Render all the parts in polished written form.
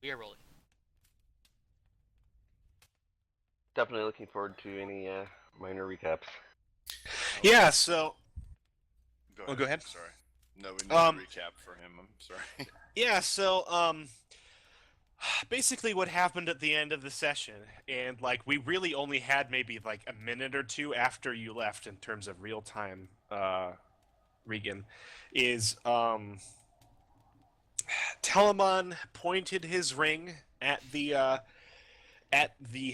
We are rolling. Definitely looking forward to any minor recaps. Yeah, so... Go Oh, ahead. go ahead. Sorry. No, we need Um, a recap for him. I'm sorry. yeah, so, basically what happened at the end of the session, and, like, we really only had maybe, like, a minute or two after you left in terms of real-time, Regan, is, Telemon pointed his ring at the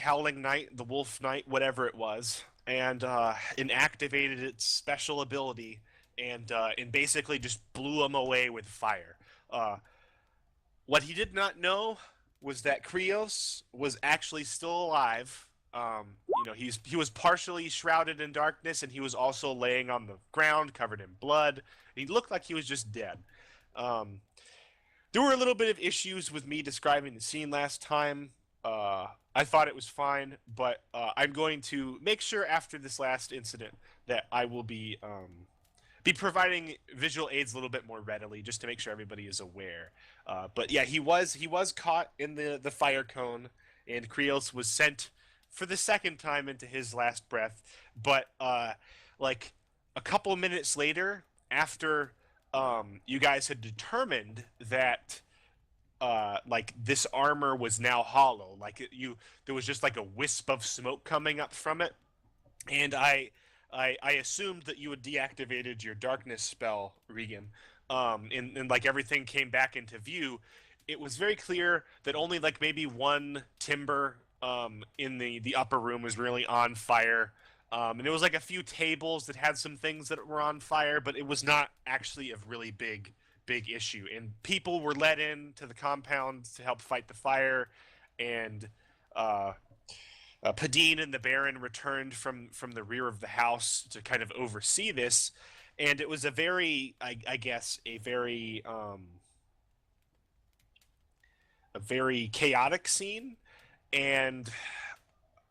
Howling Knight, the Wolf Knight, whatever it was, and activated its special ability, and basically just blew him away with fire. Uh, what he did not know was that Krios was actually still alive. He was partially shrouded in darkness, and he was also laying on the ground, covered in blood. He looked like he was just dead. Um, there were a little bit of issues with me describing the scene last time. I thought it was fine, but I'm going to make sure after this last incident that I will be providing visual aids a little bit more readily, just to make sure everybody is aware. But yeah, he was caught in the fire cone, and Krios was sent for the second time into his last breath. But like a couple minutes later, after you guys had determined that like this armor was now hollow, there was just like a wisp of smoke coming up from it, and I assumed that you had deactivated your darkness spell, Regan, and like everything came back into view. It was very clear that only like maybe one timber in the upper room was really on fire. And it was like a few tables that had some things that were on fire, but it was not actually a really big issue. And people were let in to the compound to help fight the fire, and uh, Padine and the Baron returned from the rear of the house to kind of oversee this, and it was a very, I guess, a very chaotic scene, and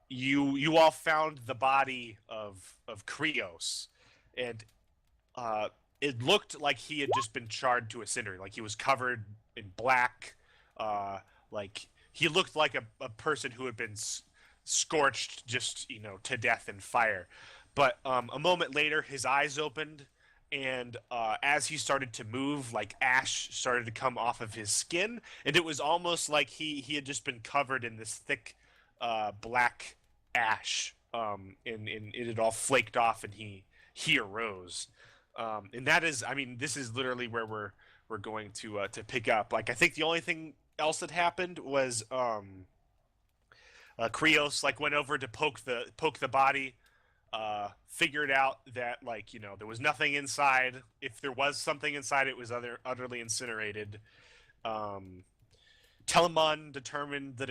you all found the body of Krios, and uh, it looked like he had just been charred to a cinder, like he was covered in black, like he looked like a person who had been scorched just to death in fire. But a moment later, his eyes opened, and as he started to move, like ash started to come off of his skin, and it was almost like he had just been covered in this thick black ash, and it had all flaked off, and he arose. And that is, I mean, this is literally where we're going to pick up. Like, I think the only thing else that happened was Krios like went over to poke the body, figured out that there was nothing inside. If there was something inside, it was utterly incinerated. Um, Telemon determined that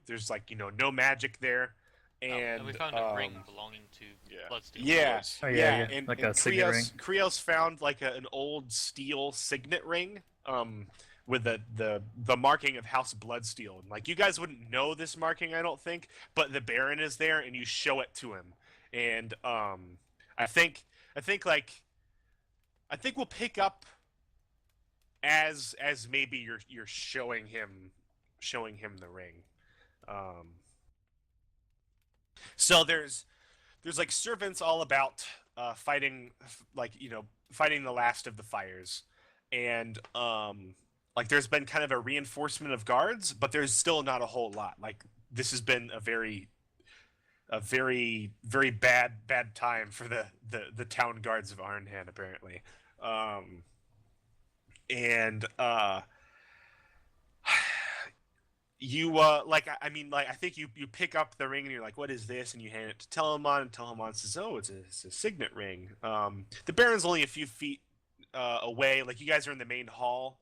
there's no magic there, And we and found a ring belonging to Yeah. Bloodsteel. yeah, Oh yeah, yeah, and, like and a signet ring. Krios found like an old steel signet ring, with the marking of House Bloodsteel. And like you guys wouldn't know this marking, I don't think, but the Baron is there, and you show it to him, and I think I think like I think we'll pick up as maybe you're showing him the ring. Um, so there's like servants all about, fighting, fighting the last of the fires, and like there's been kind of a reinforcement of guards, but there's still not a whole lot. Like this has been a very bad time for the town guards of Arnhan, apparently. um and you I mean, like, I think you pick up the ring, and you're like, what is this? And you hand it to Telemon, and Telemon says, oh, it's a signet ring. The Baron's only a few feet away. Like, you guys are in the main hall,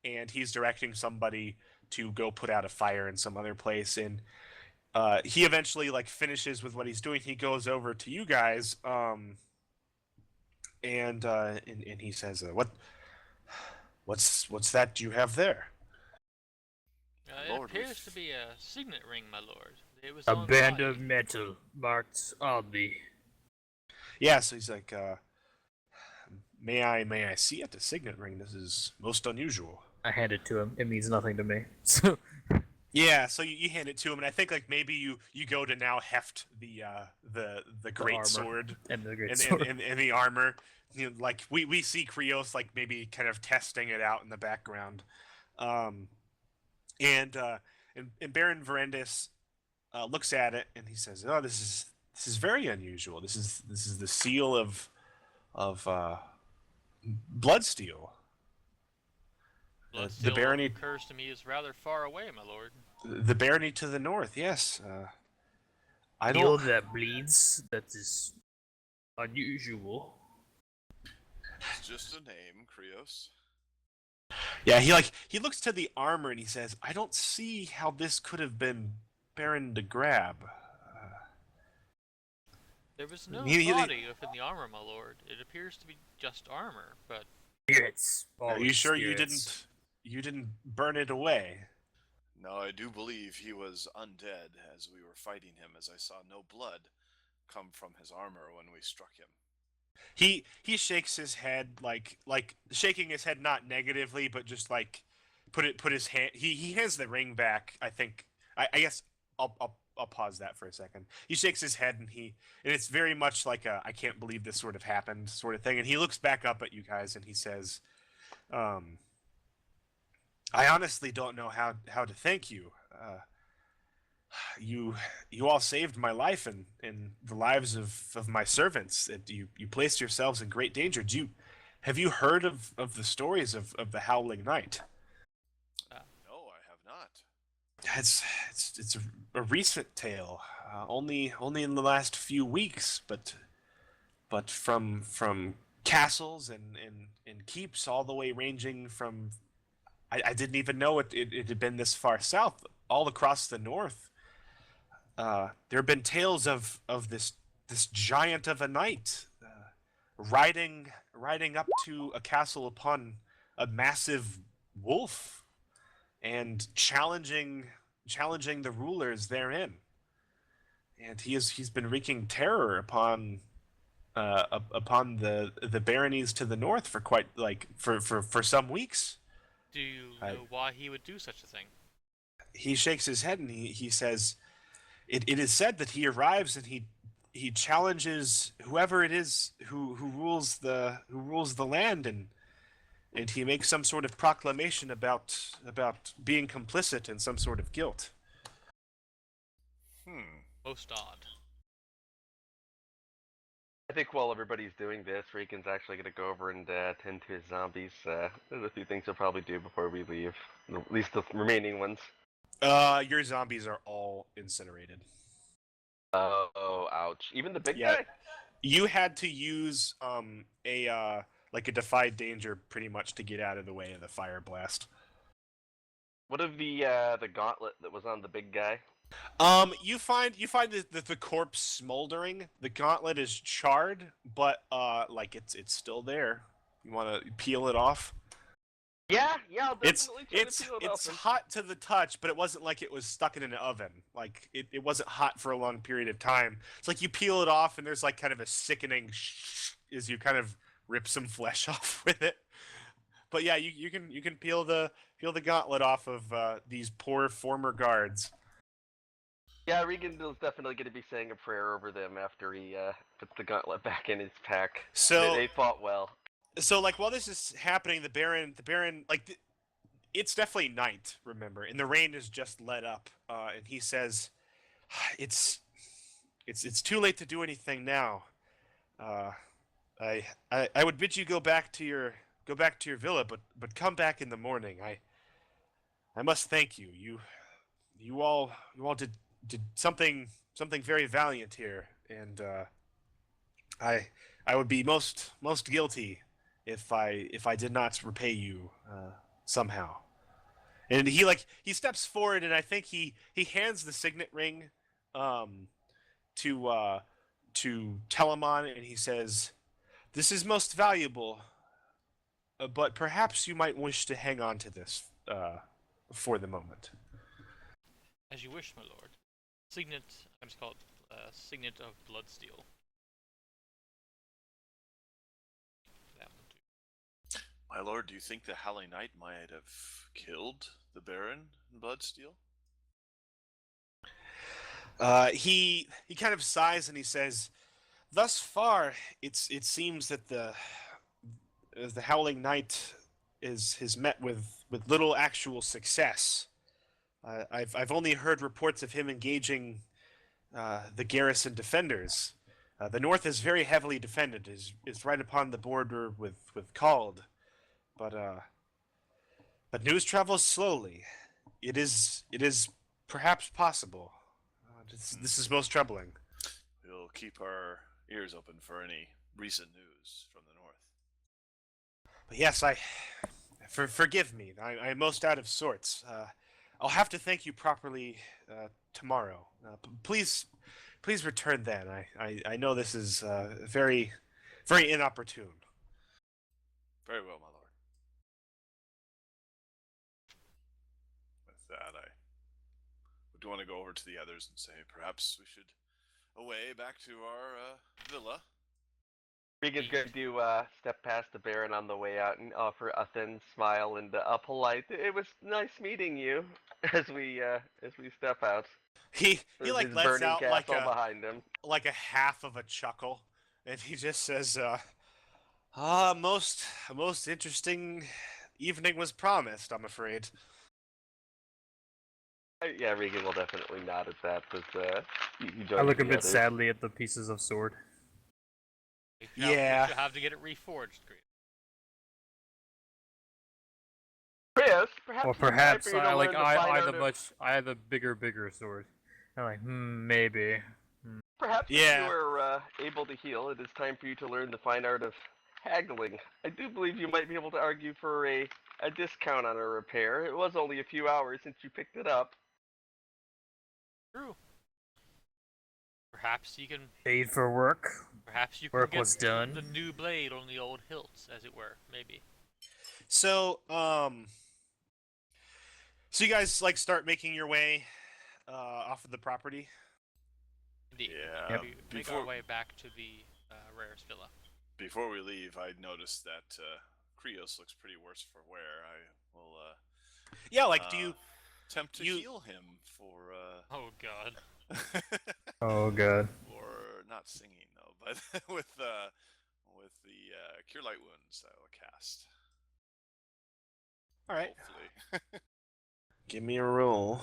and he's directing somebody to go put out a fire in some other place. And he eventually like finishes with what he's doing. He goes over to you guys, and he says, what's that you have there? It Lord, appears to be a signet ring, my lord. It was A on band the of body. metal marked on the. Yeah, so he's like, may I see it? A signet ring. This is most unusual. I hand it to him. It means nothing to me. So Yeah, so you hand it to him, and I think like maybe you go to now heft the great armor sword and the great and, sword. and the armor. You know, like we see Krios like maybe kind of testing it out in the background, um, and and Baron Verendis looks at it and he says, "Oh, this is very unusual. This is the seal of Bloodsteel. Blood The still barony, occurs to me is rather far away, my lord. the barony to the north. Yes, I Steel don't. that bleeds. That is unusual. It's just a name, Krios. Yeah, he looks to the armor and he says, "I don't see how this could have been Baron de Grab." There was no He- body within the armor, my lord. It appears to be just armor, but Spirits. Are you Always sure spirits. you didn't burn it away? No, I do believe he was undead as we were fighting him, as I saw no blood come from his armor when we struck him. He shakes his head like shaking his head not negatively, but just like put his hand. He hands the ring back. I think I guess I'll pause that for a second. He shakes his head and it's very much like a I can't believe this sort of happened sort of thing. And he looks back up at you guys and he says, "I honestly don't know how to thank you. You you all saved my life and the lives of my servants. You placed yourselves in great danger. Have you heard of the stories of the Howling Knight? No, I have not. It's a recent tale, only in the last few weeks, but from castles and keeps all the way ranging from I didn't even know it had been this far south, all across the north. There have been tales of this giant of a knight riding up to a castle upon a massive wolf and challenging the rulers therein. And he's been wreaking terror upon the baronies to the north for quite like for some weeks." do you I- know why he would do such a thing? He shakes his head and he says, it is said that he arrives and he challenges whoever it is who rules the land, and he makes some sort of proclamation about being complicit in some sort of guilt. Most odd. I think while everybody's doing this, Regan's actually going to go over and tend to his zombies. There's a few things he'll probably do before we leave. At least the remaining ones. Your zombies are all incinerated. Oh, ouch. Even the big Yeah. guy? You had to use a like a defy danger pretty much to get out of the way of the fire blast. What of the gauntlet that was on the big guy? You find the corpse smoldering. The gauntlet is charred, but like it's still there. You want to peel it off? Yeah, I'll It's definitely try it's to peel it it's off. hot to the touch, but it wasn't like it was stuck in an oven. Like it wasn't hot for a long period of time. It's like you peel it off, and there's like kind of a sickening as you kind of rip some flesh off with it. But yeah, you can peel the gauntlet off of these poor former guards. Yeah, Regan is definitely going to be saying a prayer over them after he puts the gauntlet back in his pack. So They fought well. so like while this is happening, the Baron like it's definitely night, remember, and the rain is just let up, and he says, "It's too late to do anything now. Uh, I would bid you go back to your villa, but come back in the morning. I must thank you. You all did something very valiant here, and I would be most guilty if I did not repay you somehow." And he steps forward, and I think he hands the signet ring to Telemon, and he says, "This is most valuable, but perhaps you might wish to hang on to this for the moment." As you wish, my lord. Signet, I'm just called Signet of Bloodsteel. That one too. My lord, do you think the Howling Knight might have killed the Baron in Bloodsteel? He kind of sighs and he says, "Thus far, it seems that the Howling Knight is met with little actual success. I've only heard reports of him engaging the garrison defenders. The north is very heavily defended. Is right upon the border with Cald, but news travels slowly. It is perhaps possible. This is most troubling." We'll keep our ears open for any recent news from the north. But yes, forgive me. I'm most out of sorts. I'll have to thank you properly tomorrow. Please return then. I know this is very inopportune. Very well, my lord. With that, I would want to go over to the others and say, perhaps we should away back to our villa. Regan's going to step past the Baron on the way out and offer a thin smile and a polite. It was nice meeting you. As we step out. He There's like his lets burning out castle behind him. like a half of a chuckle, and he just says, most interesting evening was promised, I'm afraid." Yeah, Regan will definitely nod at that as you join I look a the bit others. sadly at the pieces of sword. Yeah. You have to get it reforged, Chris. Chris, perhaps Or it's time perhaps for you to I learn the fine art of- I have a bigger sword. I'm like, maybe. Perhaps Yeah. if you are able to heal, it is time for you to learn the fine art of haggling. I do believe you might be able to argue for a discount on a repair. It was only a few hours since you picked it up. True. Perhaps you can. Paid for work. Perhaps you can Work get was done. the new blade on the old hilts, as it were. Maybe. So, so you guys like start making your way off of the property. Indeed. Yeah. Yep. We make our way back to the Rare's villa. Before we leave, I noticed that Krios looks pretty worse for wear. I will Yeah, like do you? attempt to you- heal him for Oh God. Oh god. or not singing though, but with the cure light wounds I will cast. All right, Hopefully. give me a roll.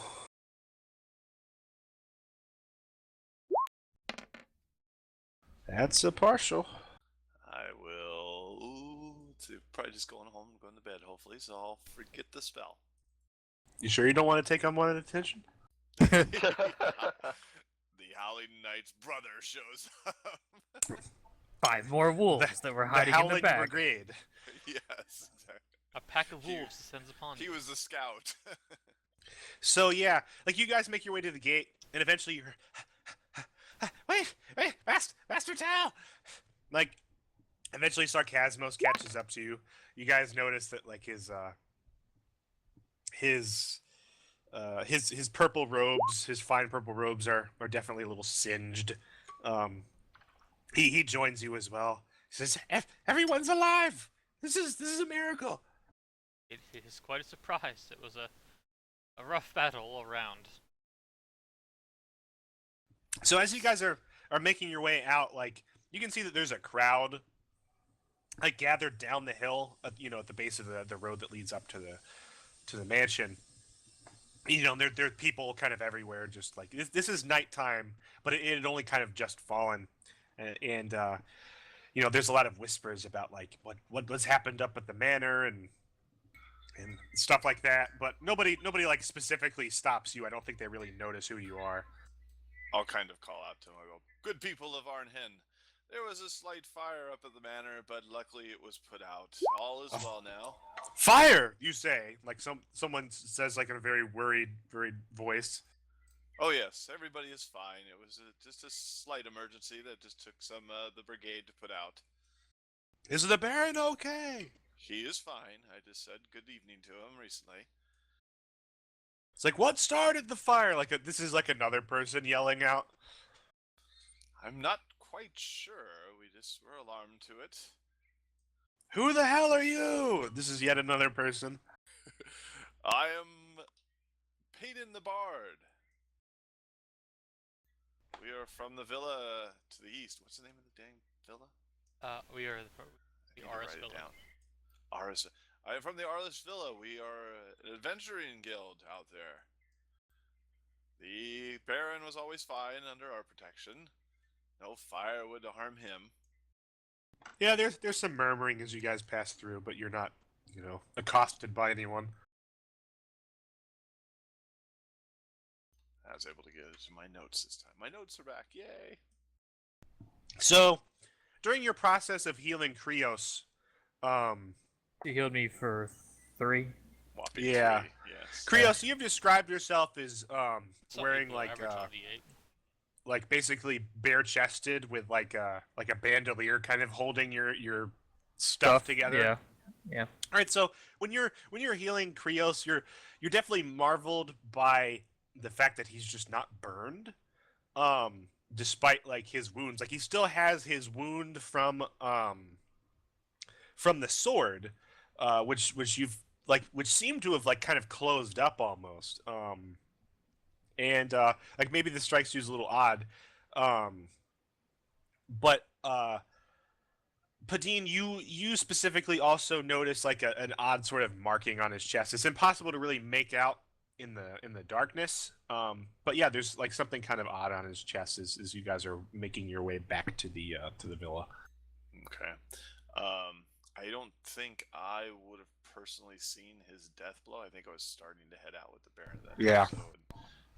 That's a partial. I will probably just going home and going to bed hopefully, so I'll forget the spell. You sure you don't want to take unwanted attention? The Howling Knight's brother shows up. 5 more wolves that were The hiding in the Howling back. Brigade. Yes, exactly. A pack of wolves descends upon He you. was the scout. So yeah, like you guys make your way to the gate, and eventually you're, wait, Master Tao. Like, eventually Sarcasmos catches up to you. You guys notice that like his purple robes, his fine purple robes are definitely a little singed. He joins you as well. He says, "Everyone's alive. This is a miracle." It is quite a surprise. It was a rough battle all around. So as you guys are making your way out, like you can see that there's a crowd like gathered down the hill, at the base of the road that leads up to the mansion. There are people kind of everywhere. Just like this is nighttime, but it had only kind of just fallen, and there's a lot of whispers about like what was happened up at the manor and stuff like that. But nobody like specifically stops you. I don't think they really notice who you are. I'll kind of call out to him. I go, "Good people of Arnhen, there was a slight fire up at the manor, but luckily it was put out. All is well now." Fire, you say? Like someone says, like in a very worried voice. Oh yes, everybody is fine. It was just a slight emergency that just took some the brigade to put out. Is the Baron okay? He is fine. I just said good evening to him recently. It's like, what started the fire? This is like another person yelling out. I'm not quite sure. We just were alarmed to it. Who the hell are you? This is yet another person. I am Peyton the Bard. We are from the villa to the east. What's the name of the dang villa? We are I the need to Aris write it Villa. down. Aris. I am from the Arliss Villa. We are an adventuring guild out there. The Baron was always fine under our protection. No fire would harm him. Yeah, there's some murmuring as you guys pass through, but you're not, accosted by anyone. I was able to get it to my notes this time. My notes are back. Yay! So, during your process of healing Krios, You healed me for 3. Whopping Yeah. 3. Yes. Krios, you've described yourself as Some wearing people average on D8. like basically bare chested with like a bandolier, kind of holding your stuff together. Yeah. Yeah. All right, so when you're healing Krios, you're definitely marveled by the fact that he's just not burned, despite like his wounds. Like he still has his wound from the sword, which which seemed to have like kind of closed up almost. And like maybe this strikes you as a little odd, but Padine, you specifically also notice like an odd sort of marking on his chest. It's impossible to really make out in the darkness, but yeah, there's like something kind of odd on his chest as you guys are making your way back to the villa. Okay. I don't think I would have personally seen his death blow. I think I was starting to head out with the Baron that Yeah. episode.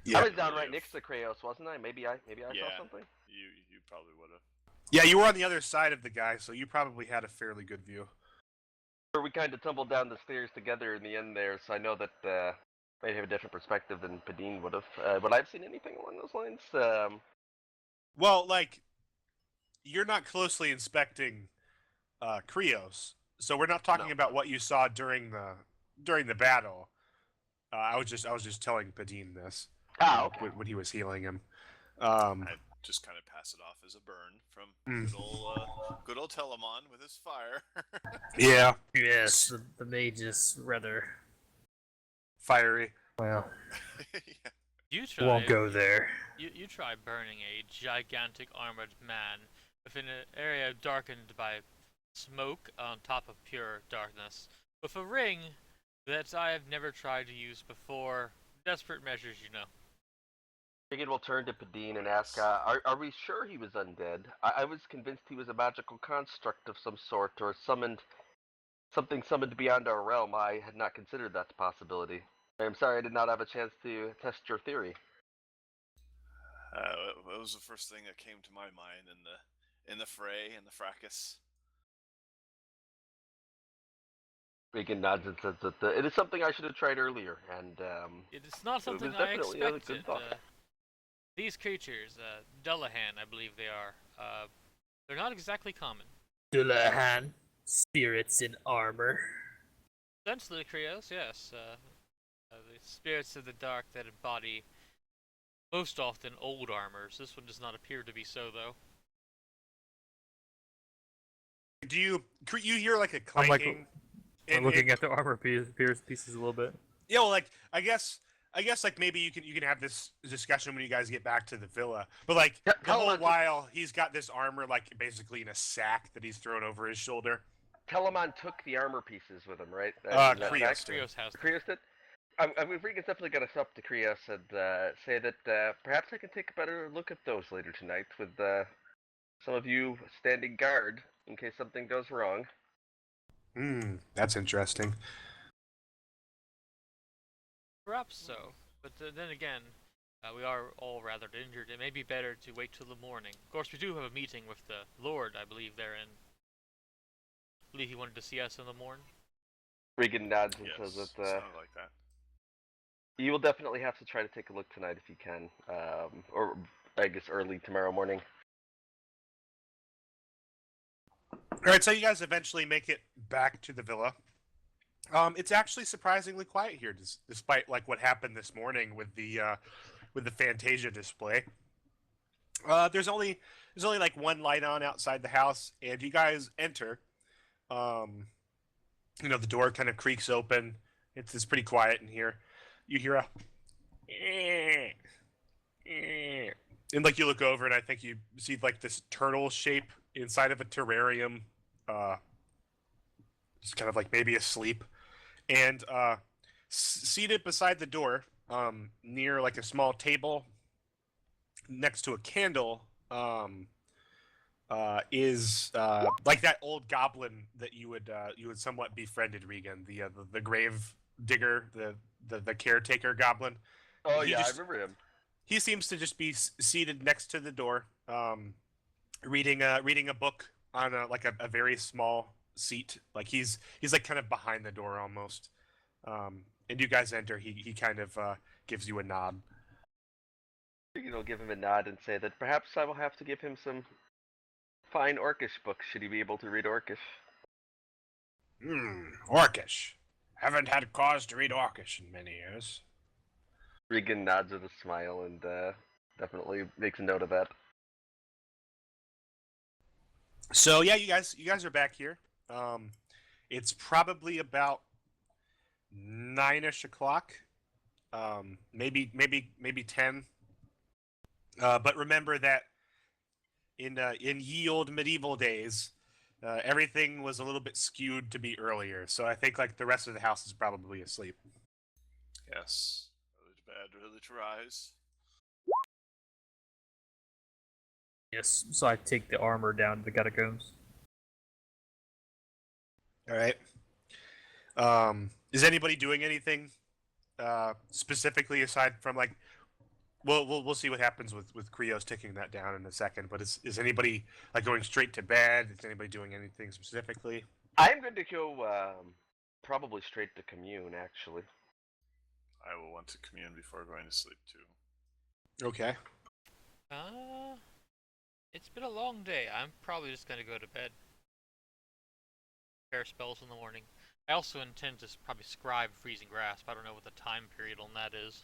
Yeah. I was down right next to Kraos, wasn't I? Maybe I Yeah. saw something. You probably would have. Yeah, you were on the other side of the guy, so you probably had a fairly good view. Or we kind of tumbled down the stairs together in the end there, so I know that might have a different perspective than Padine would have. Would I have seen anything along those lines? Well, like you're not closely inspecting Krios, so we're not talking No. about what you saw during the battle. I was just telling Padine this. Okay. When he was healing him. I just kind of pass it off as a burn from good old Telemon with his fire. Yeah, Yes, the mage is rather. fiery. Well, Yeah. You try. won't go there. You try burning a gigantic armored man within an area darkened by smoke on top of pure darkness, with a ring that I have never tried to use before. Desperate measures, you know. Figured we'll turn to Padine and ask, are we sure he was undead? I was convinced he was a magical construct of some sort, or something summoned beyond our realm. I had not considered that possibility. I'm sorry I did not have a chance to test your theory. It was the first thing that came to my mind in the fray, in the fracas. Regan nods and says that it is something I should have tried earlier, and It is not it something was I definitely a expected. good thought. These creatures, Dullahan, I believe they are, they're not exactly common. Dullahan, spirits in armor. Essentially, Krios, yes. The spirits of the dark that embody most often old armors. This one does not appear to be so, though. Do you hear like a I'm like, clanking? I'm looking at the armor pieces a little bit. Yeah, well, like I guess like maybe you can have this discussion when you guys get back to the villa. But like Yeah, the whole Telemon- while he's got this armor like basically in a sack that he's thrown over his shoulder. Telemon took the armor pieces with him, right? Krios Is that did. fact? Krios has them. Krios did? If Regan's definitely got us up to Krios and say that perhaps I can take a better look at those later tonight with some of you standing guard in case something goes wrong. That's interesting. Perhaps so. But then again, we are all rather injured. It may be better to wait till the morning. Of course, we do have a meeting with the Lord, I believe, therein. I believe he wanted to see us in the morning. Regan nods and Yes, says that sounded like that. you will definitely have to try to take a look tonight if you can, or I guess early tomorrow morning. All right, so you guys eventually make it back to the villa. It's actually surprisingly quiet here, despite like what happened this morning with the Fantasia display. There's only like one light on outside the house, and you guys enter. The door kind of creaks open. It's pretty quiet in here. You hear a and like you look over and I think you see like this turtle shape inside of a terrarium, uh, just kind of like maybe asleep, and seated beside the door, near like a small table next to a candle, is like that old goblin that you would somewhat befriended, Regan, the grave digger, the caretaker goblin. Oh He yeah, I just remember him. he seems to just be seated next to the door, reading a book on a very small seat. Like he's like kind of behind the door almost. And you guys enter. He kind of gives you a nod. I'll give him a nod and say that perhaps I will have to give him some fine Orcish books should he be able to read Orcish. Orcish. Haven't had cause to read Orcish in many years. Regan nods with a smile and definitely makes a note of that. So yeah, you guys are back here. It's probably about 9ish o'clock. Maybe 10. But remember that in ye old medieval days, everything was a little bit skewed to be earlier. So I think like the rest of the house is probably asleep. Yes. Early to bed, early to rise. Yes, so I take the armor down to the catacombs. All right. Is anybody doing anything specifically aside from like? We'll see what happens with Krios taking that down in a second. But is anybody like going straight to bed? Is anybody doing anything specifically? I'm going to go probably straight to commune, actually. I will want to commune before going to sleep too. Okay. It's been a long day. I'm probably just gonna go to bed. Prepare spells in the morning. I also intend to probably scribe Freezing Grasp. I don't know what the time period on that is.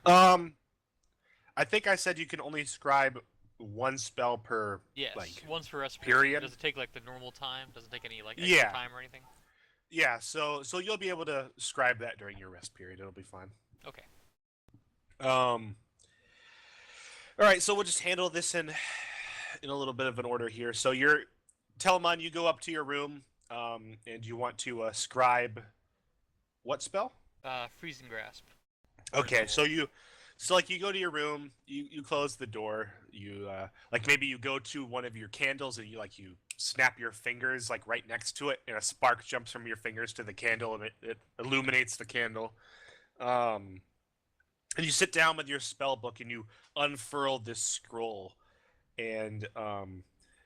I think I said you can only scribe one spell per. Yes, like, once per rest period. Does it take like the normal time? Does it take any like Yeah. extra time or anything? Yeah. So you'll be able to scribe that during your rest period. It'll be fine. Okay. All right. So we'll just handle this in a little bit of an order here. So Telemon, you go up to your room, and you want to scribe what spell? Freezing Grasp. Okay, so you go to your room, you close the door, you like maybe you go to one of your candles and you snap your fingers like right next to it, and a spark jumps from your fingers to the candle and it illuminates the candle. And you sit down with your spell book and you unfurl this scroll, and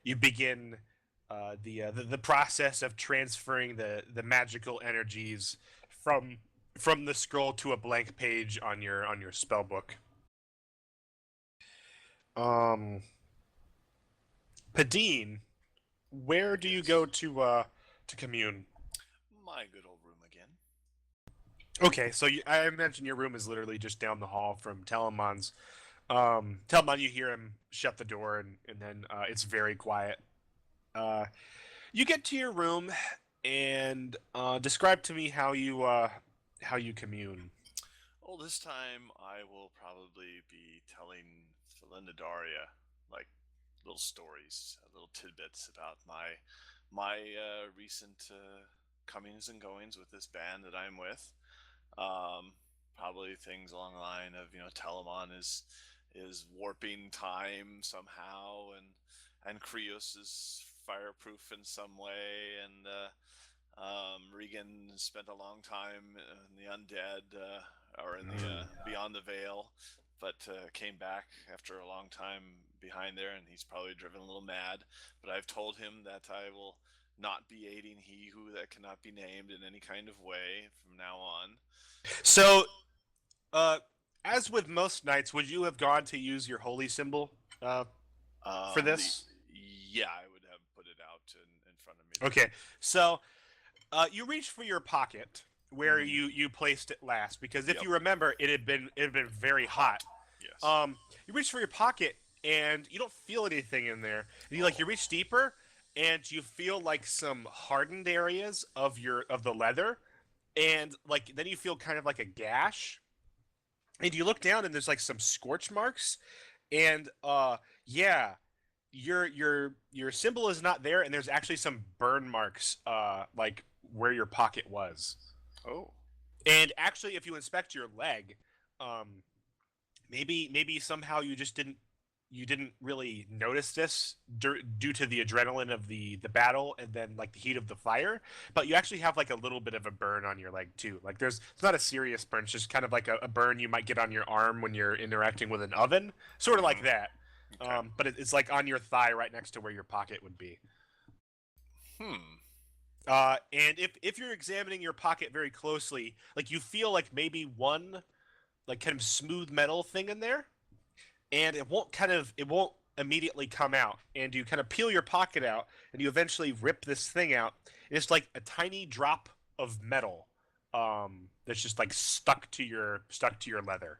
you begin the process of transferring the magical energies from the scroll to a blank page on your spell book. Padine, where do you go to commune? My good old room again. Okay, so I imagine your room is literally just down the hall from Telemon's. Telemon, you hear him shut the door, and then it's very quiet. You get to your room, and describe to me how you commune. Oh, this time I will probably be telling Daria like little stories, little tidbits about my recent comings and goings with this band that I'm with. Probably things along the line of Telemon is warping time somehow, and Krios is fireproof in some way, and Regan spent a long time in the undead, or in the beyond the veil, but came back after a long time behind there, and he's probably driven a little mad. But I've told him that I will not be aiding he who that cannot be named in any kind of way from now on. So, as with most knights, would you have gone to use your holy symbol for this? Yeah, I would have put it out in front of me. Okay, so you reach for your pocket where you placed it last, because if you remember, it had been very hot. Yes. You reach for your pocket and you don't feel anything in there. And you reach deeper, and you feel like some hardened areas of the leather, and like then you feel kind of like a gash, and you look down and there's like some scorch marks, and yeah, your symbol is not there, and there's actually some burn marks like where your pocket was. Oh. And actually, if you inspect your leg, um, maybe somehow you didn't really notice this due to the adrenaline of the battle and then like the heat of the fire, but you actually have like a little bit of a burn on your leg too. Like it's not a serious burn, it's just kind of like a burn you might get on your arm when you're interacting with an oven, sort of like that. Okay. But it's like on your thigh right next to where your pocket would be. Hmm. And if you're examining your pocket very closely, like you feel like maybe one like kind of smooth metal thing in there, and it won't immediately come out. And you kind of peel your pocket out, and you eventually rip this thing out. And it's like a tiny drop of metal, that's just like stuck to your leather.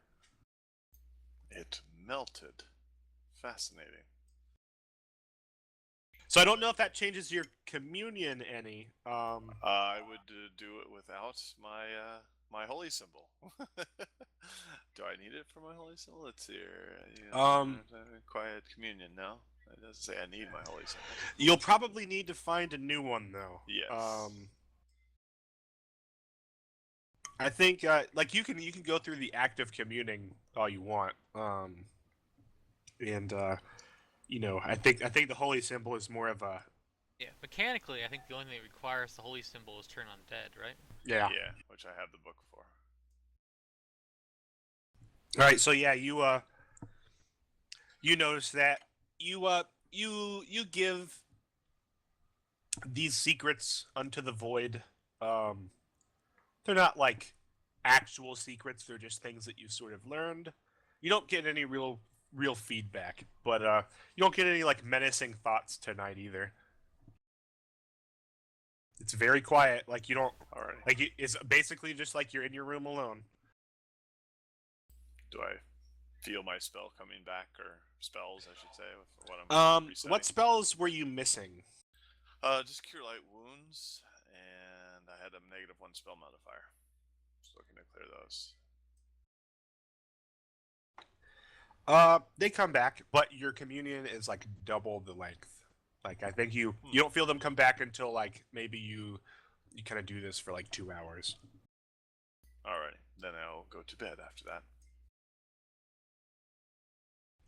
It melted. Fascinating. So I don't know if that changes your communion any. I would do it without my holy symbol. Do I need it for my holy symbol? Let's see here. Quiet communion. No, it doesn't say I need my holy symbol. You'll probably need to find a new one though. Yes. I think like you can go through the act of communing all you want. And you know, I think the holy symbol is more of a Yeah, mechanically, I think the only thing that requires the holy symbol is turn undead, right? yeah. Yeah, which I have the book for. All right, so yeah, you notice that you give these secrets unto the void. They're not like actual secrets; they're just things that you sort of learned. You don't get any real feedback, but you don't get any like menacing thoughts tonight either. It's very quiet. Like you don't Alrighty. like it's basically just like you're in your room alone. Do I feel my spell coming back, or spells, I should say, with what I'm resetting? What spells were you missing? Just cure light wounds, and I had a -1 spell modifier. Just looking to clear those. They come back, but your communion is like double the length. Like I think you don't feel them come back until like maybe you kind of do this for like 2 hours. Alrighty, then I'll go to bed after that.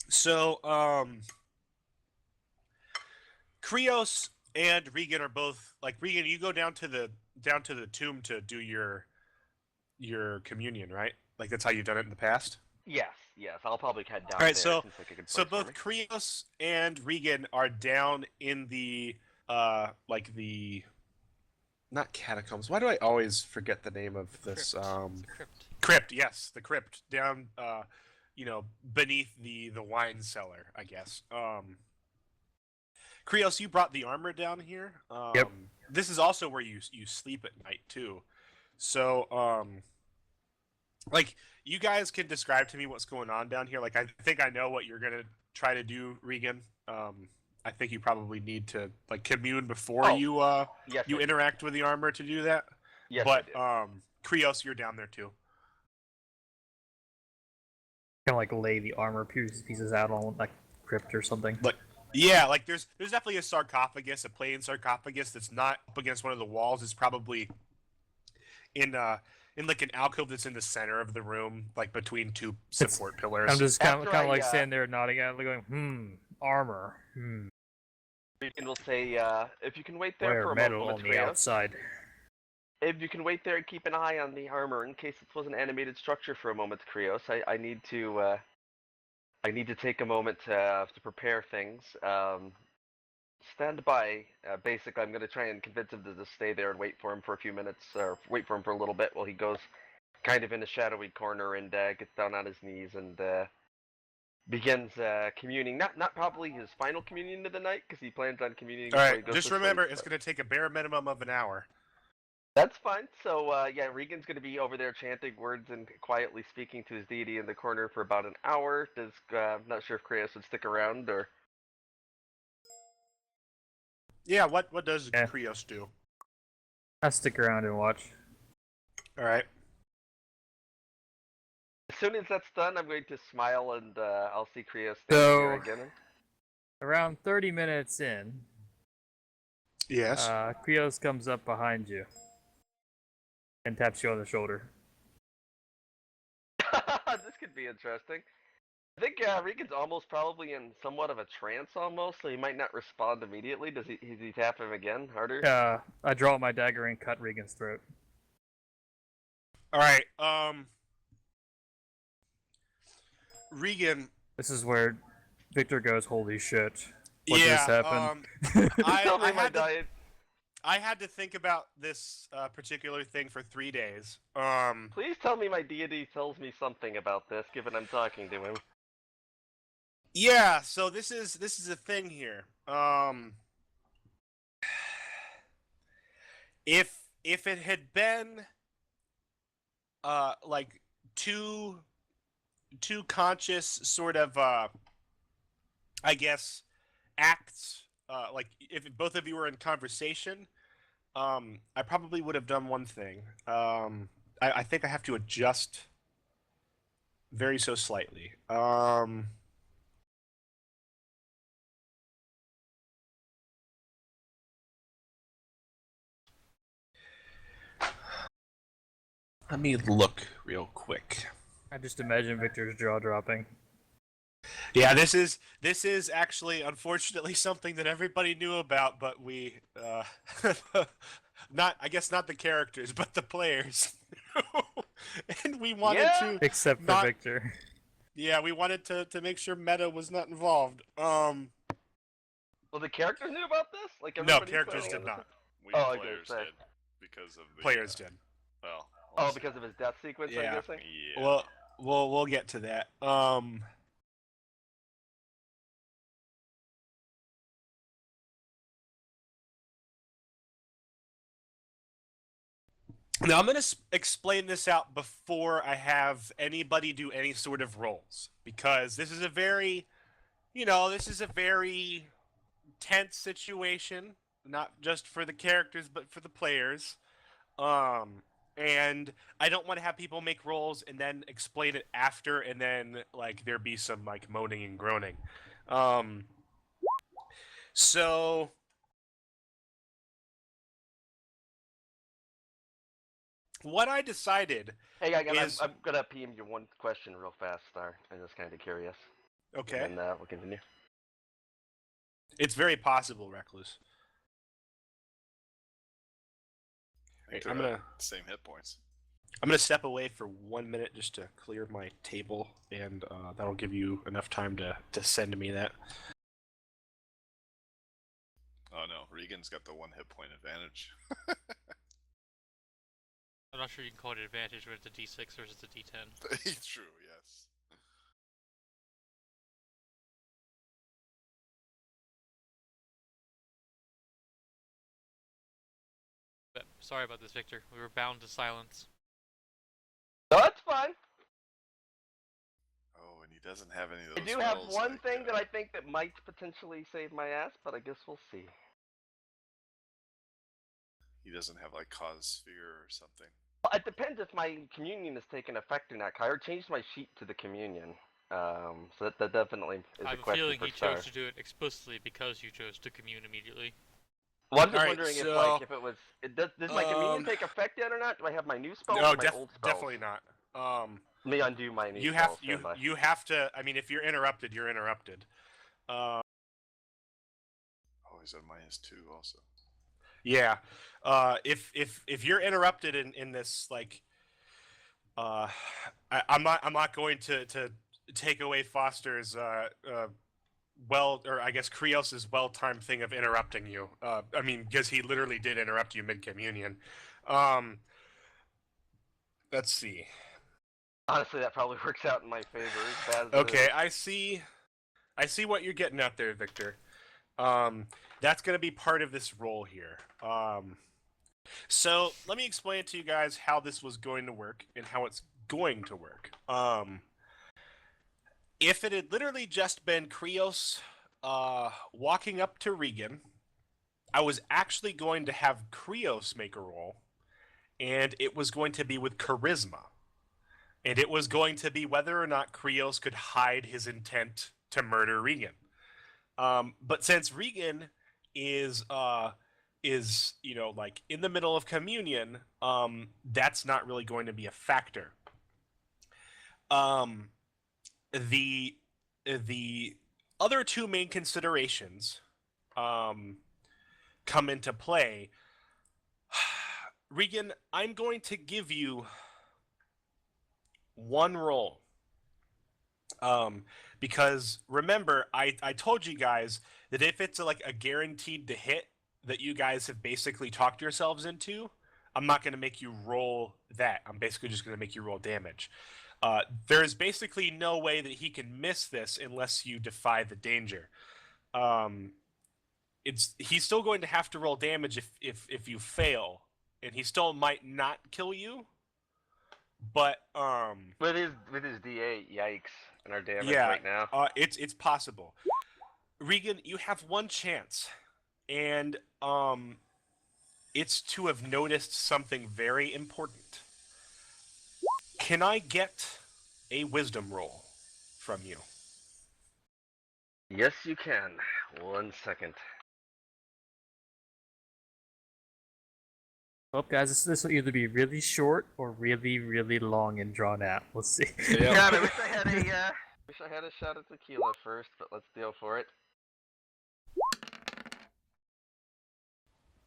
So, Krios and Regan are both like Regan. You go down to the tomb to do your communion, right? Like that's how you've done it in the past. Yes, yes. I'll probably head down All right, there. so Seems like a good so place both for me. Krios and Regan are down in the like the not catacombs. Why do I always forget the name of this? Crypt. It's a crypt. Crypt. Yes, the crypt down. You know, beneath the wine cellar, I guess. Krios, you brought the armor down here. Yep. This is also where you sleep at night too. So, like you guys can describe to me what's going on down here. Like I think I know what you're gonna try to do, Regan. I think you probably need to like commune before you Yes, you I do. interact with the armor to do that. Yes, But I do. Krios, you're down there too. Kind of like lay the armor pieces out on like crypt or something. Like yeah, like there's definitely a sarcophagus, a plain sarcophagus that's not up against one of the walls. It's probably in like an alcove that's in the center of the room, like between two support pillars. I'm just kind After of I, like standing there nodding at it, going, armor. And we'll say, if you can wait there Where for a metal moment, on the Krios. outside. If you can wait there and keep an eye on the armor in case it was an animated structure for a moment, Krios. I need to take a moment to prepare things. Stand by. Basically, I'm going to try and convince him to just stay there and wait for him for a few minutes, or wait for him for a little bit while he goes kind of in a shadowy corner and gets down on his knees and begins communing. Not probably his final communion of the night, because he plans on communing All before right, he goes just to remember sleep, it's but- going to take a bare minimum of an hour. That's fine. So, yeah, Regan's going to be over there chanting words and quietly speaking to his deity in the corner for about an hour. I'm not sure if Kratos would stick around, or... Yeah, what does Yeah. Krios do? I'll stick around and watch. All right. As soon as that's done, I'm going to smile and I'll see Krios standing So- here again. Around 30 minutes in, Yes. Krios comes up behind you and taps you on the shoulder. This could be interesting. I think Regan's almost probably in somewhat of a trance almost, so he might not respond immediately. Does he tap him again harder? I draw my dagger and cut Regan's throat. All right. Regan. This is where Victor goes, holy shit. What yeah. just happened? Tell me I my had to, diet. I had to think about this particular thing for 3 days. Please tell me my deity tells me something about this, given I'm talking to him. Yeah. So this is a thing here. If it had been like two conscious sort of I guess acts, like if both of you were in conversation, I probably would have done one thing. I think I have to adjust very so slightly. Let me look real quick. I just imagine Victor's jaw dropping. Yeah, this is actually unfortunately something that everybody knew about, but we not the characters, but the players. And we wanted to Except for not- Victor. Yeah, we wanted to make sure meta was not involved. Well, the characters knew about this? Like No, everybody characters playing did it? not. We Oh, okay, players sorry. did because of the Players did. Well, Oh, because of his death sequence, Yeah. I'm guessing? yeah. Well, we'll get to that. Now I'm going to explain this out before I have anybody do any sort of rolls, because this is a very, tense situation, not just for the characters but for the players. And I don't want to have people make rolls and then explain it after, and then like there be some like moaning and groaning. So what I decided. Hey, Is- I'm gonna PM you one question real fast, Star. I'm just kind of curious. Okay. And we'll continue. It's very possible, Recluse. I think I'm they're gonna- the same hit points. I'm going to step away for 1 minute just to clear my table, and that'll give you enough time to send me that. Oh no, Regan's got the 1 hit point advantage. I'm not sure you can call it an advantage when it's a D6 versus a D10. True, yes. But sorry about this, Victor. We were bound to silence. No, that's fine. Oh, and he doesn't have any of I those. do have spells one like, thing that I think that might potentially save my ass, but I guess we'll see. he doesn't have like cause sphere or something. Well, it depends if my communion has taken effect or not. I changed my sheet to the communion, so that definitely is I a have a question feeling for he Star. chose to do it explicitly because you chose to commune immediately. Well, I'm just Alright, wondering so- if it was. Does my communion take effect yet or not? Do I have my new spells No, or my old spells? definitely not. Let me undo my new You spells. have you have to. I mean, if you're interrupted, you're interrupted. Oh, he's at -2 also. Yeah. If you're interrupted in this, like, I'm not going to take away Foster's or I guess Krios's well-timed thing of interrupting you. I mean, because he literally did interrupt you mid-communion. Let's see. Honestly, that probably works out in my favor. As bad as it Okay, is. I see what you're getting at there, Victor. That's going to be part of this role here. So let me explain to you guys how this was going to work and how it's going to work. If it had literally just been Krios walking up to Regan, I was actually going to have Krios make a roll, and it was going to be with charisma. And it was going to be whether or not Krios could hide his intent to murder Regan. But since Regan is like in the middle of communion, that's not really going to be a factor. The other two main considerations come into play. Regan, I'm going to give you one roll. Because remember, I told you guys that if it's like a guaranteed to hit that you guys have basically talked yourselves into, I'm not going to make you roll that. I'm basically just going to make you roll damage. There's basically no way that he can miss this unless you defy the danger. He's still going to have to roll damage if you fail, and he still might not kill you. But with his D8, yikes, and our damage yeah, right now. It's possible. Regan, you have one chance, and it's to have noticed something very important. Can I get a wisdom roll from you? Yes, you can. 1 second. Well, guys, this will either be really short or really, really long and drawn out. Let's see. God, I wish I had a shot at tequila first, but let's deal for it.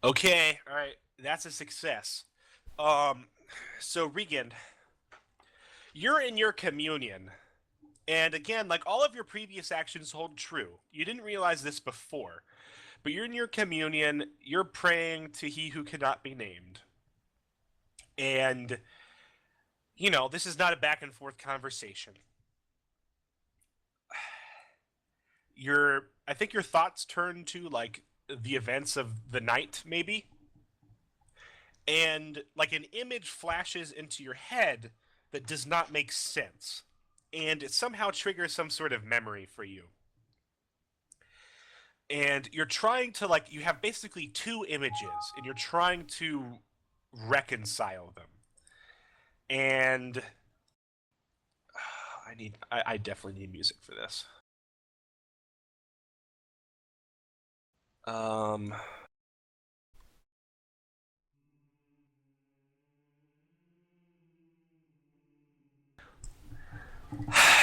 Okay, all right, that's a success. So Regan, you're in your communion, and again, like all of your previous actions hold true. You didn't realize this before, but you're in your communion, you're praying to he who cannot be named. And, you know, this is not a back and forth conversation. I think your thoughts turn to, like, the events of the night, maybe. And, like, an image flashes into your head that does not make sense. And it somehow triggers some sort of memory for you. And you're trying to, like, you have basically two images, and you're trying to reconcile them. And I definitely need music for this.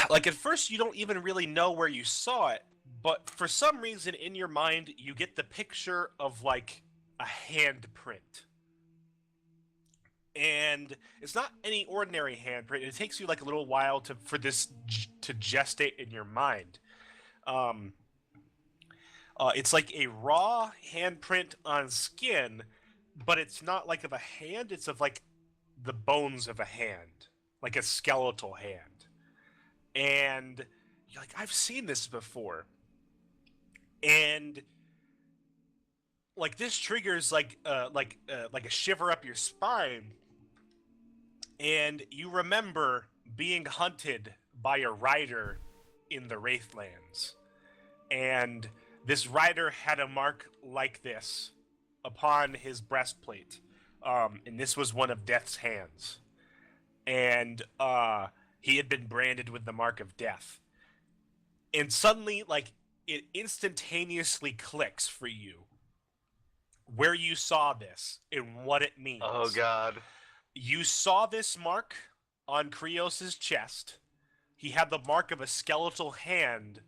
Like, at first you don't even really know where you saw it, but for some reason in your mind you get the picture of, like, a handprint. And it's not any ordinary handprint. It takes you, like, a little while for this to gestate in your mind. It's like a raw handprint on skin, but it's not like of a hand. It's of, like, the bones of a hand, like a skeletal hand. And you're like, I've seen this before. And, like, this triggers like a shiver up your spine. And you remember being hunted by a rider in the Wraithlands. And this rider had a mark like this upon his breastplate. And this was one of Death's hands. And he had been branded with the mark of death. And suddenly, like, it instantaneously clicks for you where you saw this and what it means. Oh, God. You saw this mark on Krios' chest. He had the mark of a skeletal hand,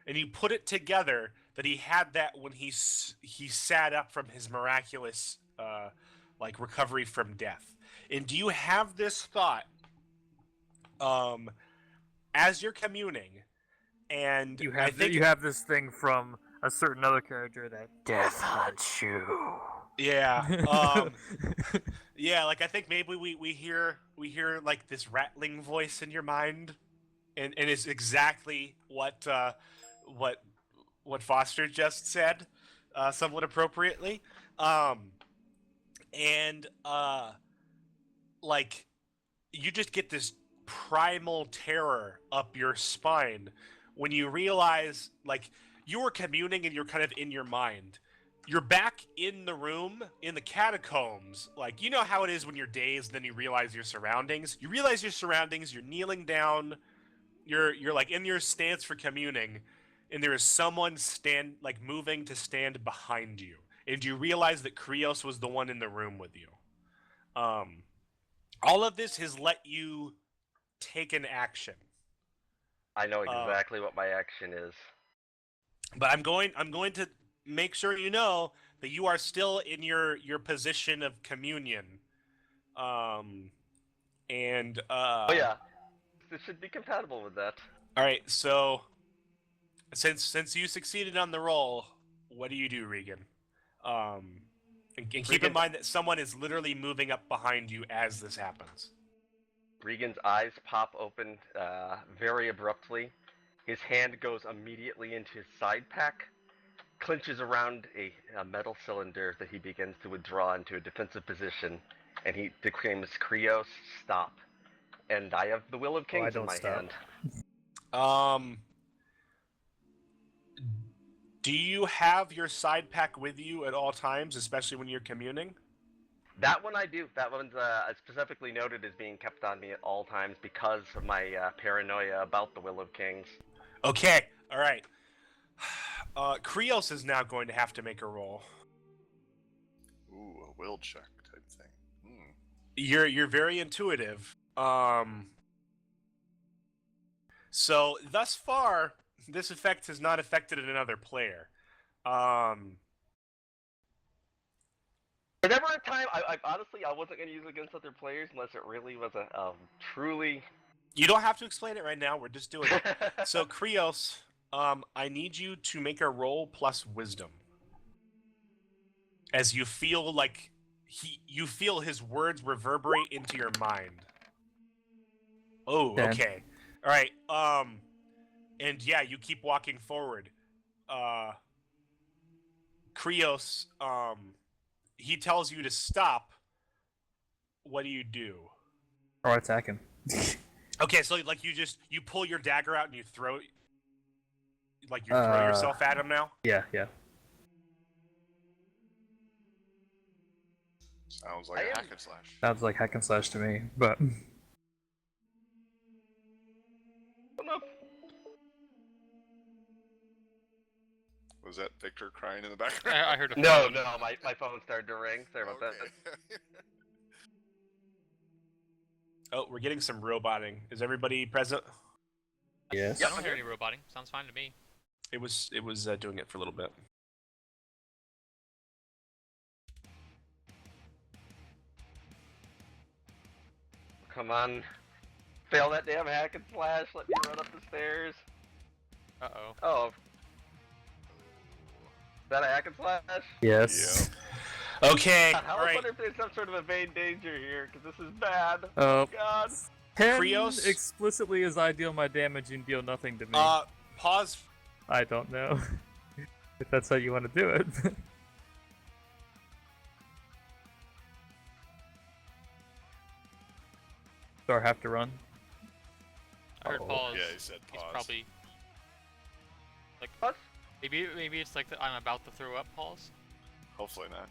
and you put it together that he had that when he sat up from his miraculous recovery from death. And do you have this thought as you're communing? And You have this thing from a certain other character that death hunts you. Yeah. Yeah, like, I think maybe we hear like this rattling voice in your mind, and it's exactly what Foster just said, somewhat appropriately. Like, you just get this primal terror up your spine when you realize, like, you were communing and you're kind of in your mind, you're back in the room in the catacombs. Like, you know how it is when you're dazed, then you realize your surroundings. You realize your surroundings. You're kneeling down. You're like in your stance for communing, and there is someone moving to stand behind you, and you realize that Krios was the one in the room with you. All of this has let you take an action. I know exactly what my action is. But I'm going to make sure you know that you are still in your position of communion. Oh yeah, this should be compatible with that. All right, so since you succeeded on the roll, what do you do, Regan? And keep in mind that someone is literally moving up behind you as this happens. Regan's eyes pop open very abruptly. His hand goes immediately into his side pack, clinches around a metal cylinder that he begins to withdraw into a defensive position, and he declaims, "Krios, stop." And I have the Will of Kings in my hand. Do you have your side pack with you at all times, especially when you're communing? That one I do. That one's specifically noted as being kept on me at all times because of my paranoia about the Will of Kings. Okay, all right. Krios is now going to have to make a roll. Ooh, a will check type thing. You're very intuitive. So thus far, this effect has not affected another player. There's never a time, I honestly, I wasn't going to use it against other players unless it really was a truly... You don't have to explain it right now, we're just doing it. So, Krios, I need you to make a roll plus wisdom. As you feel like you feel his words reverberate into your mind. Oh, okay. All right. And yeah, you keep walking forward. Krios, he tells you to stop. What do? Or attack him. Okay, so like you pull your dagger out and you throw it. Like you throw yourself at him now? Yeah. Sounds like a hack and slash. Sounds like hack and slash to me, but... Was that Victor crying in the background? I heard a No, my phone started to ring. Sorry about that. Oh, we're getting some roboting. Is everybody present? Yes. I don't hear any roboting. Sounds fine to me. It was doing it for a little bit. Come on. Fail that damn hack and slash. Let me run up the stairs. Uh-oh. Oh. Is that a hack and slash? Yes. Yeah. Okay. I wonder if there's some sort of evade danger here, because this is bad. Oh, God. 10 Krios? explicitly as I deal my damage and deal nothing to me. Pause. I don't know. If that's how you want to do it. So I have to run? I heard pause. Yeah, he said pause. He's probably... Like, What? maybe it's like the I'm about to throw up pause. Hopefully not.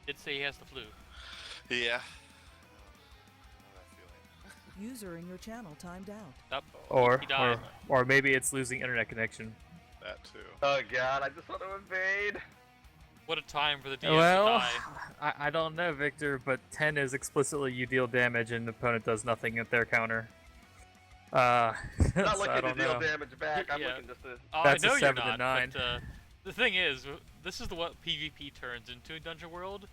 Did say he has the flu. Yeah. User in your channel timed out. Up. Or he died. or maybe it's losing internet connection. That too. Oh God, I just want to invade. What a time for the DS Well, to die. I don't know, Victor, but 10 is explicitly you deal damage and the opponent does nothing at their counter. Not so looking I to don't deal know. damage back. I'm Yeah. looking just to. That's I know a you're 7 to not, 9. but the thing is, this is what PvP turns into in Dungeon World.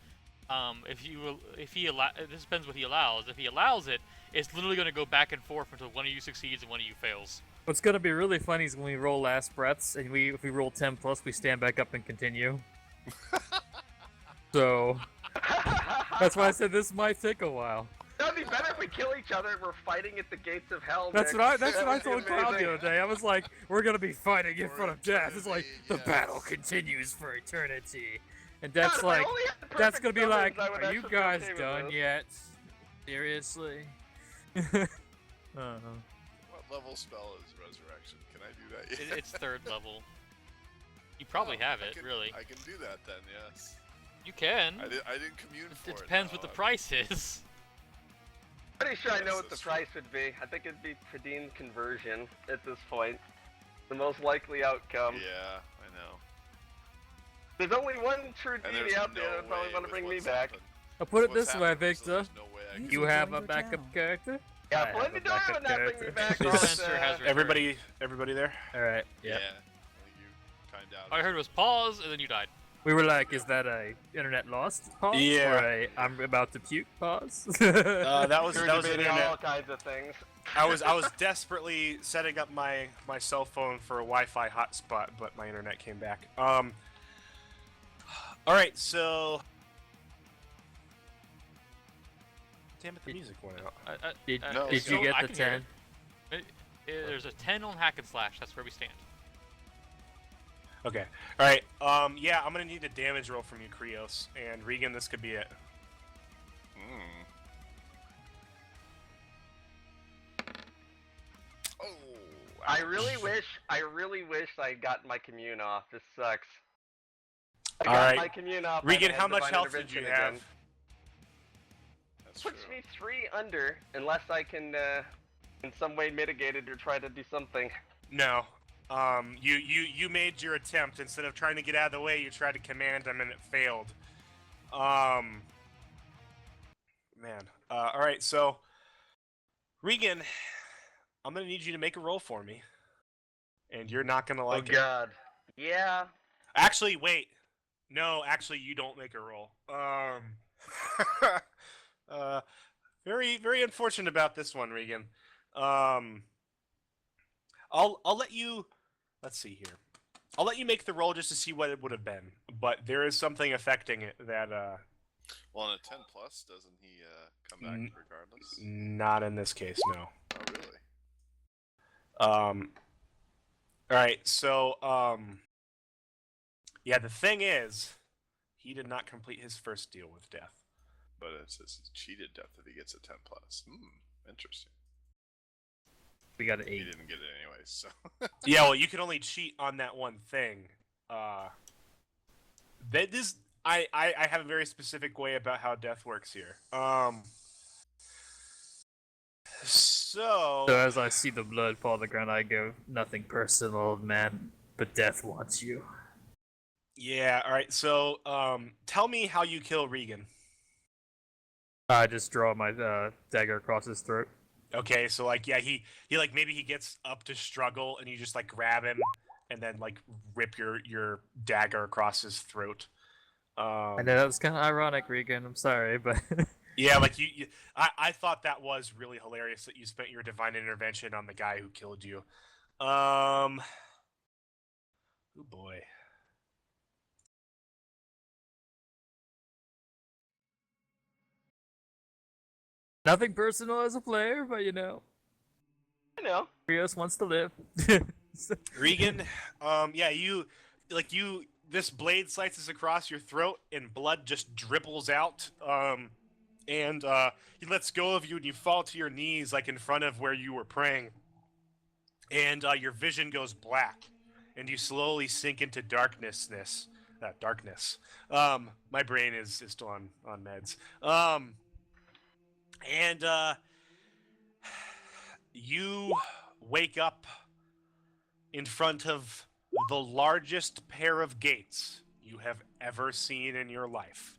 This depends what he allows. If he allows it, it's literally going to go back and forth until one of you succeeds and one of you fails. What's gonna be really funny is when we roll last breaths and if we roll 10 plus, we stand back up and continue. So that's why I said this might take a while. That'd be better if we kill each other and we're fighting at the gates of hell. That's Nick. what I That would be told Cloud the amazing. other day. I was like, we're gonna be fighting in For front of death. It's like eternity, the yes. battle continues for eternity, and God, Death's if I like, only had perfect that's gonna be summons, like, I would are you actually be guys okay with done this. yet? Seriously? What level spell is resurrection? Can I do that yet? It's third level. You probably Oh, have I it, can, really. I can do that then. Yes. You can. I didn't commune for It it. depends no, what the price is. Pretty sure I know what the That's true. price would be. I think it'd be Pradine conversion at this point. The most likely outcome. Yeah, I know. There's only one true And deity there's out there no that probably way want to with bring me what's back. happened- I'll put it what's this way, happened Victor. recently, there's no way I can You User have joined a your backup channel. character? Yeah, I have a Flaming Dora backup would not bring me character. back. The I'll, censor has returned. Everybody there? Alright, Yeah. yeah. I think you timed out. All I heard was pause, and then you died. We were like, is that a internet lost pause? Yeah. Or a I'm about to puke pause? That was we were that was debating internet. all kinds of things. I was desperately setting up my cell phone for a Wi-Fi hotspot, but my internet came back. All right, so. Damn it, the music went out. Did, No, did you so get I the can hear 10? There's a 10 on hack and slash. That's where we stand. Okay. All right. Yeah, I'm gonna need a damage roll from you, Krios, and Regan. This could be it. Hmm. Oh. I really wish I'd gotten my commune off. This sucks. I got Alright. my commune off. Regan, I how had much divine health did you intervention have? again. That's Puts true. me 3 under, unless I can in some way mitigate it or try to do something. No. You made your attempt. Instead of trying to get out of the way, you tried to command him, and it failed. Man. All right. So, Regan, I'm gonna need you to make a roll for me, and you're not gonna like Oh God. Yeah. Actually, wait. No, actually, you don't make a roll. Very unfortunate about this one, Regan. I'll let you. Let's see here. I'll let you make the roll just to see what it would have been, but there is something affecting it that Well, on a 10 plus, doesn't he come back regardless? not in this case, no. Oh, really? All right, so yeah, the thing is, he did not complete his first deal with death. But it says it's cheated death if he gets a 10 plus. Interesting. We got an He 8. didn't get it anyways, so. Yeah, well, you can only cheat on that one thing. That is, I have a very specific way about how death works here. So as I see the blood fall on the ground, I go, nothing personal, old man, but death wants you. Yeah, all right. So, tell me how you kill Regan. I just draw my dagger across his throat. Okay, so like, yeah, he like maybe he gets up to struggle, and you just like grab him, and then like rip your dagger across his throat. I know that was kind of ironic, Regan. I'm sorry, but Yeah, like I thought that was really hilarious that you spent your divine intervention on the guy who killed you. Oh boy. nothing personal as a player. But you know, I know. Rios wants to live. Regan, yeah, this blade slices across your throat, and blood just dribbles out. And he lets go of you, and you fall to your knees, like in front of where you were praying. And your vision goes black, and you slowly sink into darkness. My brain is still on meds. And you wake up in front of the largest pair of gates you have ever seen in your life.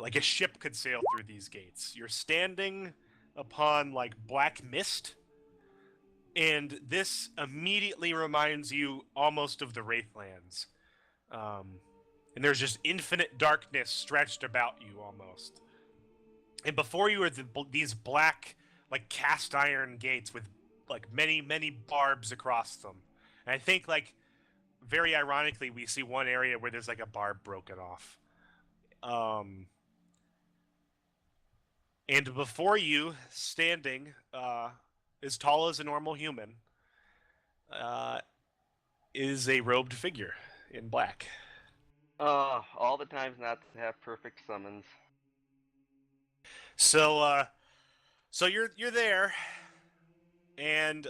Like a ship could sail through these gates. You're standing upon like black mist, and this immediately reminds you almost of the Wraithlands. And there's just infinite darkness stretched about you almost. And before you are these black, like cast iron gates with like many barbs across them. And I think like very ironically, we see one area where there's like a barb broken off. And before you, standing, as tall as a normal human, is a robed figure in black. All the times not to have perfect summons. So, so you're there, and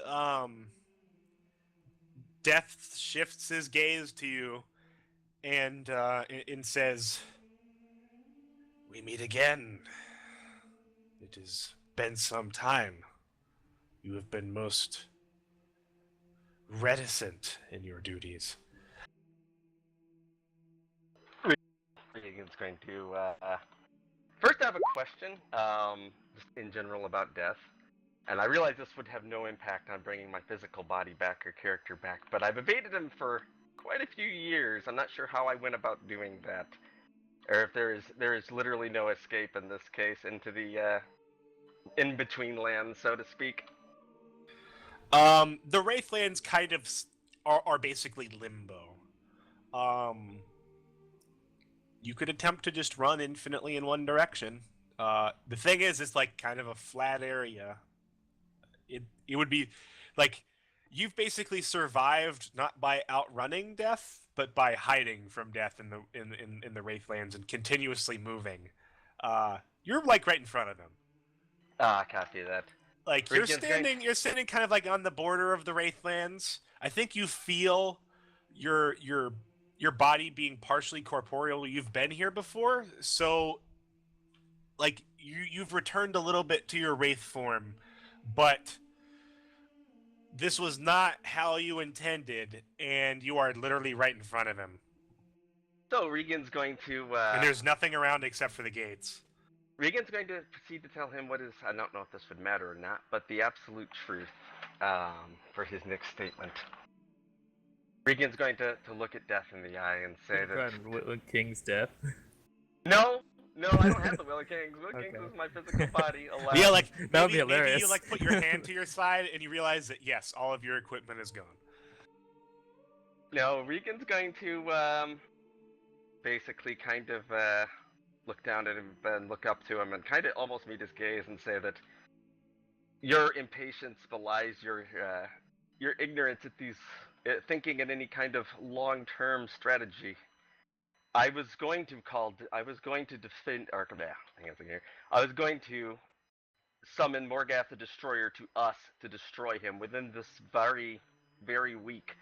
Death shifts his gaze to you and says, "We meet again. It has been some time. You have been most reticent in your duties." Regan's going to first I have a question, just in general about death. And I realize this would have no impact on bringing my physical body back or character back, but I've evaded him for quite a few years. I'm not sure how I went about doing that, or if there is literally no escape in this case into the in between lands, so to speak. The Wraithlands kind of are basically limbo. You could attempt to just run infinitely in one direction. The thing is, it's like kind of a flat area. It would be like you've basically survived not by outrunning death, but by hiding from death in the Wraithlands and continuously moving. You're like right in front of them. Copy that. Like you're standing kind of like on the border of the Wraithlands. I think you feel your body being partially corporeal. You've been here before, so like you've returned a little bit to your wraith form, but this was not how you intended, and you are literally right in front of him. So Regan's going to and there's nothing around except for the gates. Regan's going to proceed to tell him what is, I don't know if this would matter or not, but the absolute truth for his next statement. Regan's going to look at death in the eye and say that... King's death. No, I don't have the Will of Kings. Will of Kings is my physical body. Alive. Yeah, like that would be hilarious. Maybe you like put your hand to your side and you realize that yes, all of your equipment is gone. No, Regan's going to basically kind of look down at him and look up to him and kind of almost meet his gaze and say that your impatience belies your ignorance at these thinking in any kind of long-term strategy. I was going to defend I was going to summon Morgath the Destroyer to us to destroy him within this very, very week.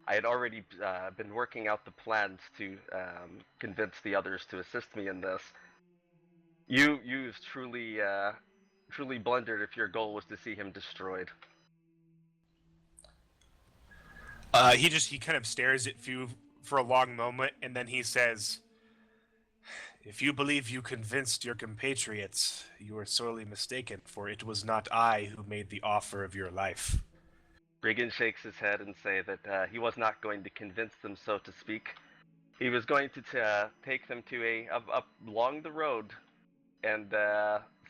I had already been working out the plans to convince the others to assist me in this. You've truly blundered if your goal was to see him destroyed. He kind of stares at you for a long moment, and then he says, "If you believe you convinced your compatriots, you are sorely mistaken, for it was not I who made the offer of your life." Regan shakes his head and say that he was not going to convince them, so to speak. He was going to take them to up along the road and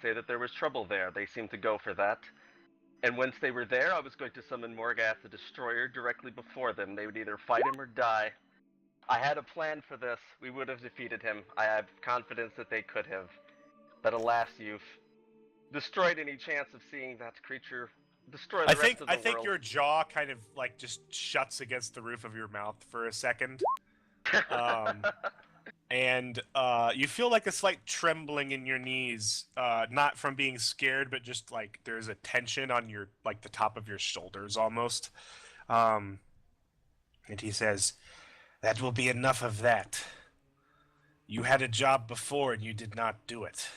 say that there was trouble there. They seemed to go for that. And once they were there, I was going to summon Morgath the Destroyer directly before them. They would either fight him or die. I had a plan for this. We would have defeated him. I have confidence that they could have. But alas, you've destroyed any chance of seeing that creature destroy the rest of the world. I think your jaw kind of like just shuts against the roof of your mouth for a second. And you feel like a slight trembling in your knees, not from being scared, but just like there's a tension on your, like the top of your shoulders almost. And he says, "That will be enough of that. You had a job before and you did not do it.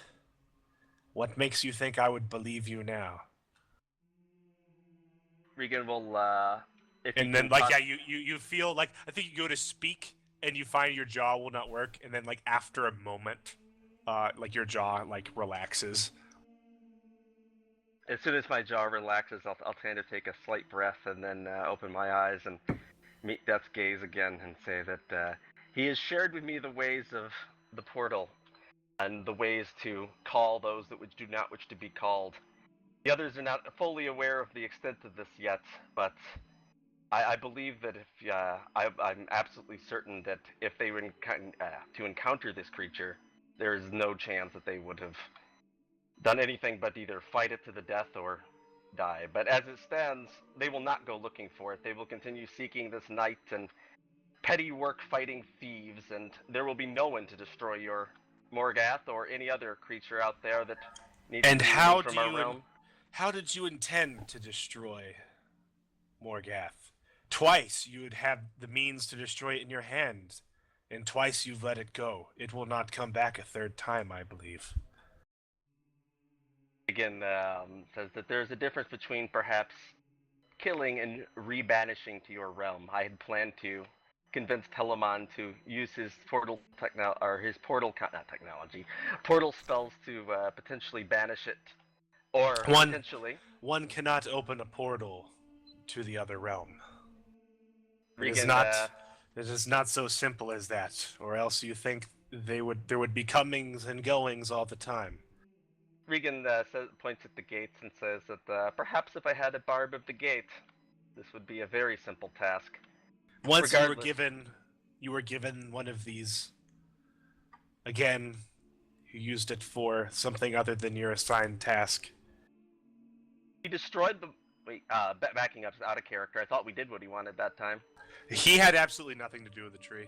What makes you think I would believe you now?" Regan will, and then, like, yeah, you feel like, I think you go to speak, and you find your jaw will not work, and then, like, after a moment, like, your jaw, like, relaxes. As soon as my jaw relaxes, I'll kind of take a slight breath and then open my eyes and meet Death's gaze again and say that he has shared with me the ways of the portal and the ways to call those that do not wish to be called. The others are not fully aware of the extent of this yet, but I believe that if I'm absolutely certain that if they were to encounter this creature, there is no chance that they would have done anything but either fight it to the death or die. But as it stands, they will not go looking for it. They will continue seeking this night and petty work fighting thieves, and there will be no one to destroy your Morgath or any other creature out there that needs to be removed from our realm. How did you intend to destroy Morgath? Twice you would have the means to destroy it in your hand, and twice you've let it go. It will not come back a third time, I believe. Regan says that there's a difference between perhaps killing and re-banishing to your realm. I had planned to convince Telemon to use his portal not technology, portal spells to potentially banish it, or potentially One cannot open a portal to the other realm. It is Regan. not. It is not so simple as that, or else you think there would be comings and goings all the time. Regan points at the gates and says that perhaps if I had a barb of the gate, this would be a very simple task. Once Regardless, you were given one of these. Again, you used it for something other than your assigned task. he destroyed the. Wait, backing up out of character. I thought we did what he wanted that time. He had absolutely nothing to do with the tree.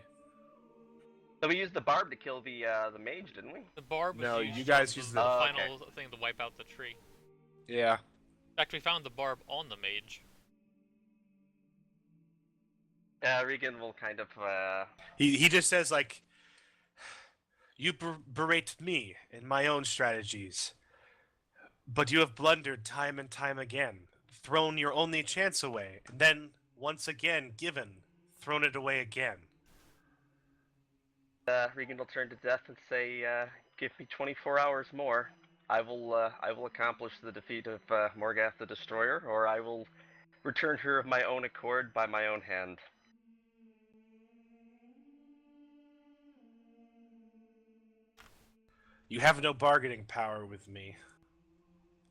So we used the barb to kill the mage, didn't we? The barb was No, used you guys as used the the- final thing to wipe out the tree. Yeah. In fact, we found the barb on the mage. Regan will kind of. He just says, like, you berate me and my own strategies, but you have blundered time and time again, thrown your only chance away, and then, once again, thrown it away again. Regan will turn to Death and say, "Give me 24 hours more. I will accomplish the defeat of Morgath the Destroyer, or I will return her of my own accord by my own hand." You have no bargaining power with me.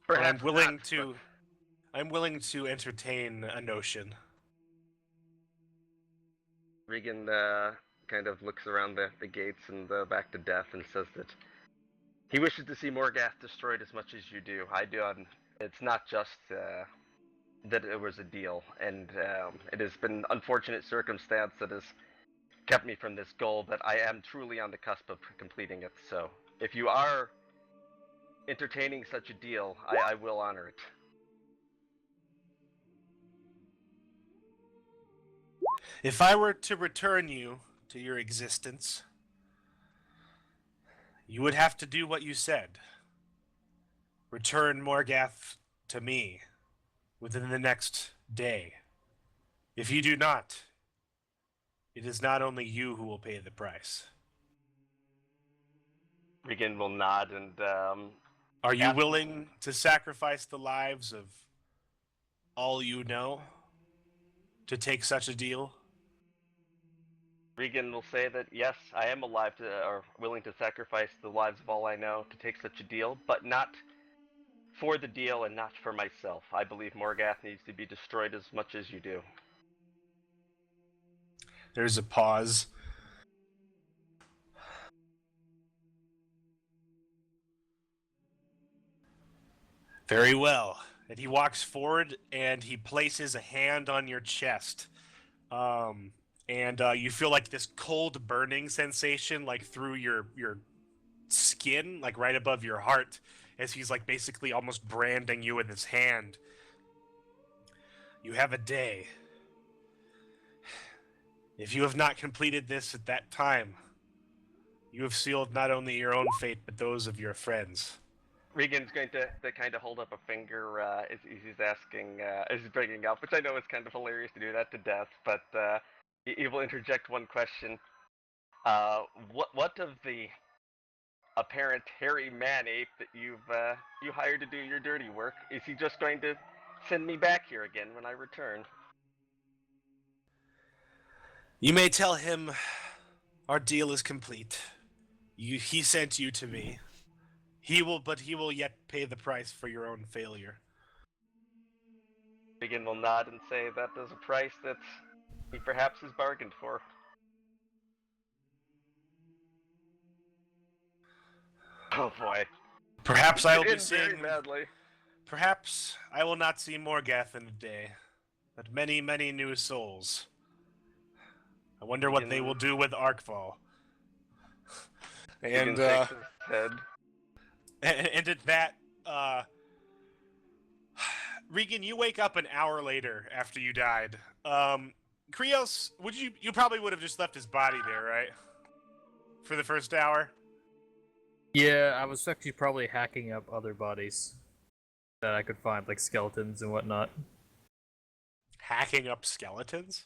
Perhaps I'm willing to entertain a notion. Regan kind of looks around the gates and back to Death and says that he wishes to see Morgath destroyed as much as you do. I do. It's not just that it was a deal, and it has been unfortunate circumstance that has kept me from this goal, but I am truly on the cusp of completing it. So, if you are entertaining such a deal, I will honor it. If I were to return you to your existence, you would have to do what you said. Return Morgath to me within the next day. If you do not, it is not only you who will pay the price. Regan will nod and Are you willing to sacrifice the lives of all you know to take such a deal? Regan will say that yes, I am willing to sacrifice the lives of all I know to take such a deal, but not for the deal and not for myself. I believe Morgath needs to be destroyed as much as you do. There's a pause. Very well. And he walks forward and he places a hand on your chest. And you feel like this cold burning sensation like through your skin, like right above your heart, as he's like basically almost branding you with his hand. You have a day. If you have not completed this at that time, you have sealed not only your own fate, but those of your friends. Regan's going to kind of hold up a finger as he's asking, as he's bringing up, which I know is kind of hilarious to do that to Death, but he will interject one question. What of the apparent hairy man-ape that you hired to do your dirty work? Is he just going to send me back here again when I return? You may tell him our deal is complete. He sent you to me. He will yet pay the price for your own failure. Regan will nod and say that is a price that he perhaps has bargained for. Oh boy. Perhaps I will be End very seeing. badly. Perhaps I will not see Morgath in a day, but many, many new souls. I wonder what they will do with Arkval. Regan And shakes his head. and at that, Regan, you wake up an hour later after you died. Krios, you probably would have just left his body there, right? For the first hour? Yeah, I was actually probably hacking up other bodies that I could find, like skeletons and whatnot. Hacking up skeletons?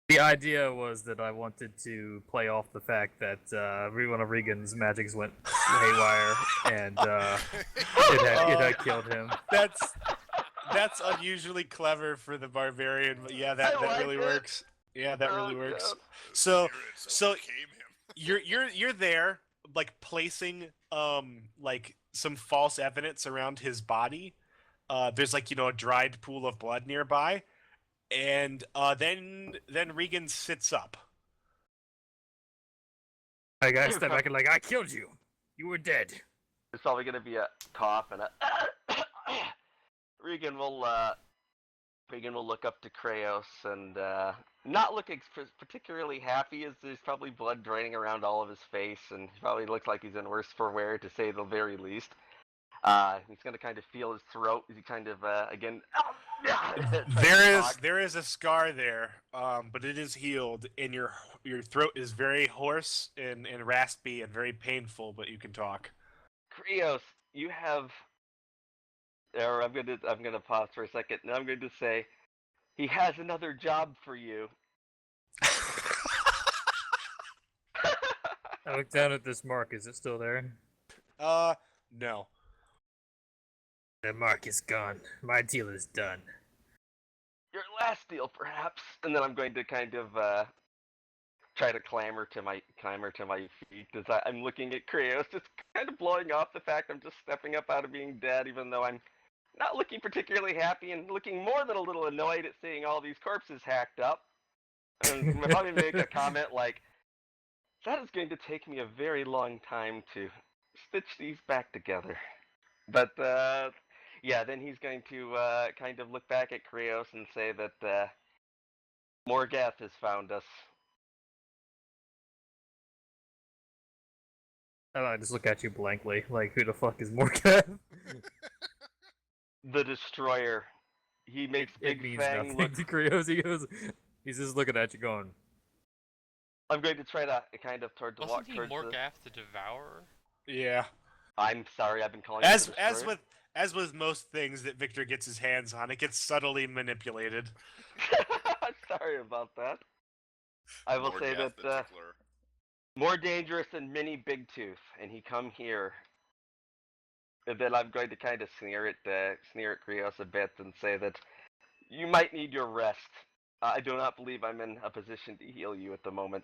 The idea was that I wanted to play off the fact that one of Regan's magics went haywire and it had killed him. That's unusually clever for the barbarian, but yeah, that like really it. works. Yeah, that really Oh, works. God. So So it became him. you're there, like placing like some false evidence around his body. There's like a dried pool of blood nearby, and then Regan sits up. I gotta step back and like, I killed you. You were dead. There's probably gonna be a cough and a. Regan will look up to Kraos and not looking particularly happy, as there's probably blood draining around all of his face, and he probably looks like he's in worse for wear, to say the very least. He's gonna kind of feel his throat as he kind of again. There is a scar there, but it is healed, and your throat is very hoarse and raspy and very painful, but you can talk. Krios, you have. Or I'm gonna pause for a second, and I'm going to say, he has another job for you. I look down at this mark. Is it still there? No. The mark is gone. My deal is done. Your last deal, perhaps. And then I'm going to kind of try to clamber to my feet as I'm looking at Kraos, just kind of blowing off the fact I'm just stepping up out of being dead, even though I'm not looking particularly happy and looking more than a little annoyed at seeing all these corpses hacked up. And I'll probably make a comment like, that is going to take me a very long time to stitch these back together. But, yeah, then he's going to kind of look back at Kraos and say that Morgath has found us. I just look at you blankly, like, who the fuck is Morgath? The Destroyer. He makes it Big means Fang nothing look. to Krios. He's just looking at you going, I'm going to try to kind of walk Wasn't he towards Morgath the Devourer? Yeah. I'm sorry, I've been calling him the Destroyer. As with most things that Victor gets his hands on, it gets subtly manipulated. I'm sorry about that. I will say Morgath that the Tickler. more dangerous than Mini Big Tooth, and he come here. And then I'm going to kind of sneer at Krios a bit and say that you might need your rest. I do not believe I'm in a position to heal you at the moment.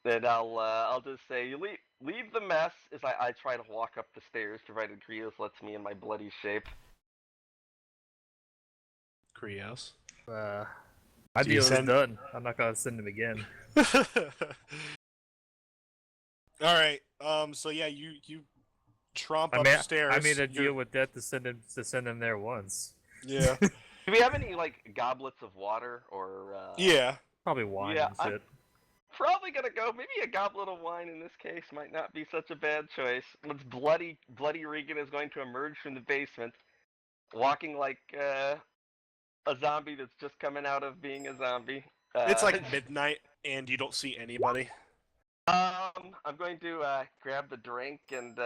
Then I'll just say you leave the mess as I try to walk up the stairs, provided Krios lets me in my bloody shape. Krios. my So you deal is send- done. I'm not gonna send him again. All right. So yeah, you tromp upstairs. I made a deal with Death to send him there once. Yeah. Do we have any goblets of water or? Yeah. Probably wine Yeah, and shit. Probably gonna go. Maybe a goblet of wine in this case might not be such a bad choice. Once bloody Regan is going to emerge from the basement, walking like a zombie that's just coming out of being a zombie. It's like midnight, and you don't see anybody. I'm going to grab the drink and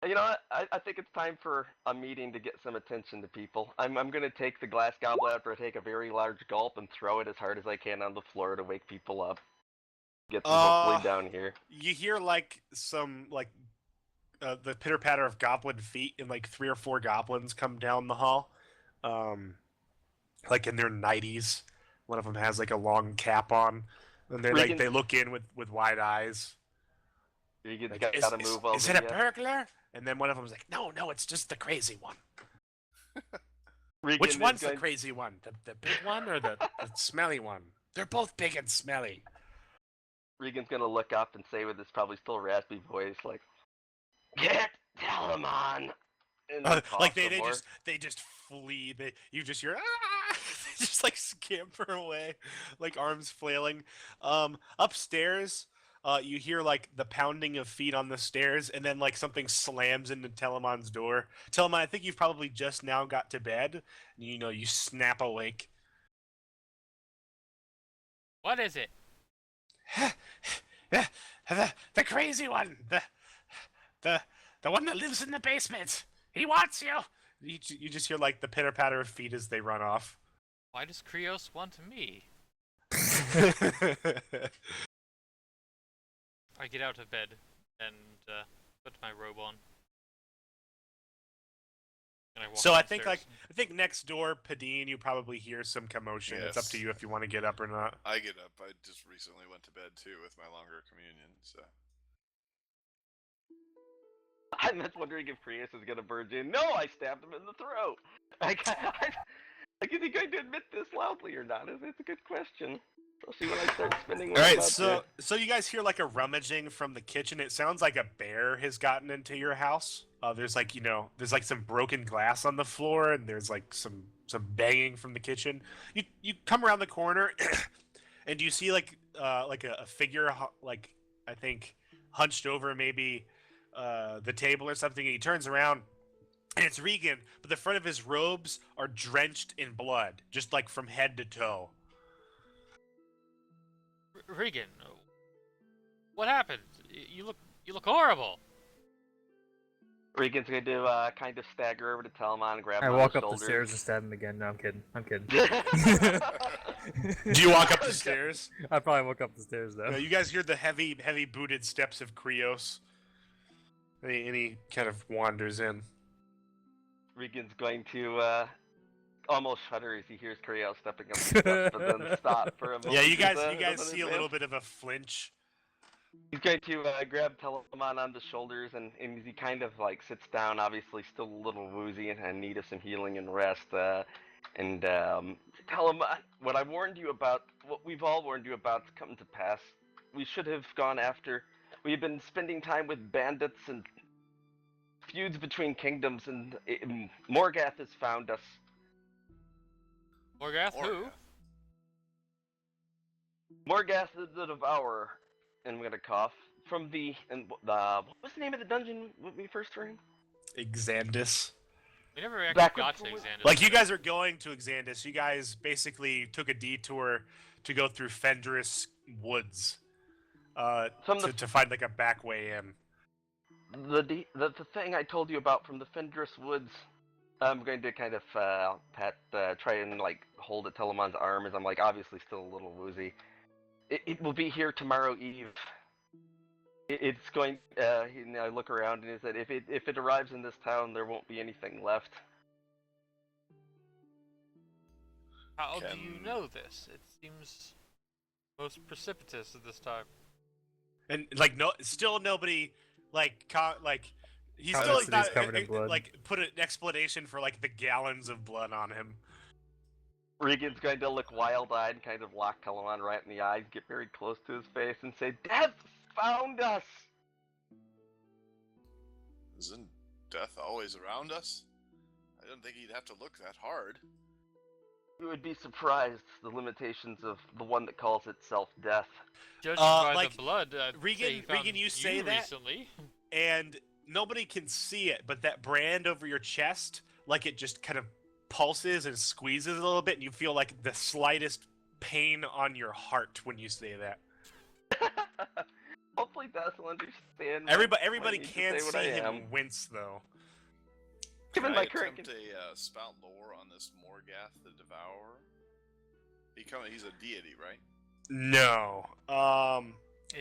you know what? I think it's time for a meeting to get some attention to people. I'm going to take the glass goblet after I take a very large gulp and throw it as hard as I can on the floor to wake people up. Get them hopefully down here. You hear some the pitter patter of goblin feet, and 3 or 4 goblins come down the hall, like in their 90s. One of them has a long cap on, and they look in with wide eyes. Regan's Like, got to move over. Is it a burglar? And then one of them's like, no, it's just the crazy one. Which one's the crazy one? The big one or the smelly one? They're both big and smelly. Regan's gonna look up and say with his probably still raspy voice, like, "Get Telamon!" And they just flee. You just hear ah! They just scamper away, arms flailing. Upstairs. You hear the pounding of feet on the stairs, and then something slams into Telemon's door. Telemon, I think you've probably just now got to bed. You snap awake. What is it? The crazy one, the the one that lives in the basement. He wants you. You just hear like the pitter patter of feet as they run off. Why does Krios want me? I get out of bed and put my robe on. And I walk So I think downstairs. I think next door, Padine, you probably hear some commotion. It's up to Yes. you if you want to get up or not. I get up. I just recently went to bed too with my longer communion, so. I'm just wondering if Prius is gonna burst in. No, I stabbed him in the throat. Like, is he going to admit this loudly or not? It's a good question. Especially when I start spinning. All right, so you guys hear like a rummaging from the kitchen. It sounds like a bear has gotten into your house. There's like there's like some broken glass on the floor, and there's like some banging from the kitchen. You come around the corner, and you see like a figure like I think hunched over maybe the table or something. And he turns around, and it's Regan, but the front of his robes are drenched in blood, just like from head to toe. Regan, what happened? You look horrible. Regan's going to kind of stagger over to Telemon and grab I him walk on up the the stairs and stab him again. No, I'm kidding. I'm kidding. Do you walk up the stairs? I probably walk up the stairs though. You guys hear the heavy booted steps of Krios. And he kind of wanders in. Regan's going to almost shudder as he hears Krios stepping up the steps, but then stop for a moment. Yeah, you guys doesn't see a advance. little bit of a flinch. He's going to grab Telemon on the shoulders, and as he kind of like sits down, obviously still a little woozy and in need of some healing and rest, and Telemon, what I warned you about, what we've all warned you about, to come to pass. We should have gone after. We've been spending time with bandits and feuds between kingdoms, and Morgath has found us. Morgath, who? Morgath the Devourer, and I'm gonna cough. From what was the name of the dungeon when we first were in? Exandus. We never actually Back got to before- Xandus. Like, you guys are going to Exandus. You guys basically took a detour to go through Fenris Woods to find, like, a back way in. The thing I told you about from the Fenris Woods, I'm going to kind of try and, like, hold at Telemon's arm as I'm, like, obviously still a little woozy. It will be here tomorrow eve. It's going. I look around and he said, if it arrives in this town, there won't be anything left. How do you know this? It seems most precipitous at this time. And, like, still nobody, like, he's Comments still that not, he's covered in blood. like, put an explanation for, like, the gallons of blood on him. Regan's going to look wild-eyed and kind of lock Telemon right in the eyes, get very close to his face, and say, "Death found us!" Isn't death always around us? I don't think he'd have to look that hard. You would be surprised the limitations of the one that calls itself death. Judging by like, the blood, I'd Regan- say he found Regan, you say that? recently. And nobody can see it, but that brand over your chest, like, it just kind of pulses and squeezes a little bit, and you feel like the slightest pain on your heart when you say that. Hopefully Bess will understand. Everybody need to can't say what see I him am. wince, though. Given Can my I current attempt a spout lore on this Morgath the Devourer? He's a deity, right? No. Yeah,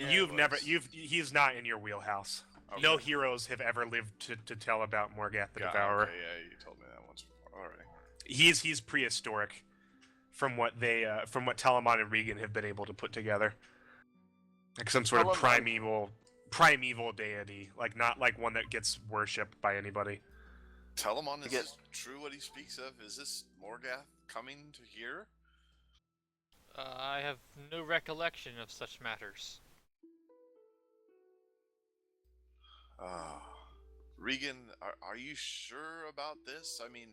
You've it never. was. He's not in your wheelhouse. Okay. No heroes have ever lived to tell about Morgath the Yeah, Devourer. okay, yeah, you told me that once before. All right. He's prehistoric, from what Telemon and Regan have been able to put together. Like some sort of Telemon- primeval deity, like not like one that gets worshipped by anybody. Telemon, is Again- this true what he speaks of? Is this Morgath coming to here? I have no recollection of such matters. Regan, are you sure about this? I mean,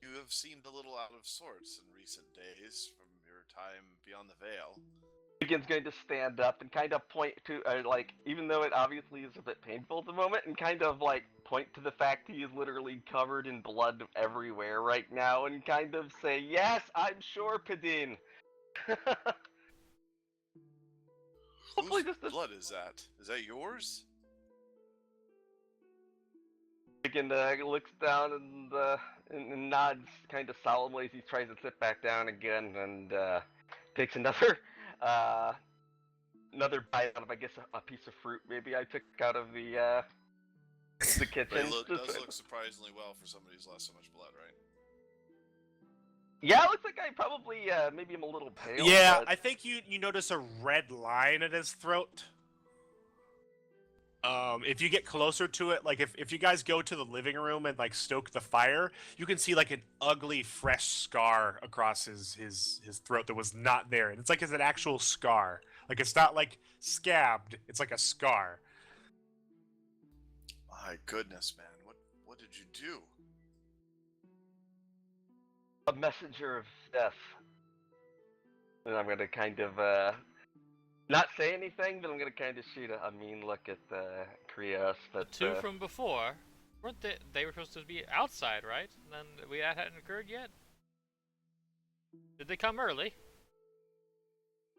you have seemed a little out of sorts in recent days from your time beyond the Veil. Regan's going to stand up and kind of point to, like, even though it obviously is a bit painful at the moment, and kind of, like, point to the fact he is literally covered in blood everywhere right now, and kind of say, "Yes, I'm sure, Padin." Hopefully Whose this blood is that? Is that yours? Regan looks down and nods kind of solemnly as he tries to sit back down again and takes uh, another bite out of, I guess, a piece of fruit maybe I took out of the But kitchen. he does look surprisingly well for somebody who's lost so much blood, right? Yeah, it looks like I probably maybe I'm a little pale. Yeah, but... I think you notice a red line in his throat. If you get closer to it, like if you guys go to the living room and like stoke the fire, you can see like an ugly fresh scar across his throat that was not there. And it's like it's an actual scar. Like it's not like scabbed, it's like a scar. My goodness, man. What did you do? A messenger of death. And I'm gonna kind of not say anything, but I'm gonna kind of shoot a mean look at Krios. But Two from before, weren't they? They were supposed to be outside, right? And then that hadn't occurred yet. Did they come early?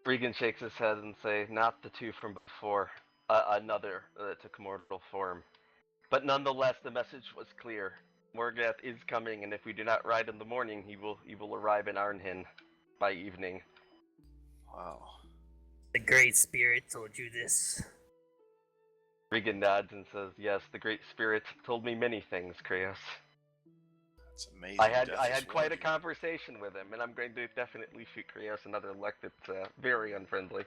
Regan shakes his head and say, "Not the two from before. Another that took mortal form. But nonetheless, the message was clear. Morgath is coming, and if we do not ride in the morning, he will arrive in Arnhin by evening." Wow. The Great Spirit told you this. Regan nods and says, "Yes, the Great Spirit told me many things, Krios. That's amazing. I Death had has quite a warned you. conversation with him, and I'm going to definitely shoot Krios another look that's very unfriendly."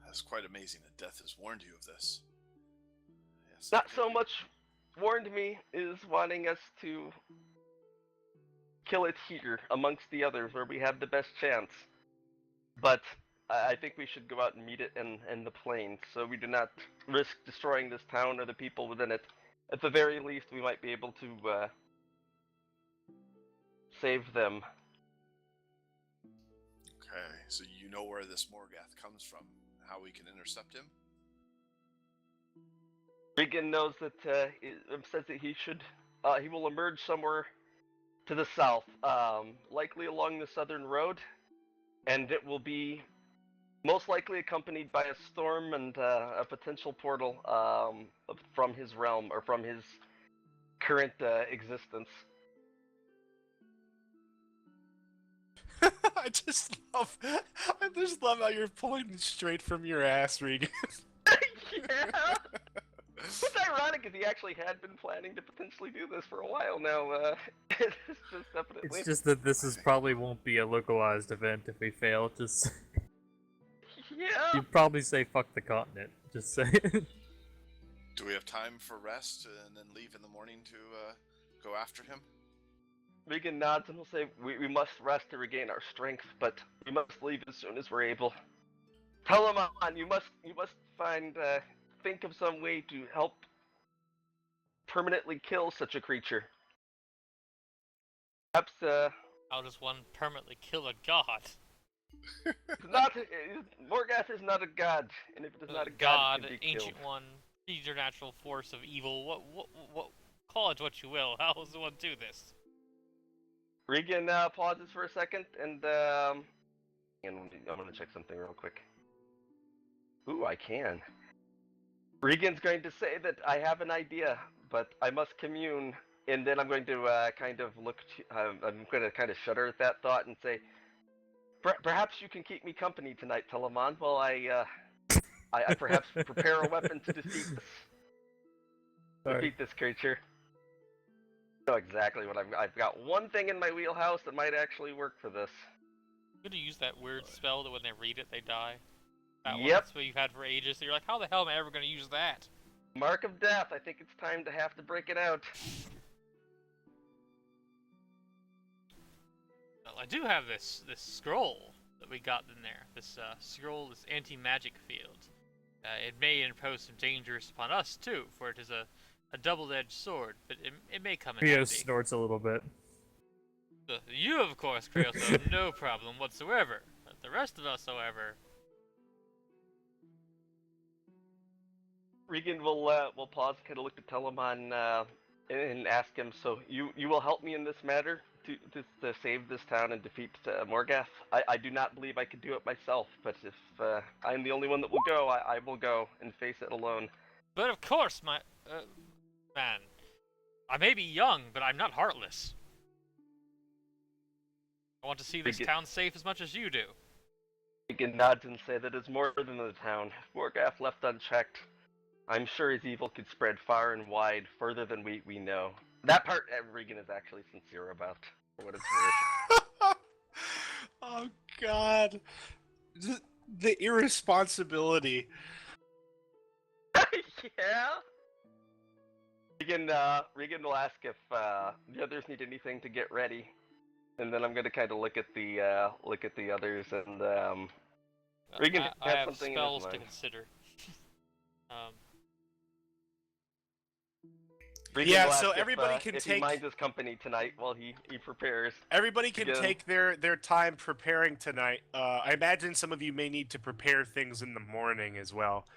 That's quite amazing that Death has warned you of this. Yes. Not so much warned me is wanting us to kill it here amongst the others where we have the best chance. But I think we should go out and meet it in the plains so we do not risk destroying this town or the people within it. At the very least, we might be able to save them. Okay, so you know where this Morgath comes from, how we can intercept him? Regan knows that says that he will emerge somewhere to the south, likely along the southern road, and it will be most likely accompanied by a storm and a potential portal from his realm or from his current existence. I just love how you're pulling straight from your ass, Regan. Yeah. What's ironic is he actually had been planning to potentially do this for a while now. It's just definitely. It's just that this probably won't be a localized event if we fail. Just Yeah. you'd probably say fuck the continent. Just say. Do we have time for rest and then leave in the morning to go after him? Regan nods and will say, we must rest to regain our strength, but we must leave as soon as we're able. Telemon, you must think of some way to help permanently kill such a creature. Perhaps, How does one permanently kill a god? Morgath is not a god, and if it is not a god, god, it can be ancient killed. one, preternatural force of evil. What? Call it what you will. How does one do this? Regan pauses for a second, and I'm gonna check something real quick. Ooh, I can. Regan's going to say that I have an idea, but I must commune, and then I'm going to kind of I'm going to kind of shudder at that thought and say, perhaps you can keep me company tonight, Telemon, while I perhaps prepare a weapon to defeat this creature. I know exactly what I've got one thing in my wheelhouse that might actually work for this. I'm gonna use that weird spell that when they read it, they die. That one, Yep. that's what you've had for ages. So you're like, how the hell am I ever gonna use that? Mark of Death. I think it's time to have to break it out. Well, I do have this scroll that we got in there. This scroll, this anti-magic field. It may impose some dangers upon us too, for it is a double-edged sword. But it may come in Rio handy. snorts a little bit. You, of course, Krios, have no problem whatsoever. But the rest of us, however. Regan will pause and kind of look to Telemon. and ask him, so you will help me in this matter to save this town and defeat Morgath? I do not believe I could do it myself, but if I'm the only one that will go, I will go and face it alone. But of course, my man, I may be young, but I'm not heartless. I want to see this town safe as much as you do. Regan nods and say that it's more than the town. If Morgath left unchecked, I'm sure his evil could spread far and wide, further than we know. That part Regan is actually sincere about, for what it's worth. Oh God, the irresponsibility. Yeah. Regan will ask if the others need anything to get ready, and then I'm gonna kind of look at the others, and Regan I has have something spells in to his mind. consider. Regan Yeah, will so ask everybody if, can if take he minds his company tonight while he prepares. everybody can Again. take their time preparing tonight. I imagine some of you may need to prepare things in the morning as well.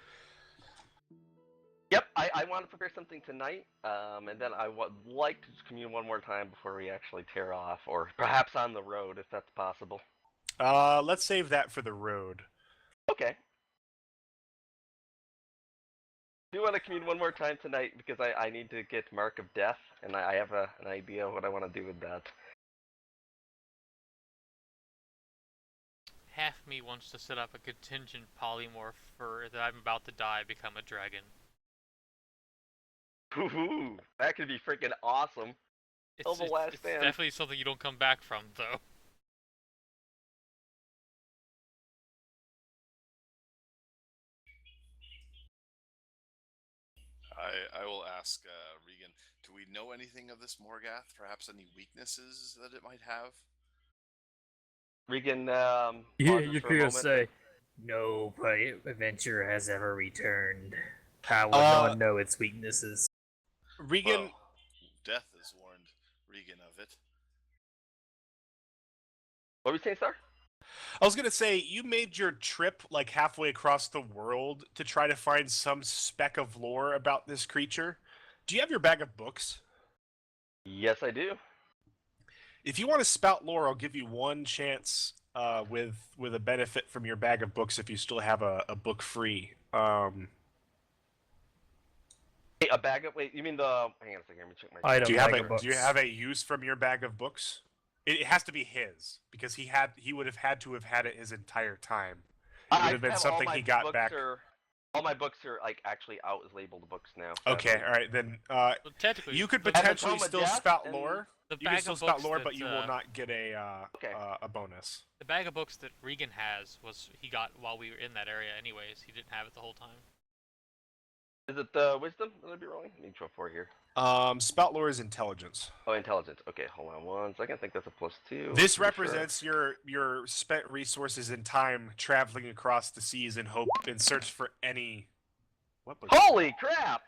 Yep, I want to prepare something tonight, and then I would like to just commune one more time before we actually tear off, or perhaps on the road if that's possible. Let's save that for the road. Okay. I do want to commune one more time tonight because I need to get Mark of Death, and I have an idea of what I want to do with that. Half me wants to set up a contingent polymorph for that I'm about to die, become a dragon. Ooh, that could be freaking awesome. It's Stand. definitely something you don't come back from, though. I will ask Regan, do we know anything of this Morgath? Perhaps any weaknesses that it might have? Regan Yeah, pauses you for a could moment. say, no adventure has ever returned. How would no one know its weaknesses? Regan, Well, Death has warned Regan of it. What were you saying, sir? I was gonna say you made your trip like halfway across the world to try to find some speck of lore about this creature. Do you have your bag of books? Yes, I do. If you want to spout lore, I'll give you one chance with a benefit from your bag of books if you still have a book free. Hey, a bag of you mean the? Hang on a second, let me check my. Item Do you have bag a of books. do you have a use from your bag of books? It has to be his because he would have had to have had it his entire time. It would have been something he got back. All my books are like actually out as labeled books now. Okay, all right then. But technically, You could the- potentially Tome of still Death spout and- lore. the You can bag still of spout books lore, that, but you will not get a bonus. The bag of books that Regan has he got while we were in that area. Anyways, he didn't have it the whole time. Is it the wisdom that I'd be rolling? I need 4 here. Spout lore is intelligence. Oh, intelligence. Okay, hold on one second. I think that's a +2. This Pretty represents your spent resources and time traveling across the seas in search for any. What was? Holy crap!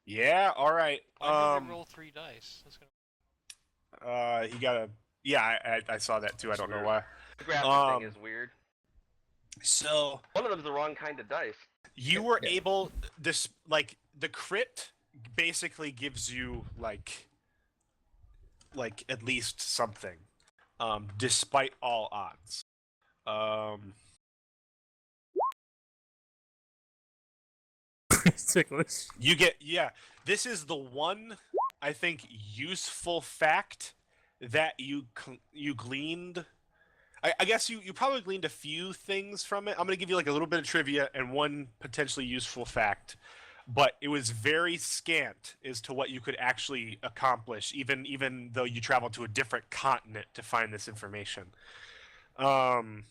Yeah. All right. Why did it roll 3 dice? That's gonna... He got a. Yeah, I saw that too. I don't know why. The graphic thing is weird. So One of them's the wrong kind of dice. you were able this like the crit basically gives you like at least something, despite all odds. It's ticklish. You get This is the one I think useful fact that you gleaned. I guess you probably gleaned a few things from it. I'm going to give you like a little bit of trivia and one potentially useful fact, but it was very scant as to what you could actually accomplish, even though you traveled to a different continent to find this information. Morgath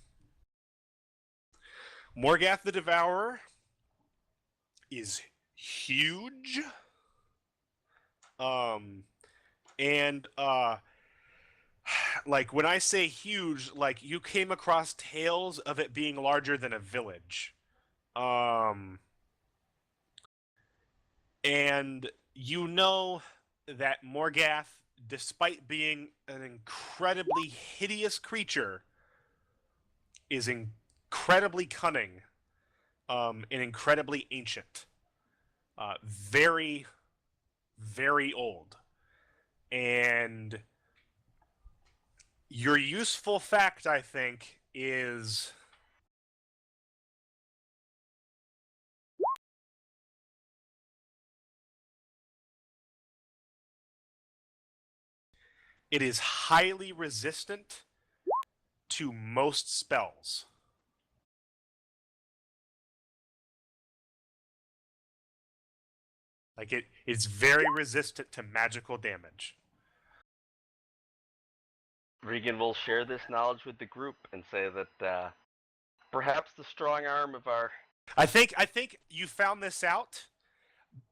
the Devourer is huge. And like when I say huge, like you came across tales of it being larger than a village. And you know that Morgath, despite being an incredibly hideous creature, is incredibly cunning, and incredibly ancient. Very, very old. And your useful fact, I think, is it is highly resistant to most spells. Like it's very resistant to magical damage. Regan will share this knowledge with the group and say that perhaps the strong arm of our... I think you found this out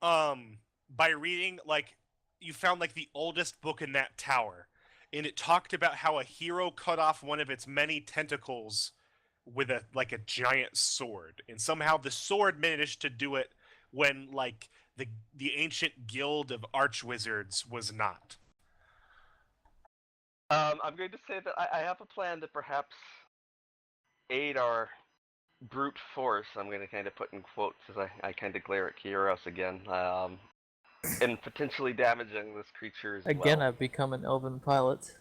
by reading, like, you found like the oldest book in that tower, and it talked about how a hero cut off one of its many tentacles with a giant sword, and somehow the sword managed to do it when like the ancient guild of archwizards was not. I'm going to say that I have a plan to perhaps aid our brute force. I'm going to kind of put in quotes as I kind of glare at Kieros again. And potentially damaging this creature as Again, well. I've become an elven pilot.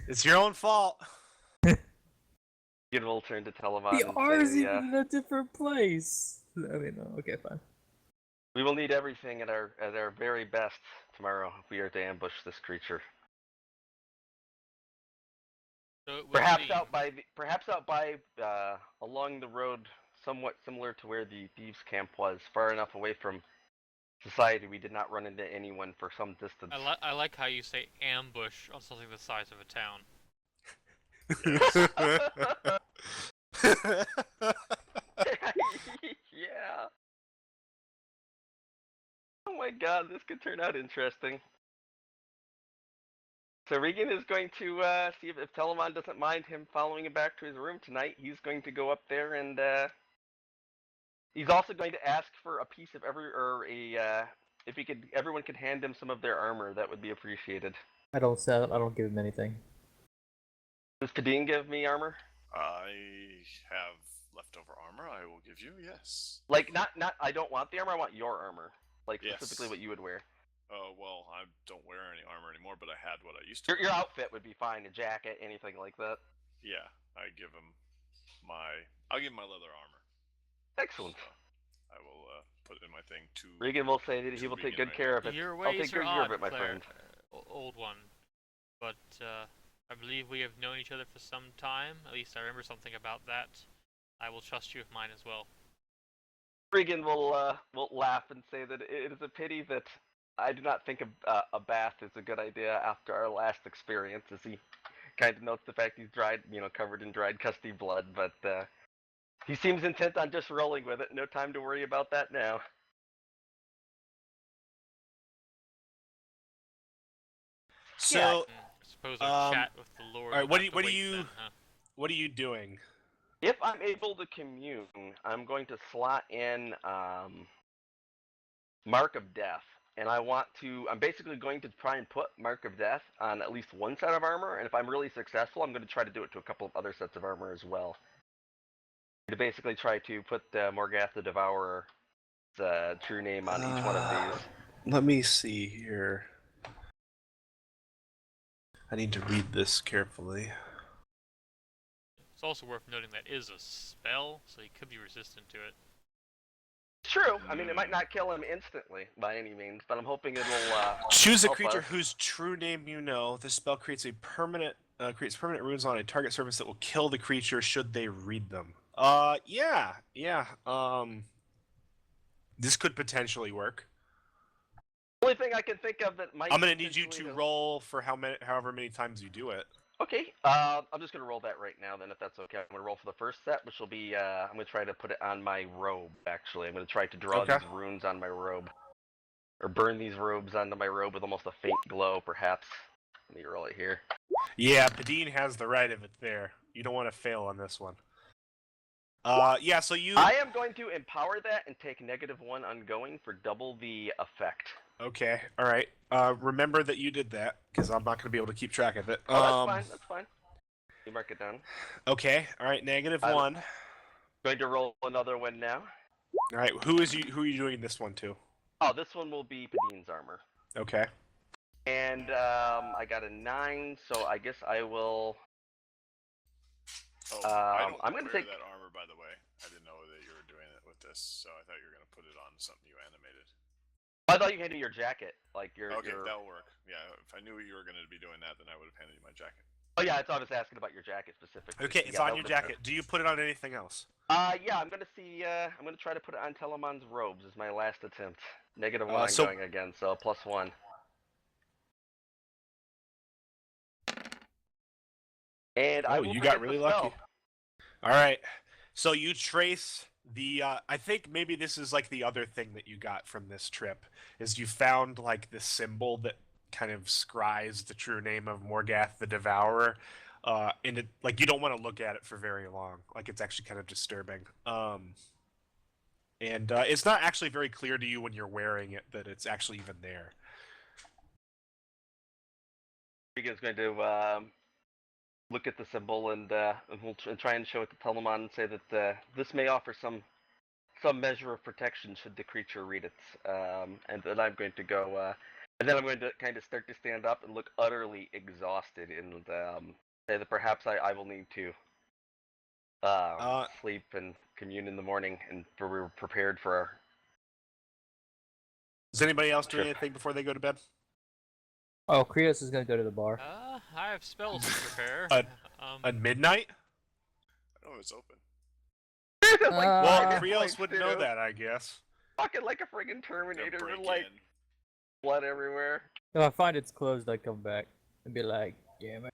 It's your own fault. Regan will turn to Telemon The and R is say, even in a different place. I mean, no, okay, fine. we will need everything at our very best tomorrow if we are to ambush this creature. So it would Perhaps seem- out by along the road, somewhat similar to where the thieves' camp was, far enough away from society we did not run into anyone for some distance. I like how you say ambush on something the size of a town. Yeah. Oh my god, this could turn out interesting. So Regan is going to see if Telemon doesn't mind him following him back to his room tonight. He's going to go up there and he's also going to ask for a piece of if everyone could hand him some of their armor, that would be appreciated. I don't sell it. I don't give him anything. Does Kadeen give me armor? I have leftover armor. I will give you. Yes. Like not I don't want the armor. I want your armor. Like Yes. specifically what you would wear. Well, I don't wear any armor anymore, but I had what I used to. Your outfit would be fine. A jacket, anything like that. Yeah, I'll give him my leather armor. Excellent. So I will put it in my thing to. Regan will say that he will take Regan good right care now. of it. Your I'll ways take good are care odd, of it, my Claire, friend. Old one. But I believe we have known each other for some time. At least I remember something about that. I will trust you with mine as well. Regan will laugh and say that it is a pity that I do not think a bath is a good idea after our last experience, as he kind of notes the fact he's covered in dried custody blood, but he seems intent on just rolling with it. No time to worry about that now. So, I suppose our chat with the Lord. all right, will have to wait then, huh? what are you doing? If I'm able to commune, I'm going to slot in Mark of Death. And I'm basically going to try and put Mark of Death on at least one set of armor, and if I'm really successful, I'm going to try to do it to a couple of other sets of armor as well. To basically try to put Morgath the Devourer true name on each one of these. Let me see here. I need to read this carefully. It's also worth noting that is a spell, so he could be resistant to it. True. I mean, it might not kill him instantly by any means, but I'm hoping it'll. Choose a help creature us. whose true name you know. This spell creates permanent runes on a target surface that will kill the creature should they read them. Yeah. This could potentially work. The only thing I can think of that might. I'm gonna need you potentially to roll for however many times you do it. Okay. I'm just gonna roll that right now then, if that's okay. I'm gonna roll for the first set, which will be. I'm gonna try to put it on my robe. Actually, I'm gonna try to draw Okay. these runes on my robe, or burn these robes onto my robe with almost a faint glow, perhaps. Let me roll it here. Yeah, Padine has the right of it there. You don't want to fail on this one. Yeah, so you... I am going to empower that and take -1 ongoing for double the effect. Okay, alright. Remember that you did that, because I'm not going to be able to keep track of it. Oh, that's fine. You mark it down. Okay, alright, -1. Going to roll another one now. Alright, who are you doing this one to? Oh, this one will be Padine's armor. Okay. And I got a 9, so I guess I will. Oh, I don't I'm gonna wear take. that armor, by the way. I didn't know that you were doing it with this, so I thought you were gonna put it on something you animated. I thought you handed your jacket, like your. Okay, your... that'll work. Yeah, if I knew you were gonna be doing that, then I would have handed you my jacket. Oh yeah, I thought I was asking about your jacket specifically. Okay, So, it's yeah, on your jacket. Do you put it on anything else? Yeah, I'm gonna see. I'm gonna try to put it on Telemon's robes as my last attempt. -1 So- ongoing again, so +1. And I Oh, will you forget got really the spell. lucky. All right. So you trace the. I think maybe this is like the other thing that you got from this trip is you found like the symbol that kind of scries the true name of Morgath the Devourer. And it like you don't want to look at it for very long. Like it's actually kind of disturbing. And it's not actually very clear to you when you're wearing it that it's actually even there. Regan's going to look at the symbol and we'll try and show it to Telemon and say that this may offer some measure of protection should the creature read it. And then I'm going to go. And then I'm going to kind of start to stand up and look utterly exhausted and say that perhaps I will need to sleep and commune in the morning and we're prepared for our. Does anybody else do Sure. anything before they go to bed? Oh, Krios is gonna go to the bar. I have spells to prepare. At midnight? I know it's open. Well, Uh, Krios would know that, I guess. Fucking like a friggin' They're Terminator break with like in. blood everywhere. if I find it's closed, I come back and be like, "Damn it!"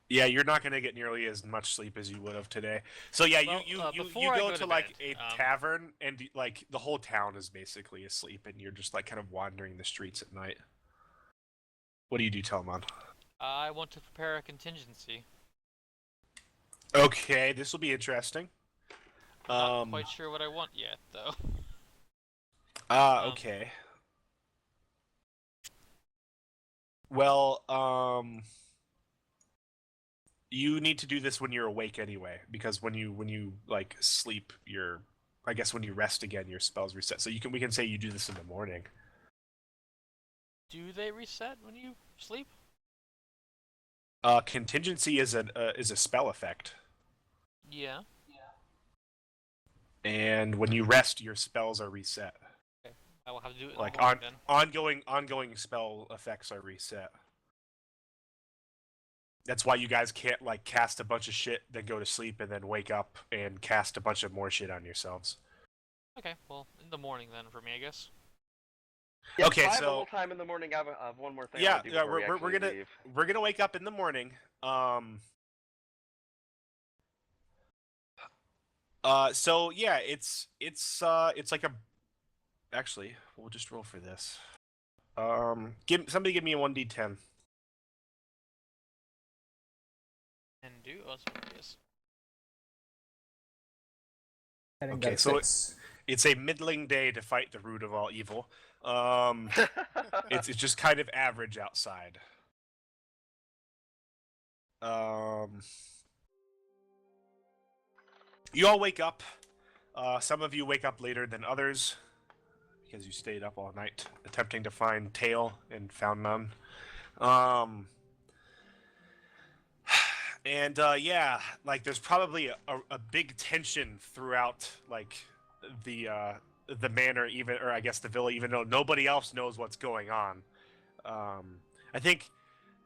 Yeah, you're not going to get nearly as much sleep as you would have today. So yeah, Well, you before I go go to to like bed, a tavern and like the whole town is basically asleep and you're just like kind of wandering the streets at night. What do you do, Telmon? I want to prepare a contingency. Okay, this will be interesting. Not quite sure what I want yet, though. Okay. Well, you need to do this when you're awake anyway, because when you like sleep, I guess when you rest again, your spells reset. So we can say you do this in the morning. Do they reset when you sleep? Contingency is a spell effect, Yeah. and when you rest, your spells are reset. Okay. I will have to do it in Like the morning then. ongoing spell effects are reset. That's why you guys can't like cast a bunch of shit, then go to sleep, and then wake up and cast a bunch of more shit on yourselves. Okay, well, in the morning then for me, I guess. Yeah, Okay, I have a so- little time in the morning. I have one more thing. I Yeah, wanna do yeah, before we we're actually gonna leave. we're gonna wake up in the morning. So yeah, it's like a. Actually, we'll just roll for this. Somebody give me a 1d10. And do us yes. I think Okay, that's so 6. It's a middling day to fight the root of all evil. It's just kind of average outside. You all wake up. Some of you wake up later than others because you stayed up all night attempting to find tail and found none. And yeah, like there's probably a big tension throughout like the manor, even, or I guess the villa, even though nobody else knows what's going on. I think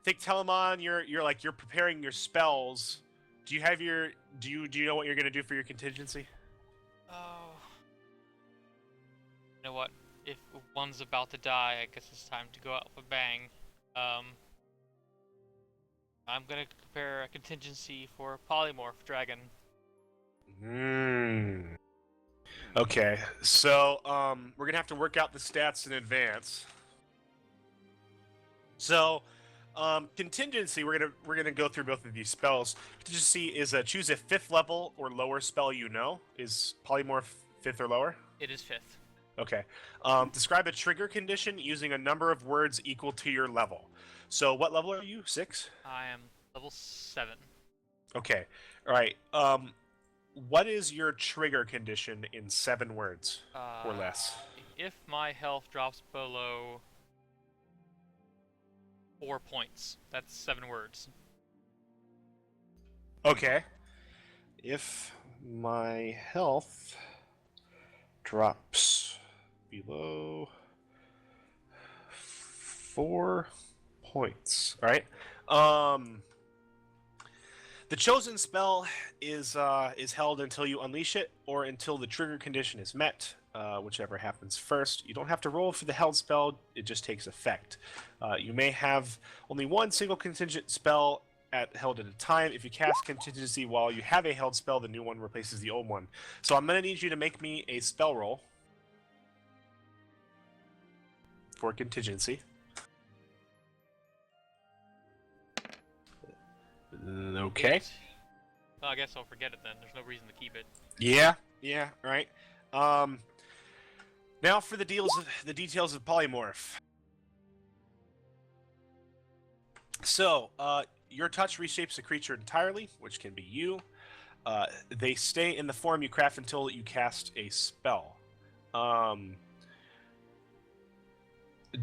Telemon, you're preparing your spells. Do you have your do you know what you're gonna do for your contingency? Oh. You know what? If one's about to die, I guess it's time to go out with a bang. I'm gonna prepare a contingency for polymorph dragon. Okay, so we're gonna have to work out the stats in advance. So, contingency, we're gonna go through both of these spells. Contingency is choose a 5th level or lower spell you know. Is polymorph 5th or lower? It is 5th. Okay. Describe a trigger condition using a number of words equal to your level. So, what level are you? 6? I am level 7. Okay. All right. What is your trigger condition in 7 words or less? if my health drops below 4 points. That's 7 words. Okay. If my health drops below 4 points. All right. The chosen spell is held until you unleash it, or until the trigger condition is met, whichever happens first. You don't have to roll for the held spell; it just takes effect. You may have only one single contingent spell held at a time. If you cast contingency while you have a held spell, the new one replaces the old one. So I'm going to need you to make me a spell roll for contingency. Okay. 8. Well, I guess I'll forget it then. There's no reason to keep it. Yeah, right. Now for the details of polymorph. So, your touch reshapes a creature entirely, which can be you. They stay in the form you craft until you cast a spell.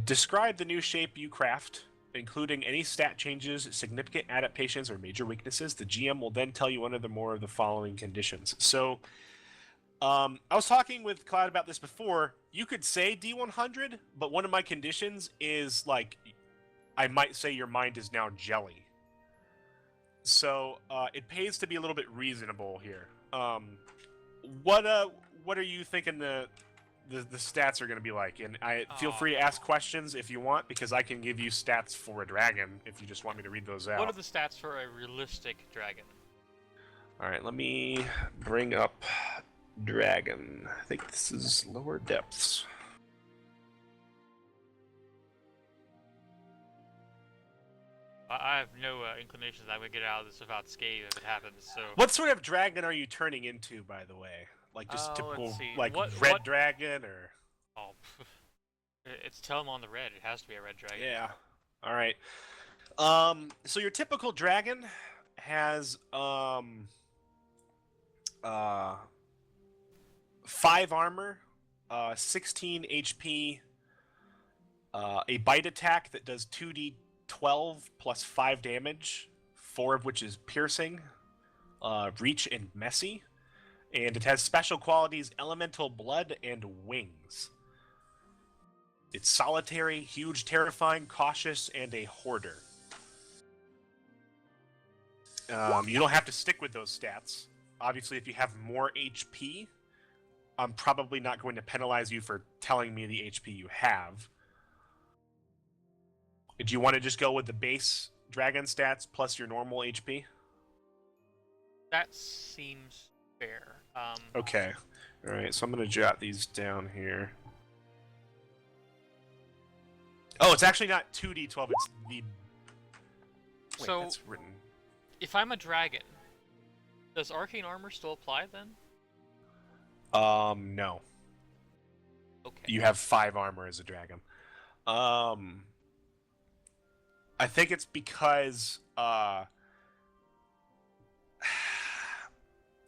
Describe the new shape you craft, including any stat changes, significant adaptations, or major weaknesses. The GM will then tell you one or more of the following conditions. So, I was talking with Cloud about this before. You could say D100, but one of my conditions is, like, I might say your mind is now jelly. So, it pays to be a little bit reasonable here. What are you thinking the stats are going to be like? And feel free to ask questions if you want, because I can give you stats for a dragon if you just want me to read those out. What are the stats for a realistic dragon? All right, let me bring up dragon. I think this is lower depths. I have no inclinations I would get out of this without scathe if it happens. So. What sort of dragon are you turning into, by the way? Like just typical, like red dragon, or? Oh, it's Telemon the Red. It has to be a red dragon. Yeah. All right. So your typical dragon has 5 armor, 16 HP, a bite attack that does 2d12 plus 5 damage, 4 of which is piercing, reach, and messy. And it has special qualities, elemental blood, and wings. It's solitary, huge, terrifying, cautious, and a hoarder. You don't have to stick with those stats. Obviously, if you have more HP, I'm probably not going to penalize you for telling me the HP you have. Do you want to just go with the base dragon stats plus your normal HP? That seems fair. Okay. Alright, so I'm going to jot these down here. Oh, it's actually not 2d12, it's the... Wait, so, that's written. If I'm a dragon, does arcane armor still apply then? No. Okay. You have 5 armor as a dragon. I think it's because,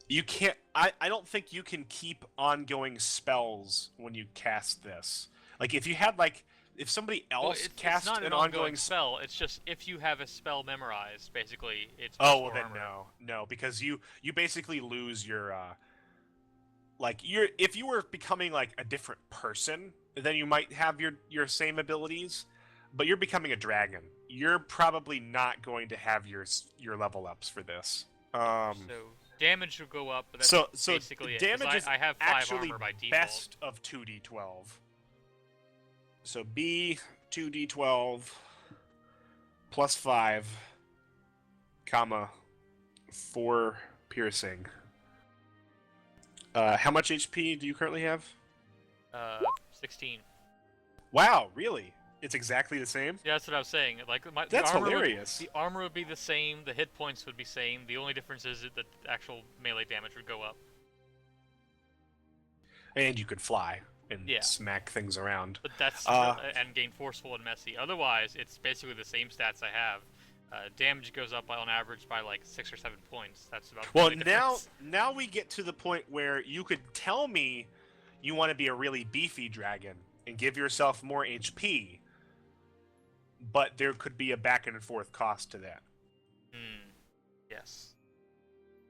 you can't... I don't think you can keep ongoing spells when you cast this. Like, if you had, like... If somebody else cast it's not an ongoing spell, it's just if you have a spell memorized, basically, it's oh, well then armor. no, because you basically lose your if you were becoming like a different person, then you might have your same abilities, but you're becoming a dragon. You're probably not going to have your level ups for this. So damage will go up, but that's so basically damage it. I have 5 actually armor by default. best of 2d12. So B 2d12 plus 5, comma 4 piercing. How much HP do you currently have? 16. Wow, really? It's exactly the same? Yeah, that's what I was saying. Like That's the armor hilarious. The armor would be the same. The hit points would be same. The only difference is that the actual melee damage would go up. And you could fly and smack things around. But that's and gain forceful and messy. Otherwise, it's basically the same stats I have. Damage goes up on average by like 6 or 7 points. That's about. Well, the only difference. now we get to the point where you could tell me you want to be a really beefy dragon and give yourself more HP, but there could be a back and forth cost to that. Yes.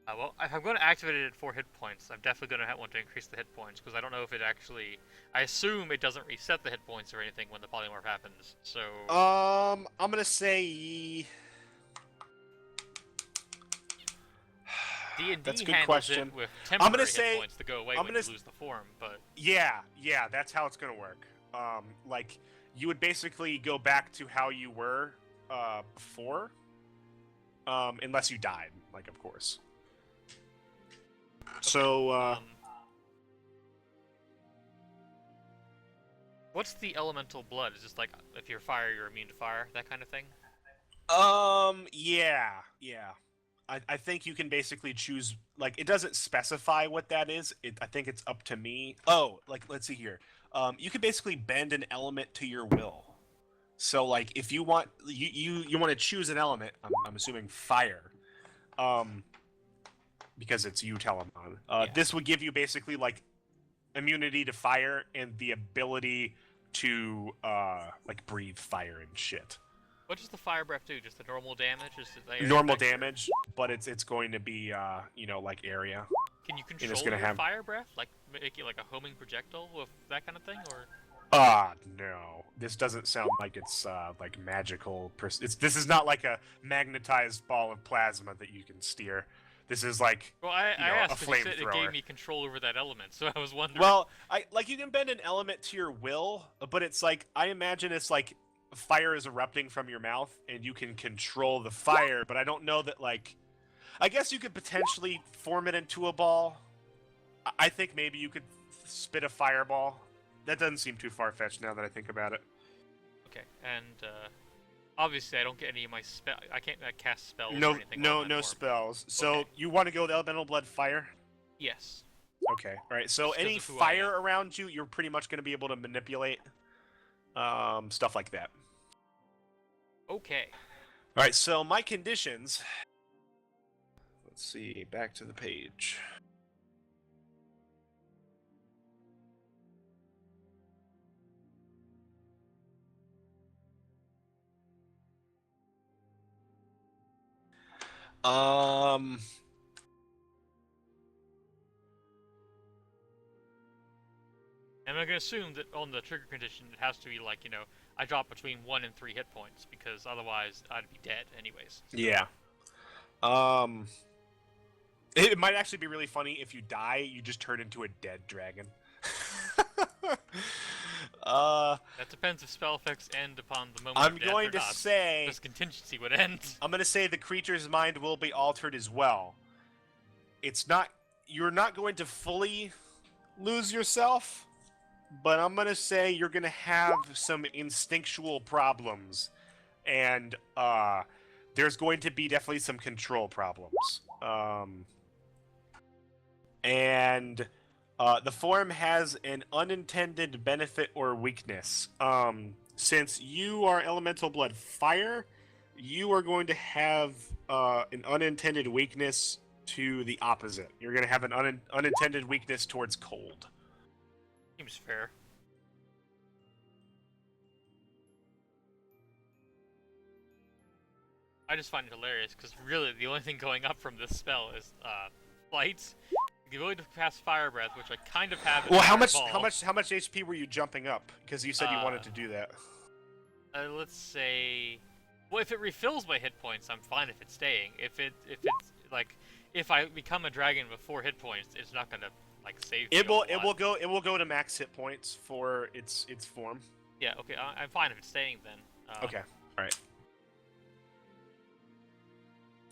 Well, if I'm going to activate it at 4 hit points, I'm definitely going to want to increase the hit points, because I don't know if it actually... I assume it doesn't reset the hit points or anything when the polymorph happens, so... I'm gonna say... D&D That's a good handles question. it with temporary say- hit points that go away I'm when gonna you lose the form, but... Yeah, that's how it's gonna work. Like, you would basically go back to how you were before, unless you died, like, of course. So, what's the elemental blood? Is this like, if you're fire, you're immune to fire, that kind of thing? yeah. I think you can basically choose, like, it doesn't specify what that is. I think it's up to me. Oh, like, let's see here. You can basically bend an element to your will. So, like, if you want, you want to choose an element, I'm assuming fire, because it's you, Telemon. Yeah. This would give you basically, like, immunity to fire and the ability to, like, breathe fire and shit. What does the fire breath do? Just the normal damage? Normal damage, but it's going to be you know, like, area. Can you control it's gonna your have... fire breath? Like make it like a homing projectile with that kind of thing, or? No. This doesn't sound like it's like magical. This is not like a magnetized ball of plasma that you can steer. This is like, Well, I you know, asked a because it flamethrower. gave me control over that element, so I was wondering. Well, you can bend an element to your will, but it's like, I imagine it's like fire is erupting from your mouth and you can control the fire, but I don't know that, like, I guess you could potentially form it into a ball. I think maybe you could spit a fireball. That doesn't seem too far-fetched now that I think about it. Okay, and obviously I don't get any of my spell. I can't cast spells or No, anything. on that form. spells. So Okay. you want to go with elemental blood fire? Yes. Okay, all right. So Just 'cause any of who I fire am. around you, you're pretty much going to be able to manipulate, stuff like that. Okay. All right. So my conditions. Let's see. Back to the page. Um. And I'm gonna assume that on the trigger condition it has to be like, you know, I drop between 1 and 3 hit points, because otherwise I'd be dead anyways. Yeah. It might actually be really funny if you die, you just turn into a dead dragon. That depends if spell effects end upon the moment I'm of death going or to not. say... This contingency would end. I'm going to say the creature's mind will be altered as well. It's not... You're not going to fully lose yourself, but I'm going to say you're going to have some instinctual problems. And, there's going to be definitely some control problems. The form has an unintended benefit or weakness. Since you are elemental blood fire, you are going to have an unintended weakness to the opposite. You're going to have an unintended weakness towards cold. Seems fair. I just find it hilarious, because really the only thing going up from this spell is flight, the ability to cast fire breath, which I kind of have. Well, how Fireball. much HP were you jumping up? Because you said you wanted to do that. Let's say, well, if it refills my hit points, I'm fine if it's staying. If it's like, if I become a dragon with 4 hit points, it's not gonna like save me. It will go to max hit points for its form. Yeah. Okay. I'm fine if it's staying then. Okay. All right.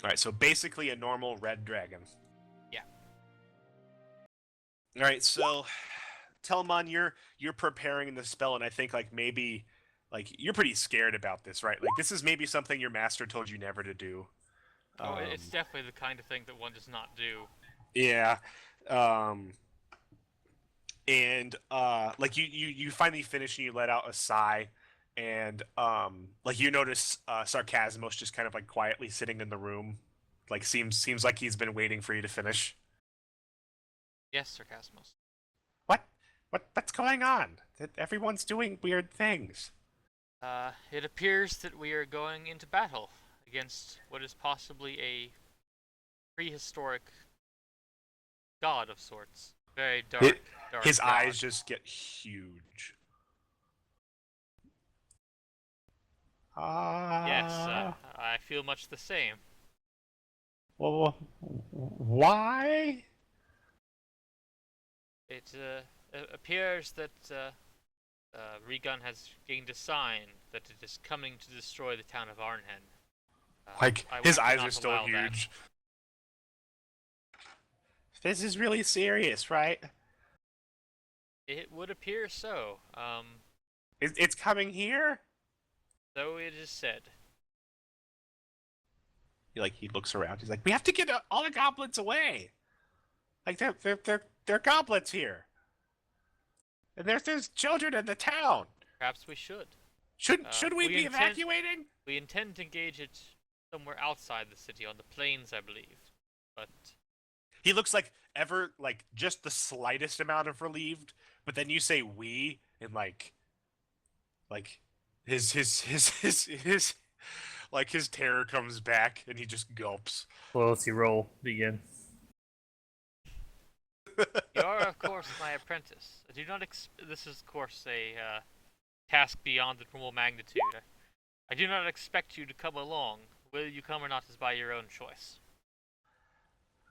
All right. So basically a normal red dragon. Yeah. All right. So, Telemon, you're preparing the spell, and I think like maybe like you're pretty scared about this, right? Like this is maybe something your master told you never to do. Oh, it's definitely the kind of thing that one does not do. Yeah. Like you finally finish and you let out a sigh, and like you notice Sarcasmos just kind of like quietly sitting in the room, like seems like he's been waiting for you to finish. Yes, Sarcasmus. What? What's going on? Everyone's doing weird things. It appears that we are going into battle against what is possibly a prehistoric god of sorts. Very dark, dark His god. eyes just get huge. Yes, I feel much the same. Well, why? It appears that Regun has gained a sign that it is coming to destroy the town of Arnhen. Like, I his will eyes not are still allow that. huge. This is really serious, right? It would appear so. It's coming here? So it is said. He looks around. He's like, we have to get all the goblins away. Like, they're goblins here. And there's children in the town. Perhaps we should. Should we be intend- evacuating? We intend to engage it somewhere outside the city, on the plains, I believe. But He looks like just the slightest amount of relieved, but then you say we and like his like his terror comes back and he just gulps. Loyalty roll begin. you are, of course, my apprentice. I do not. This is, of course, a task beyond the normal magnitude. I do not expect you to come along. Whether you come or not is by your own choice.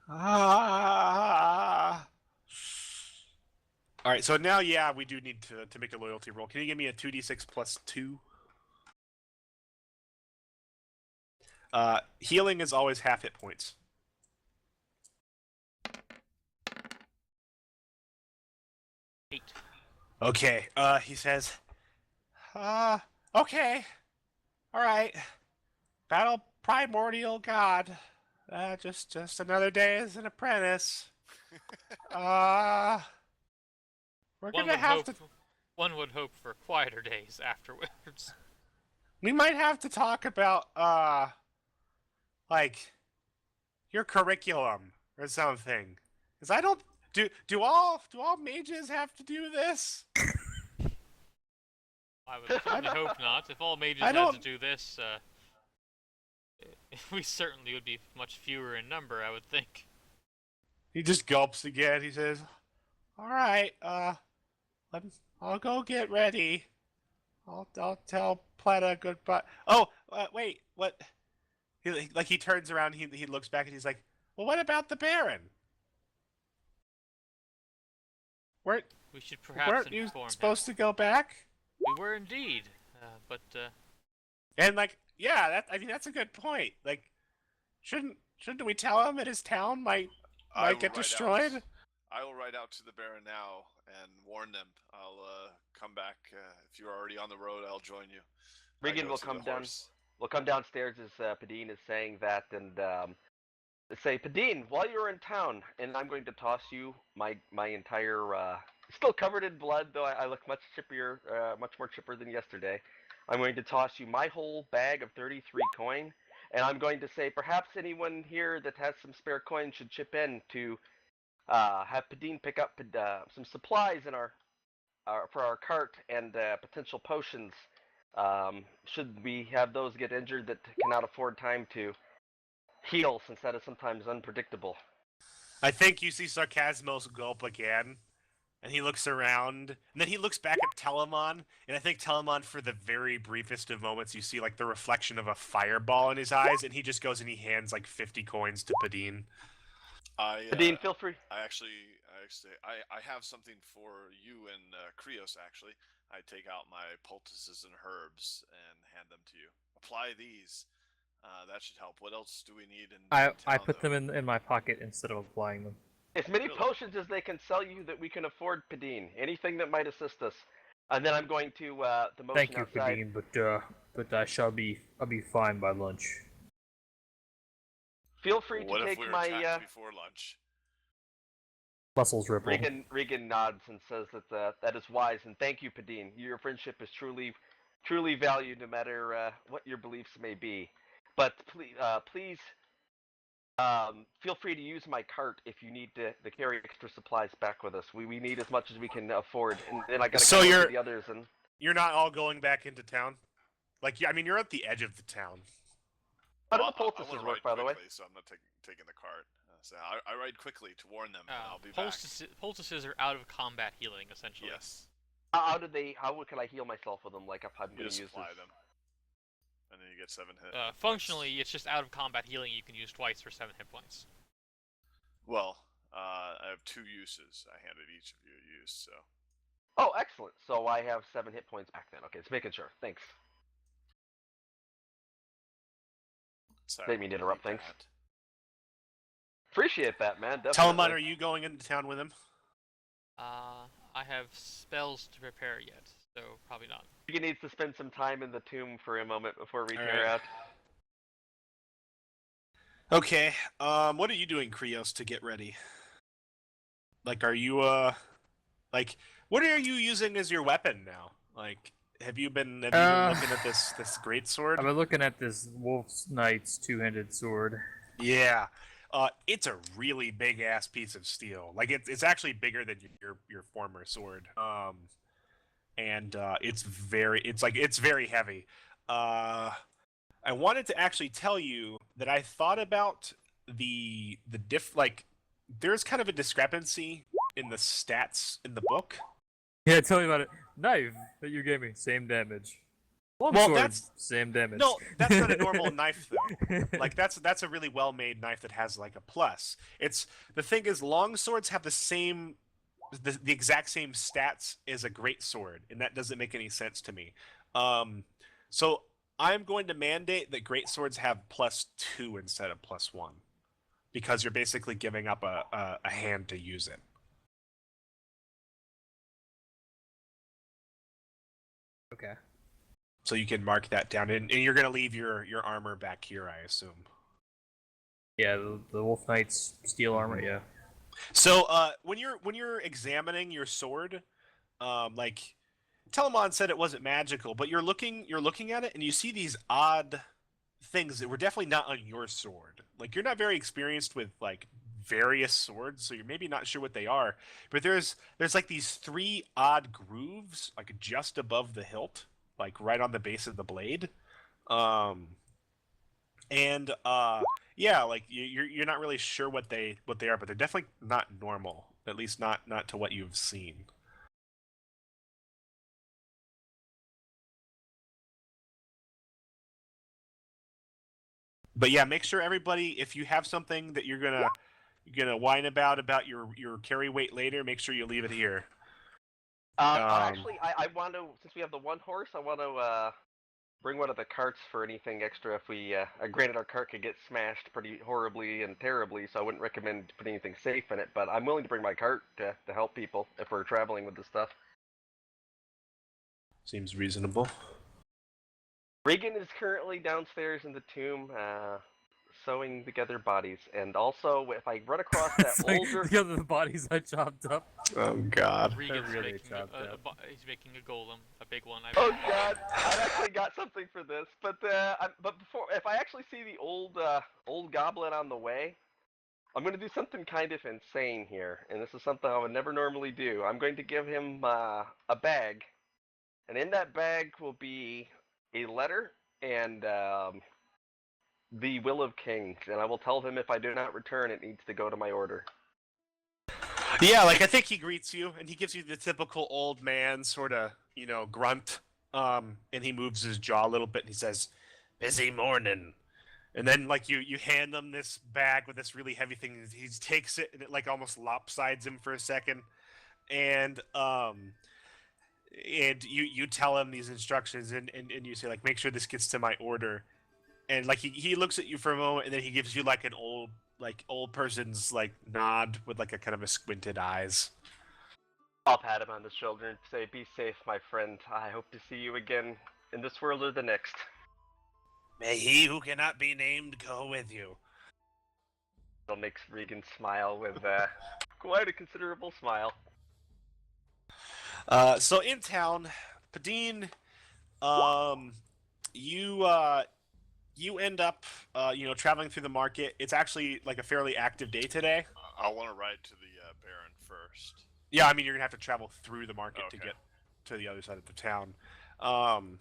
Ah. All right, so now we do need to make a loyalty roll. Can you give me a 2d6 plus 2? Healing is always half hit points. 8. Okay, he says, okay, all right, battle primordial god, just another day as an apprentice. We're gonna have to. One would hope for quieter days afterwards. We might have to talk about like your curriculum or something, because I don't. Do all mages have to do this? I would certainly hope not. If all mages I had to don't- do this, we certainly would be much fewer in number, I would think. He just gulps again. He says, "All right, I'll go get ready. I'll tell Plata goodbye." Oh, wait, what? He turns around. He looks back and he's like, "Well, what about the Baron? We should perhaps Weren't you inform him. supposed to go back?" We were indeed, but And that's a good point. Like, shouldn't we tell him that his town might get destroyed? I will ride out to the Baron now and warn them. I'll come back if you're already on the road. I'll join you. Regan will come down. We'll come downstairs as Padine is saying that, and say, Padine, while you're in town, and I'm going to toss you my entire, still covered in blood, though I look much chippier, much more chipper than yesterday. I'm going to toss you my whole bag of 33 coin, and I'm going to say, perhaps anyone here that has some spare coin should chip in to have Padine pick up some supplies in for our cart and potential potions. Should we have those get injured that cannot afford time to heal, since that is sometimes unpredictable. I think you see Sarcasmos gulp again, and he looks around, and then he looks back at Telemon, and I think Telemon, for the very briefest of moments, you see like the reflection of a fireball in his eyes, and he just goes and he hands like 50 coins to Padine. Padine, feel free. I have something for you and Krios, actually. I take out my poultices and herbs and hand them to you. Apply these. That should help. What else do we need in I town, put them in my pocket instead of applying them. As many potions as they can sell you that we can afford, Padine. Anything that might assist us. And then I'm going to the motion Thank you, outside. Padine, but I'll be fine by lunch. Feel free What to if take we were my attacked before lunch? Muscles ripple. Regan nods and says that that is wise, and thank you, Padine. Your friendship is truly valued, no matter what your beliefs may be. But please Feel free to use my cart if you need to carry extra supplies back with us. We need as much as we can afford, and then I gotta So go you're- to the others and. You're not all going back into town? Like, I mean, you're at the edge of the town. How do Well, the I poultices want to work, ride by the way? quickly, so I'm not taking the cart. So I ride quickly to warn them, and I'll be Poultices are out of combat healing, back. essentially. Yes, How can I heal myself with them? Like if I'm you going to just use supply this? them, and then you get 7 hit. Functionally, it's just out of combat healing you can use twice for 7 hit points. Well, I have 2 uses. I handed each of you a use, so. Oh, excellent. So I have 7 hit points back then. Okay, just making sure. Thanks. Sorry, Didn't mean to interrupt things. that. Appreciate that, man. Definitely. Telemon, are you going into town with him? I have spells to prepare yet, so probably not. He needs to spend some time in the tomb for a moment before reaching Alright. her out. Okay. What are you doing, Krios, to get ready? Like, are you like, what are you using as your weapon now? Like, have you been looking at this great sword? I've been looking at this Wolf's Knight's two-handed sword. Yeah. It's a really big ass piece of steel. Like it's actually bigger than your former sword. And it's very heavy. I wanted to actually tell you that I thought about the there's kind of a discrepancy in the stats in the book. Yeah, tell me about it. Knife that you gave me, same damage. Well, Longsword, that's same damage. No, that's not a normal knife though. Like that's a really well-made knife that has like a plus. It's the thing is longswords have the exact same stats as a great sword, and that doesn't make any sense to me. So I'm going to mandate that great swords have +2 instead of +1, because you're basically giving up a hand to use it. Okay. So you can mark that down, and you're going to leave your armor back here, I assume. Yeah, the Wolf Knight's steel armor. Yeah. So when you're examining your sword, like Telemon said, it wasn't magical, but you're looking at it, and you see these odd things that were definitely not on your sword. Like you're not very experienced with like various swords, so you're maybe not sure what they are. But there's like these 3 odd grooves, like just above the hilt, like right on the base of the blade. And yeah, like you're not really sure what they are, but they're definitely not normal. At least not to what you've seen. But yeah, make sure everybody, if you have something that you're gonna whine about your carry weight later, make sure you leave it here. Actually, I want to, since we have the one horse, I want to bring one of the carts for anything extra if we, granted our cart could get smashed pretty horribly and terribly, so I wouldn't recommend putting anything safe in it, but I'm willing to bring my cart to help people if we're traveling with this stuff. Seems reasonable. Regan is currently downstairs in the tomb, sewing together bodies, and also if I run across that It's like older... the other bodies I chopped up. Oh God. Regan's really making chopped up. he's making a golem, a big one. Oh God, I've actually got something for this, but before, if I actually see the old goblin on the way, I'm going to do something kind of insane here, and this is something I would never normally do. I'm going to give him a bag, and in that bag will be a letter and the Will of Kings, and I will tell him if I do not return, it needs to go to my order. Yeah, like I think he greets you, and he gives you the typical old man sort of, grunt. And he moves his jaw a little bit, and he says, "Busy morning." And then, like, you hand him this bag with this really heavy thing. He takes it, and it like almost lopsides him for a second. And you tell him these instructions, and you say like, "Make sure this gets to my order." And like he looks at you for a moment, and then he gives you like an old person's like nod with like a kind of a squinted eyes. I'll pat him on the shoulder and say, "Be safe, my friend. I hope to see you again in this world or the next." May he who cannot be named go with you. It'll make Regan smile with quite a considerable smile. So in town, Padine, you you end up, traveling through the market. It's actually like a fairly active day today. I want to ride to the Baron first. Yeah, I mean, you're gonna have to travel through the market to Okay. get to the other side of the town. Um,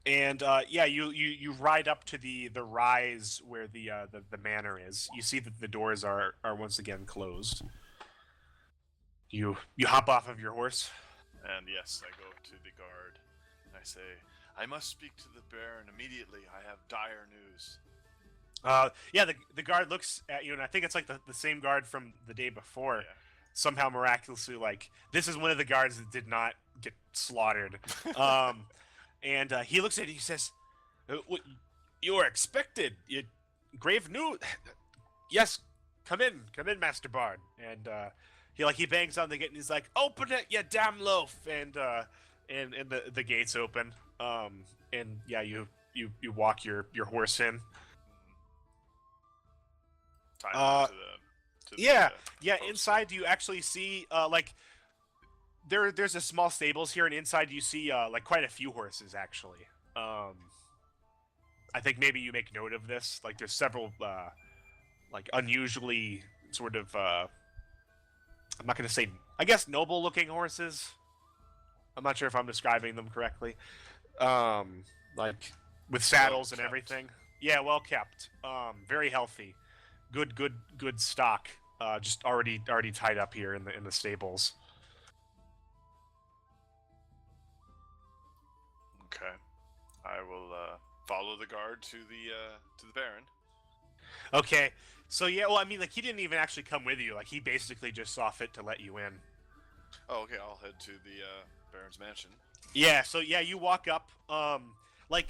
and yeah, you ride up to the rise where the manor is. You see that the doors are once again closed. You hop off of your horse. And yes, I go to the guard. I say, I must speak to the Baron immediately. I have dire news. Yeah, the guard looks at you, and I think it's like the same guard from the day before. Yeah. Somehow miraculously, like, this is one of the guards that did not get slaughtered. And he looks at you, he says, "What, you are expected. Grave news. Yes, come in, Master Bard." And he bangs on the gate, and he's like, "Open it, you damn loaf!" And the gates open. And yeah, you walk your horse in. Time Uh, to the Yeah, post. inside you actually see there's a small stables here, and inside you see like quite a few horses actually. I think maybe you make note of this. Like there's several like unusually sort of I'm not gonna say, I guess, noble looking horses. I'm not sure if I'm describing them correctly. Like with saddles and kept. everything. Yeah, well kept. Very healthy. Good stock. Just already tied up here in the stables. Okay. I will follow the guard to the Baron. Okay, so yeah, well, I mean, like he didn't even actually come with you. Like he basically just saw fit to let you in. Oh, okay. I'll head to the Baron's mansion. Yeah, so yeah, you walk up. Like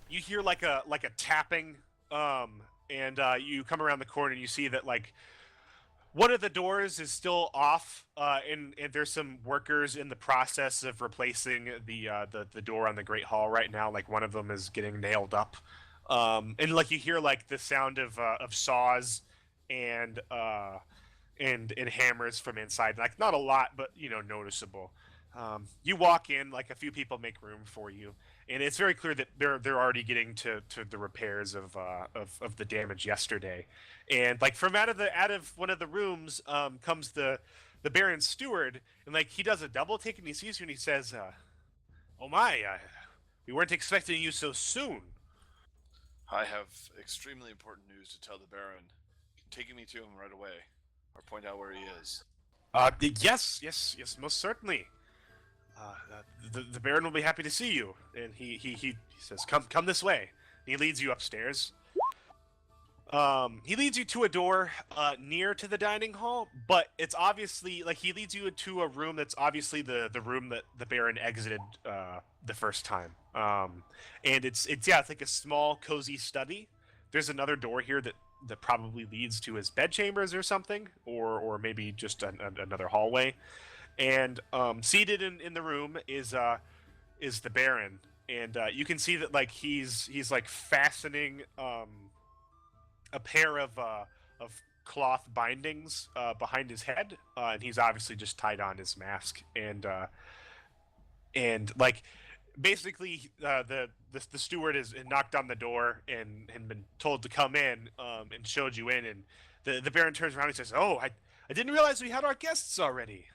you hear like a tapping. And you come around the corner and you see that like one of the doors is still off, and there's some workers in the process of replacing the door on the Great Hall right now. Like one of them is getting nailed up, and like you hear like the sound of saws and and hammers from inside. Like not a lot, but noticeable. You walk in, like a few people make room for you, and it's very clear that they're already getting to the repairs of the damage yesterday. And like from out of one of the rooms comes the Baron's steward, and like he does a double take and he sees you and he says, "Oh my, we weren't expecting you so soon." I have extremely important news to tell the Baron. Taking me to him right away, or point out where he is. Yes, most certainly. The Baron will be happy to see you, and he says, "Come this way." He leads you upstairs. He leads you to a door near to the dining hall, but it's obviously like he leads you into a room that's obviously the room that the Baron exited the first time. And it's like a small cozy study. There's another door here that probably leads to his bedchambers or something, or maybe just another hallway. And seated in the room is the Baron, and you can see that like he's like fastening a pair of cloth bindings behind his head, and he's obviously just tied on his mask, and like basically the steward has knocked on the door and been told to come in, and showed you in, and the Baron turns around and says, "Oh, I didn't realize we had our guests already.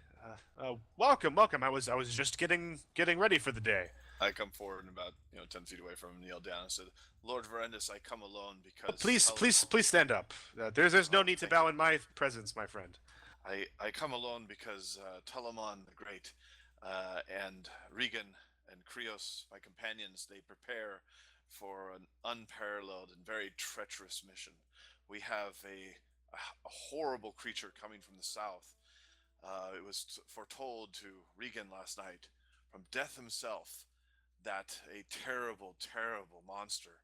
Welcome. I was just getting ready for the day." I come forward and about 10 feet away from him, kneel down, and said, "Lord Verendus, I come alone because Please stand up. There's no need to bow in my presence, my friend. I come alone because Telamon the Great and Regan and Krios, my companions, they prepare for an unparalleled and very treacherous mission. We have a horrible creature coming from the south. It was foretold to Regan last night from Death himself that a terrible, terrible monster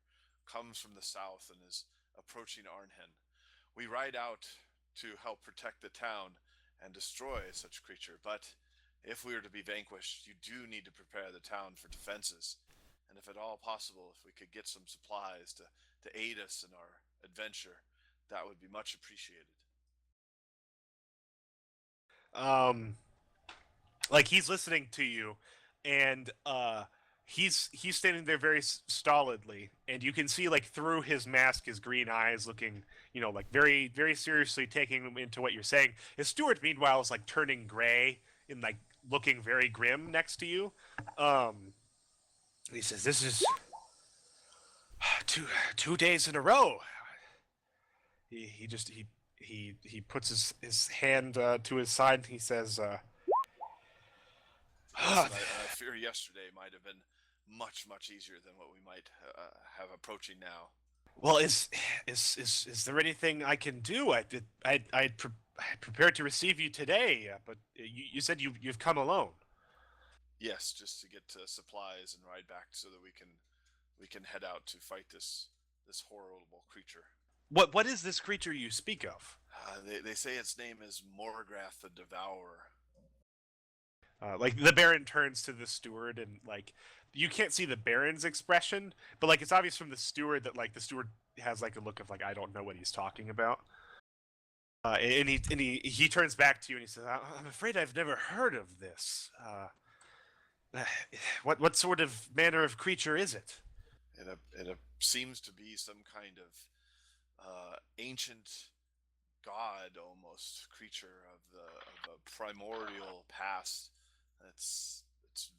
comes from the south and is approaching Arnhen. We ride out to help protect the town and destroy such creature, but if we are to be vanquished, you do need to prepare the town for defenses. And if at all possible, if we could get some supplies to aid us in our adventure, that would be much appreciated." Like he's listening to you, and he's standing there very stolidly, and you can see like through his mask, his green eyes looking, like very very seriously taking into what you're saying. His steward, meanwhile, is like turning gray and like looking very grim next to you. He says, "This is two days in a row." He puts his hand to his side. And he says, Yes, and I fear yesterday might have been much easier than what we might have approaching now. "Well, is there anything I can do? I prepared to receive you today, but you said you've come alone." Yes, just to get supplies and ride back so that we can head out to fight this horrible creature. What is this creature you speak of? They say its name is Morgath the Devourer. Like the Baron turns to the steward, and like you can't see the Baron's expression, but like it's obvious from the steward that like the steward has like a look of like I don't know what he's talking about. And he turns back to you and he says, "I'm afraid I've never heard of this. What sort of manner of creature is it?" It seems to be some kind of ancient god, almost creature of a primordial past. It's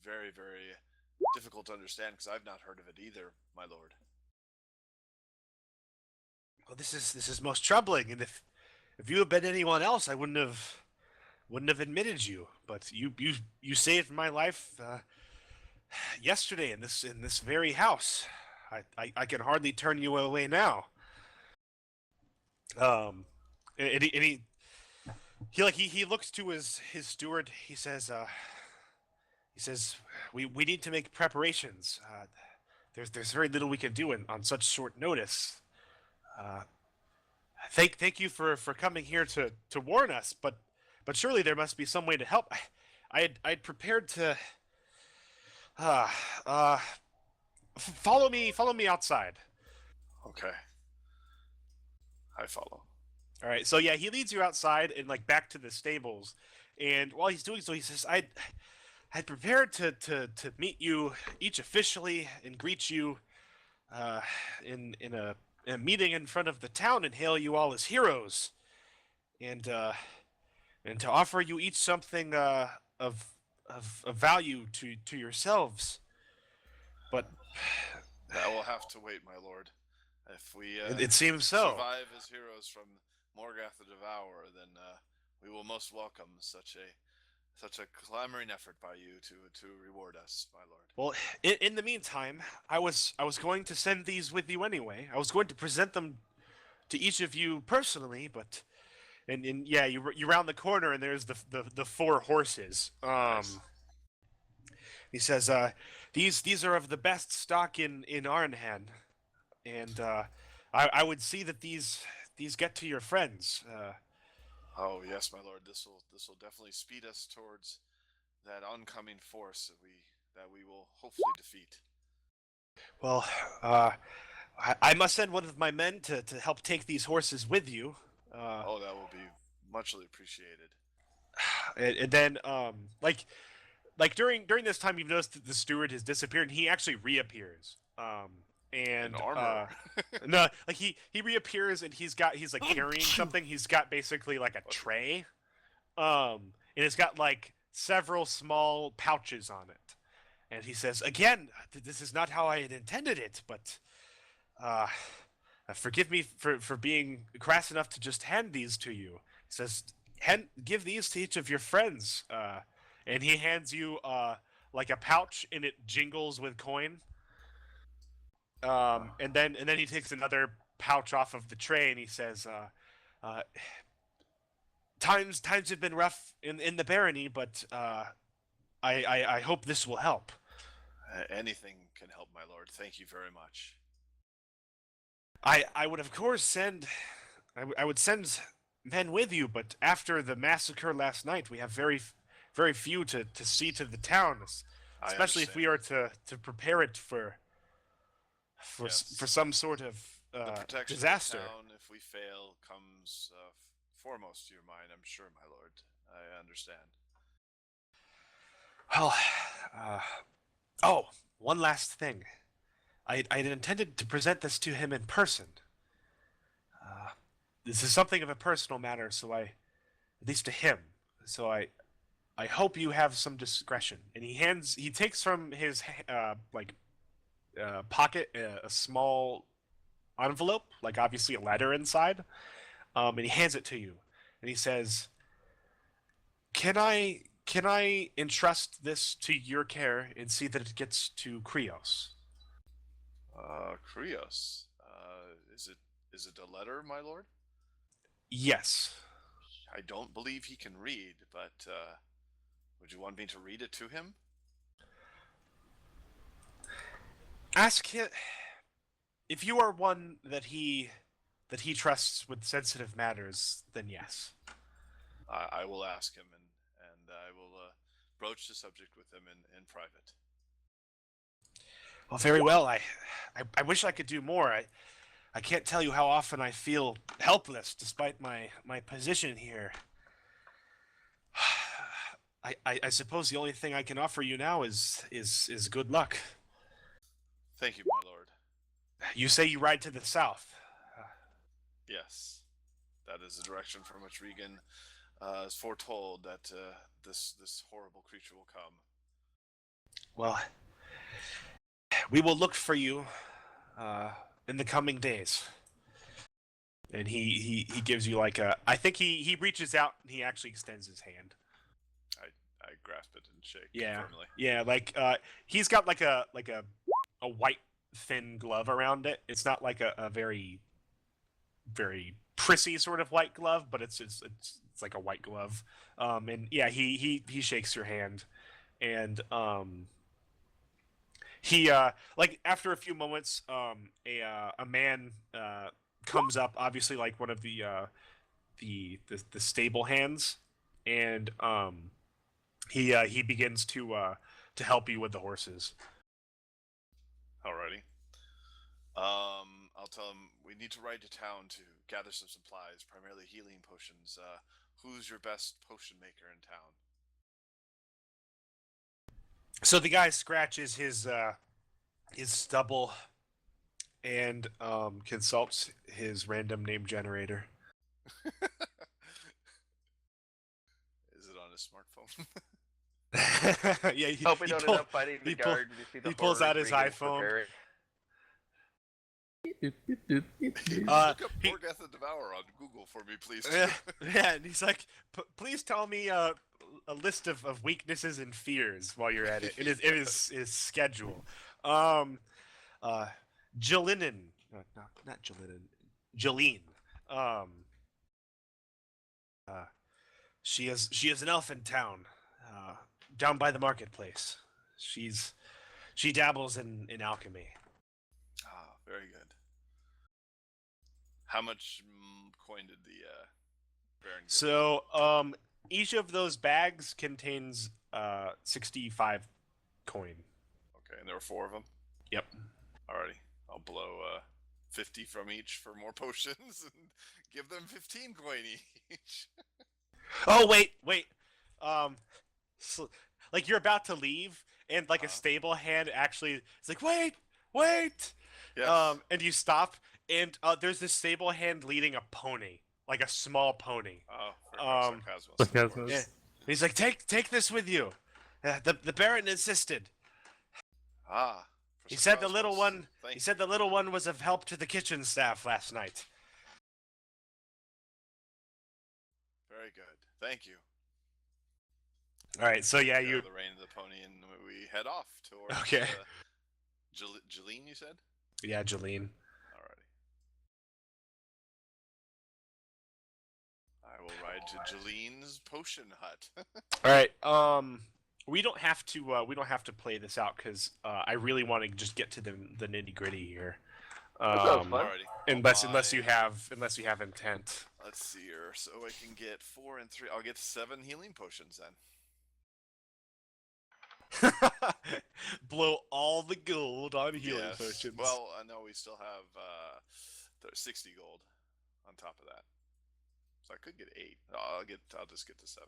very difficult to understand because I've not heard of it either, my lord. Well, this is most troubling, and if you had been anyone else, I wouldn't have admitted you. But you saved my life yesterday in this very house. I can hardly turn you away now. And he looks to his steward. He says we need to make preparations. There's very little we can do on such short notice. Thank you for coming here to warn us, but surely there must be some way to help. I'd prepared to follow me outside. Okay, I follow. All right, so yeah, he leads you outside and like back to the stables, and while he's doing so, he says, I'd prepared to meet you each officially and greet you in a meeting in front of the town and hail you all as heroes, and to offer you each something of value to yourselves. But That will have to wait, my lord. If we it seems so. survive as heroes from Morgath the Devourer, then we will most welcome such a clamoring effort by you to reward us, my lord. Well, in the meantime, I was going to send these with you anyway. I was going to present them to each of you personally, but and yeah, you round the corner and there's the four horses. Nice. He says, these are of the best stock in Arnhan, and I would see that these get to your friends. Oh yes, my lord. This will definitely speed us towards that oncoming force that we will hopefully defeat. Well, I must send one of my men to help take these horses with you. That will be muchly appreciated. And then like during this time, you've noticed that the steward has disappeared, and he actually reappears. And In armor. no, like he reappears, and he's like carrying something. He's got basically like a tray, and it's got like several small pouches on it. And he says, "Again, this is not how I had intended it, but forgive me for being crass enough to just hand these to you." He says, "Give these to each of your friends." And he hands you like a pouch, and it jingles with coin. And then he takes another pouch off of the tray, and he says, "Times have been rough in the barony, but I hope this will help." Anything can help, my lord. Thank you very much. I would of course send I would send men with you, but after the massacre last night, we have very few to see to the town, especially if we are to prepare it for some sort of the protection disaster. of the town, if we fail, comes foremost to your mind, I'm sure, my lord. I understand. Well, Oh, one last thing. I had intended to present this to him in person. This is something of a personal matter, at least to him. So I hope you have some discretion. And he takes from his pocket a small envelope, like obviously a letter inside, and he hands it to you, and he says, "Can I entrust this to your care and see that it gets to Krios?" Krios. Is it a letter, my lord? Yes. I don't believe he can read, but would you want me to read it to him? Ask him if you are one that he trusts with sensitive matters. Then yes. I will ask him, and I will broach the subject with him in private. Well, very well. I wish I could do more. I can't tell you how often I feel helpless despite my position here. I suppose the only thing I can offer you now is good luck. Thank you, my lord. You say you ride to the south. Yes, that is the direction from which Regan is foretold that this horrible creature will come. Well, we will look for you in the coming days. And he gives you like a. I think he reaches out and he actually extends his hand. I grasp it and shake Yeah, firmly. yeah. Like he's got like a white thin glove around it. It's not like a very prissy sort of white glove, but it's like a white glove. And yeah, he shakes your hand, and he like after a few moments, a man comes up, obviously like one of the stable hands, and he begins to help you with the horses. Alrighty. I'll tell him we need to ride to town to gather some supplies, primarily healing potions. Who's your best potion maker in town? So the guy scratches his stubble and consults his random name generator. Is it on his smartphone? Yeah, Hope we don't end up fighting the guard when you see the he pulls out his Regan's iPhone. preparing. Look up Morgath the Devourer on Google for me, please. Yeah, and he's like, please tell me a list of weaknesses and fears while you're at it. It is his schedule. Jelinin, no, not Jelinin, Jeline. She is an elf in town, down by the marketplace. She dabbles in alchemy. Ah, very good. How much coin did the Baron give? So, each of those bags contains 65 coin. Okay, and there were 4 of them? Yep. Alrighty. I'll blow 50 from each for more potions and give them 15 coin each. Oh, wait. So, like, you're about to leave, and, like, a stable hand actually is like, wait! Yes. And you stop, and there's this stable hand leading a pony. Like a small pony. Oh, for sarcasmus. Sarcasmus. Yeah. He's like, take this with you. The Baron insisted. Ah. He said the little Sarcasmus. one. He said the little one was of help to the kitchen staff last night. Very good. Thank you. All right, so yeah, Get you. out of the rein of the pony, and we head off towards. Okay. Jeline, you said? Yeah, Jeline. Alrighty. I will ride to Jeline's potion hut. All right. We don't have to play this out because I really want to just get to the nitty gritty here. That sounds fun. Alrighty. Unless you have intent. Let's see here. So I can get 4 and 3. I'll get 7 healing potions then. Blow all the gold on healing Yes. potions. Well, I know we still have 60 gold on top of that, so I could get 8. I'll just get to 7.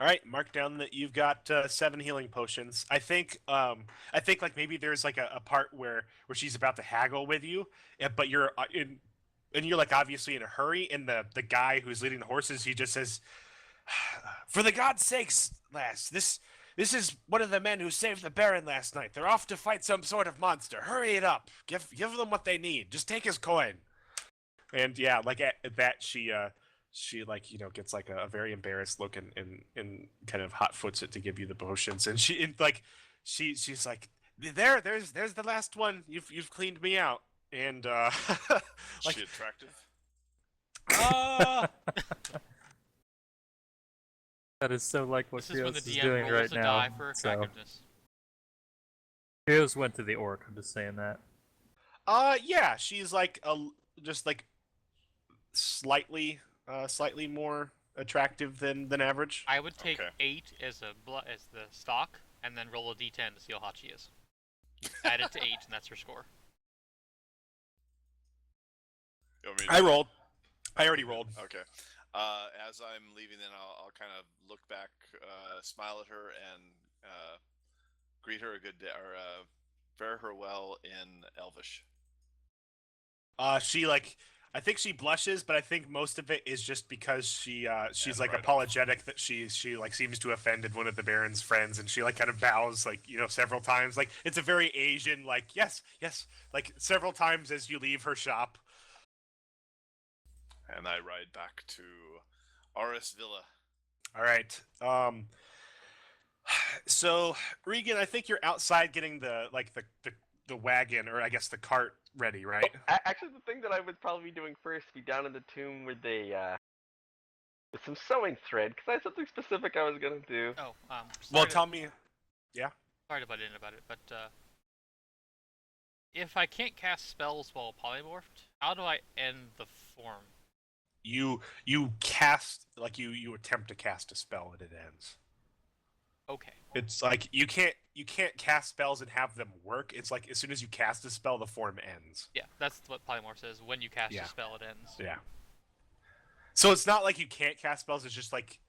All right, mark down that you've got 7 healing potions. I think like maybe there's like a part where she's about to haggle with you, but you're and you're like obviously in a hurry. And the guy who's leading the horses, he just says, "For the gods' sakes, lass, this is one of the men who saved the Baron last night. They're off to fight some sort of monster. Hurry it up. Give them what they need. Just take his coin." And yeah, like at that, she like gets like a very embarrassed look and kind of hot foots it to give you the potions. And she's like, there's the last one. You've cleaned me out. And Is she attractive? uh That is so like what This is when the Krios is DM doing rolls right a now. die for So attractiveness. Krios went to the orc. I'm just saying that. yeah, she's like just like slightly more attractive than average. I would take Okay. 8 as the stock, and then roll a d10 to see how hot she is. Add it to 8, and that's her score. You want me to I do rolled. I already rolled. that? Okay. As I'm leaving, then I'll kind of look back, smile at her, and greet her a good day, or fare her well in Elvish. She like I think she blushes, but I think most of it is just because she's like right apologetic that she like seems to have offended one of the Baron's friends, and she like kind of bows like several times. Like it's a very Asian like yes like several times as you leave her shop. And I ride back to Aris Villa. All right. So Regan, I think you're outside getting the wagon, or I guess the cart ready, right? Actually, the thing that I would probably be doing first would be down in the tomb with with some sewing thread, because I had something specific I was gonna do. Oh, Well, sorry to- tell me. Yeah. Sorry to butt in about it, but if I can't cast spells while polymorphed, how do I end the form? You cast like you attempt to cast a spell and it ends. Okay. It's like you can't cast spells and have them work. It's like as soon as you cast a spell, the form ends. Yeah, that's what polymorph says. When you cast Yeah. a spell, it ends. Yeah. So it's not like you can't cast spells. It's just like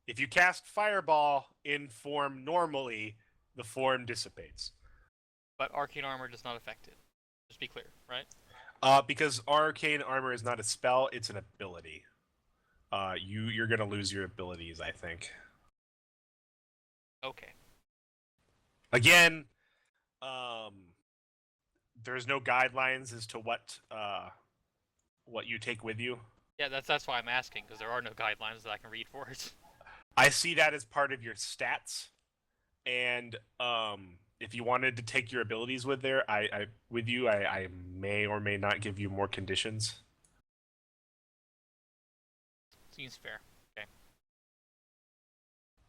if you cast Fireball in form normally, the form dissipates. But arcane armor does not affect it. Just be clear, right? Because arcane armor is not a spell; it's an ability. You're gonna lose your abilities, I think. Okay. Again, there's no guidelines as to what you take with you. Yeah, that's why I'm asking, because there are no guidelines that I can read for it. I see that as part of your stats, and if you wanted to take your abilities with there, I may or may not give you more conditions. Seems fair. Okay.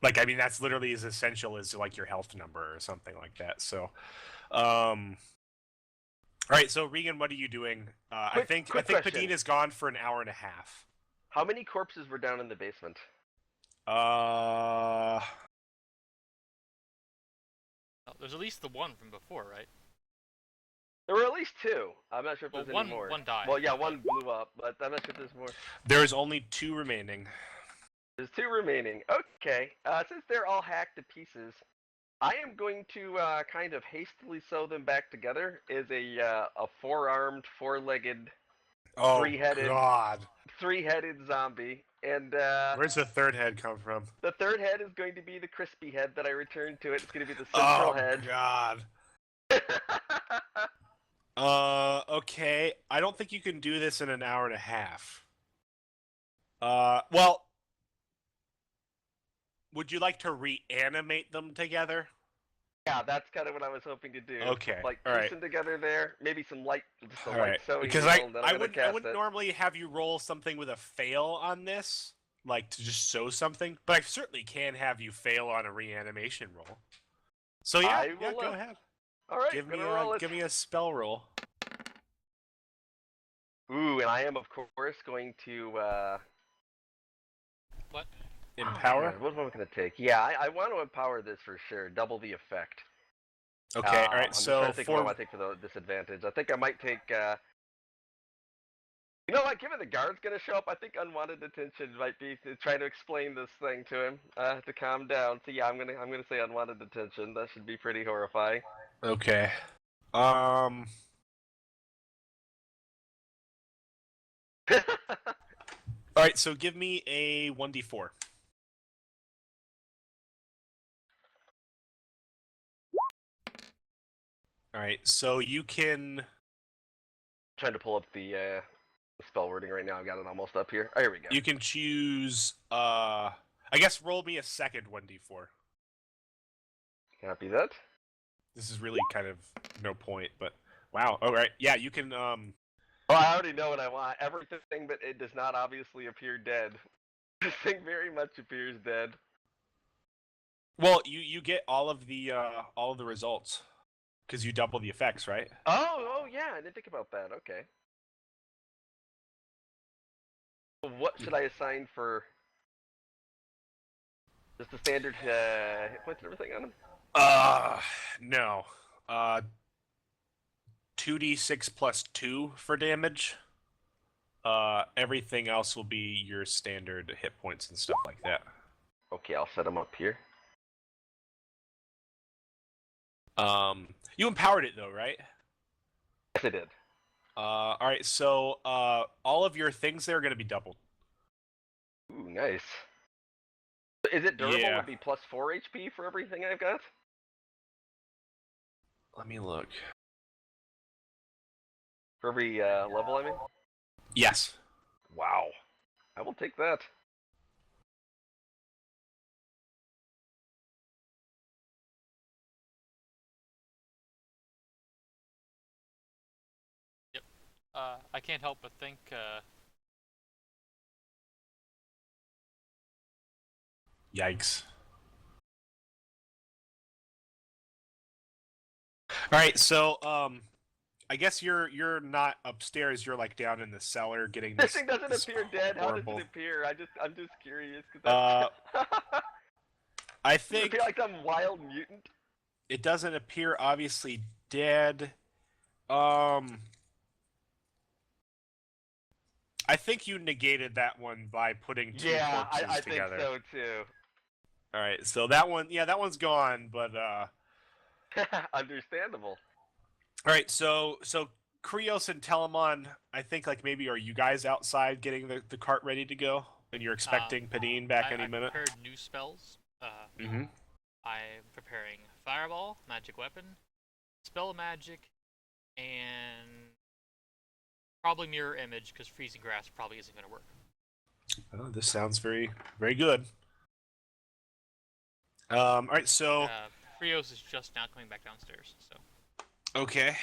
Like, I mean, that's literally as essential as like your health number or something like that. So, all right. So Regan, what are you doing? I think quick Padine question. is gone for an hour and a half. How many corpses were down in the basement? Oh, there's at least the one from before, right? There were at least 2. I'm not sure if Well, there's one any more. died. Well, yeah, one blew up, but I'm not sure if there's more. There's only 2 remaining. There's 2 remaining. Okay. Since they're all hacked to pieces, I am going to kind of hastily sew them back together as a 4-armed, 4-legged, Oh Three-headed. God! 3-headed zombie. And Where's the third head come from? the third head is going to be the crispy head that I returned to it. It's going to be the Oh central head. God! Okay. I don't think you can do this in an hour and a half. Well, would you like to reanimate them together? Yeah, that's kind of what I was hoping to do. Okay, Like all right. piecing together there, maybe some light, just a All light right. sewing Because needle, and then I I'm gonna cast wouldn't it. normally have you roll something with a fail on this, like to just sew something, but I certainly can have you fail on a reanimation roll. So yeah, I will, go ahead. All right, Give gonna roll it. me a spell roll. Ooh, and I am of course going to What? Empower. What am I going to take? Yeah, I want to empower this for sure. Double the effect. Okay. All right. I'm just So trying to think what I might take for the disadvantage. I think I might take You know what? Given the guard's gonna show up, I think unwanted attention might be to try to explain this thing to him to calm down. So yeah, I'm gonna say unwanted attention. That should be pretty horrifying. Okay. All right, so give me a 1d4. All right, so you can. Trying to pull up the spell wording right now. I've got it almost up here. Oh, here we go. You can choose. I guess roll me a second 1d4. Copy that. This is really kind of no point, but wow. All right, yeah, you can. Well, I already know what I want. Everything, but it does not obviously appear dead. This thing very much appears dead. Well, you get all of the results because you double the effects, right? Oh yeah, I didn't think about that. Okay. What should I assign for just the standard hit points and everything on him? No. 2d6 plus 2 for damage. Everything else will be your standard hit points and stuff like that. Okay, I'll set him up here. You empowered it though, right? Yes, I did. All right. So, all of your things there are going to be doubled. Ooh, nice. Is it durable? Yeah. Would be plus 4 HP for everything I've got? Let me look. For every level, I mean? Yes. Wow. I will take that. I can't help but think, Yikes. All right. So, I guess you're not upstairs. You're like down in the cellar getting This thing doesn't this appear dead. horrible... How does it appear? I'm just curious. I Does it think appear like some wild mutant? it doesn't appear obviously dead. I think you negated that one by putting two corpses I together. think so too. All right, so that one, yeah, that one's gone, but Understandable. all right, so Krios and Telemon, I think like maybe are you guys outside getting the cart ready to go, and you're expecting Padine back any minute? I prepared new spells. Mm-hmm. I'm preparing Fireball, Magic Weapon, Spell Magic, and probably Mirror Image, because Freezing Grass probably isn't going to work. Oh, this sounds very, very good. All right, so Krios is just now coming back downstairs, so. okay,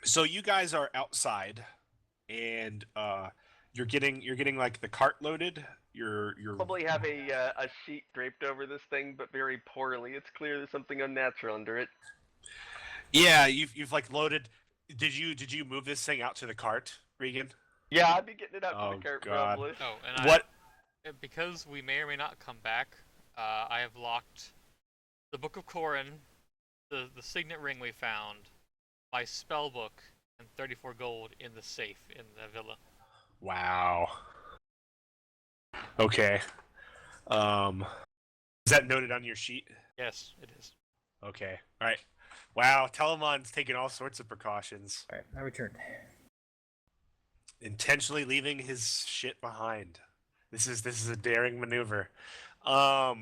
so you guys are outside, and you're getting like the cart loaded. You're Probably have a sheet draped over this thing, but very poorly. It's clear there's something unnatural under it. Yeah, you've like loaded. Did you move this thing out to the cart, Regan? Yeah, I'd be getting it out Oh, to the cart God. probably. Oh, and What? Because we may or may not come back, I have locked the Book of Corin, the signet ring we found, my spell book, and 34 gold in the safe in the villa. Wow. Okay. Is that noted on your sheet? Yes, it is. Okay. All right. Wow, Telemon's taking all sorts of precautions. Alright, I returned. Intentionally leaving his shit behind. This is a daring maneuver. All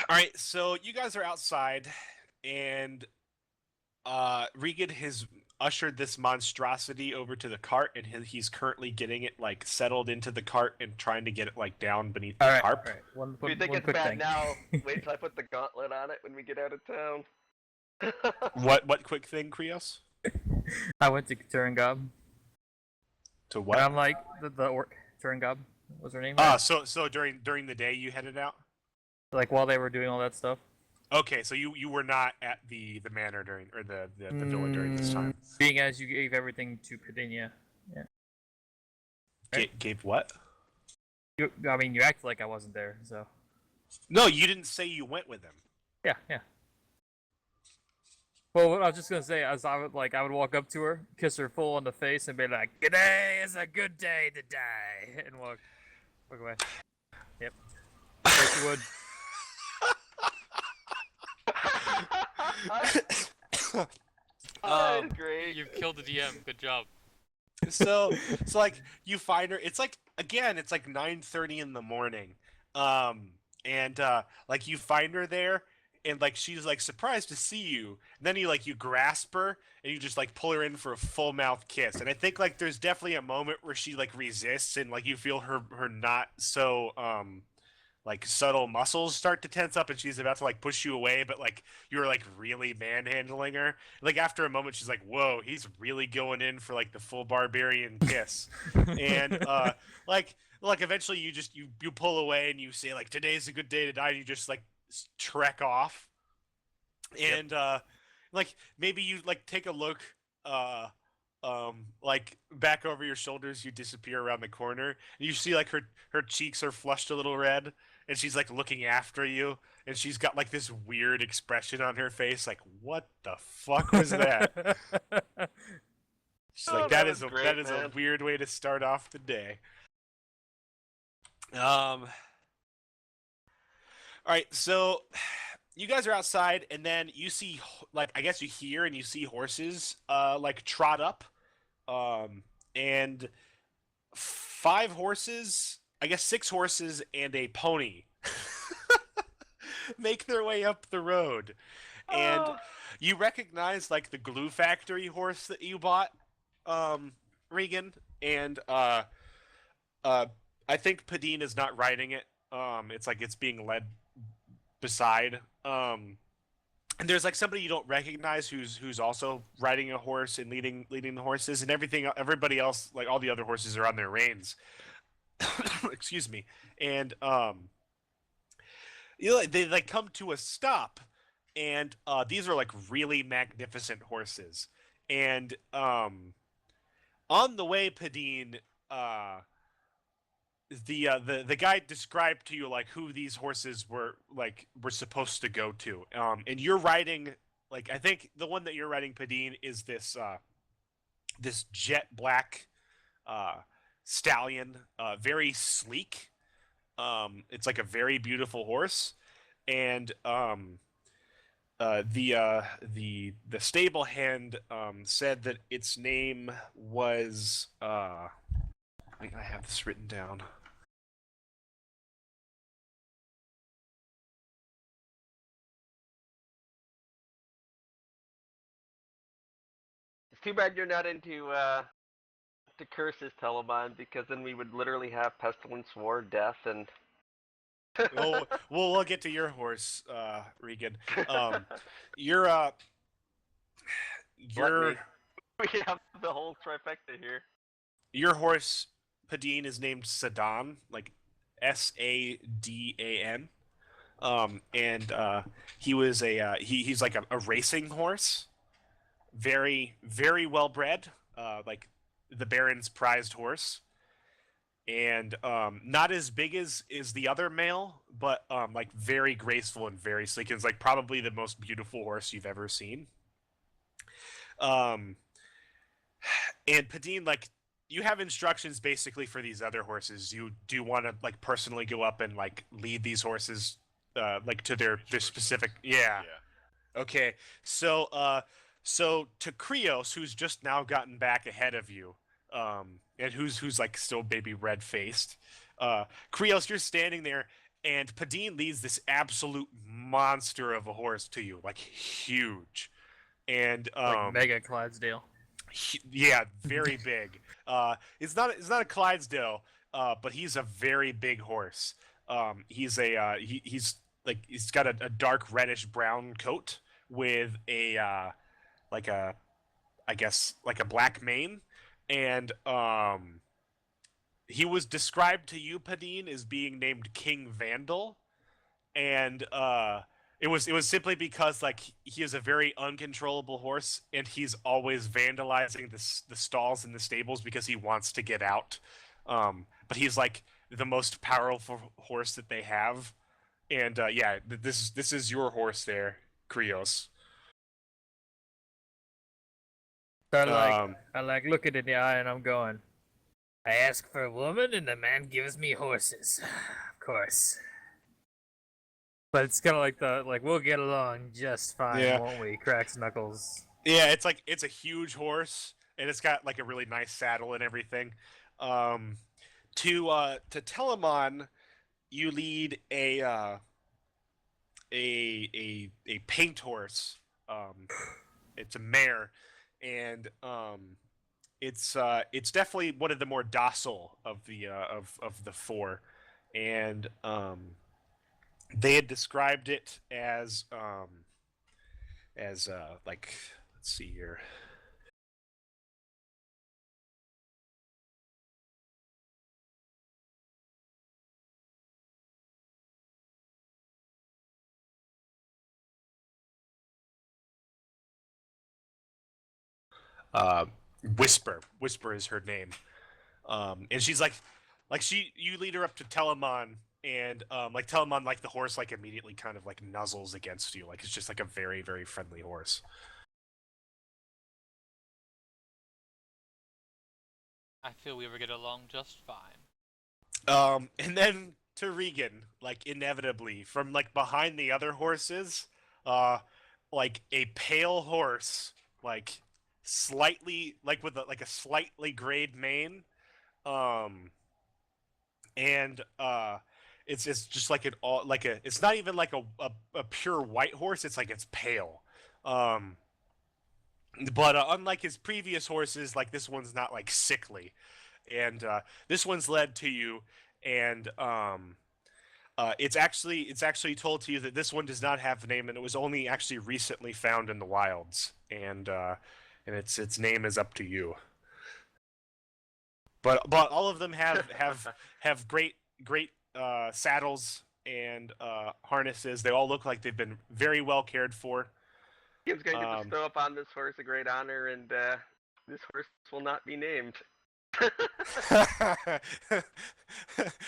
right, so you guys are outside, and Regan has ushered this monstrosity over to the cart, and he's currently getting it like settled into the cart and trying to get it like down beneath the tarp. Alright. One If you think one it's quick bad thing. now, wait till I put the gauntlet on it when we get out of town. What quick thing, Krios? I went to Turingob, To and what? I'm like, the orc, Turingob, was her name? Ah, right? so during the day you headed out? Like, while they were doing all that stuff. Okay, so you were not at the manor during or the villa during this time. Being as you gave everything to Pedinia. Gave what? I mean, you acted like I wasn't there, so. No, you didn't say you went with him. Yeah. Well, what I was just gonna say, as I would walk up to her, kiss her full on the face, and be like, "Today is a good day to die," and walk away. Yep. Yes, you would. That is great. You've killed the DM. Good job. So like you find her. It's like again, it's like 9:30 in the morning, and like you find her there, and like she's like surprised to see you. And then you grasp her and you just like pull her in for a full mouth kiss. And I think like there's definitely a moment where she like resists and like you feel her not so like subtle muscles start to tense up and she's about to like push you away, but like you're like really manhandling her. Like after a moment she's like, whoa, he's really going in for like the full barbarian kiss. And like eventually you pull away and you say like today's a good day to die and you just like trek off. And like maybe you like take a look like back over your shoulders, you disappear around the corner and you see like her cheeks are flushed a little red and she's like looking after you and she's got like this weird expression on her face like what the fuck was that? She's like that that was is great, a man. weird way to start off the day. All right, so you guys are outside and then you see like I guess you hear and you see horses like trot up and five horses, I guess six horses and a pony make their way up the road. And Oh. you recognize like the glue factory horse that you bought, Regan, and I think Padine is not riding it. It's like it's being led beside. And there's like somebody you don't recognize who's also riding a horse and leading the horses and everybody else like all the other horses are on their reins. Excuse me. And they like come to a stop and these are like really magnificent horses. And on the way Padine the guy described to you like who these horses were supposed to go to. And you're riding like I think the one that you're riding, Padine, is this jet black stallion, very sleek. It's like a very beautiful horse, and the stable hand said that its name was I have this written down. It's too bad you're not into to curses, Telemon, because then we would literally have pestilence, war, death, and. We'll get to your horse, Regan. You're We have the whole trifecta here. your horse, Padine, is named Sadan, like Sadan. And he was he's like a racing horse, very very well bred, like the Baron's prized horse, and not as big as the other male, but like very graceful and very sleek. It's like probably the most beautiful horse you've ever seen. Um, and Padine, like you have instructions basically for these other horses. You do want to like personally go up and like lead these horses like to their specific Yeah. Okay, so to Krios, who's just now gotten back ahead of you, and who's like still baby red faced, Krios, you're standing there, and Padine leads this absolute monster of a horse to you, like huge, and Like Mega Clydesdale. yeah, very big. It's not a Clydesdale, but he's a very big horse. He's like he's got a dark reddish brown coat with a like a I guess like a black mane, and he was described to you, Padine, as being named King Vandal, and it was simply because like he is a very uncontrollable horse, and he's always vandalizing the stalls in the stables because he wants to get out. But he's like the most powerful horse that they have, and yeah, this is your horse there, Krios. So Um, I like look it in the eye and I'm going. I ask for a woman and the man gives me horses. Of course. But it's kind of like we'll get along just fine, yeah, won't we? Cracks knuckles. yeah. It's like it's a huge horse, and it's got like a really nice saddle and everything. Um, to Telemon, you lead a paint horse. It's a mare, and it's definitely one of the more docile of the four, and they had described it as like, let's see here. Uh, Whisper is her name. And she's like you lead her up to Telemon, and like Telemon, like the horse, like immediately kind of like nuzzles against you, like it's just like a very very friendly horse. I feel we would get along just fine. And then to Regan, like inevitably from like behind the other horses, uh, like a pale horse, like slightly like with like a slightly grayed mane, um, and it's just like an all like a it's not even like a pure white horse. It's like it's pale. Um, but unlike his previous horses, like this one's not like sickly, and this one's led to you, and it's actually told to you that this one does not have a name, and it was only actually recently found in the wilds, and its name is up to you. But all of them have great saddles and harnesses. They all look like they've been very well cared for. He's going to Um, bestow upon this horse a great honor, and this horse will not be named.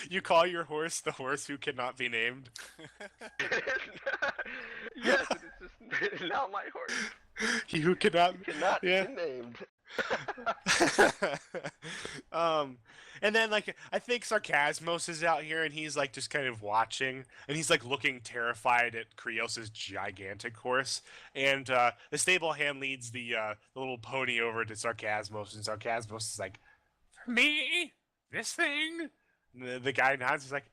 You call your horse the horse who cannot be named? Yes, it is just now my horse. He who cannot. He cannot Yeah. be named. um, and then like I think Sarcasmos is out here, and he's like just kind of watching, and he's like looking terrified at Krios's gigantic horse. And the stable hand leads the little pony over to Sarcasmos, and Sarcasmos is like, "For me, this thing." And the guy nods. He's like,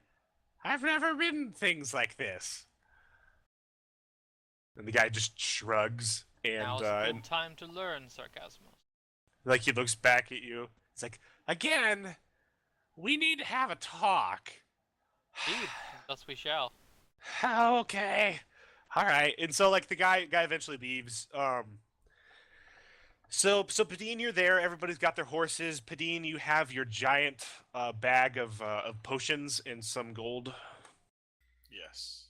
"I've never ridden things like this." And the guy just shrugs, Now's and a good time to learn, Sarcasmus. like he looks back at you. It's like, again, we need to have a talk. Indeed, thus we shall. Okay. All right. And so like the guy eventually leaves. So Padine, you're there. Everybody's got their horses. Padine, you have your giant bag of potions and some gold. Yes,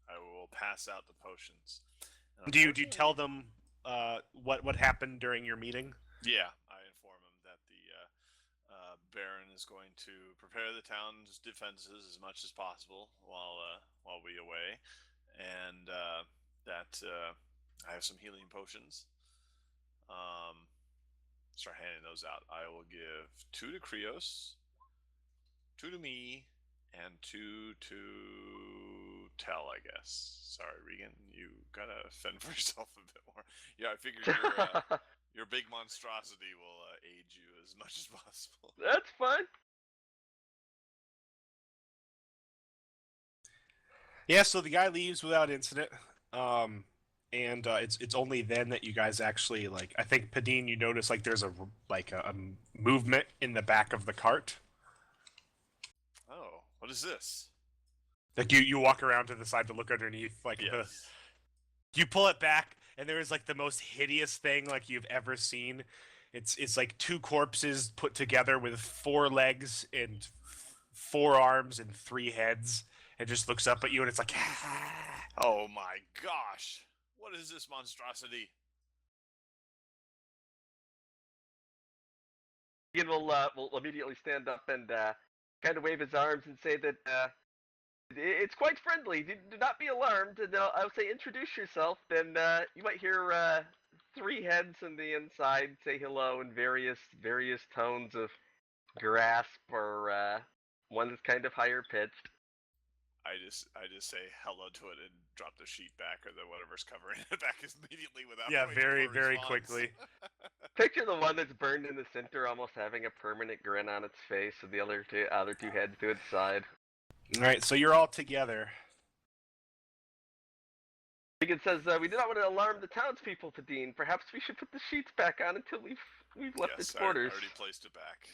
I will pass out the potions. And Do you unfortunately- tell them what happened during your meeting? Yeah, I inform him that the Baron is going to prepare the town's defenses as much as possible while we away, and that I have some healing potions. Start handing those out. I will give 2 to Krios, 2 to me, and 2 to Tell, I guess. Sorry, Regan, you gotta fend for yourself a bit more. Yeah, I figured your big monstrosity will aid you as much as possible. That's fine. Yeah. So the guy leaves without incident. And it's only then that you guys actually like. I think Padine, you notice like there's a movement in the back of the cart. Oh, what is this? Like you walk around to the side to look underneath. Like Yes. you pull it back, and there is like the most hideous thing like you've ever seen. It's like 2 corpses put together with 4 legs and 4 arms and 3 heads. It just looks up at you, and it's like. Oh my gosh! What is this monstrosity? Ian will immediately stand up and kind of wave his arms and say that it's quite friendly. Do not be alarmed. And I'll say introduce yourself. Then you might hear three heads on the inside say hello in various tones of grasp, or one that's kind of higher pitched. I just say hello to it and drop the sheet back or the whatever's covering it back immediately without Yeah, waiting very, for a very response. quickly. Picture the one that's burned in the center, almost having a permanent grin on its face, with the other two heads to its side. All right, so you're all together. Regan says, "We do not want to alarm the townspeople, Padine. Perhaps we should put the sheets back on until we've left its Yes, I borders." already placed it back.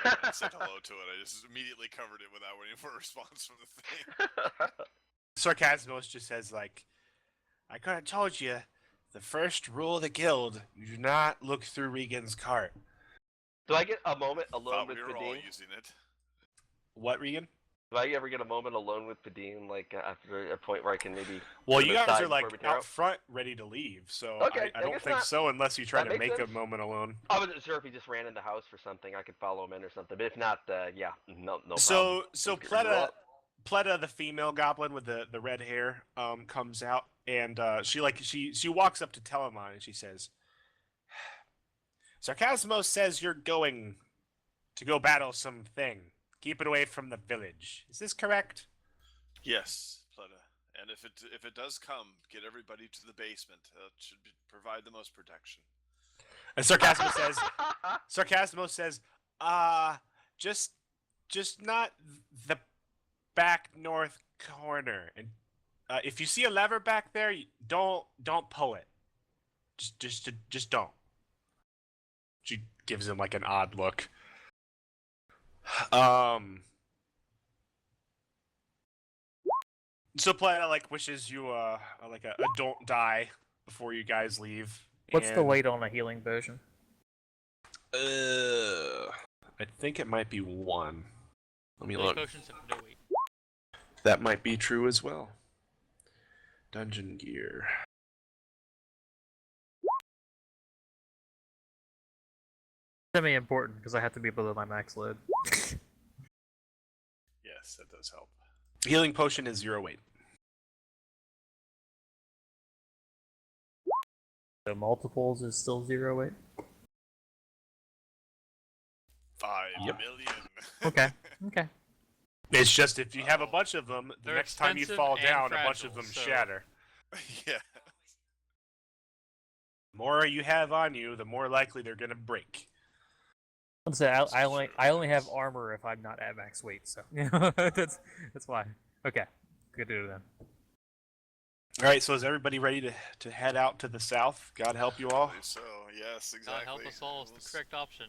When I said hello to it, I just immediately covered it without waiting for a response from the thing. Sarcasmos just says, like, I could have told you, the first rule of the guild, you do not look through Regan's cart. Do I get a moment alone Thought with we were all Padine? using it. What, Regan? Do I ever get a moment alone with Padine, like after a point where I can maybe? Well, put you him guys aside are, like, before we tear out out? front ready to leave, so Okay, I I don't guess think not. so unless you try That to makes make a sense. moment alone. I wasn't sure if he just ran in the house for something. I could follow him in or something, but if not, yeah, no problem. So Let's get rid of Pleta, that. Pleta, the female goblin with the red hair, comes out, and she walks up to Telemon and she says, Sarcasmos says you're going to go battle something. Keep it away from the village. Is this correct? Yes, Pleta. And if it does come, get everybody to the basement. That should provide the most protection. And Sarcasmos says, just not the back north corner. And if you see a lever back there, don't pull it. Just don't. She gives him like an odd look. So Playa like wishes you like a don't die before you guys leave. What's the and, weight on a healing potion? I think it might be 1. Let me Healing look. potions have no weight. That might be true as well. Dungeon gear. Semi-important because I have to be below my max load. Yes, that does help. Healing potion is 0 weight. So multiples is still 0 weight. 5 Yep. million. Okay. Okay. It's just if you have a bunch of them, the They're next time you expensive fall and down, a bunch of fragile, them so- shatter. Yeah. The more you have on you, the more likely they're gonna break. Let's say I only Sure, have yes. armor if I'm not at max weight, so that's why. Okay, good to do then. All right, so is everybody ready to head out to the south? God help you all. I believe so, yes, God exactly. help us all is the Let's correct option.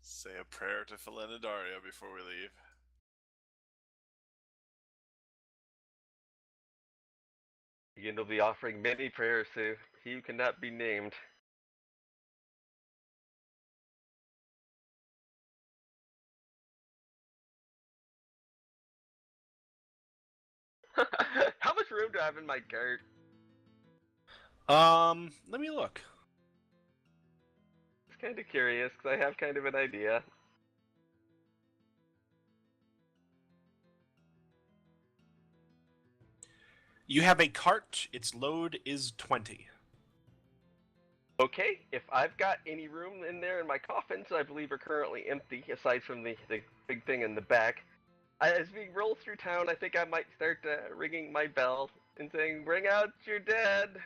say a prayer to Felinadaria before we leave. Begin will be offering many prayers to he who cannot be named. How much room do I have in my cart? Let me look. Just kind of curious, because I have kind of an idea. You have a cart. Its load is 20. Okay, if I've got any room in there in my coffins, I believe are currently empty, aside from the big thing in the back. As we roll through town, I think I might start ringing my bell and saying, "Bring out your dead!"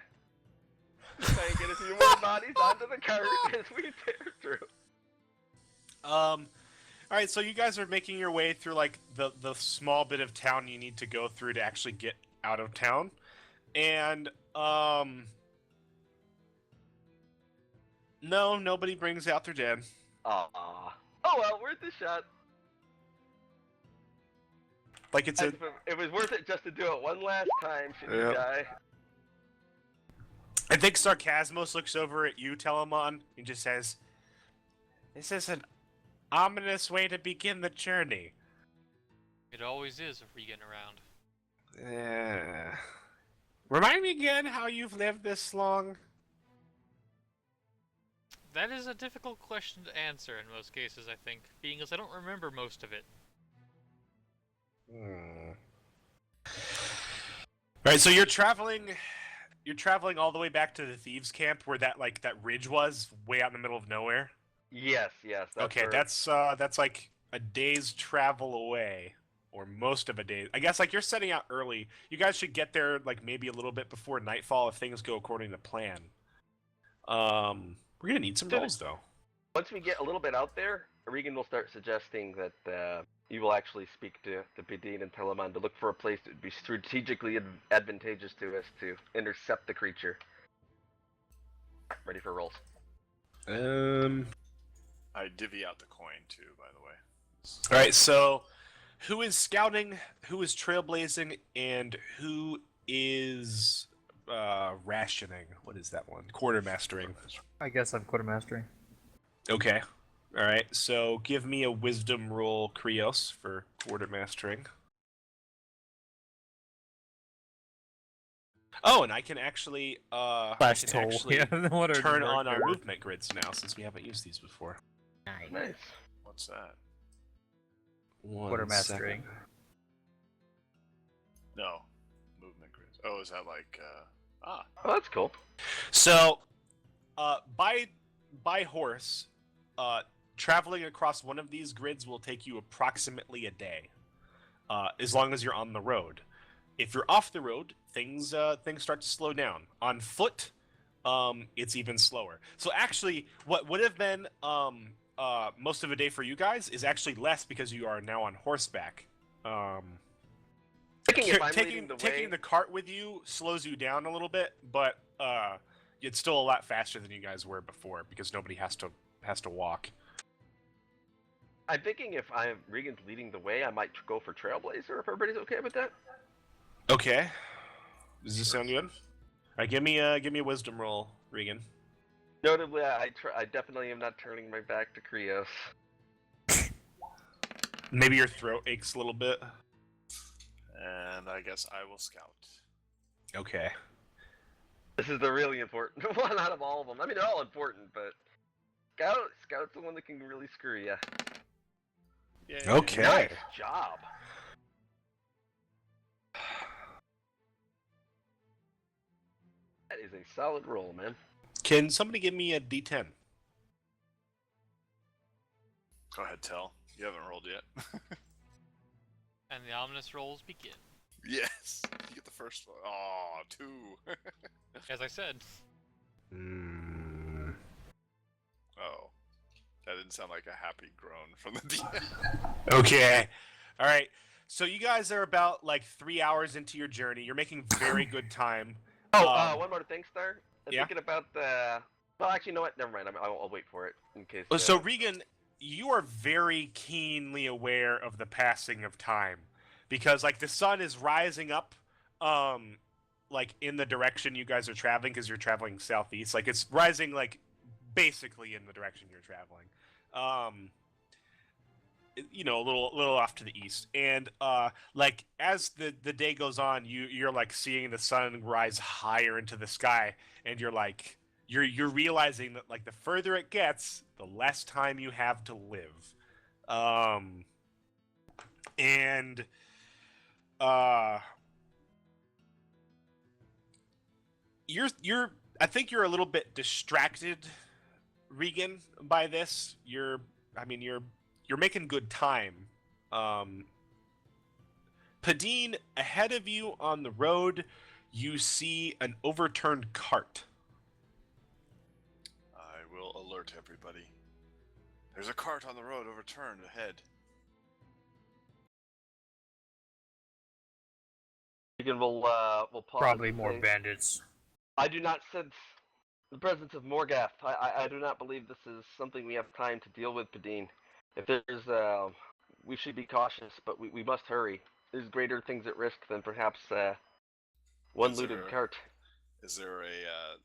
Try and get a few more bodies onto the cart as we tear through. All right, so you guys are making your way through like the small bit of town you need to go through to actually get out of town, and no, nobody brings out their dead. Aww. Oh well, worth a shot. Like it's a It was worth it just to do it one last time, should you Yep. die. I think Sarcasmos looks over at you, Telemon, and just says, "This is an ominous way to begin the journey." It always is if we get around. Remind me again how you've lived this long. That is a difficult question to answer in most cases, I think, being as I don't remember most of it. All right, so you're traveling you're traveling all the way back to the thieves' camp where that ridge was, way out in the middle of nowhere. Yes. That's Okay, where... that's like a day's travel away, or most of a day. I guess you're setting out early. You guys should get there maybe a little bit before nightfall if things go according to plan. We're gonna need some rolls though. Once we get a little bit out there, Regan will start suggesting that you will actually speak to Pidine and Telemann to look for a place that would be strategically advantageous to us to intercept the creature. Ready for rolls. I divvy out the coin too, by the way. All right, so who is scouting, who is trailblazing, and who is rationing? What is that one? Quartermastering. I guess I'm quartermastering. Okay. All right, so give me a wisdom roll, Krios, for quartermastering. Oh, and I can actually Flash toll. Yeah, what turn on our movement grids now since we haven't used these before. Nice. What's that? Quartermastering. No. Movement grids. Oh, is that like Oh, that's cool. So, by horse, traveling across one of these grids will take you approximately a day, as long as you're on the road. If you're off the road, things start to slow down. On foot, it's even slower. So actually, what would have been most of a day for you guys is actually less because you are now on horseback. Taking the cart with you slows you down a little bit, but it's still a lot faster than you guys were before because nobody has to walk. I'm thinking if Regan's leading the way, I might go for Trailblazer if everybody's okay with that. Okay. Does this sound good? All right, give me a wisdom roll, Regan. Notably, I definitely am not turning my back to Krios. Maybe your throat aches a little bit. And I guess I will scout. Okay. This is the really important one out of all of them. I mean, they're all important, but Scout's the one that can really screw you. Yay. Okay. Nice job. That is a solid roll, man. Can somebody give me a D10? Go ahead, Tell. You haven't rolled yet. And the ominous rolls begin. Yes. You get the first one. Oh, 2. As I said. Oh. That didn't sound like a happy groan from the DM. Okay. All right. So you guys are about 3 hours into your journey. You're making very good time. Oh, one more thing, Star. I'm yeah? thinking about the... Well, actually, you know what? Never mind. I'll wait for it in case... So, Regan, you are very keenly aware of the passing of time. Because, the sun is rising up, in the direction you guys are traveling, because you're traveling southeast. It's rising, basically in the direction you're traveling. A little off to the east. And, as the day goes on, you're, seeing the sun rise higher into the sky, and you're realizing that, the further it gets, the less time you have to live. I think you're a little bit distracted, Regan, by this. You're making good time. Pidine, ahead of you on the road, you see an overturned cart. I will alert everybody. There's a cart on the road overturned ahead. Regan will pause. Probably more bandits. I do not sense the presence of Morgath. I do not believe this is something we have time to deal with, Pidine. If there's, we should be cautious, but we must hurry. There's greater things at risk than perhaps one looted cart. Is there a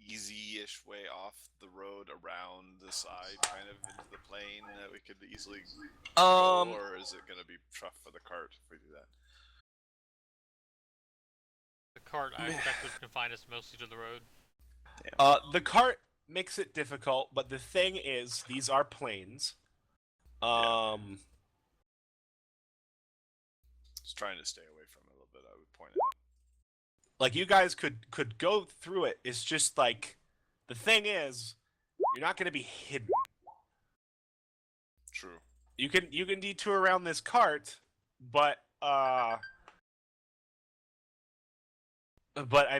easy-ish way off the road around the side, kind of into the plain that we could easily go, or is it going to be tough for the cart if we do that? The cart, I expect, would confine us mostly to the road. The cart makes it difficult, but the thing is, these are plains. Just trying to stay away from it a little bit, I would point out. Like you guys could go through it. It's just like the thing is, you're not going to be hidden. True. You can detour around this cart, but I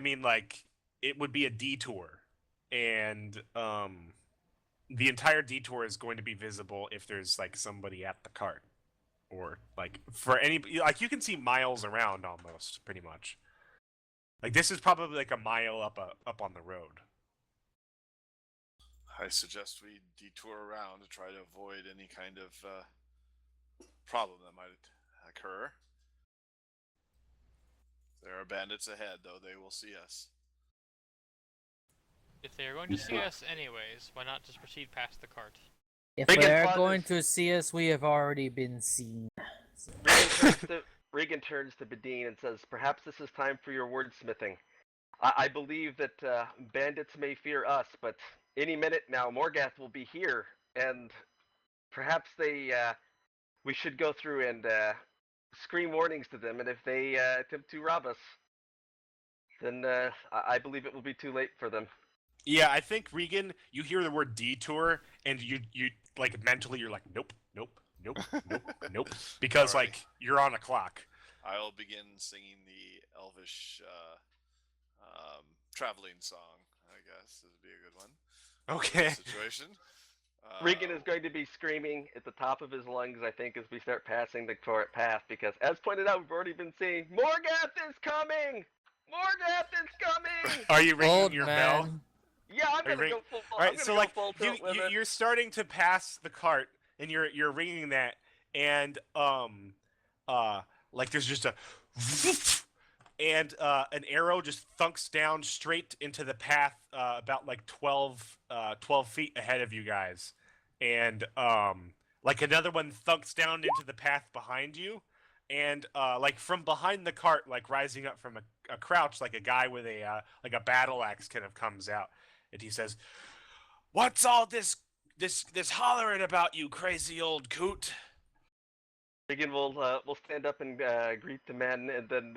mean like it would be a detour, and the entire detour is going to be visible if there's like somebody at the cart, or like for any like you can see miles around almost pretty much. Like this is probably like a mile up on the road. I suggest we detour around to try to avoid any kind of problem that might occur. There are bandits ahead, though. They will see us. If they are going to see us anyways, why not just proceed past the cart? If Regan they're pauses. going to see us, we have already been seen. So- Regan turns to Bedine and says, "Perhaps this is time for your wordsmithing. I believe that bandits may fear us, but any minute now, Morgath will be here, and perhaps we should go through and scream warnings to them, and if they attempt to rob us, then I believe it will be too late for them." Yeah, I think Regan, you hear the word detour, and you like mentally you're like nope, nope, nope, nope, nope, because Alright. like you're on a clock. I'll begin singing the Elvish traveling song, I guess. This would be a good one. Okay. Situation. Regan is going to be screaming at the top of his lungs, I think, as we start passing the cart path, because as pointed out, we've already been seeing Morgath is coming. Morgath is coming. Are you ringing Old your man. bell? Yeah, I'm Are you gonna go full. All I'm right, gonna so go like full tilt with it. you're starting to pass the cart, and you're ringing that, and like there's just a and an arrow just thunks down straight into the path about like 12 feet ahead of you guys, and like another one thunks down into the path behind you, and like from behind the cart, like rising up from a crouch, like a guy with a like a battle axe kind of comes out, and he says, "What's all this hollering about, you crazy old coot?" Regan will stand up and greet the men, and then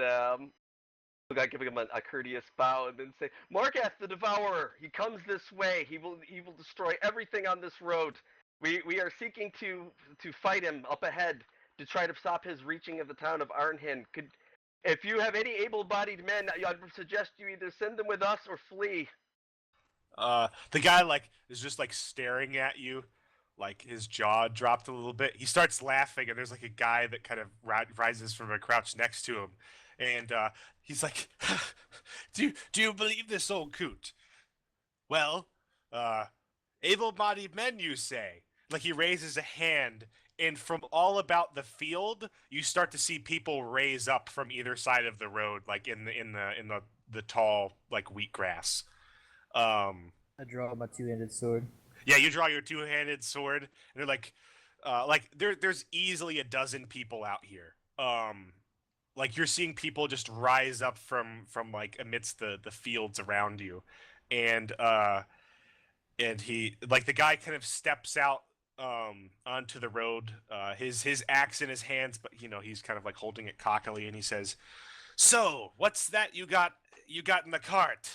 give him a courteous bow, and then say, "Morgath the Devourer, he comes this way. He will destroy everything on this road. We are seeking to fight him up ahead to try to stop his reaching of the town of Arnhin. If you have any able-bodied men, I'd suggest you either send them with us or flee." The guy like is just like staring at you, like his jaw dropped a little bit. He starts laughing, and there's like a guy that kind of rises from a crouch next to him, and he's like, "Do you believe this old coot? Well, able-bodied men, you say?" Like he raises a hand, and from all about the field, you start to see people raise up from either side of the road, like in the tall like wheatgrass. I draw my two-handed sword. Yeah, you draw your two-handed sword, and they're like there's easily a dozen people out here. Like you're seeing people just rise up from like amidst the fields around you, and he like the guy kind of steps out onto the road, his axe in his hands, but he's kind of like holding it cockily, and he says, "So, what's that you got in the cart?"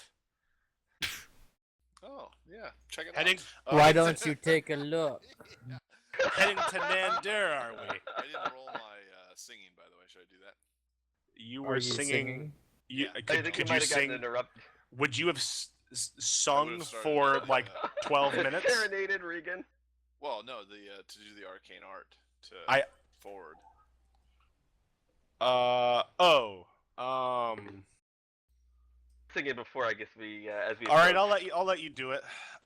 Oh, yeah. Check it Heading out. Why don't you take a look? heading to Nander, are we? I didn't roll my singing, by the way. Should I do that? You Are were you singing. You, I could think could you you might have gotten sing? interrupted. Would you have sung would've started for it, like yeah. 12 minutes? Serenaded Regan. Well, no, to do the arcane art to I- forward. Sing it before, I guess as we. All right, approach. I'll let you do it.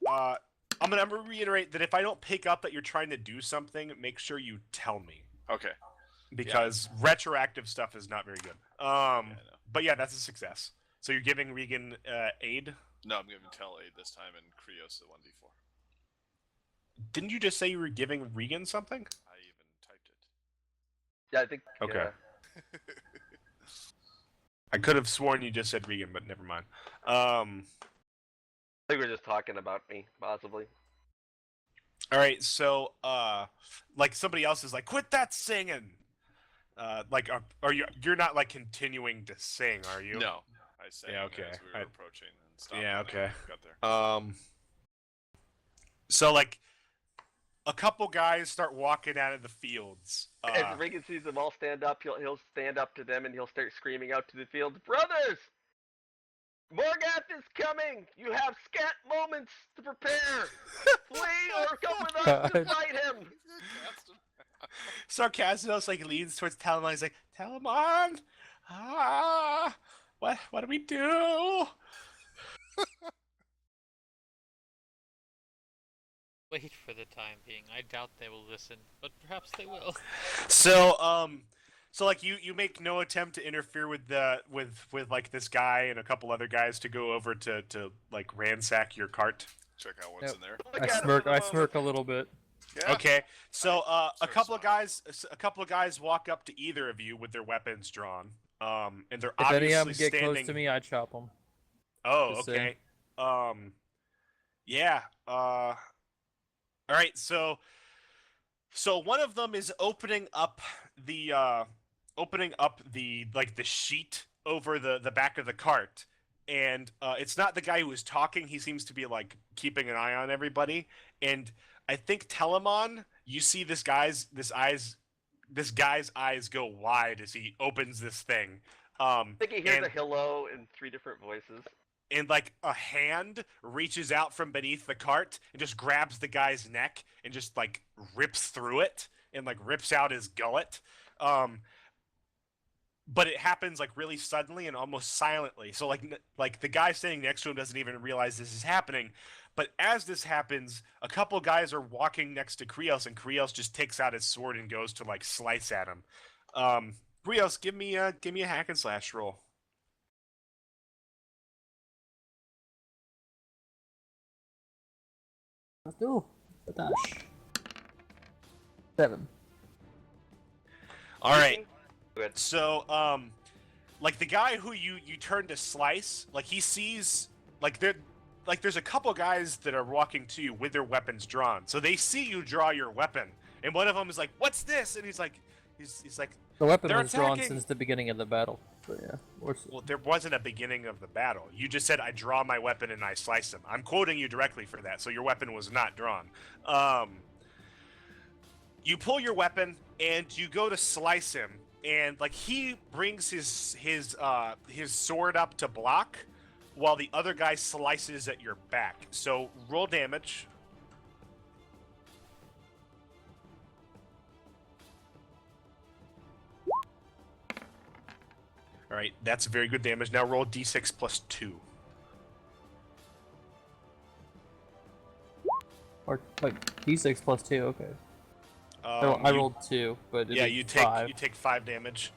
I'm gonna reiterate that if I don't pick up that you're trying to do something, make sure you tell me, Okay. because retroactive stuff is not very good. Yeah, I know. But yeah, that's a success. So you're giving Regan aid? No, I'm giving Tell aid this time and Krios a 1d4. Didn't you just say you were giving Regan something? I even typed it. Yeah, I think. Okay. I could have sworn you just said Regan, but never mind. I think we're just talking about me, possibly. All right, so like somebody else is like, "Quit that singing." Like, are you? You're not like continuing to sing, are you? No. I said Yeah, okay. as we were approaching and stopped. Yeah, when I okay. got there. So like a couple guys start walking out of the fields. As Regan sees them all stand up, he'll stand up to them and he'll start screaming out to the field, "Brothers! Morgath is coming! You have scat moments to prepare! Flee or come with us to God. fight him!" Sarkazinos like leans towards Telamon. He's like, Telamon, what do we do? Wait for the time being. I doubt they will listen, but perhaps they will. So like you make no attempt to interfere with with like this guy and a couple other guys to go over to like ransack your cart. Check out what's Yep. in there. Look I at him smirk. for the I moment. smirk a little bit. Yeah. Okay, so a Sort of couple of smile. guys walk up to either of you with their weapons drawn. And they're If any obviously of them get standing. close to me, I chop them. Oh, Just okay. Yeah. All right. So one of them is opening up the like the sheet over the back of the cart, and it's not the guy who was talking. He seems to be like keeping an eye on everybody, and I think Telamon, you see this guy's eyes go wide as he opens this thing. I think he hears and- a hello in 3 different voices. and like a hand reaches out from beneath the cart and just grabs the guy's neck and just like rips through it and like rips out his gullet. But it happens like really suddenly and almost silently. So like the guy standing next to him doesn't even realize this is happening. But as this happens, a couple guys are walking next to Krios, and Krios just takes out his sword and goes to like slice at him. Krios, give me a hack and slash roll. Let's do. Patash. 7. All right. Good. So, like the guy who you turn to slice, like he sees, there's a couple guys that are walking to you with their weapons drawn. So they see you draw your weapon, and one of them is like, "What's this?" And he's like, The weapon They're was drawn attacking. since the beginning of the battle. So yeah. "Well, there wasn't a beginning of the battle. You just said I draw my weapon and I slice him. I'm quoting you directly for that. So your weapon was not drawn." You pull your weapon and you go to slice him, and like he brings his sword up to block, while the other guy slices at your back. So roll damage. All right, that's very good damage. Now roll d6 plus 2. Or like d6 plus 2. Okay. I You- rolled 2, but Yeah, it's you take 5. 5 damage.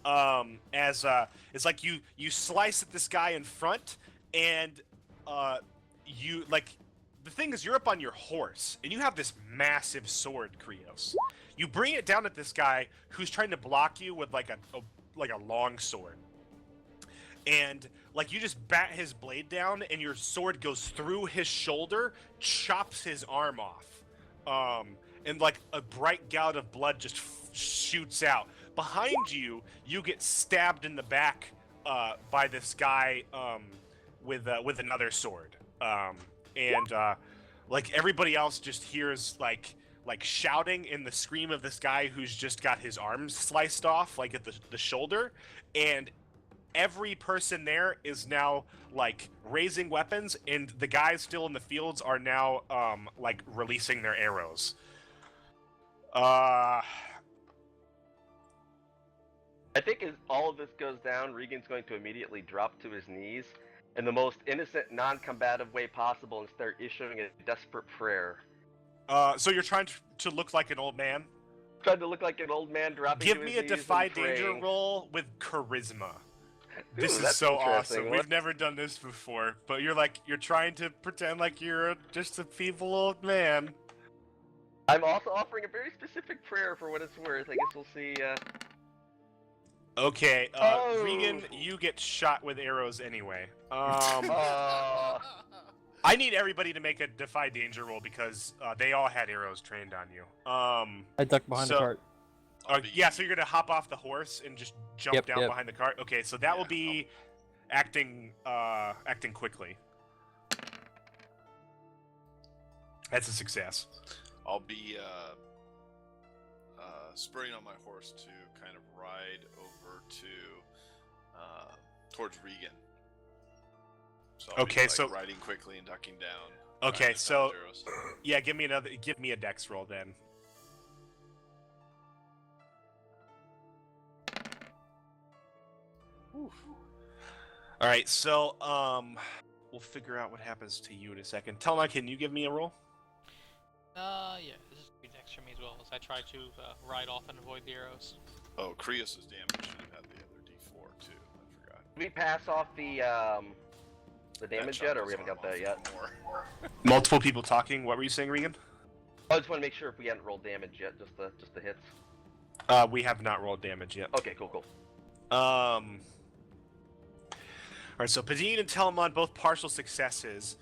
As it's like you slice at this guy in front, and you like the thing is you're up on your horse and you have this massive sword, Krios. You bring it down at this guy who's trying to block you with like a long sword, and like you just bat his blade down, and your sword goes through his shoulder, chops his arm off, and like a bright gout of blood just shoots out. Behind you, you get stabbed in the back by this guy with another sword, and like everybody else just hears like shouting and the scream of this guy who's just got his arms sliced off, like at the shoulder, and every person there is now like raising weapons, and the guys still in the fields are now like releasing their arrows. I think as all of this goes down, Regan's going to immediately drop to his knees in the most innocent, non-combative way possible and start issuing a desperate prayer. So you're trying to look like an old man? Trying to look like an old man dropping Give to me his a knees defy and danger praying. roll with charisma. This Ooh, is that's so interesting. awesome. What- We've never done this before, but you're trying to pretend like you're just a feeble old man. I'm also offering a very specific prayer for what it's worth. I guess we'll see. Okay, Oh. Regan, you get shot with arrows anyway. Oh. I need everybody to make a defy danger roll because they all had arrows trained on you. I ducked behind the so- cart. Yeah, so you're gonna hop off the horse and just jump Yep, down yep. behind the cart. Okay, so that will be acting quickly. That's a success. I'll be spurring on my horse to kind of ride over to towards Regan. So I'll Okay, be, so riding quickly and ducking down. Okay, so arrows. yeah, give me a dex roll then. All right, so we'll figure out what happens to you in a second. Telma, can you give me a roll? Yeah, this is good next for me as well, as I try to ride off and avoid the arrows. Oh, Krios' damage should have had the other D4 too. I forgot. Did we pass off the damage That yet, or chopped we his haven't got arm that off yet? even more. Multiple people talking. What were you saying, Regan? I just want to make sure if we hadn't rolled damage yet, just the hits. We have not rolled damage yet. Okay, cool. All right, so Padine and Telamon both partial successes.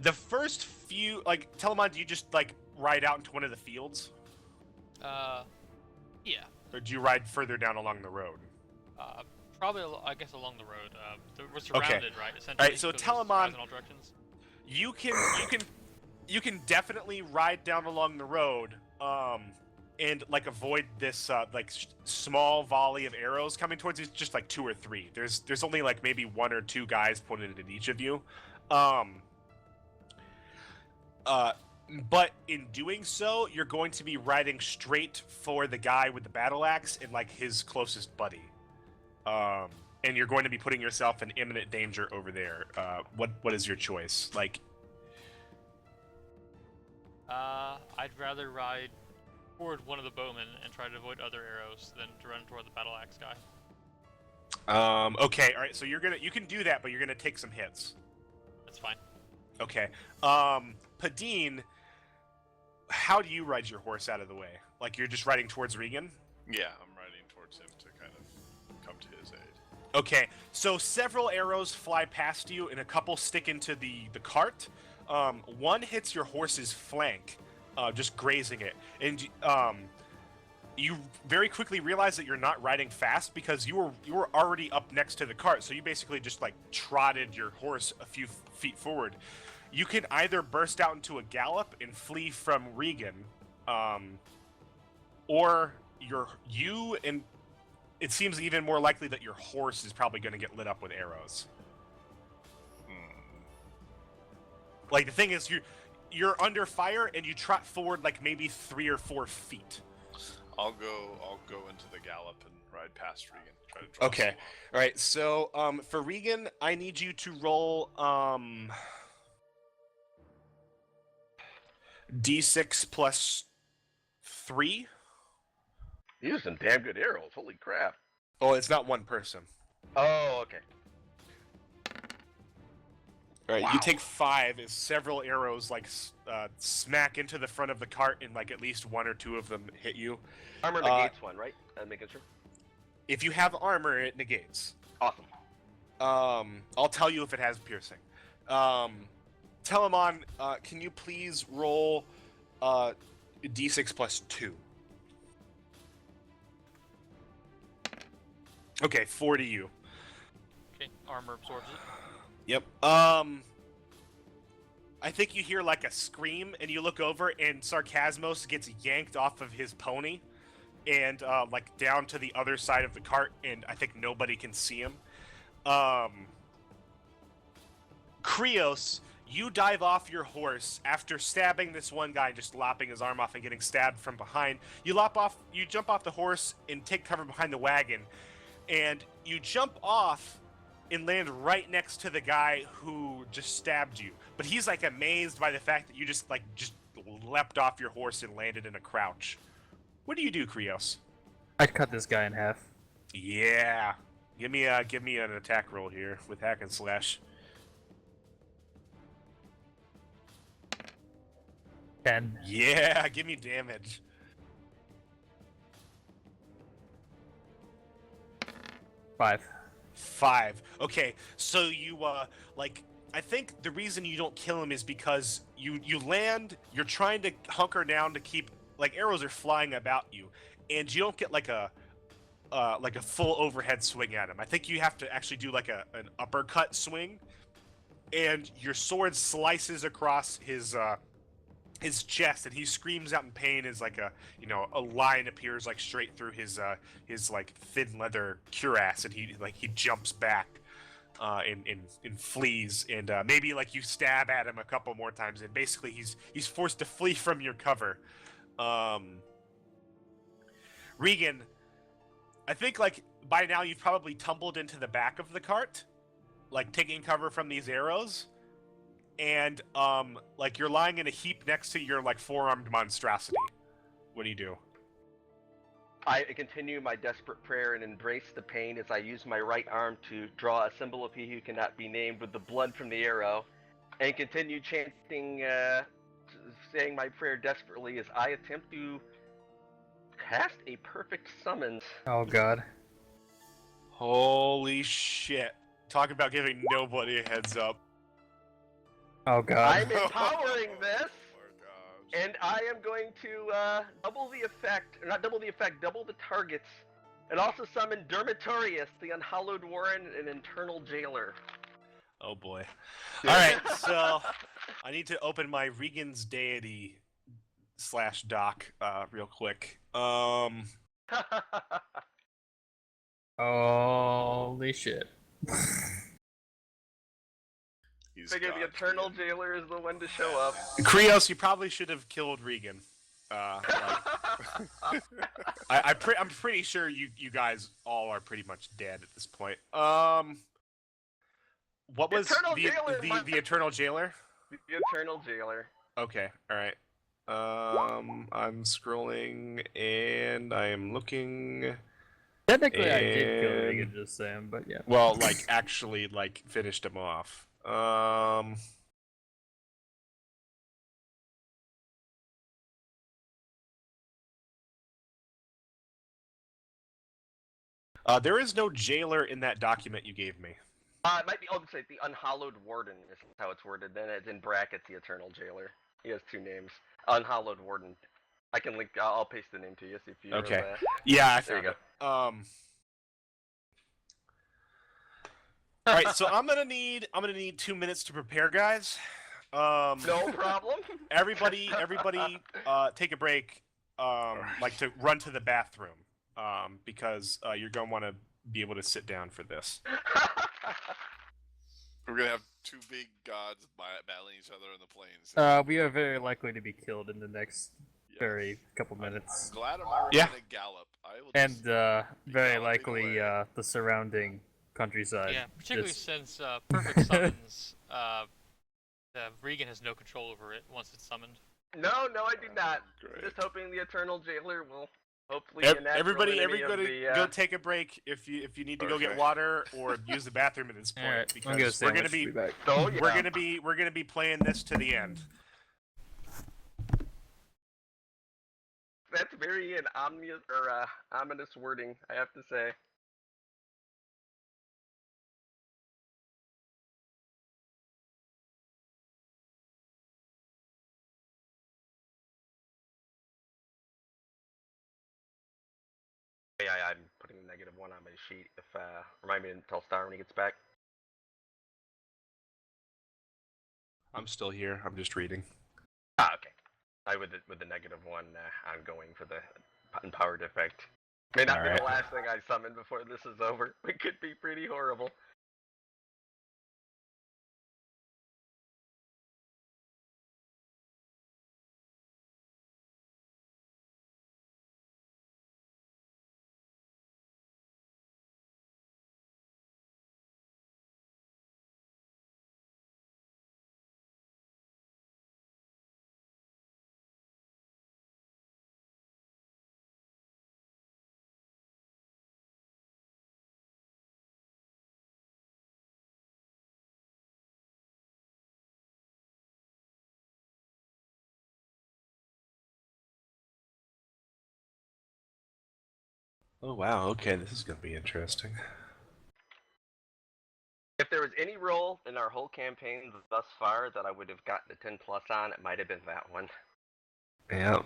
The first few, like, Telamon, do you just like ride out into one of the fields, Yeah. or do you ride further down along the road? Probably, I guess, along the road. We're surrounded, right? Essentially. All right, so because there's Telamon- guys in all directions. You can definitely ride down along the road, and like avoid this small volley of arrows coming towards you. It's just like 2 or 3. There's only like maybe 1 or 2 guys pointed at each of you. But in doing so, you're going to be riding straight for the guy with the battle axe and like his closest buddy. And you're going to be putting yourself in imminent danger over there. What is your choice? Like, I'd rather ride toward one of the bowmen and try to avoid other arrows than to run toward the battle axe guy. okay, all right. So you can do that, but you're gonna take some hits. That's fine. Okay. Padine, how do you ride your horse out of the way? Like you're just riding towards Regan? Yeah, I'm riding towards him to kind of come to his aid. Okay, so several arrows fly past you, and a couple stick into the cart. One hits your horse's flank, just grazing it, and you very quickly realize that you're not riding fast because you were already up next to the cart. So you basically just like trotted your horse a few feet forward. You can either burst out into a gallop and flee from Regan, or it seems even more likely that your horse is probably going to get lit up with arrows. Like the thing is, you're under fire and you trot forward like maybe 3 or 4 feet. I'll go into the gallop and ride past Regan. Try to draw Okay. some All right. So for Regan, I need you to roll D6 plus 3. These are some damn good arrows. Holy crap. Oh, it's not one person. Oh, okay. All right, Wow. you take 5 as several arrows like smack into the front of the cart, and like at least 1 or 2 of them hit you. Armor negates one, right? I'm making sure. If you have armor, it negates. Awesome. I'll tell you if it has piercing. Telamon, can you please roll D6 plus 2? Okay, 4 to you. Okay, armor absorbs it. Yep. I think you hear like a scream, and you look over, and Sarcasmos gets yanked off of his pony, and like down to the other side of the cart, and I think nobody can see him. Krios, you dive off your horse after stabbing this one guy, just lopping his arm off and getting stabbed from behind. You jump off the horse and take cover behind the wagon, and you jump off and land right next to the guy who just stabbed you. But he's like amazed by the fact that you just leapt off your horse and landed in a crouch. What do you do, Krios? I'd cut this guy in half. Yeah. Give me an attack roll here with hack and slash. 10. Yeah, give me damage. 5. 5. Okay, so you I think the reason you don't kill him is because you land, you're trying to hunker down to keep, like, arrows are flying about you, and you don't get like a like a full overhead swing at him. I think you have to actually do like an uppercut swing, and your sword slices across his chest, and he screams out in pain as like a line appears like straight through his like thin leather cuirass, and he jumps back and flees, and maybe like you stab at him a couple more times, and basically he's forced to flee from your cover. Regan, I think like by now you've probably tumbled into the back of the cart, like taking cover from these arrows, and like you're lying in a heap next to your like four-armed monstrosity. What do? I continue my desperate prayer and embrace the pain as I use my right arm to draw a symbol of he who cannot be named with the blood from the arrow, and continue chanting, saying my prayer desperately as I attempt to cast a perfect summons. Oh god. Holy shit! Talk about giving nobody a heads up. Oh god. I'm empowering this, Oh my gosh. and I am going to double the effect, or not double the effect, double the targets, and also summon Dermatorius, the Unhallowed Warren, an Internal Jailer. Oh boy. Alright, so I need to open my Regan's Deity / doc real quick. Holy shit. He's Figure the Eternal Jailer is the one to show up. Krios, you probably should have killed Regan. I'm pretty sure you guys all are pretty much dead at this point. What was Eternal the Jailer, the Eternal Jailer? The Eternal Jailer. Okay, all right. I'm scrolling and I am looking. Technically, I did kill And- Regan, just saying, but yeah. Well, like actually, like finished him off. There is no jailer in that document you gave me. It might be, let's say the Unhallowed Warden is how it's worded. Then it's in brackets the Eternal Jailer. He has two names. Unhallowed Warden. I can link. I'll paste the name to you. See if you. Okay. Yeah, I There you found go. it. All right, so I'm gonna need 2 minutes to prepare, guys. No problem. Everybody, take a break. Like to run to the bathroom. Because you're gonna want to be able to sit down for this. We're gonna have two big gods battling each other in the plains. We are very likely to be killed in the next Yes. very couple minutes. I'm glad I'm already Yeah. gonna gallop. I will And just very galloping likely away. the surrounding countryside. Yeah, particularly Just- since perfect summons, Regan has no control over it once it's summoned. No, I do not. Great. Just hoping the Eternal Jailer will hopefully Everybody, the, go take a break if you need to go get Okay. water or use the bathroom at this point. Alright, because I'm gonna we're gonna sandwich, be back. Oh, yeah. we're gonna be playing this to the end. That's very an ominous wording, I have to say. Yeah, I'm putting a -1 on my sheet. If remind me to tell Star when he gets back. I'm still here. I'm just reading. Ah, okay. I with the -1, I'm going for the empowered effect. May not be Alright. the last thing I summon before this is over. It could be pretty horrible. Oh wow. Okay, this is gonna be interesting. If there was any role in our whole campaign thus far that I would have gotten a 10+ on, it might have been that one. Yeah.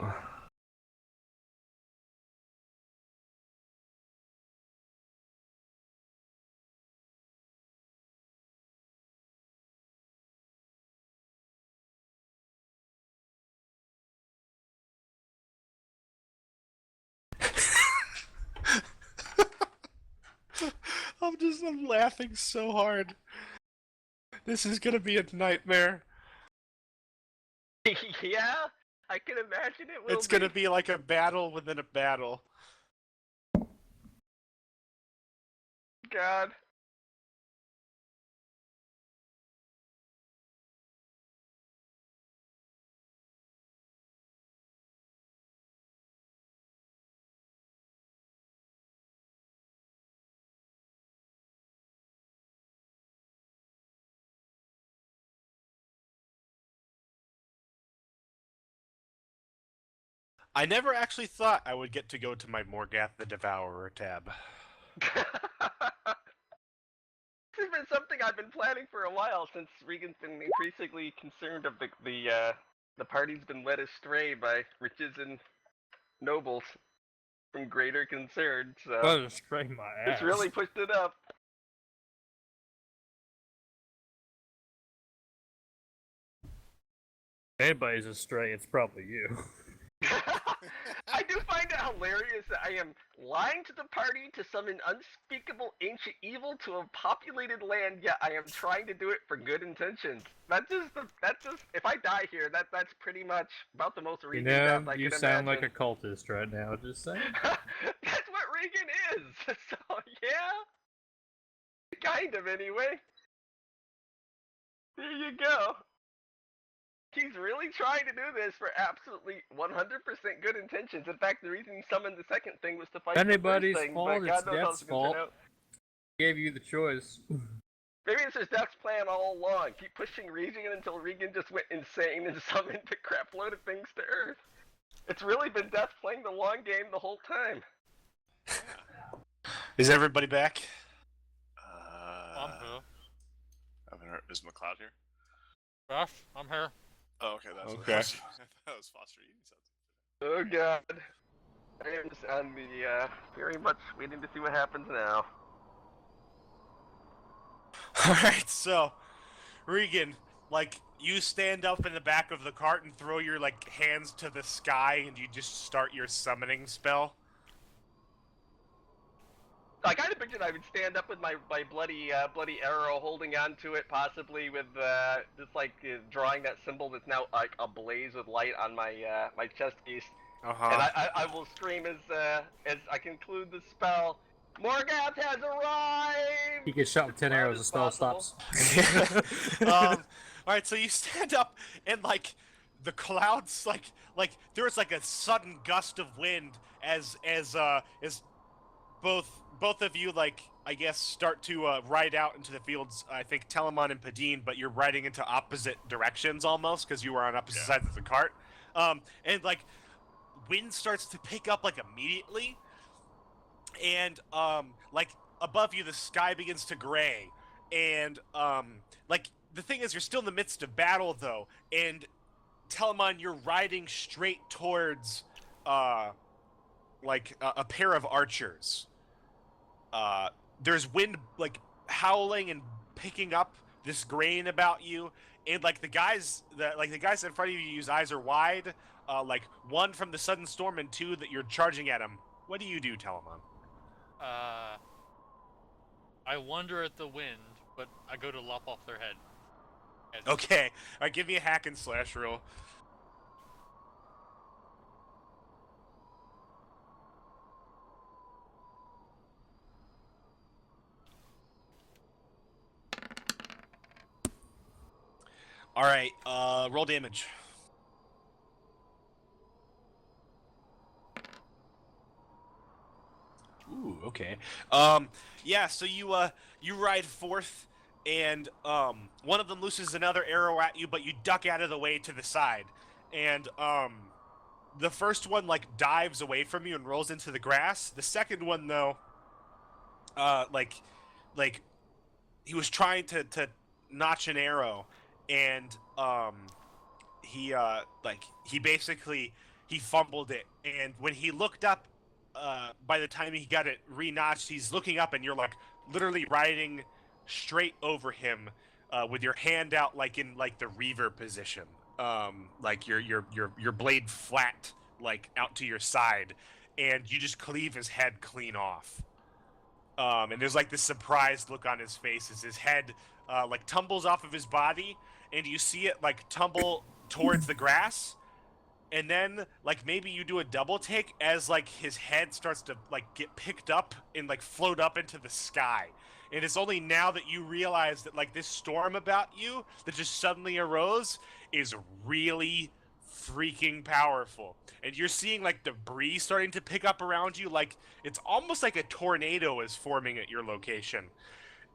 I'm laughing so hard. This is gonna be a nightmare. Yeah, I can imagine it will It's gonna be like a battle within a battle. God. I never actually thought I would get to go to my Morgath the Devourer tab. This has been something I've been planning for a while since Regan's been increasingly concerned of the party's been led astray by riches and nobles from greater concern. So Well, straight my ass. it's really pushed it up. If anybody's astray, it's probably you. I do find it hilarious that I am lying to the party to summon unspeakable ancient evil to a populated land, yet I am trying to do it for good intentions. That's just if I die here, that's pretty much about the most You Regan know, death I you can sound imagine. like a cultist right now. Just saying. That's what Regan is. So yeah, kind of anyway. There you go. He's really trying to do this for absolutely 100% good intentions. In fact, the reason he summoned the second thing was to fight Anybody's the first thing, fault, but it's God knows how Death's it's going to turn fault. out. Gave you the choice. Maybe it's just Death's plan all along. Keep pushing Regan until Regan just went insane and summoned a crap load of things to Earth. It's really been Death playing the long game the whole time. Is everybody back? I'm here. I haven't heard. Is McLeod here? Beth, I'm here. Oh, okay, that's Okay. what that was Foster eating something. Oh God. I am just on the, very much waiting to see what happens now. Alright, so, Regan, like, you stand up in the back of the cart and throw your, like, hands to the sky and you just start your summoning spell. I kind of pictured I would stand up with my bloody arrow, holding onto it, possibly with just like drawing that symbol that's now like ablaze with light on my my chest piece, and I will scream as I conclude the spell. Morgath has arrived. He gets shot with 10 As loud arrows, the as spell possible. stops. Alright, so you stand up and, like, the clouds, like there's like a sudden gust of wind as both of you, like, I guess, start to ride out into the fields. I think Telamon and Padine, but you're riding into opposite directions almost because you were on opposite sides of the cart. And like, wind starts to pick up like immediately, and like above you, the sky begins to gray, and like the thing is, you're still in the midst of battle though, and Telamon, you're riding straight towards like a pair of archers. There's wind like howling and picking up this grain about you, and like the guys in front of you use eyes are wide. Like one from the sudden storm and two that you're charging at them. What do you do, Telamon? I wonder at the wind, but I go to lop off their head. Okay, all right, give me a hack and slash roll. All right, roll damage. Ooh, okay. Yeah, so you ride forth, and one of them looses another arrow at you, but you duck out of the way to the side, and the first one like dives away from you and rolls into the grass. The second one though, like he was trying to notch an arrow, and he basically he fumbled it, and when he looked up, by the time he got it re-notched, he's looking up, and you're like literally riding straight over him, with your hand out like in like the reaver position, like your blade flat like out to your side, and you just cleave his head clean off. And there's like this surprised look on his face as his head like tumbles off of his body, and you see it like tumble towards the grass, and then like maybe you do a double take as like his head starts to like get picked up and like float up into the sky. And it's only now that you realize that like this storm about you that just suddenly arose is really freaking powerful. And you're seeing like debris starting to pick up around you, like it's almost like a tornado is forming at your location.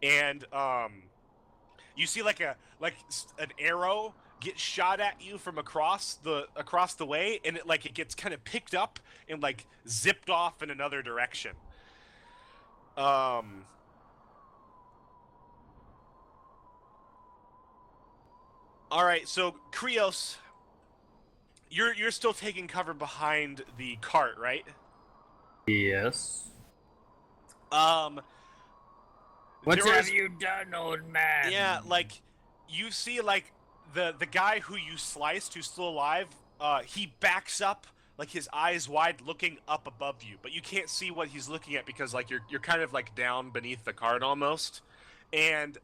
And you see like an arrow get shot at you from across the way, and it gets kind of picked up and like zipped off in another direction. All right, so Krios, you're still taking cover behind the cart, right? Yes. What there have was- you done, old man? Yeah, like you see like the guy who you sliced who's still alive, he backs up, like his eyes wide looking up above you, but you can't see what he's looking at because like you're kind of like down beneath the cart almost. And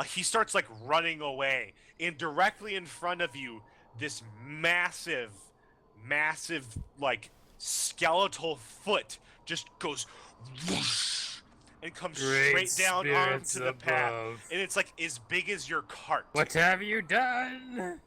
he starts like running away, and directly in front of you this massive like skeletal foot just goes whoosh, and comes Great straight down spirits onto the path, above. and it's like as big as your cart. What have you done?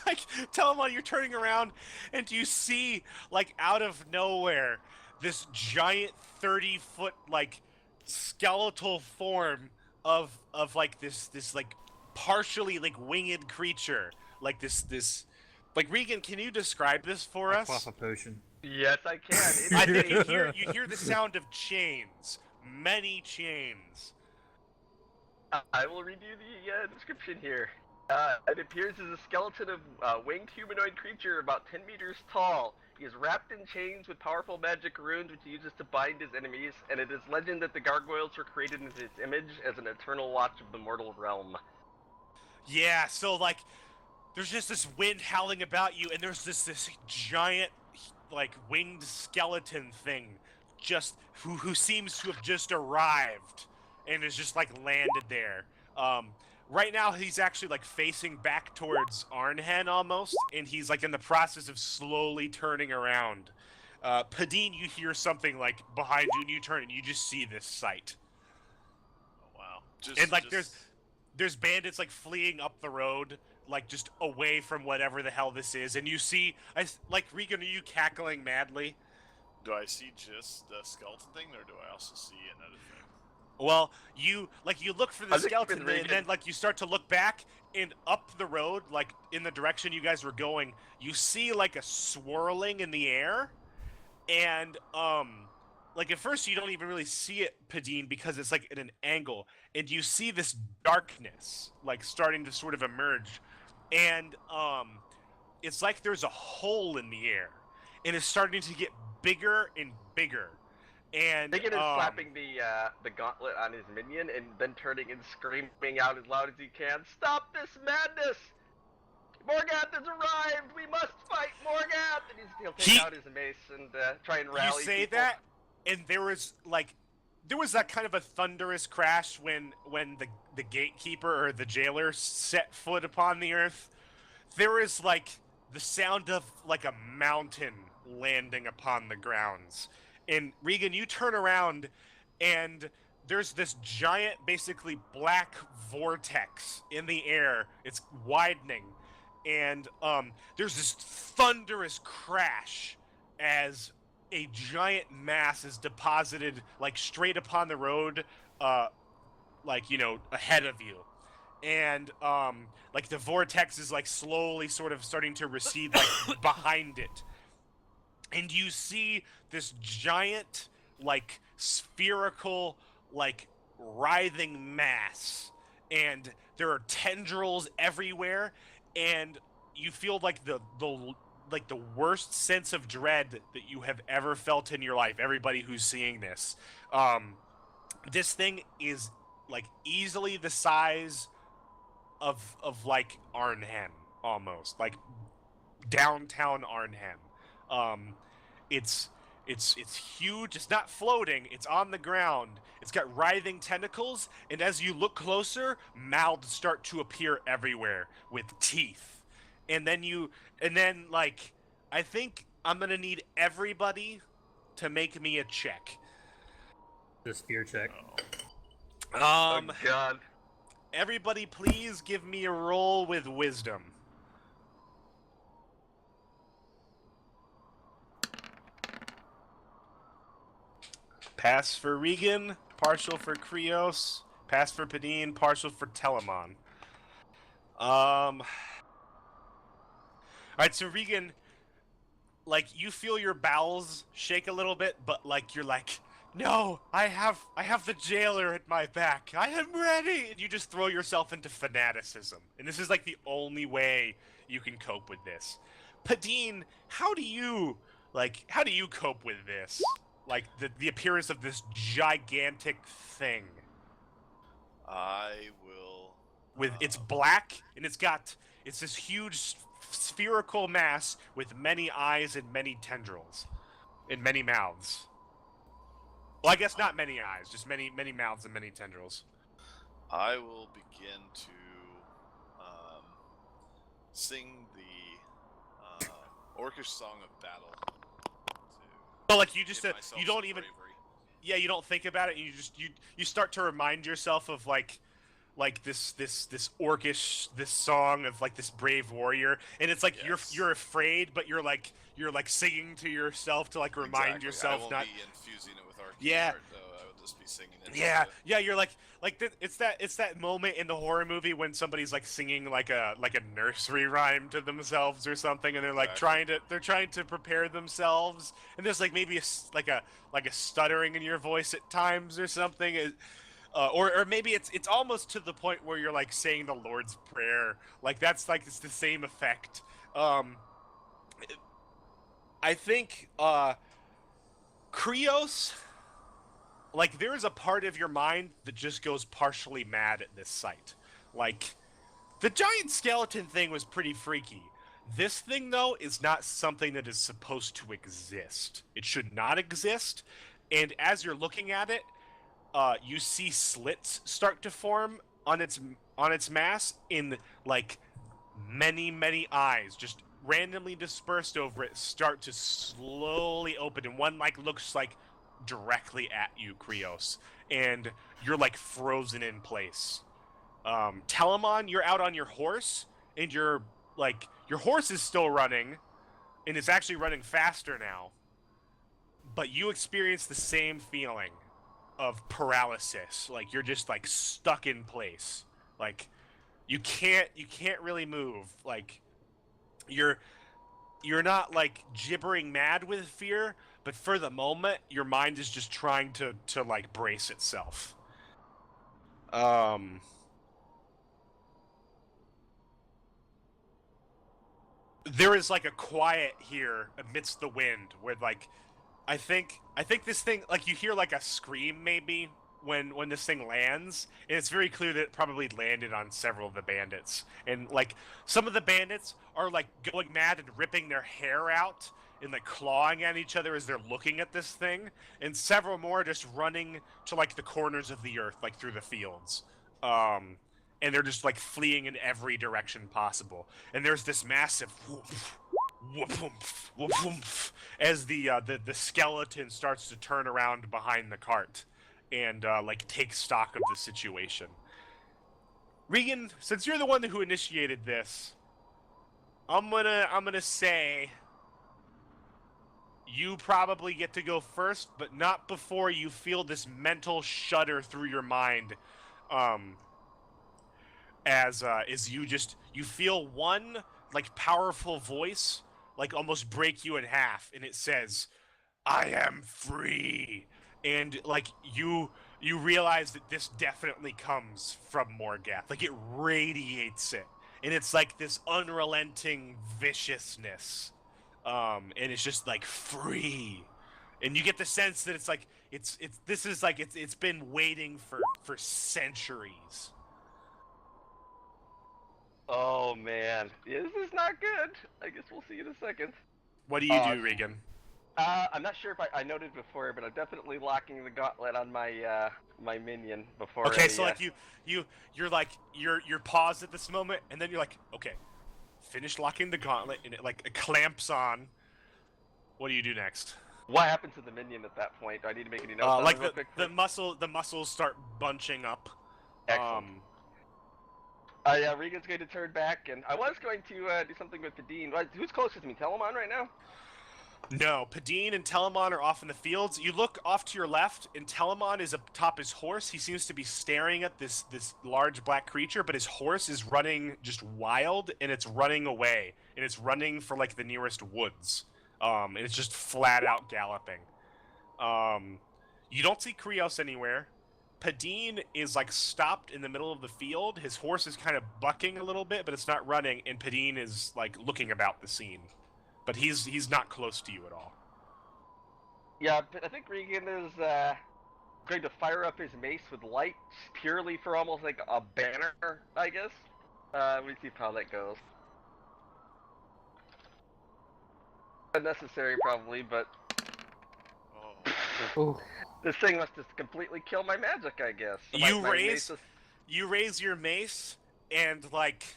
Like Telamon, you're turning around and you see like out of nowhere this giant 30-foot like skeletal form of like this like partially like winged creature, like this like Regan, can you describe this for I us? quaff a potion. Yes, I can. I think you hear the sound of chains, many chains. I will read you the description here. It appears as a skeleton of winged humanoid creature about 10 meters tall. He is wrapped in chains with powerful magic runes which he uses to bind his enemies, and it is legend that the gargoyles were created in his image as an eternal watch of the mortal realm. Yeah, so like there's just this wind howling about you, and there's this giant like winged skeleton thing just who seems to have just arrived and is just like landed there. Right now he's actually like facing back towards Arnhen almost, and he's like in the process of slowly turning around. Padine, you hear something like behind you, and you turn and you just see this sight. Oh, wow. And like there's bandits like fleeing up the road, like just away from whatever the hell this is, and you see, like Regan, are you cackling madly? Do I see just the skeleton thing, or do I also see another thing? Well, you look for the I think skeleton, Regan- and then like you start to look back, and up the road, like in the direction you guys were going, you see like a swirling in the air, and like at first you don't even really see it, Padine, because it's like at an angle, and you see this darkness like starting to sort of emerge, and it's like there's a hole in the air, and it's starting to get bigger and bigger. And Megan is slapping the gauntlet on his minion and then turning and screaming out as loud as he can, "Stop this madness! Morgath has arrived! We must fight Morgath!" And he'll take out his mace and try and rally You say people. that, and there was that kind of a thunderous crash when the gatekeeper or the jailer set foot upon the earth. There was like the sound of like a mountain landing upon the grounds. And Regan, you turn around, and there's this giant, basically black vortex in the air. It's widening, and there's this thunderous crash as a giant mass is deposited like straight upon the road, like ahead of you. And like the vortex is like slowly sort of starting to recede like behind it. And you see this giant, like, spherical, like, writhing mass. And there are tendrils everywhere. And you feel like the worst sense of dread that you have ever felt in your life. Everybody who's seeing this. This thing is, like, easily the size of like, Arnhem, almost. Like, downtown Arnhem. It's It's huge. It's not floating. It's on the ground. It's got writhing tentacles, and as you look closer, mouths start to appear everywhere with teeth. And then like, I think I'm gonna need everybody to make me a check. This fear check. Oh God. Everybody, please give me a roll with wisdom. Pass for Regan, partial for Krios, pass for Padine, partial for Telemon. Alright, so Regan, like, you feel your bowels shake a little bit, but like you're like, no, I have the jailer at my back. I am ready. And you just throw yourself into fanaticism. And this is like the only way you can cope with this. Padine, how do you cope with this? Like the appearance of this gigantic thing. I will. With it's black and it's this huge spherical mass with many eyes and many tendrils and many mouths. Well, I guess not many eyes, just many mouths and many tendrils. I will begin to sing the orcish song of battle. So like you just give myself you don't some even bravery. yeah, you don't think about it. You start to remind yourself of like this orcish this song of like this brave warrior, and it's like Yes. you're afraid, but you're like singing to yourself to like remind Exactly. yourself I won't not. be infusing it with arcane Yeah. art, though. I will just be singing it. Yeah, you're like it's that moment in the horror movie when somebody's like singing like a nursery rhyme to themselves or something, and they're like Exactly. trying to prepare themselves, and there's like maybe like a stuttering in your voice at times or something. Or maybe it's almost to the point where you're like saying the Lord's Prayer. Like that's like it's the same effect. I think Krios, like there is a part of your mind that just goes partially mad at this sight. Like the giant skeleton thing was pretty freaky. This thing though is not something that is supposed to exist. It should not exist. And as you're looking at it, you see slits start to form on its mass in like many eyes just randomly dispersed over it start to slowly open, and one like looks like directly at you, Krios, and you're like frozen in place. Telemon, you're out on your horse, and your horse is still running, and it's actually running faster now, but you experience the same feeling of paralysis. Like you're just like stuck in place. Like you can't really move. Like you're not like gibbering mad with fear, but for the moment your mind is just trying to like brace itself. There is like a quiet here amidst the wind where like I think this thing, like you hear like a scream maybe when this thing lands, and it's very clear that it probably landed on several of the bandits. And like some of the bandits are like going mad and ripping their hair out and like clawing at each other as they're looking at this thing, and several more are just running to like the corners of the earth, like through the fields. And they're just like fleeing in every direction possible. And there's this massive as the skeleton starts to turn around behind the cart and like take stock of the situation. Regan, since you're the one who initiated this, I'm gonna say you probably get to go first, but not before you feel this mental shudder through your mind. As you feel one like powerful voice like almost break you in half, and it says, "I am free," and like you realize that this definitely comes from Morgath. Like it radiates it, and it's like this unrelenting viciousness, and it's just like free, and you get the sense that it's like it's been waiting for centuries. Oh man, yeah, this is not good. I guess we'll see in a second. What do you do, Regan? I'm not sure if I noted before, but I'm definitely locking the gauntlet on my my minion before. Okay, so like you're paused at this moment, and then you're like, okay, finish locking the gauntlet, and it clamps on. What do you do next? What happens to the minion at that point? Do I need to make any notes on Like it real quick? the muscles start bunching up. Excellent. Regan's going to turn back, and I was going to do something with the Dean. Who's closest to me? Telemon right now? No, Padine and Telemon are off in the fields. You look off to your left, and Telemon is atop his horse. He seems to be staring at this large black creature, but his horse is running just wild, and it's running away, and it's running for like the nearest woods. And it's just flat out galloping. You don't see Krios anywhere. Padine is like stopped in the middle of the field. His horse is kind of bucking a little bit, but it's not running, and Padine is like looking about the scene. But he's not close to you at all. Yeah, I think Regan is going to fire up his mace with light purely for almost like a banner, I guess. We see how that goes. Unnecessary probably, but Ooh. this thing must just completely kill my magic, I guess. So You raise your mace, and like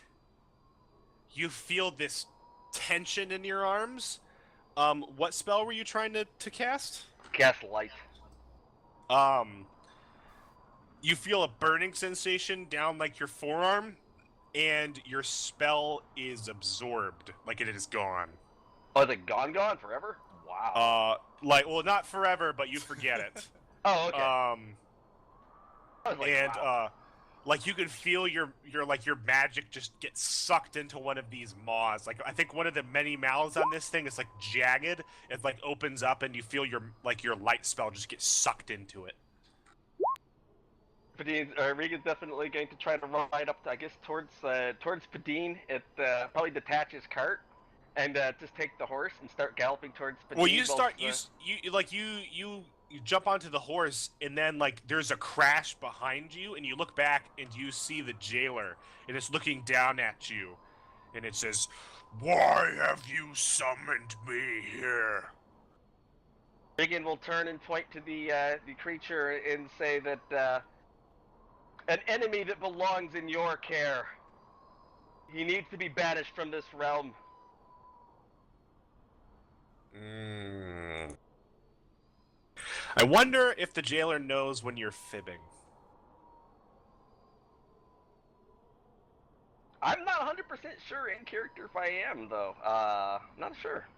you feel this tension in your arms. What spell were you trying to cast? Cast light. You feel a burning sensation down like your forearm, and your spell is absorbed, like it is gone. Oh, is it gone forever? Wow. Well, not forever, but you forget it. Oh, okay. I was like, and wow. like you can feel your magic just get sucked into one of these maws. Like I think one of the many mouths on this thing is like jagged. It like opens up, and you feel your light spell just get sucked into it. Regan's definitely going to try to ride up, I guess, towards Padine. Probably detach his cart and just take the horse and start galloping towards Padine. Well, you jump onto the horse, and then like there's a crash behind you, and you look back, and you see the jailer, and it's looking down at you, and it says, "Why have you summoned me here?" Regan will turn and point to the creature and say that an enemy that belongs in your care. He needs to be banished from this realm. I wonder if the jailer knows when you're fibbing. I'm not 100% sure in character if I am, though. Not sure.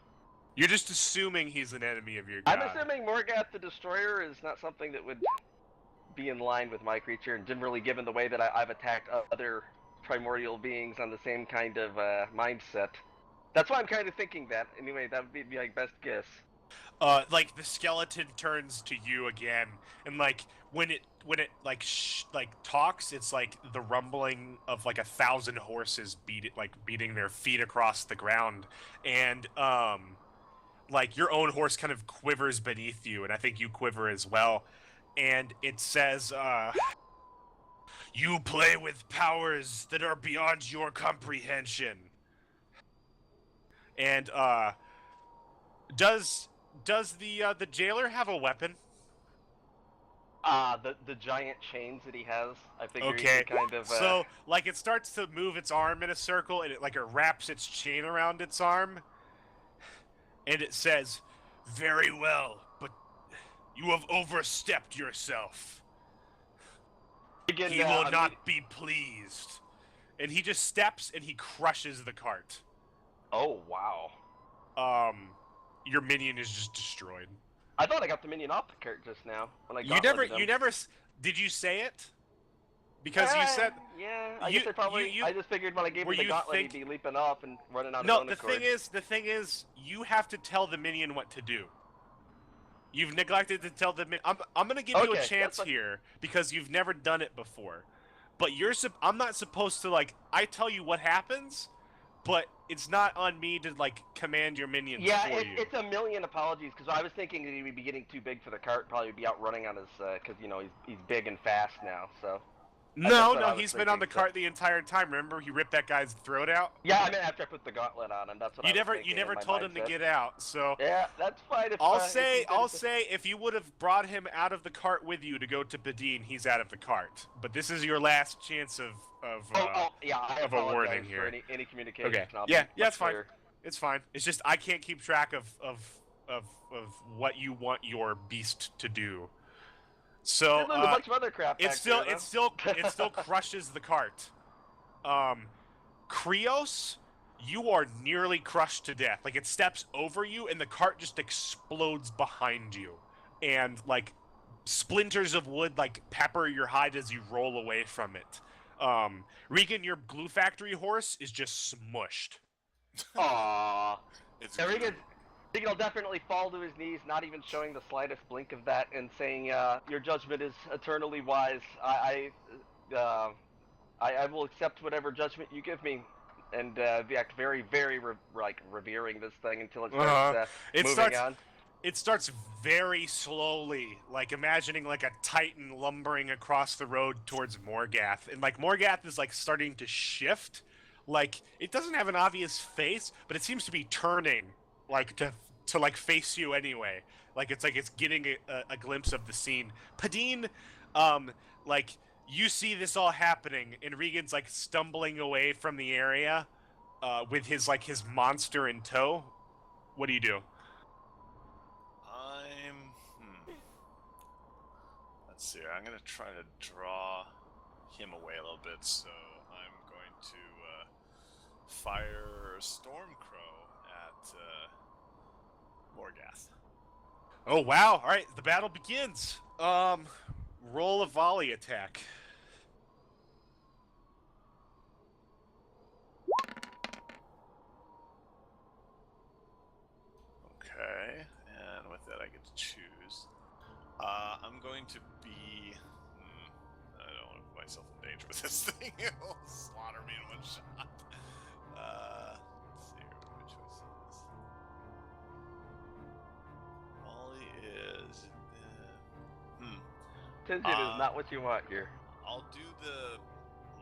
You're just assuming he's an enemy of your god. I'm assuming Morgath the Destroyer is not something that would be in line with my creature, and generally given the way that I've attacked other primordial beings on the same kind of mindset. That's why I'm kind of thinking that. Anyway, that would be my best guess. Like the skeleton turns to you again, and like when it talks, it's like the rumbling of like 1,000 horses beating their feet across the ground, and like your own horse kind of quivers beneath you, and I think you quiver as well, and it says, "You play with powers that are beyond your comprehension." And does the jailer have a weapon? The giant chains that he has, I figure Okay, he can kind of so like it starts to move its arm in a circle, and it wraps its chain around its arm, and it says, "Very well, but you have overstepped yourself. He will not be pleased." And he just steps, and he crushes the cart. Oh, wow. Your minion is just destroyed. I thought I got the minion off the cart just now when I You never did you say it? Because you said yeah. I guess I probably. I just figured when I gave him the gauntlet, he'd be leaping off and running out. No, the thing is, you have to tell the minion what to do. You've neglected to tell the minion. I'm gonna give you a chance here because you've never done it before. But I'm not supposed to I tell you what happens, but it's not on me to command your minions for you. Yeah, it's a million apologies because I was thinking that he would be getting too big for the cart, probably be out running on his because he's big and fast now. So No, what I no, was he's been on the thinking, so- cart the entire time. Remember, he ripped that guy's throat out. Yeah, I mean after I put the gauntlet on him, that's what You I was never, thinking you never in my told him to mindset. get out. So Yeah, that's fine. If, I'll if say, he's I'll been- say, if you would have brought him out of the cart with you to go to Badine, he's out of the cart. But this is your last chance of yeah, I of a apologize warning for here. any communication. Okay. I'll Yeah, be yeah, much it's fine. clearer. It's fine. It's just I can't keep track of what you want your beast to do. So We're doing a bunch of other crap. it back still there, it still crushes the cart. Krios, you are nearly crushed to death. Like it steps over you and the cart just explodes behind you. And like splinters of wood like pepper your hide as you roll away from it. Regan, your glue factory horse is just smushed. Aww. It's Yeah, good. Regan will definitely fall to his knees, not even showing the slightest blink of that, and saying, "Your judgment is eternally wise. I will accept whatever judgment you give me." And act very, very revering this thing until it starts It moving starts on. It starts very slowly, like imagining like a titan lumbering across the road towards Morgath. And like Morgath is like starting to shift. Like it doesn't have an obvious face, but it seems to be turning like to like face you anyway. Like it's getting a glimpse of the scene. Padine, like you see this all happening, and Regan's like stumbling away from the area, with his monster in tow. What do you do? Let's see. I'm gonna try to draw him away a little bit, so I'm going to fire Stormcrow at Morgath. Oh wow! All right, the battle begins. Roll a volley attack. Okay, and with that I get to choose. I'm going to be. I don't want to put myself in danger with this thing. It'll slaughter me in one shot. Let's see here, what my choice is. Volley is. Tinted is not what you want here. I'll do the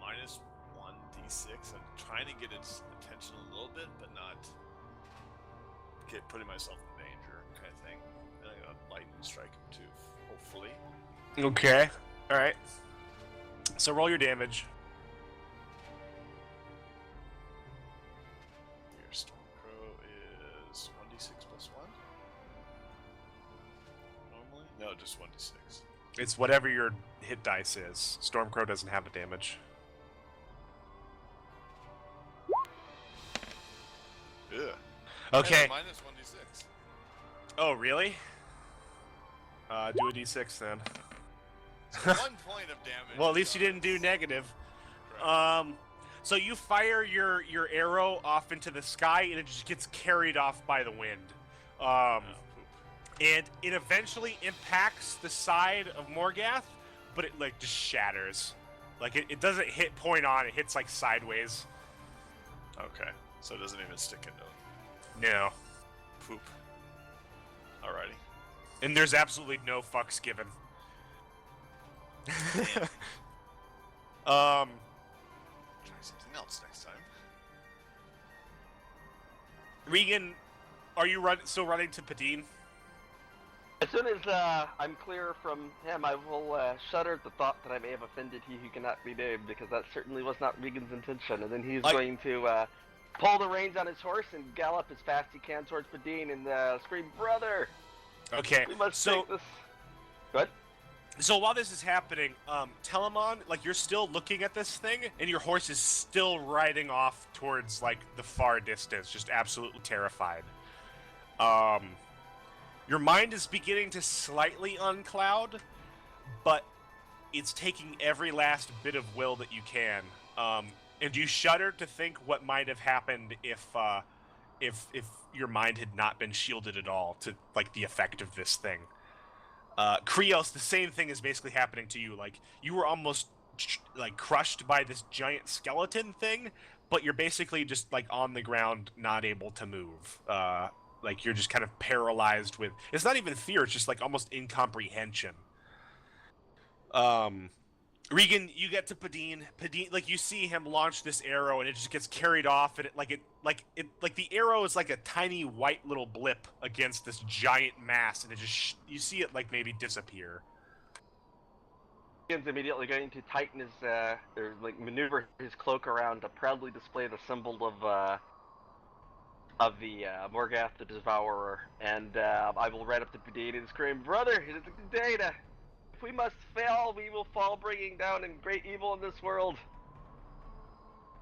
minus 1d6. I'm trying to get its attention a little bit, but not putting myself in danger, kind of thing. And I'm gonna lightning strike him too, hopefully. Okay. All right. So roll your damage. Your Stormcrow is 1d6 plus 1. Normally? No, just 1d6. It's whatever your hit dice is. Stormcrow doesn't have a damage. Yeah. Okay. Minus 1d6. Oh really? Do a d6 then. So 1 point of damage. Well, at least you didn't do negative. So you fire your arrow off into the sky, and it just gets carried off by the wind. And it eventually impacts the side of Morgath, but it like just shatters. Like it doesn't hit point on; it hits like sideways. Okay. So it doesn't even stick into him. No. Poop. Alrighty. And there's absolutely no fucks given. Try something else next time. Regan, are you still running to Padine? As soon as I'm clear from him, I will shudder at the thought that I may have offended he who cannot be named, because that certainly was not Regan's intention. And then he's going to pull the reins on his horse and gallop as fast as he can towards Padine and scream, "Brother! Okay. We must so take this." Good. So while this is happening, Telemon, like you're still looking at this thing, and your horse is still riding off towards like the far distance, just absolutely terrified. Your mind is beginning to slightly uncloud, but it's taking every last bit of will that you can. And you shudder to think what might have happened if your mind had not been shielded at all to like the effect of this thing. Krios, the same thing is basically happening to you. Like you were almost like crushed by this giant skeleton thing, but you're basically just like on the ground, not able to move. Like you're just kind of paralyzed with. It's not even fear; it's just like almost incomprehension. Regan, you get to Padine. Padine, like you see him launch this arrow, and it just gets carried off, and like the arrow is like a tiny white little blip against this giant mass, and it just you see it like maybe disappear. Regan's immediately going to tighten his or like maneuver his cloak around to proudly display the symbol of the Morgath the Devourer, and I will ride up to Padine and scream, "Brother, it is a day to. If we must fail, we will fall, bringing down in great evil in this world.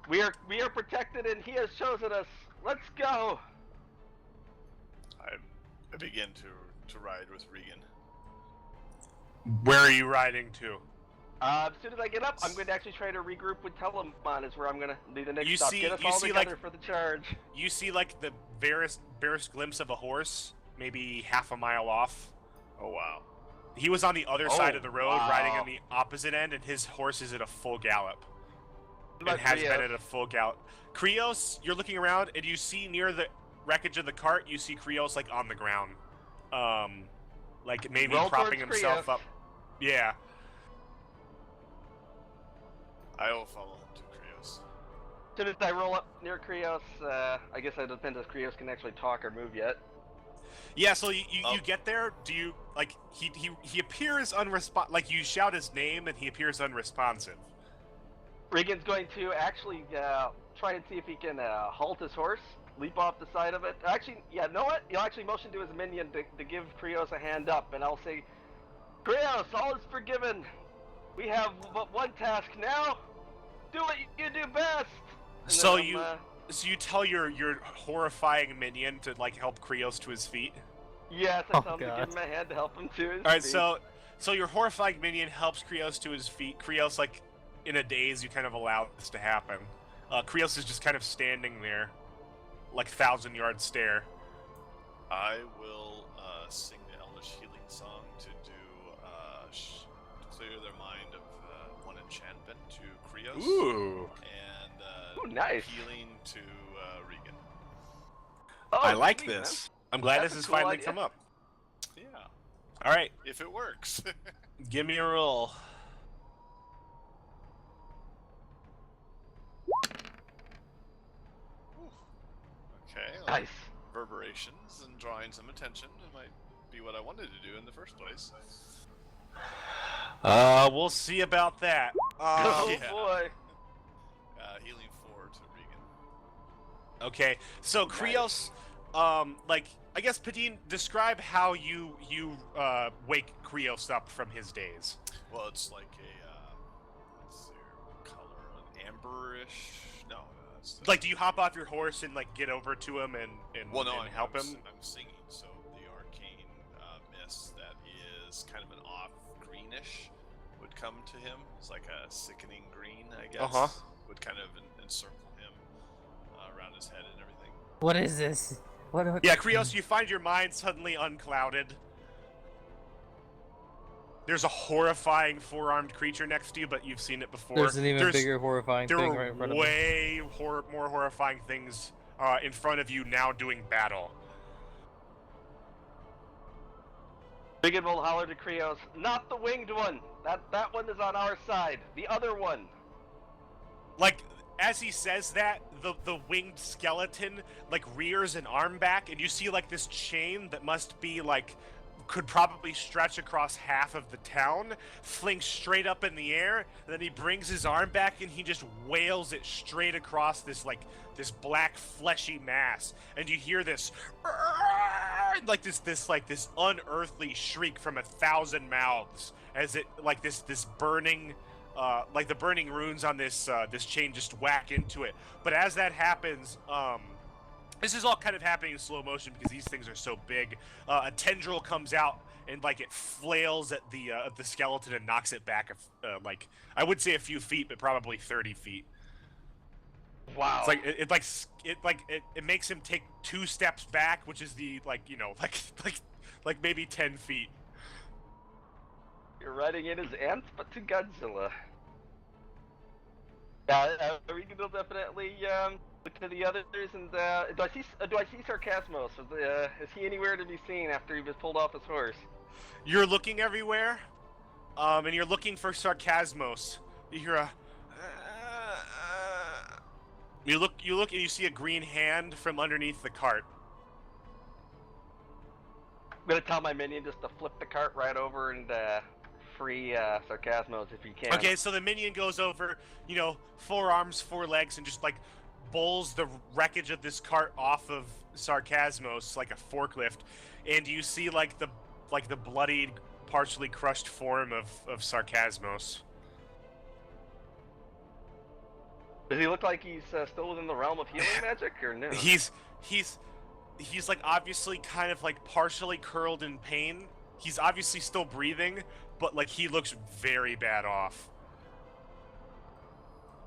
We are protected, and he has chosen us. Let's go." I begin to ride with Regan. Where are you riding to? As soon as I get up, I'm going to actually try to regroup with Telemon. Is where I'm going to do the next You stop. see- Get us you all see, together like- for the charge. You see like the barest glimpse of a horse, maybe half a mile off. Oh wow. He was on the other side of the road, wow. riding on the opposite end, and his horse is at a full gallop. What And about has Krios? been at a full gallop. Krios, you're looking around, and you see near the wreckage of the cart, you see Krios like on the ground, like maybe Roll propping towards himself Krios. up. Yeah. I will follow him to Krios. As soon as I roll up near Krios, I guess it depends if Krios can actually talk or move yet. Yeah, so you Oh. get there, do you, like, he appears like, you shout his name, and he appears unresponsive. Regan's going to actually try and see if he can halt his horse, leap off the side of it. Actually, yeah, know what? He'll actually motion to his minion to give Krios a hand up, and I'll say, "Krios, all is forgiven. We have but one task now. Do what you do best." And So then So you tell your horrifying minion to, like, help Krios to his feet? yes, I Oh, tell him to God. give him a hand to help him to his Alright, feet. so your horrifying minion helps Krios to his feet. Krios, like, in a daze, you kind of allow this to happen. Krios is just kind of standing there, like 1,000-yard stare. I will sing the Elvish healing song to to clear their mind of one enchantment to Krios. Ooh. And Ooh, nice. healing to Regan. Oh, I like sweet, this. I'm glad That's this a has cool finally idea. come up. Yeah, Alright, if it works. give me a roll. Okay. Man. well, Nice. Reverberations and drawing some attention. It might be what I wanted to do in the first place. We'll see about that. Oh yeah. boy. Healing 4 to Regan. Okay, so Krios, like, I guess, Padine, describe how you wake Krios up from his daze. Well, it's like a let's see here, what color? An amberish? No, that's Like, do you hop off your horse and, like, get over to him and well, no, help him? I'm singing, so the arcane mist that is kind of an off greenish would come to him. It's like a sickening green, I guess. Uh-huh. Would kind of encircle him around his head and everything. What is this? What? Yeah, Krios, you find your mind suddenly unclouded. There's a horrifying four-armed creature next to you, but you've seen it before. There's an even bigger horrifying There thing are right in front of me. way more horrifying things in front of you now doing battle. Regan will holler to Krios, "Not the winged one. That one is on our side. The other one." Like, as he says that, the winged skeleton, like, rears an arm back, and you see, like, this chain that must be, like, could probably stretch across half of the town, flings straight up in the air, and then he brings his arm back and he just wails it straight across this, like, this black fleshy mass, and you hear this like this unearthly shriek from 1,000 mouths as it, like, this burning like the burning runes on this this chain just whack into it. But as that happens, this is all kind of happening in slow motion because these things are so big. A tendril comes out and, like, it flails at the skeleton and knocks it back, like, I would say a few feet, but probably 30 feet. Wow. It's like it makes him take 2 steps back, which is the, like, you know, like maybe 10 feet. You're riding in as ants, but to Godzilla. Yeah, Regan will definitely look to the others, and do I see Sarcasmos? Is he anywhere to be seen after he was pulled off his horse? You're looking everywhere. and you're looking for Sarcasmos. You hear a. You look, and you see a green hand from underneath the cart. I'm gonna tell my minion just to flip the cart right over and free Sarcasmos if he can. Okay, so the minion goes over, 4 arms, 4 legs, and just like bowls the wreckage of this cart off of Sarcasmos like a forklift, and you see like the bloodied, partially crushed form of Sarcasmos. Does he look like he's still within the realm of healing magic, or no? He's like obviously kind of like partially curled in pain. He's obviously still breathing, but like he looks very bad off.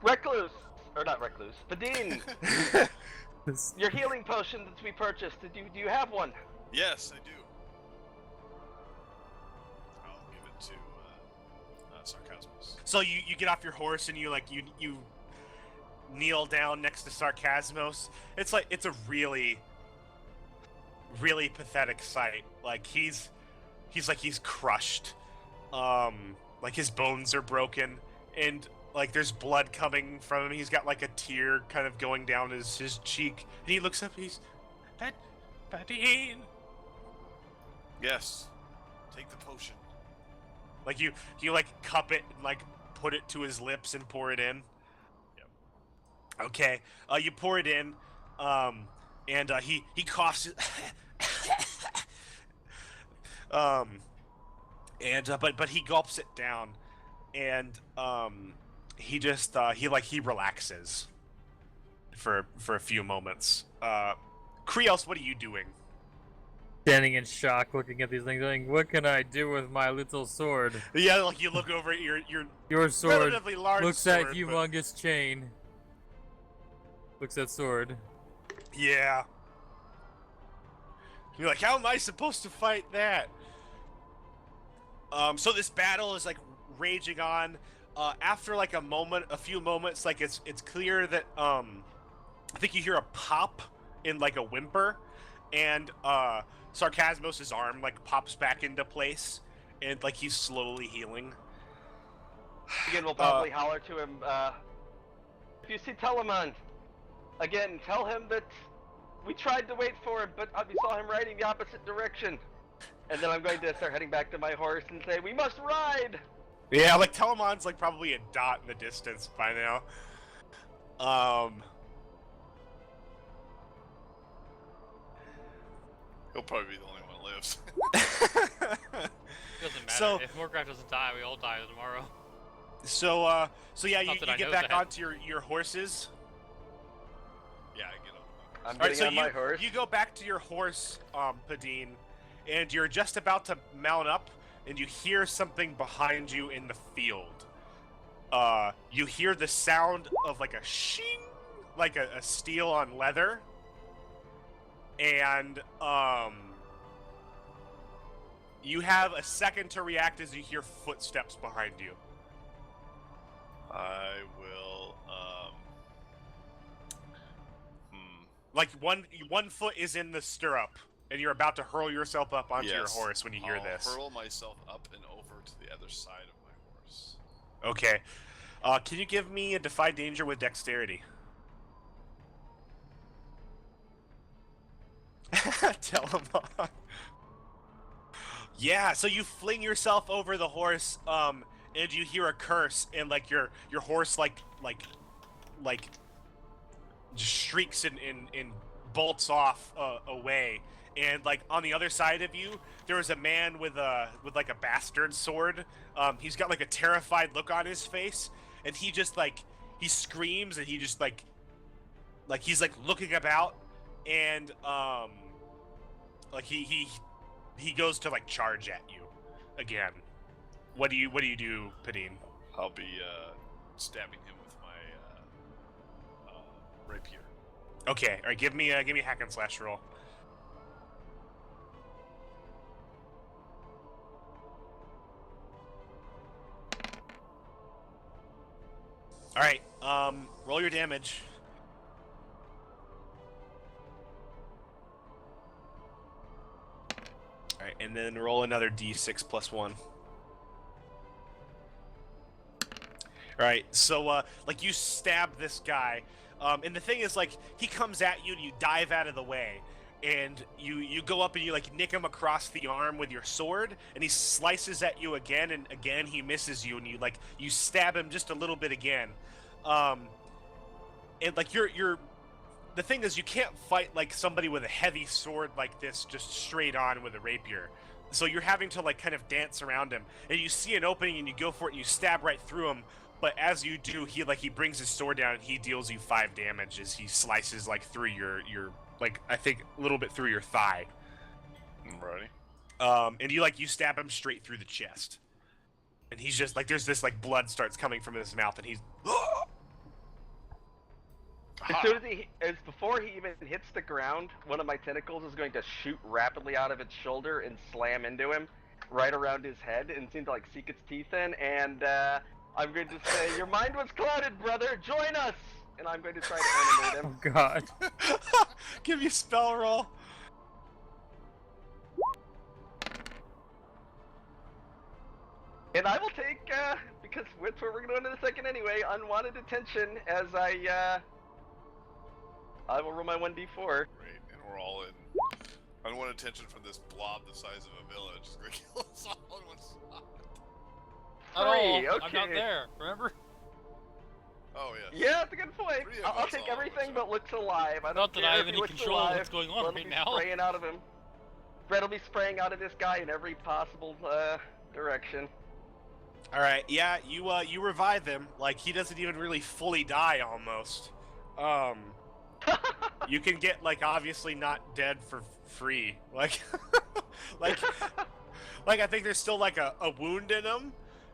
Recluse, or not Recluse, Padine. Your healing potion that we purchased. Do you have one? Yes, I do. I'll give it to Sarcasmus. So you get off your horse and you kneel down next to Sarcasmos. It's a really, really pathetic sight. Like he's crushed. Like his bones are broken, and like there's blood coming from him. He's got like a tear kind of going down his cheek, and he looks up. He's Padine. Yes. Take the potion. Like you like cup it and like put it to his lips and pour it in. Yep. Okay. You pour it in, and he coughs. But he gulps it down, and he just he relaxes for a few moments. Krios, what are you doing? Standing in shock, looking at these things, going, "What can I do with my little sword?" Yeah, like you look over at your sword. Relatively large looks sword, at humongous chain. Looks at sword. Yeah. You're like, how am I supposed to fight that? So this battle is like raging on. After like a few moments, like it's clear that I think you hear a pop in like a whimper, and Sarcasmos' arm like pops back into place, and like he's slowly healing. Again, we'll probably holler to him. If you see Telemon, again, tell him that we tried to wait for him, but we saw him riding the opposite direction. And then I'm going to start heading back to my horse and say, we must ride! Yeah, like Telemon's like probably a dot in the distance by now. He'll probably be the only one that lives. Doesn't matter. So- If Morgath doesn't die, we all die tomorrow. So yeah, you Not that I get know back that. onto your horses. Yeah, I get up. I'm All right, getting so on my horse. you go back to your horse, Padine, and you're just about to mount up, and you hear something behind you in the field. You hear the sound of like a shing, like a steel on leather, and you have a second to react as you hear footsteps behind you. I will. Like one foot is in the stirrup, and you're about to hurl yourself up onto your Yes, horse when you hear I'll this. hurl myself up and over to the other side of my horse. Okay. Can you give me a defy danger with dexterity? Tell him. Yeah, so you fling yourself over the horse, and you hear a curse, and like your horse like just shrieks and bolts off away. And like on the other side of you, there is a man with like a bastard sword. He's got like a terrified look on his face, and he just like he screams, and he just like he's like looking about, and like he goes to like charge at you again. What do you do, Padine? I'll be stabbing him with my rapier. Okay, all right. Give me a hack and slash roll. All right. Roll your damage. All right, and then roll another d6 plus 1. Right. So, like, you stab this guy, and the thing is, like, he comes at you, and you dive out of the way, and you go up and you like nick him across the arm with your sword, and he slices at you again, and again he misses you, and you stab him just a little bit again, and like you're. The thing is, you can't fight like somebody with a heavy sword like this just straight on with a rapier. So you're having to like kind of dance around him, and you see an opening and you go for it and you stab right through him. But as you do, he brings his sword down and he deals you 5 damage as he slices like through your like I think a little bit through your thigh. Righty. And you stab him straight through the chest, and he's just like there's this like blood starts coming from his mouth, and he's. As soon as before he even hits the ground, one of my tentacles is going to shoot rapidly out of its shoulder and slam into him, right around his head, and seem to like sink its teeth in. And I'm going to say, "Your mind was clouded, brother. Join us!" And I'm going to try to animate him. Oh God. Give me a spell roll. And I will take, because that's where we're going to go in a second anyway, unwanted attention as I will roll my 1d4. Great, and we're all in unwanted attention from this blob the size of a village. It's gonna kill us all in one shot. At all. Okay. I'm not there, remember? Oh yes. Yeah, that's a good point. 3 of I'll us take all everything in one but looks alive. I don't Not that care I if have he any looks control of alive. what's going on Blood will right be now. spraying out of him. Bread will be spraying out of this guy in every possible direction. All right, yeah, you revive him. Like he doesn't even really fully die almost. You can get like obviously not dead for free. Like, like, like I think there's still like a wound in him,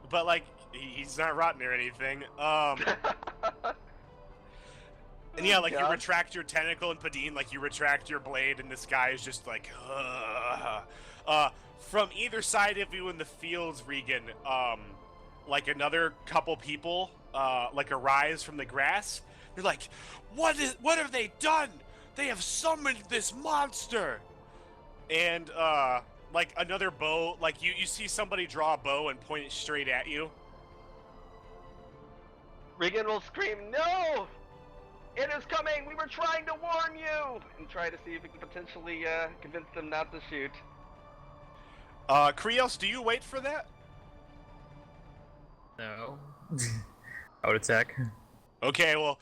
but like he's not rotten or anything. And yeah, like you God. retract your tentacle, and Padine, like you retract your blade, and this guy is just like, from either side of you in the fields, Regan, like another couple people, like arise from the grass. They're like, what have they done? They have summoned this monster. And like another bow, like you see somebody draw a bow and point it straight at you. Regan will scream, "No! It is coming! We were trying to warn you!" And try to see if we can potentially convince them not to shoot. Krios, do you wait for that? No. I would attack. Okay, well,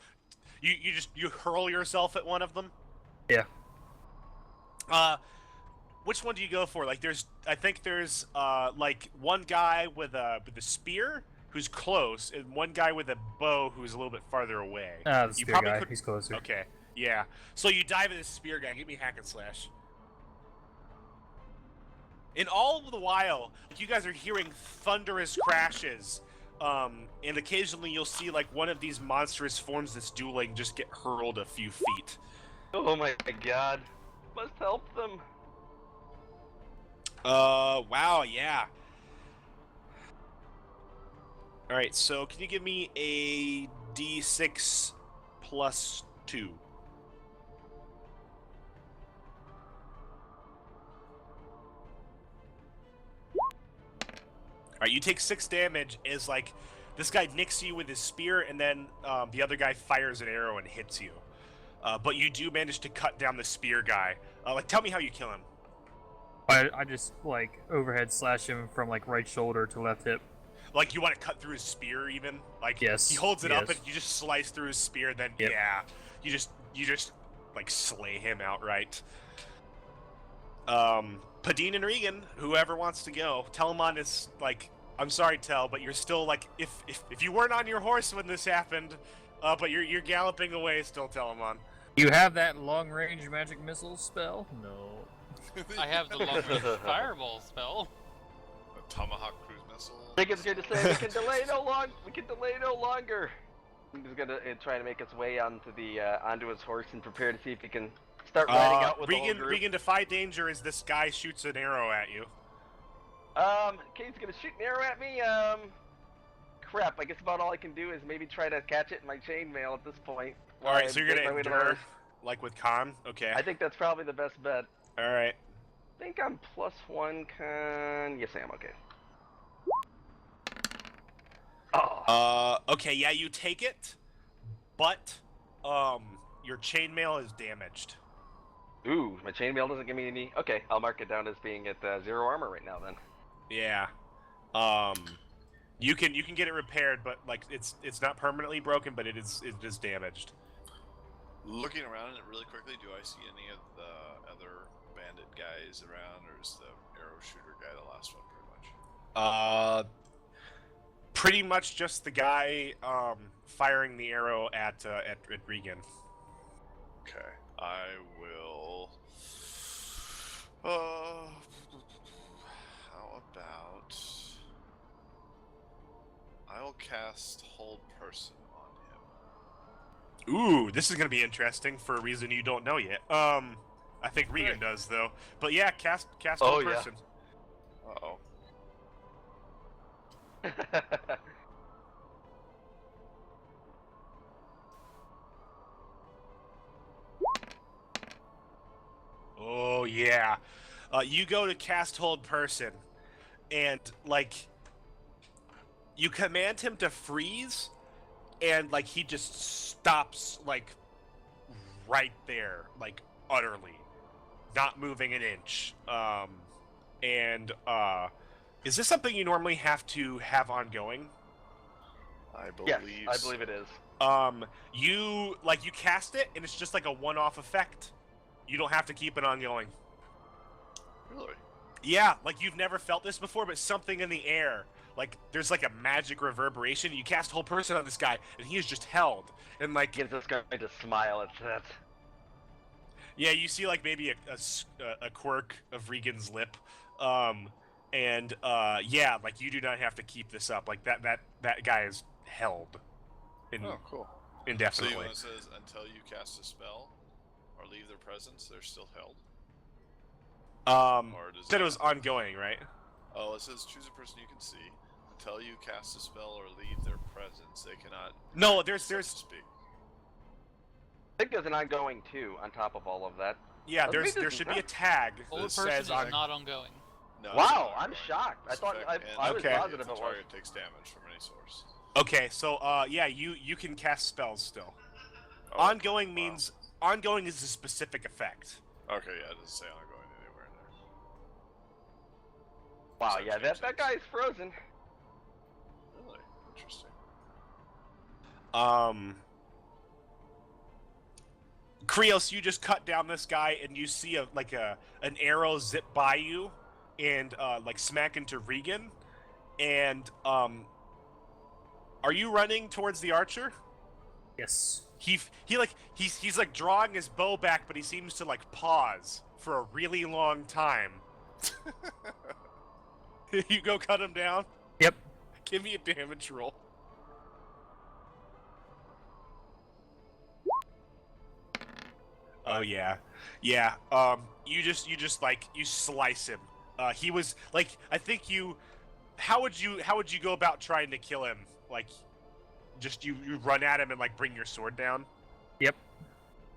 you hurl yourself at one of them? Yeah. Which one do you go for? Like, I think there's like one guy with a spear who's close, and one guy with a bow who's a little bit farther away. The spear guy. He's closer. Okay, yeah. So you dive at this spear guy. Give me hack and slash. And all the while, you guys are hearing thunderous crashes. And occasionally you'll see like one of these monstrous forms that's dueling just get hurled a few feet. Oh my God. Must help them. Wow, yeah. Alright, so can you give me a d6 plus 2? Alright, you take 6 damage as, like, this guy nicks you with his spear, and then the other guy fires an arrow and hits you. But you do manage to cut down the spear guy. Like, tell me how you kill him. I just, like, overhead slash him from, like, right shoulder to left hip. Like, you want to cut through his spear, even? Like, Yes. he holds it up, Yes. and you just slice through his spear, then, Yep. yeah. You just, like, slay him outright. Padine and Regan, whoever wants to go. Telemon is, like, I'm sorry, Tel, but you're still, like, if you weren't on your horse when this happened, but you're galloping away still, Telemon. You have that long-range magic missile spell? No. I have the long-range fireball spell. A tomahawk cruise missile. Regan's going to say, we can delay no longer. He's going to try to make his way onto his horse and prepare to see if he can start riding out with the whole group. Regan, defy danger as this guy shoots an arrow at you. Okay, he's gonna shoot an arrow at me. Crap, I guess about all I can do is maybe try to catch it in my chainmail at this point. Alright, so you're gonna endure, like with con? Okay. I think that's probably the best bet. Alright. I think I'm +1 con. Yes, I am, okay. Oh. Okay, yeah, you take it, but your chainmail is damaged. Ooh, my chainmail doesn't give me any. Okay, I'll mark it down as being at 0 armor right now then. Yeah. You can get it repaired, but like it's not permanently broken, but it is damaged. Looking around it really quickly, do I see any of the other bandit guys around, or is the arrow shooter guy the last one, pretty much? Pretty much just the guy firing the arrow at Regan. Okay, I will. How about I will cast Hold Person on him. Ooh, this is gonna be interesting for a reason you don't know yet. I think Regan does though. But yeah, cast Oh, Hold yeah. Person. Uh-oh. Oh yeah. You go to cast Hold Person, and like you command him to freeze, and like he just stops like right there, like utterly, not moving an inch. And is this something you normally have to have ongoing? I Yes, believe. I believe it is. You cast it, and it's just like a one-off effect. You don't have to keep it ongoing. Really? Yeah, like you've never felt this before, but something in the air. Like there's like a magic reverberation. You cast Whole Person on this guy, and he is just held. And like, Gives this guy to smile at that. yeah, you see like maybe a quirk of Regan's lip. Yeah, like you do not have to keep this up. Like that guy is held. Oh, cool. Indefinitely. So when it says until you cast a spell or leave their presence, they're still held? Or does said it was ongoing, right? Oh, it says choose a person you can see. Until you cast a spell or leave their presence, they cannot. No, there's speak. I think there's an ongoing too on top of all of that. Yeah, Let's read there this should and be a stuff. tag Hold that person says is on. not ongoing. No, it's Wow, not I'm ongoing. shocked. I It's thought effect- I and was Okay. positive if the it was. target takes damage from any source. Okay, so yeah, you can cast spells still. Oh, Ongoing wow. means ongoing is a specific effect. Okay, yeah, it doesn't say ongoing anywhere in there. Wow, So yeah, change that things. guy's frozen. Really interesting. Krios, you just cut down this guy, and you see an arrow zip by you, and like smack into Regan, and are you running towards the archer? Yes. He's like drawing his bow back, but he seems to like pause for a really long time. You go cut him down. Yep. Give me a damage roll. Oh yeah. You just like you slice him. He was like, I think you. How would you go about trying to kill him? Like, just you run at him and like bring your sword down. Yep.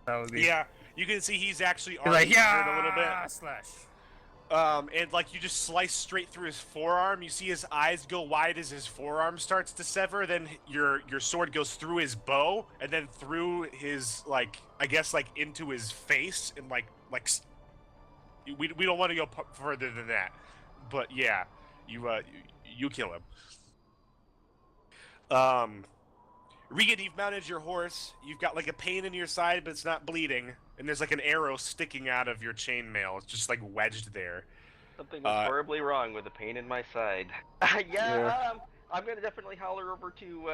That would be. Yeah, you can see he's actually You're already like, injured a little yeah, bit. slash. And like you just slice straight through his forearm. You see his eyes go wide as his forearm starts to sever. Then your sword goes through his bow, and then through his like, I guess like into his face, and like we don't want to go further than that. But yeah, you kill him. Regan, you've mounted your horse. You've got like a pain in your side, but it's not bleeding. And there's like an arrow sticking out of your chainmail. It's just like wedged there. Something was horribly wrong with the pain in my side. Yeah. I'm gonna definitely holler over to,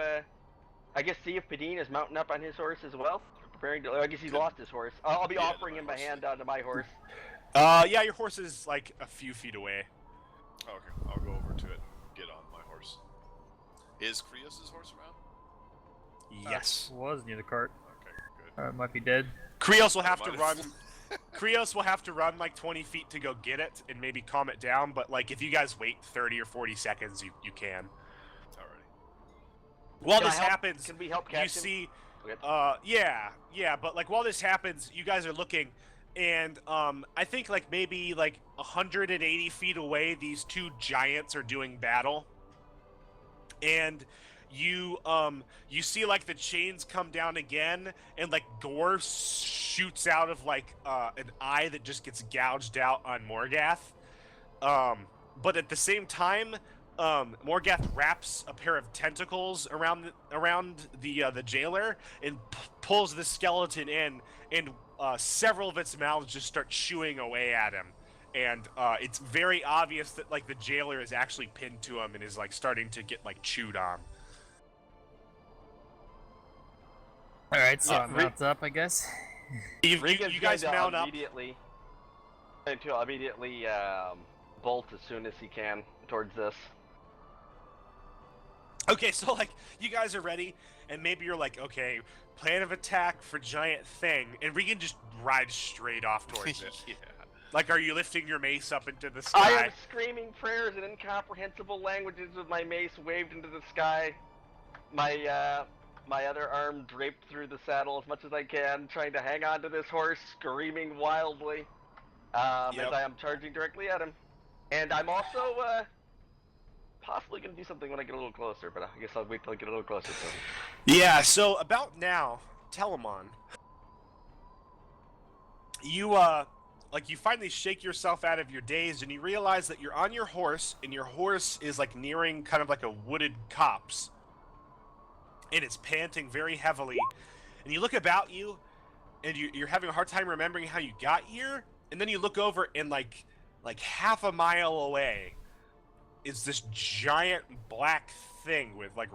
I guess, see if Padine is mounting up on his horse as well. Preparing to. I guess he's lost his horse. I'll be Yeah, offering my him a horse. hand onto my horse. Yeah, your horse is like a few feet away. Okay, I'll go over to it and get on my horse. Is Krios' horse around? Yes. Was near the cart. Okay, good. It might be dead. Krios will have to Might run. have- Krios will have to run like 20 feet to go get it and maybe calm it down. But like, if you guys wait 30 or 40 seconds, you can. Alrighty. While Can I this help- happens, Can we help you catch him? see. Okay. Yeah. But like while this happens, you guys are looking, and I think like maybe like 180 feet away, these two giants are doing battle, and you see like the chains come down again, and like gore shoots out of like an eye that just gets gouged out on Morgath. But at the same time, Morgath wraps a pair of tentacles around the jailer and pulls the skeleton in, and several of its mouths just start chewing away at him. And it's very obvious that like the jailer is actually pinned to him and is like starting to get like chewed on. All right, so it mounts up, I guess. You Regan's guys going to mount up. immediately bolt as soon as he can towards this. Okay, so like you guys are ready, and maybe you're like, okay, plan of attack for giant thing, and Regan just rides straight off towards it. Yeah. Like, are you lifting your mace up into the I sky? am screaming prayers in incomprehensible languages with my mace waved into the sky. My other arm draped through the saddle as much as I can, trying to hang on to this horse, screaming wildly as I am charging directly at him. And I'm also possibly going to do something when I get a little closer, but I guess I'll wait till I get a little closer to him. Yeah, so about now, Telemon, you you finally shake yourself out of your daze, and you realize that you're on your horse, and your horse is like nearing kind of like a wooded copse, and it's panting very heavily. And you look about you, and you're having a hard time remembering how you got here, and then you look over, and like half a mile away is this giant black thing with like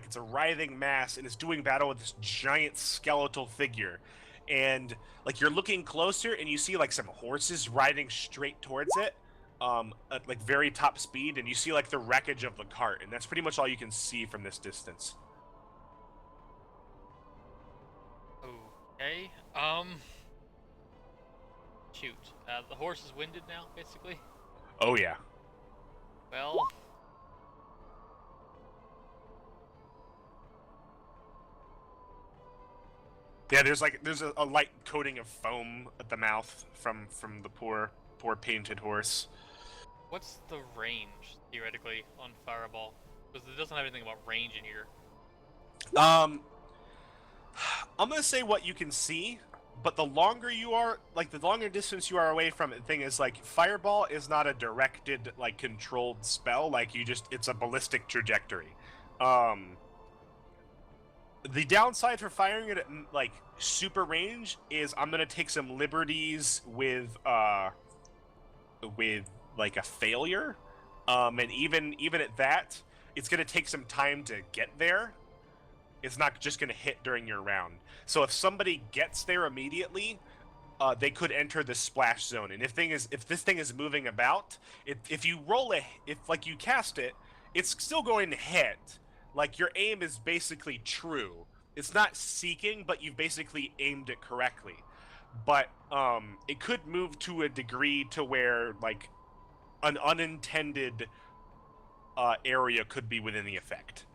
it's a writhing mass, and it's doing battle with this giant skeletal figure. And like you're looking closer, and you see like some horses riding straight towards it at like very top speed, and you see like the wreckage of the cart, and that's pretty much all you can see from this distance. Okay. Shoot. The horse is winded now, basically. Oh yeah. Well. Yeah, there's a light coating of foam at the mouth from the poor painted horse. What's the range, theoretically, on Fireball? Because it doesn't have anything about range in here. I'm gonna say what you can see, but the longer you are, like the longer distance you are away from it, the thing is like Fireball is not a directed, like controlled spell. Like it's a ballistic trajectory. The downside for firing it at like super range is I'm gonna take some liberties with like a failure, and even at that, it's gonna take some time to get there. It's not just gonna hit during your round. So if somebody gets there immediately, they could enter the splash zone. And if this thing is moving about, if you you cast it, it's still going to hit. Like your aim is basically true. It's not seeking, but you've basically aimed it correctly. But it could move to a degree to where like an unintended area could be within the effect.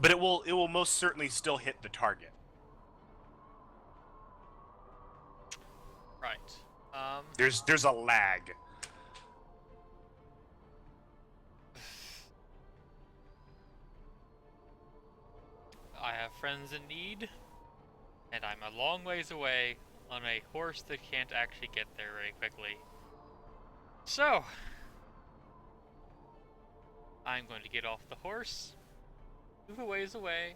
But it will most certainly still hit the target. Right. There's a lag. I have friends in need, and I'm a long ways away on a horse that can't actually get there very quickly. So, I'm going to get off the horse, move a ways away,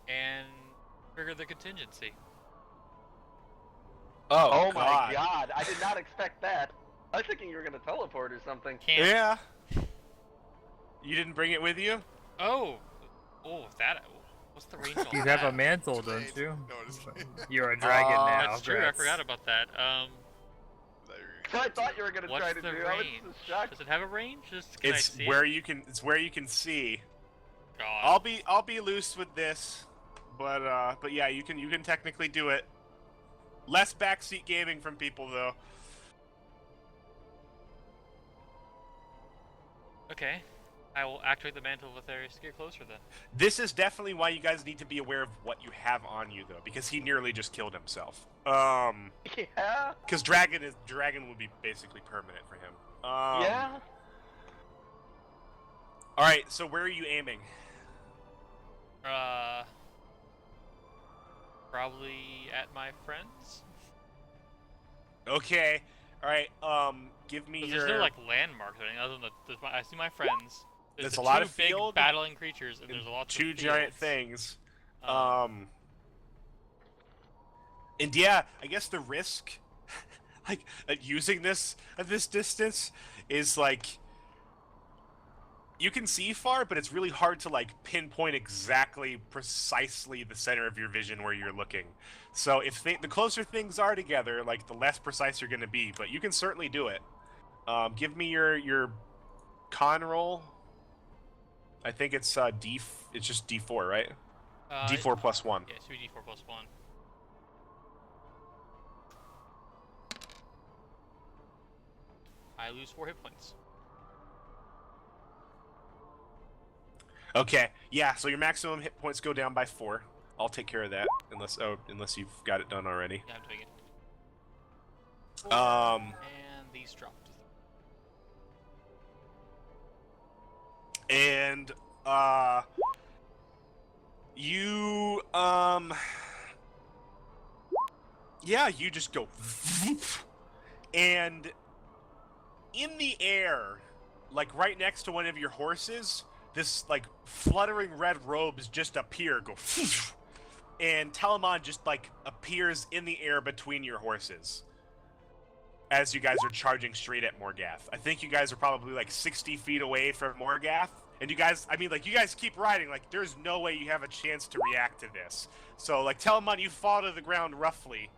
and trigger the contingency. Oh my god, I did not expect that. I was thinking you were going to teleport or something. Can't. Yeah. You didn't bring it with you? Oh, that. What's the range on You that? have a mantle, don't you? No, it isn't. You're a dragon now. That's true. I Grats. forgot about that. So I thought you were going to try What's to the do. I was range? just shocked. Does it have a range? Just can I It's see where it? you can see. God. I'll be loose with this, but yeah, you can technically do it. Less backseat gaming from people though. Okay. I will activate the Mantle of Aetherius to get closer then. This is definitely why you guys need to be aware of what you have on you though, because he nearly just killed himself. Yeah? Because dragon will be basically permanent for him. Yeah? All right. So where are you aiming? Probably at my friends. Okay. All right. Give me 'Cause your. there's no like landmarks or anything other than I see my friends. There's There's the a lot two of big field battling creatures, and there's lots of two giant fields. things. Um, And yeah, I guess the risk, like at using this at this distance, is like you can see far, but it's really hard to like pinpoint exactly, precisely the center of your vision where you're looking. So if the closer things are together, like the less precise you're going to be. But you can certainly do it. Give me your con roll. I think it's It's just D4, right? D4 plus 1. Yeah, 2d4 plus 1. I lose 4 hit points. Okay, yeah. So your maximum hit points go down by 4. I'll take care of that, unless you've got it done already. Yeah, I'm doing it. 4, and these dropped. And you yeah, you just go and in the air, like right next to one of your horses, this like fluttering red robes just appear, go and Telamon just like appears in the air between your horses as you guys are charging straight at Morgath. I think you guys are probably like 60 feet away from Morgath, and you guys, I mean, like, you guys keep riding, like, there's no way you have a chance to react to this. So, like, Telamon, you fall to the ground roughly.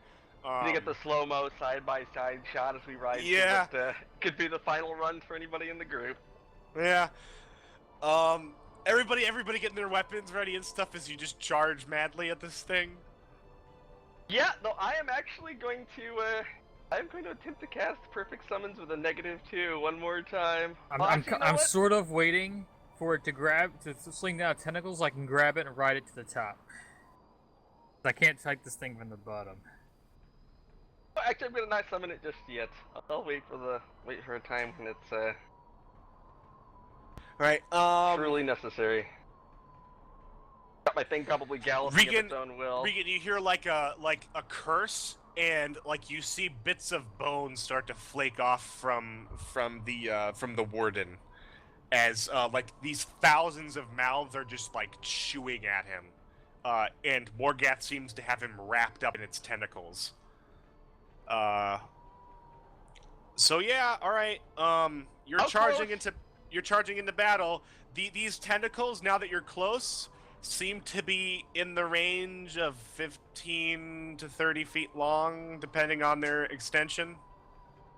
You get the slow-mo side-by-side shot as we ride Yeah. through what could be the final run for anybody in the group. Yeah. Everybody getting their weapons ready and stuff as you just charge madly at this thing. Yeah, though I am actually going to, I'm going to attempt to cast Perfect Summons with a -2 one more time. I'm sort of waiting for it to sling down tentacles. I can grab it and ride it to the top. I can't take this thing from the bottom. Actually, I'm gonna not summon it just yet. I'll wait for a time when it's Right. truly necessary. Got my thing probably galloping of its own will. Regan, you hear like a curse, and like you see bits of bone start to flake off from the warden, as like these thousands of mouths are just like chewing at him, and Morgath seems to have him wrapped up in its tentacles. So yeah, all right. You're charging into battle. These tentacles, now that you're close, seem to be in the range of 15 to 30 feet long, depending on their extension.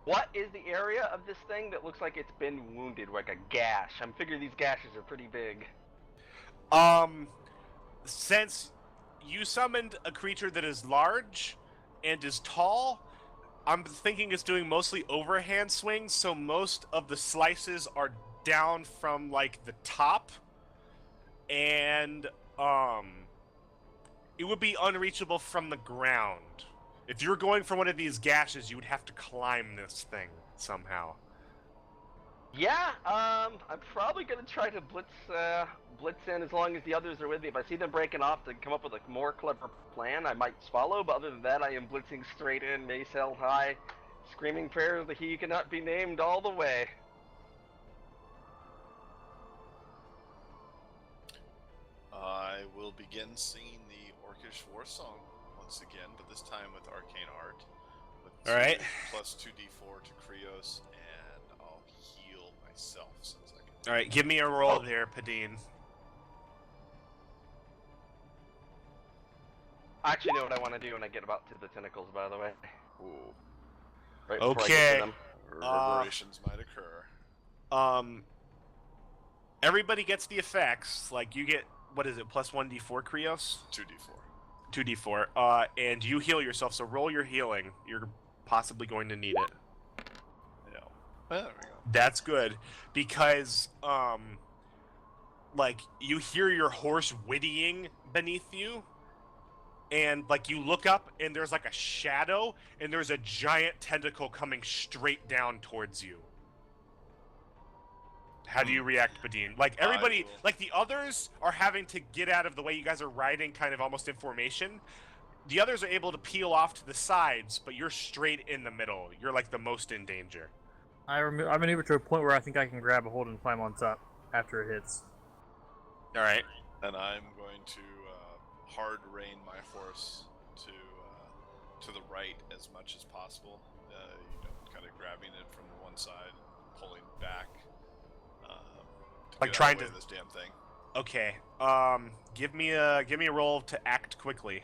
What is the area of this thing that looks like it's been wounded, like a gash? I'm figuring these gashes are pretty big. Since you summoned a creature that is large and is tall, I'm thinking it's doing mostly overhand swings, so most of the slices are down from like the top, and it would be unreachable from the ground. If you're going for one of these gashes, you would have to climb this thing somehow. Yeah, I'm probably gonna try to blitz in as long as the others are with me. If I see them breaking off to come up with a more clever plan, I might swallow, but other than that, I am blitzing straight in, mace held high, screaming prayers that he cannot be named all the way. I will begin singing the Orcish war song once again, but this time with arcane art. With Alright. Plus 2d4 to Krios, and I'll heal myself since I can. Alright, give me a roll there, Padine. I actually know what I want to do when I get about to the tentacles, by the way. Ooh. Right before I get Okay. to them. Reverberations might occur. Everybody gets the effects. Like, you get, what is it, plus 1d4, Krios? 2d4. 2d4. And you heal yourself, so roll your healing. You're possibly going to need it. Yeah. There we go. That's good, because, like, you hear your horse whinnying beneath you, and, like, you look up, and there's, like, a shadow, and there's a giant tentacle coming straight down towards you. How do you react, Badine? Like everybody, will- like the others are having to get out of the way. You guys are riding kind of almost in formation. The others are able to peel off to the sides, but you're straight in the middle. You're like the most in danger. I maneuver to a point where I think I can grab a hold and climb on top after it hits. All right. And I'm going to hard rein my horse to the right as much as possible. Kind of grabbing it from the one side, pulling back. Like get trying out of to- the way of this damn thing. Okay. Give me a roll to act quickly.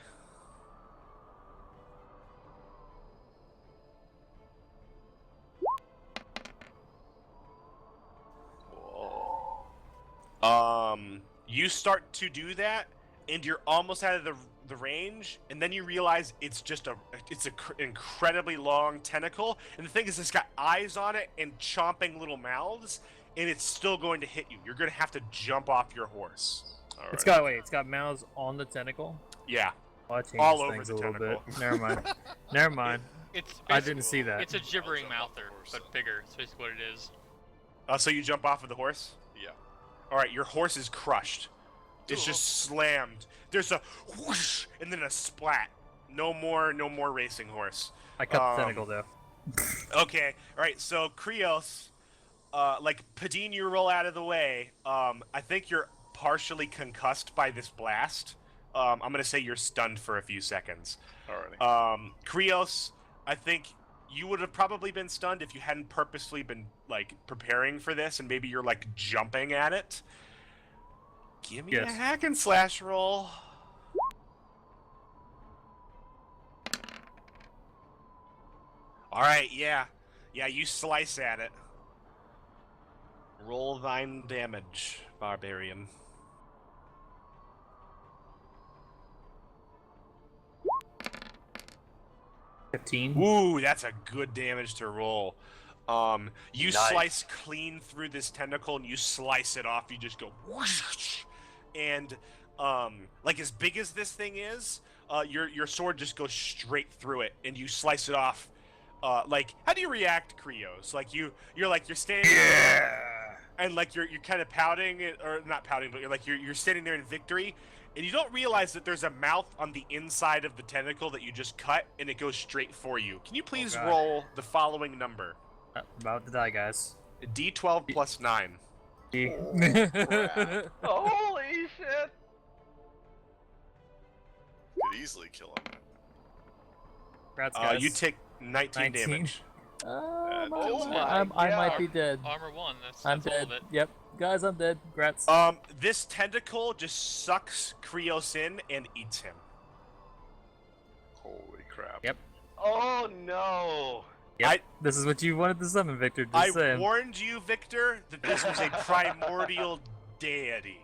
Whoa. You start to do that, and you're almost out of the range, and then you realize it's just an incredibly long tentacle, and the thing is, it's got eyes on it and chomping little mouths, and it's still going to hit you. You're going to have to jump off your horse. All It's right. got mouths on the tentacle. Yeah. Oh, that changes All over things the a little tentacle. bit. Never mind. Never mind. It's I basically- didn't see that. It's a gibbering I'll jump off the mouther, horse but then. bigger. That's basically what it is. So you jump off of the horse? Yeah. All right, your horse is crushed. It's just slammed. There's a whoosh and then a splat. No more racing horse. I cut the tentacle though. Okay, all right. So Krios, like Padine, you roll out of the way. I think you're partially concussed by this blast. I'm gonna say you're stunned for a few seconds. Alrighty. Krios, I think you would have probably been stunned if you hadn't purposely been like preparing for this, and maybe you're like jumping at it. Give me a Yes. hack and slash roll. All right, yeah, you slice at it. Roll thine damage, barbarian. $15. Ooh, that's a good damage to roll. You Nice. slice clean through this tentacle and you slice it off. You just go whoosh, and like as big as this thing is, your sword just goes straight through it, and you slice it off. Like, how do you react, Krios? Like you're standing there, and like you're kind of pouting, or not pouting, but you're standing there in victory. And you don't realize that there's a mouth on the inside of the tentacle that you just cut, and it goes straight for you. Can you please God. roll the following number? About to die, guys. D12 plus 9. Crap. Holy shit! Could easily kill him. Congrats, guys. You take 19 damage. Oh my I might God. be dead. Armor 1, that's I'm all dead. of it. Yep. Guys, I'm dead. Congrats. This tentacle just sucks Krios in and eats him. Holy crap. Yep. Oh no! Yep. This is what you wanted to summon, Victor. Just I saying. warned you, Victor, that this was a primordial deity.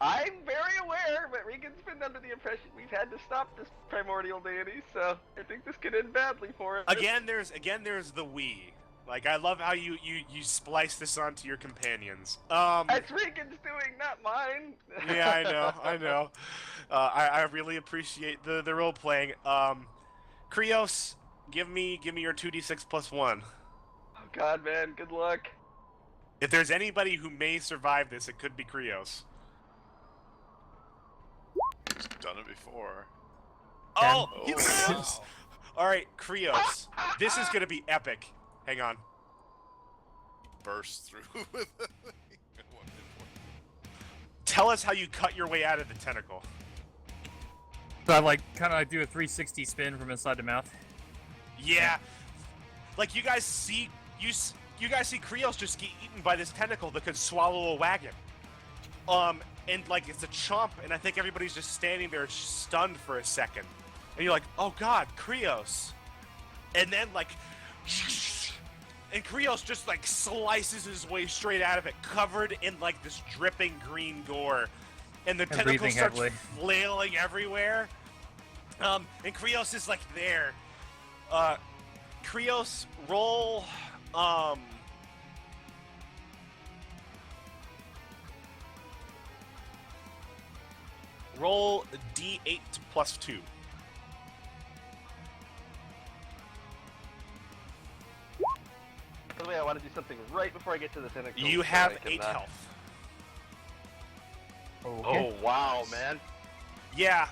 I'm very aware, but Regan's been under the impression we've had to stop this primordial deity, so I think this could end badly for us. Again, there's the we. Like, I love how you splice this onto your companions. That's Regan's doing, not mine. Yeah, I know. I really appreciate the role playing. Krios, give me your 2d6 plus 1. Oh god, man, good luck. If there's anybody who may survive this, it could be Krios. He's done it before. Oh, he Oh, lives! wow. All right, Krios, this is gonna be epic. Hang on. Burst through with it. Tell us how you cut your way out of the tentacle. So I kind of do a 360 spin from inside the mouth. Yeah, like you guys see Krios just get eaten by this tentacle that could swallow a wagon. And like it's a chomp, and I think everybody's just standing there stunned for a second, and you're like, oh god, Krios, and then like, and Krios just like slices his way straight out of it, covered in like this dripping green gore, and the tentacle breathing starts heavily. flailing everywhere. And Krios is like there. Krios, roll, roll D8 plus 2. By the way, I want want to do something right before I get to the tentacles. You so have I can, 8 health. Okay. Oh wow, man! Yeah,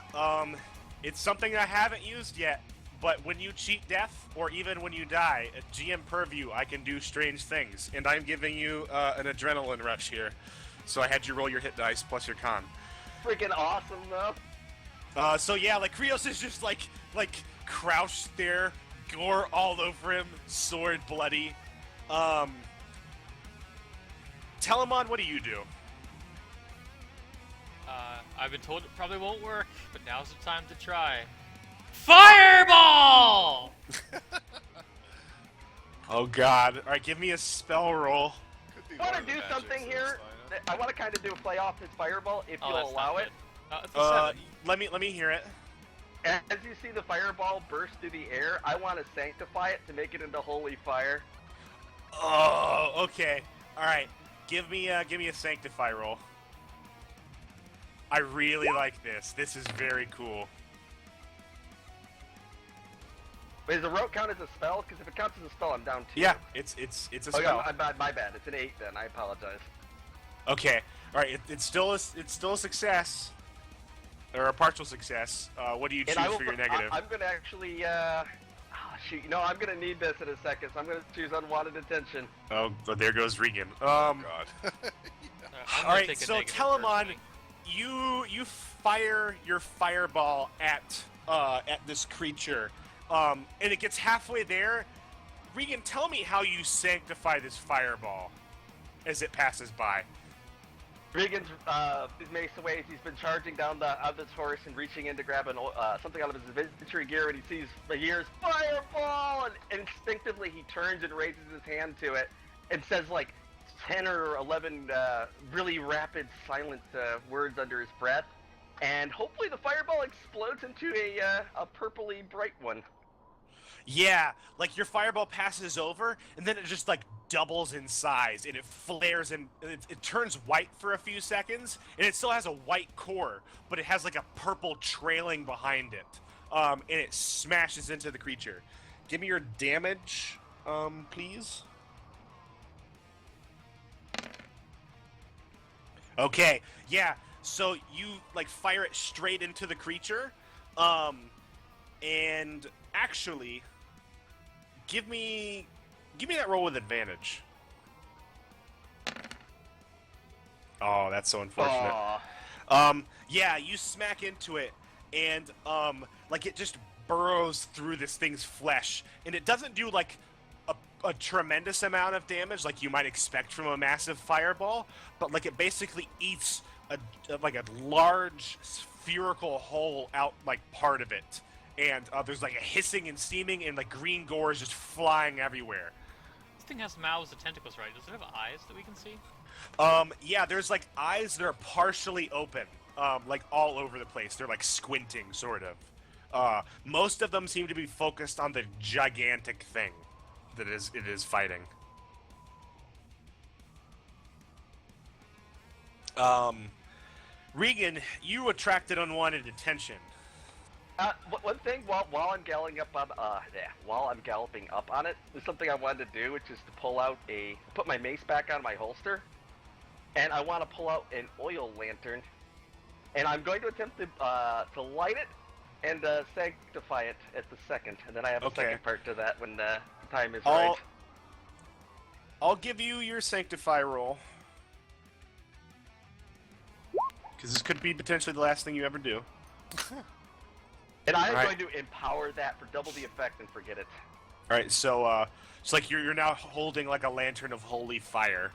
it's something I haven't used yet, but when you cheat death, or even when you die, at GM Purview, I can do strange things, and I'm giving you an adrenaline rush here. So I had you roll your hit dice plus your con. Freaking awesome though. So yeah, like Krios is just like crouched there, gore all over him, sword bloody. Telemon, what do you do? I've been told it probably won't work, but now's the time to try. Fireball! Oh god. Alright, give me a spell roll. Could be I want one to of the do magics, something so here. it's fine. I want to kind of do a play off his fireball if Oh, you'll that's allow not it. good. It's a 7. Let me hear it. As you see the fireball burst through the air, I want to sanctify it to make it into holy fire. Oh, okay. Alright. Give me a sanctify roll. I really like this. This is very cool. Wait, does the rope count as a spell? Because if it counts as a spell, I'm down 2. Yeah, it's a Okay, spell. my bad. It's an 8 then. I apologize. Okay. Alright, it's still a success. Or a partial success. What do you choose for your negative? I'm gonna actually, shoot, I'm gonna need this in a second, so I'm gonna choose unwanted attention. Oh, there goes Regan. God. I'm gonna Alright, take a so negative Telemon, personally. you fire your fireball at this creature, and it gets halfway there. Regan, tell me how you sanctify this fireball as it passes by. Regan's his mace away as he's been charging down out of his horse and reaching in to grab something out of his adventure gear, and he hears fireball, and instinctively he turns and raises his hand to it and says like 10 or 11 really rapid, silent words under his breath, and hopefully the fireball explodes into a purpley bright one. Yeah, like your fireball passes over, and then it just like doubles in size, and it flares, and it turns white for a few seconds, and it still has a white core, but it has like a purple trailing behind it, and it smashes into the creature. Give me your damage, please. Okay, yeah. So you like fire it straight into the creature, and actually, give me that roll with advantage. Oh, that's so unfortunate. Aw. Yeah, you smack into it, and like it just burrows through this thing's flesh, and it doesn't do like a tremendous amount of damage like you might expect from a massive fireball, but like it basically eats a large spherical hole out like part of it, and there's like a hissing and steaming, and like green gore is just flying everywhere. This thing has mouths and tentacles, right? Does it have eyes that we can see? Yeah, there's like eyes that are partially open, like all over the place. They're like squinting, sort of. Most of them seem to be focused on the gigantic thing that it is fighting. Regan, you attracted unwanted attention. One thing while I'm galloping up on it, there's something I wanted to do, which is to put my mace back on my holster, and I want to pull out an oil lantern, and I'm going to attempt to light it and sanctify it at the second, and then I have a second part to that when the time is right. I'll give you your sanctify roll, because this could be potentially the last thing you ever do. And I am going to empower that for double the effect and forget it. All right, so it's like you're now holding like a lantern of holy fire.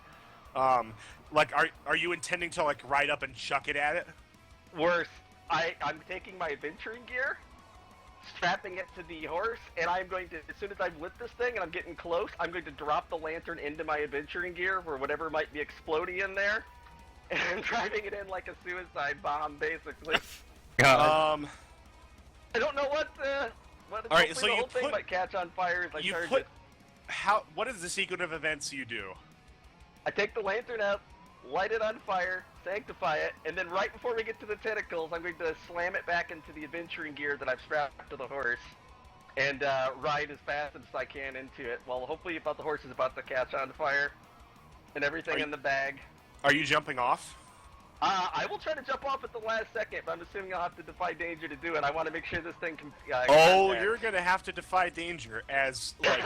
Like are you intending to like ride up and chuck it at it? Worse, I'm taking my adventuring gear, strapping it to the horse, and I'm going to, as soon as I've lit this thing and I'm getting close, I'm going to drop the lantern into my adventuring gear for whatever might be exploding in there, and I'm driving it in like a suicide bomb, basically. I don't know what All right, so the you whole thing might catch on fire as I charge it. What is the sequence of events you do? I take the lantern out, light it on fire, sanctify it, and then right before we get to the tentacles, I'm going to slam it back into the adventuring gear that I've strapped to the horse, and ride as fast as I can into it. Well, hopefully about the horse is about to catch on fire and everything in the bag. Are you jumping off? I will try to jump off at the last second, but I'm assuming I'll have to defy danger to do it. I want to make sure this thing can. You're gonna have to defy danger as like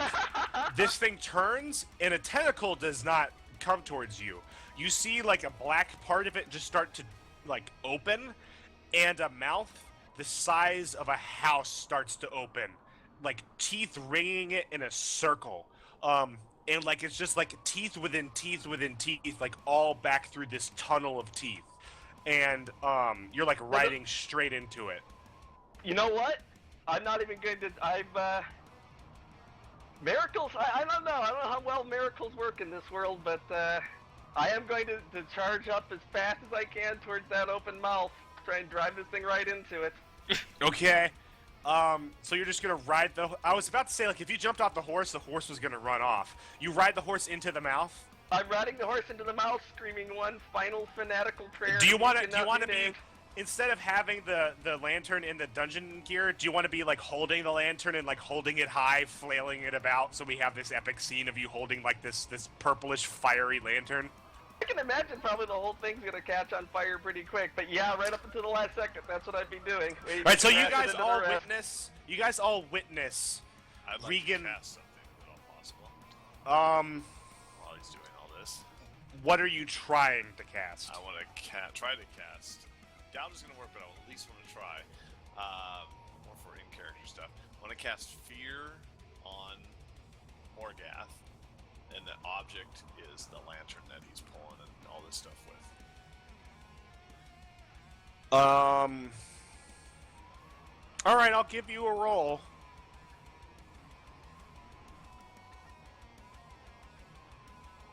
this thing turns and a tentacle does not come towards you. You see like a black part of it just start to like open, and a mouth the size of a house starts to open, like teeth ringing it in a circle. And like it's just like teeth within teeth within teeth, like all back through this tunnel of teeth. And you're like riding straight into it. You know what? I'm not even going to. Miracles? I don't know. I don't know how well miracles work in this world, but I am going to charge up as fast as I can towards that open mouth. Try and drive this thing right into it. Okay. So you're just gonna ride the. I was about to say, like, if you jumped off the horse was gonna run off. You ride the horse into the mouth. I'm riding the horse into the mouth, screaming one final fanatical prayer. Do you want to be instead of having the lantern in the dungeon gear? Do you want to be like holding the lantern and like holding it high, flailing it about, so we have this epic scene of you holding like this purplish fiery lantern? I can imagine probably the whole thing's gonna catch on fire pretty quick, but yeah, right up until the last second, that's what I'd be doing. All right, so you guys all witness. You guys all witness. I'd like Regan. to cast something, if at all possible. While he's doing all this, What are you trying to cast? I want to try to cast. Doubt is gonna work, but I at least want to try. More for in-character stuff. I want to cast Fear on Morgath, and the object is the lantern that he's pulling and all this stuff with. All right, I'll give you a roll.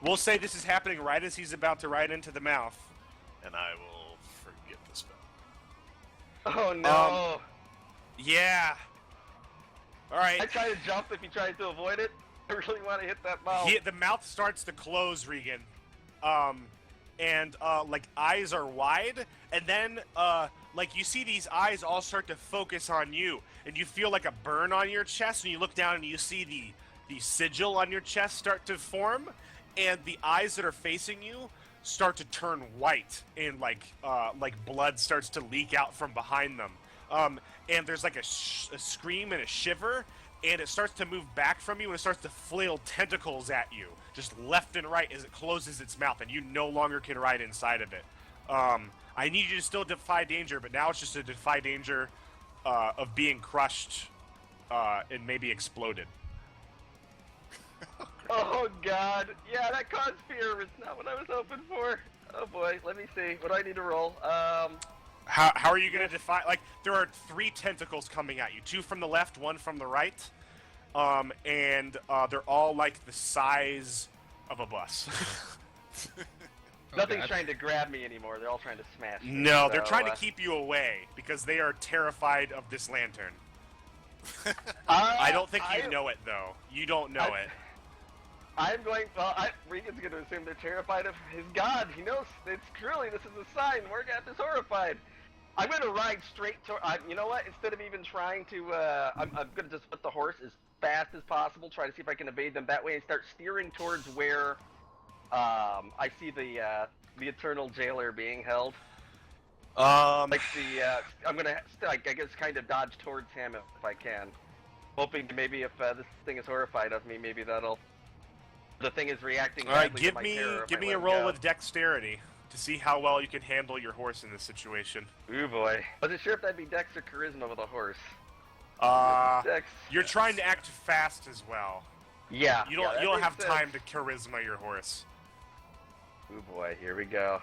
We'll say this is happening right as he's about to ride into the mouth. And I will forget the spell. Oh no! Yeah. All right. I try to jump if you try to avoid it. I really want to hit that mouth. The mouth starts to close, Regan. And like eyes are wide, and then like you see these eyes all start to focus on you, and you feel like a burn on your chest, and you look down and you see the sigil on your chest start to form, and the eyes that are facing you start to turn white, and like blood starts to leak out from behind them. And there's like a scream and a shiver, and it starts to move back from you, and it starts to flail tentacles at you, just left and right as it closes its mouth, and you no longer can ride inside of it. I need you to still defy danger, but now it's just a defy danger of being crushed and maybe exploded. Oh god! Yeah, that caused fear. It's not what I was hoping for. Oh boy, let me see. What do I need to roll? How are you going to defy? Like, there are 3 tentacles coming at you. 2 from the left, 1 from the right. And they're all like the size of a bus. Nothing's trying to grab me anymore. They're all trying to smash me. No, they're So, trying to keep you away because they are terrified of this lantern. I don't think you know it, though. You don't know it. I'm going. Well, Regan's going to assume they're terrified of his god. He knows it's truly. This is a sign. Morgath is horrified. I'm going to ride straight to. You know what? Instead of even trying to, I'm going to just put the horse as fast as possible. Try to see if I can evade them that way, and start steering towards where I see the eternal jailer being held. Like I'm going to, I guess, kind of dodge towards him if I can, hoping to maybe if this thing is horrified of me, maybe that'll. The thing is reacting. All right, badly to my terror give if I me a let roll go. with dexterity to see how well you can handle your horse in this situation. Ooh boy. Wasn't sure if that'd be dex or charisma with a horse. Dex. You're trying to act fast as well. Yeah. You don't have time to charisma your horse. Ooh boy, here we go.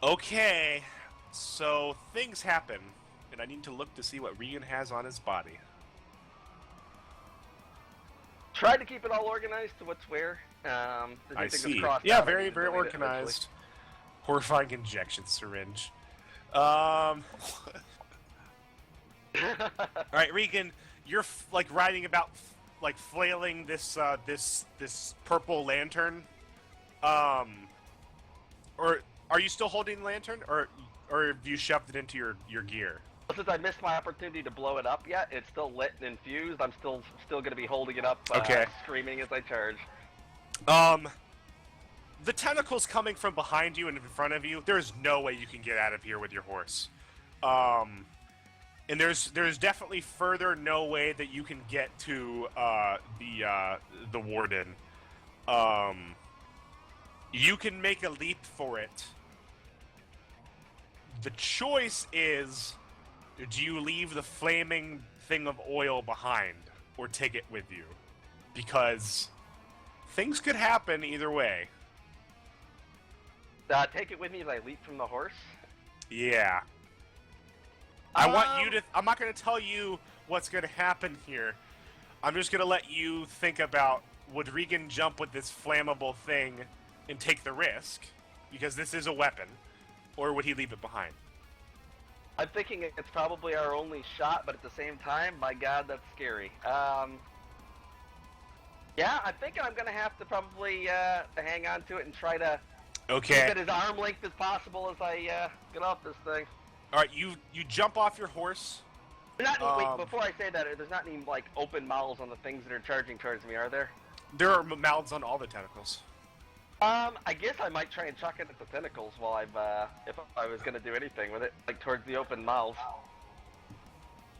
Okay. So things happen, and I need to look to see what Regan has on his body. Tried to keep it all organized to what's where. I see. Yeah, very, very organized. Horrifying injection syringe. All right, Regan, you're like riding about, like flailing this this purple lantern. Or are you still holding the lantern, or or have you shoved it into your gear? Since I missed my opportunity to blow it up yet, it's still lit and infused. I'm still going to be holding it up, Okay. screaming as I charge. The tentacles coming from behind you and in front of you, there's no way you can get out of here with your horse. And there's definitely further no way that you can get to the warden. You can make a leap for it. The choice is, do you leave the flaming thing of oil behind or take it with you? Because things could happen either way. Take it with me as I leap from the horse? Yeah. I want you to... I'm not going to tell you what's going to happen here. I'm just going to let you think about, would Regan jump with this flammable thing and take the risk? Because this is a weapon. Or would he leave it behind? I'm thinking it's probably our only shot, but at the same time, my god, that's scary. Yeah, I'm thinking I'm going to have to probably hang on to it and try to keep it as arm length as possible as I get off this thing. Alright, you jump off your horse. Wait, before I say that, there's not any, like, open mouths on the things that are charging towards me, are there? There are mouths on all the tentacles. I guess I might try and chuck it at the tentacles while if I was going to do anything with it, like towards the open mouths.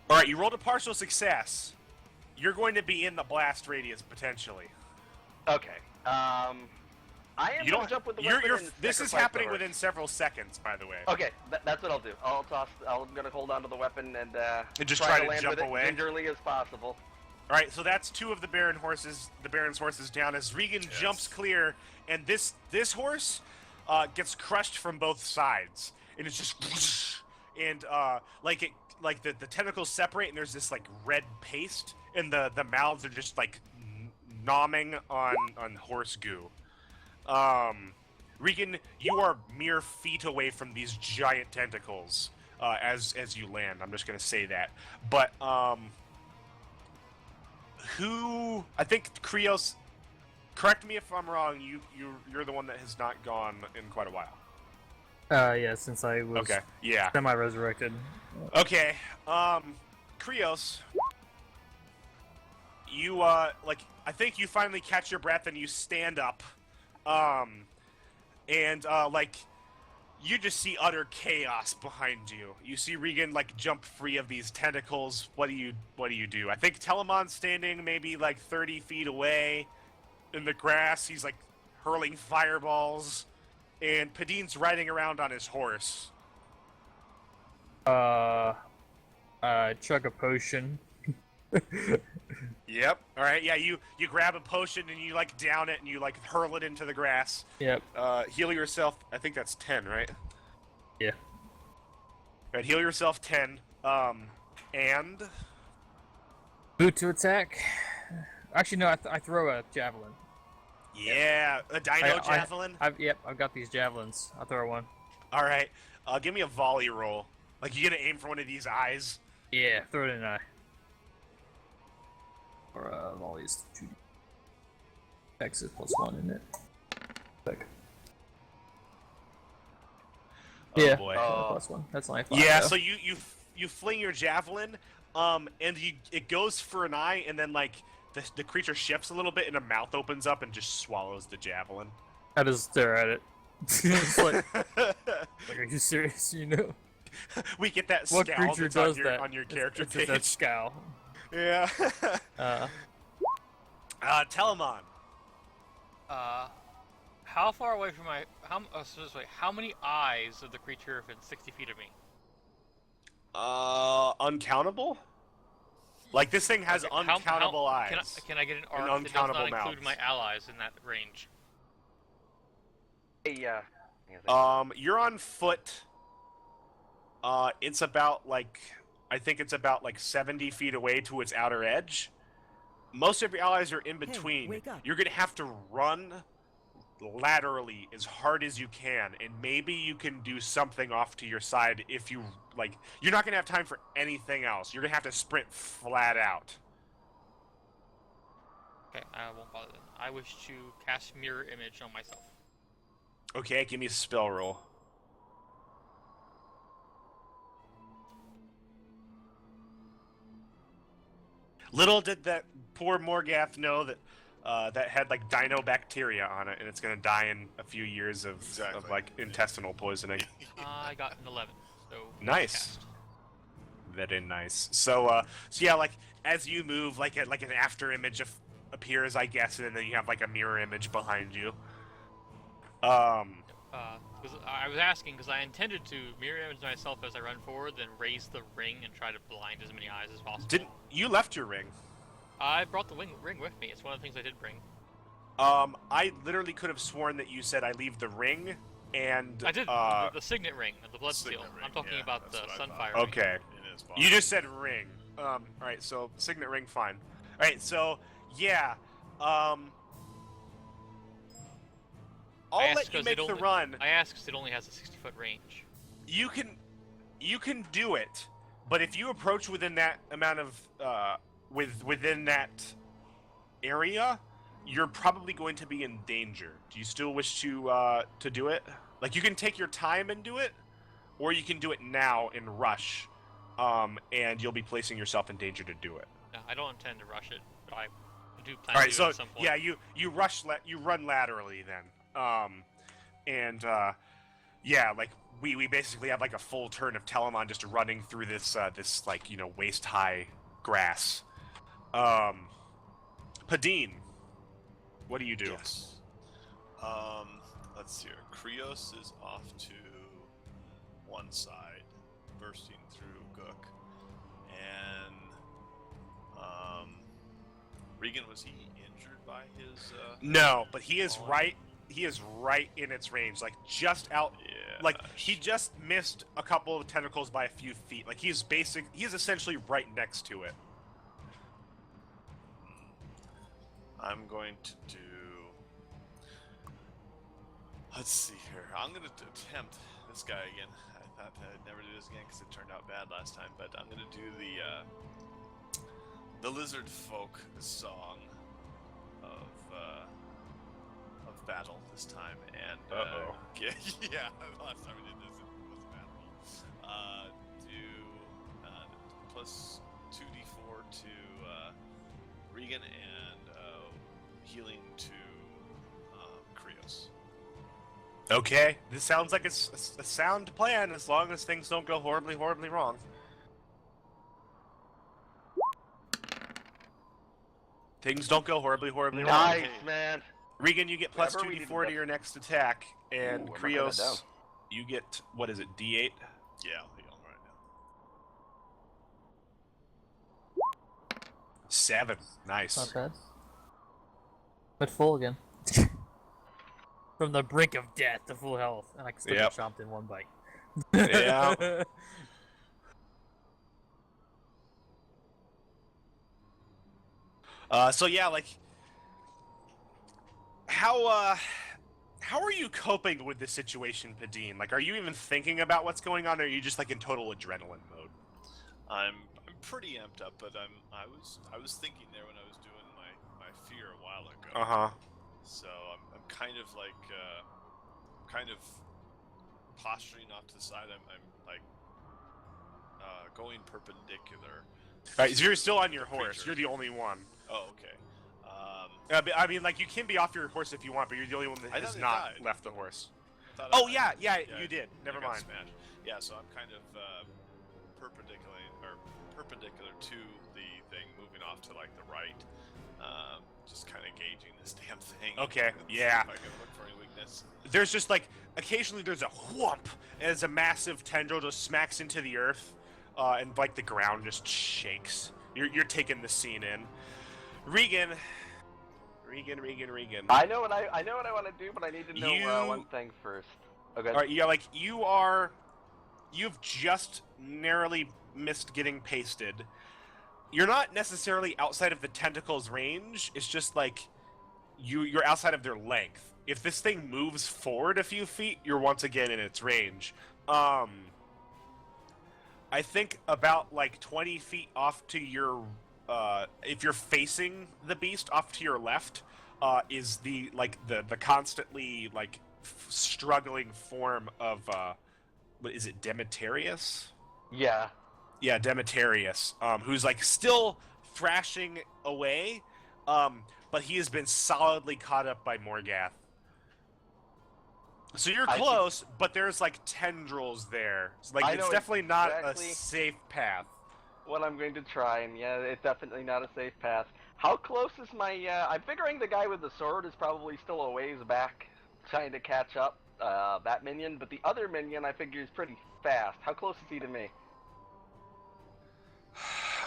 Alright, you rolled a partial success. You're going to be in the blast radius, potentially. Okay. I am going to jump with the weapon and this is sacrifice happening the horse. within several seconds, by the way. Okay, that's what I'll do. I'm going to hold on to the weapon and just try try to land jump with away? it gingerly as possible. Alright, so that's two of the Baron's horses down as Regan jumps clear, and this horse gets crushed from both sides. And it's just and the tentacles separate and there's this like red paste and the mouths are just like nomming on horse goo. Regan, you are mere feet away from these giant tentacles as you land. I'm just gonna say that. But I think Krios, correct me if I'm wrong, you're the one that has not gone in quite a while. Yeah, since I was yeah. semi-resurrected. Okay, Krios, you, I think you finally catch your breath and you stand up, you just see utter chaos behind you. You see Regan, jump free of these tentacles. What do you do? I think Telemon's standing maybe, 30 feet away in the grass. He's, hurling fireballs. And Padine's riding around on his horse. Chug a potion. Yep. All right. Yeah. You grab a potion and you down it and you hurl it into the grass. Yep. Heal yourself. I think that's 10, right? Yeah. All right. Heal yourself 10. And Boot to attack. Actually, no. I throw a javelin. Yeah, a dino javelin. I've got these javelins. I'll throw one. All right. Give me a volley roll. You gonna aim for one of these eyes? Yeah. Throw it in an eye. Or volleys 2D. X is +1, isn't it? Oh yeah. boy. +1. That's only 5. Yeah. Though. So you fling your javelin, and it goes for an eye, and then the creature shifts a little bit, and a mouth opens up and just swallows the javelin. I just stare at it. It's are you serious? You know. We get that What scowl creature that's does on your character it's page. that scowl. Yeah. Telemon. How far away from how many eyes of the creature if it's 60 feet of me? Uncountable? This thing has uncountable eyes. Can I get an arc that does uncountable not include mouths. my allies in that range? Yeah. You're on foot. It's about I think it's about 70 feet away to its outer edge. Most of your allies are in between. wake up. You're gonna have to run laterally as hard as you can, and maybe you can do something off to your side if you you're not gonna have time for anything else. You're gonna have to sprint flat out. Okay, I won't bother then. I wish to cast mirror image on myself. Okay, give me a spell roll. Little did that poor Morgath know that that had like dinobacteria on it, and it's gonna die in a few years of Exactly. like intestinal poisoning. I got an 11, so Nice. cast. Very nice. So yeah, like as you move, like an after image appears, I guess, and then you have like a mirror image behind you. Because I was asking because I intended to mirror image myself as I run forward, then raise the ring and try to blind as many eyes as possible. Didn't you left your ring? I brought the ring with me. It's one of the things I did bring. I literally could have sworn that you said I leave the ring, and I did the signet ring, the blood seal. Signet ring, I'm talking yeah, about that's the what I sunfire thought. ring. okay. In his You just said ring. All right. So signet ring, fine. All right. So yeah. I'll let you make the run. I asked because it only has a 60-foot range. You can do it, but if you approach within that amount of within that area, you're probably going to be in danger. Do you still wish to do it? Like you can take your time and do it, or you can do it now and rush, and you'll be placing yourself in danger to do it. No, I don't intend to rush it, but I do plan All to right, do so it at some point. yeah, you run laterally then, yeah, like we basically have like a full turn of Telemon just running through this this like waist high grass. Padine, what do you do? Yes. Let's see here. Krios is off to one side, bursting through Gook, and Regan, was he injured by his? No, but he is falling? right. He is right in its range, like just out. Yeah. Like he just missed a couple of tentacles by a few feet. Like he's essentially right next to it. I'm going to do. Let's see here. I'm going to attempt this guy again. I thought I'd never do this again because it turned out bad last time. But I'm going to do the lizard folk song of battle this time, and yeah, last time we did this it was bad. Do plus 2d4 to Regan and healing to Krios. Okay, this sounds like it's a sound plan as long as things don't go horribly, horribly wrong. Things don't go horribly, horribly wrong. Nice, man. Regan, you get plus Whatever we did 2d4 to best. your next attack, and Ooh, I'm writing that down. Krios, you get, what is it, d8? Yeah, I'll heal him right now. 7. Nice. Not bad. But full again. From the brink of death to full health, and I can still Yep. get chomped in one bite. Yeah. So yeah, like, how are you coping with this situation, Padine? Like, are you even thinking about what's going on, or are you just like in total adrenaline mode? I'm pretty amped up, but I was thinking there when I was doing my fear a while ago. Uh-huh. So I'm kind of like kind of posturing off to the side. I'm like going perpendicular. Alright, so you're still on your horse. Creature. You're the only one. Oh, okay. I mean, like, you can be off your horse if you want, but you're the only one that I has thought it not died. left the horse. Thought Oh, I- yeah, you did. Never I got mind. smashed. Yeah, so I'm kind of perpendicular to the thing, moving off to like the right. Just kind of gauging this damn thing. Okay, See yeah. If I can look for any weakness. There's just, like, occasionally there's a whoop as a massive tendril just smacks into the earth, and, like, the ground just shakes. You're taking the scene in. Regan. I know what I want to do, but I need to know You- one thing first. Okay. All right, yeah, like, you've just narrowly missed getting pasted. You're not necessarily outside of the tentacles range. It's just like you're outside of their length. If this thing moves forward a few feet, you're once again in its range. I think about like 20 feet off to your if you're facing the beast, off to your left is the constantly like struggling form of what is it, Demetarius? Yeah. Yeah, Demetarius, who's like still thrashing away, but he has been solidly caught up by Morgath. So you're close, but there's like tendrils there. So, like, it's definitely not a safe path. What I'm going to try, and yeah, it's definitely not a safe path. How close is my, I'm figuring the guy with the sword is probably still a ways back, trying to catch up, that minion, but the other minion I figure is pretty fast. How close is he to me?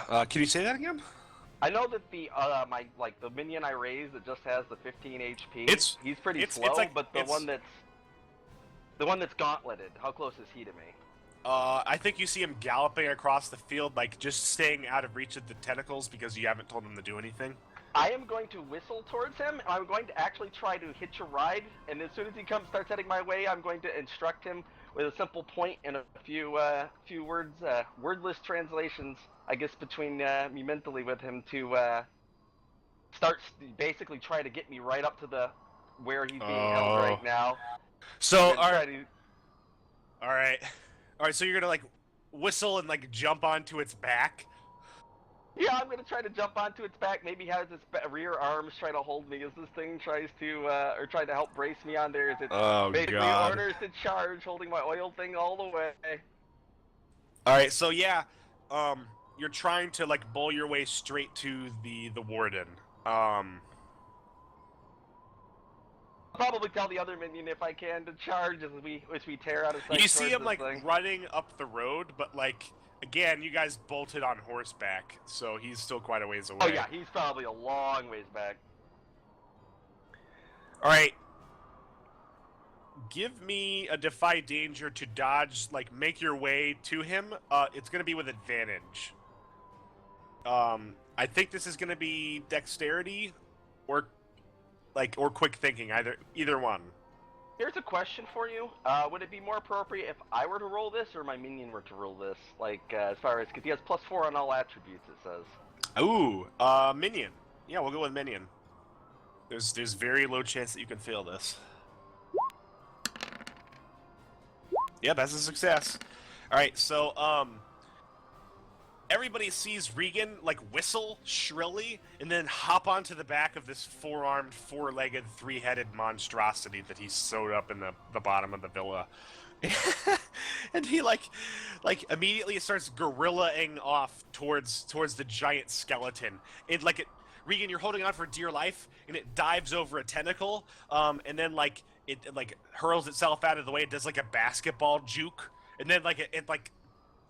Can you say that again? I know that the, the minion I raised that just has the 15 HP, he's pretty slow, but the one that's gauntleted, how close is he to me? I think you see him galloping across the field, like, just staying out of reach of the tentacles because you haven't told him to do anything. I am going to whistle towards him. I'm going to actually try to hitch a ride, and as soon as he starts heading my way, I'm going to instruct him with a simple point and a few words, wordless translations, I guess, between me mentally with him to basically try to get me right up to where he's being held right now. So, Alright, so you're gonna, like, whistle and, like, jump onto its back? Yeah, I'm gonna try to jump onto its back, maybe has its rear arms try to hold me as this thing tries to, or try to help brace me on there as it basically orders to charge, holding my oil thing all the way. Alright, so yeah, you're trying to, like, bull your way straight to the warden. I'll probably tell the other minion if I can to charge as we tear out of sight. You see him, like, thing. running up the road, but, like, again, you guys bolted on horseback, so he's still quite a ways away. Oh yeah, he's probably a long ways back. Alright. Give me a defy danger to dodge, like, make your way to him. It's gonna be with advantage. I think this is gonna be dexterity or quick thinking, either one. Here's a question for you. Would it be more appropriate if I were to roll this or my minion were to roll this? Like, as far as, because he has +4 on all attributes, it says. Ooh, minion. Yeah, we'll go with minion. There's very low chance that you can fail this. Yeah, that's a success. Alright, so, everybody sees Regan, like, whistle shrilly, and then hop onto the back of this four-armed, four-legged, three-headed monstrosity that he sewed up in the bottom of the villa. And he, like immediately starts gorillaing off towards the giant skeleton. Regan, you're holding on for dear life, and it dives over a tentacle, and then, like, it hurls itself out of the way. It does, like, a basketball juke, and then, like,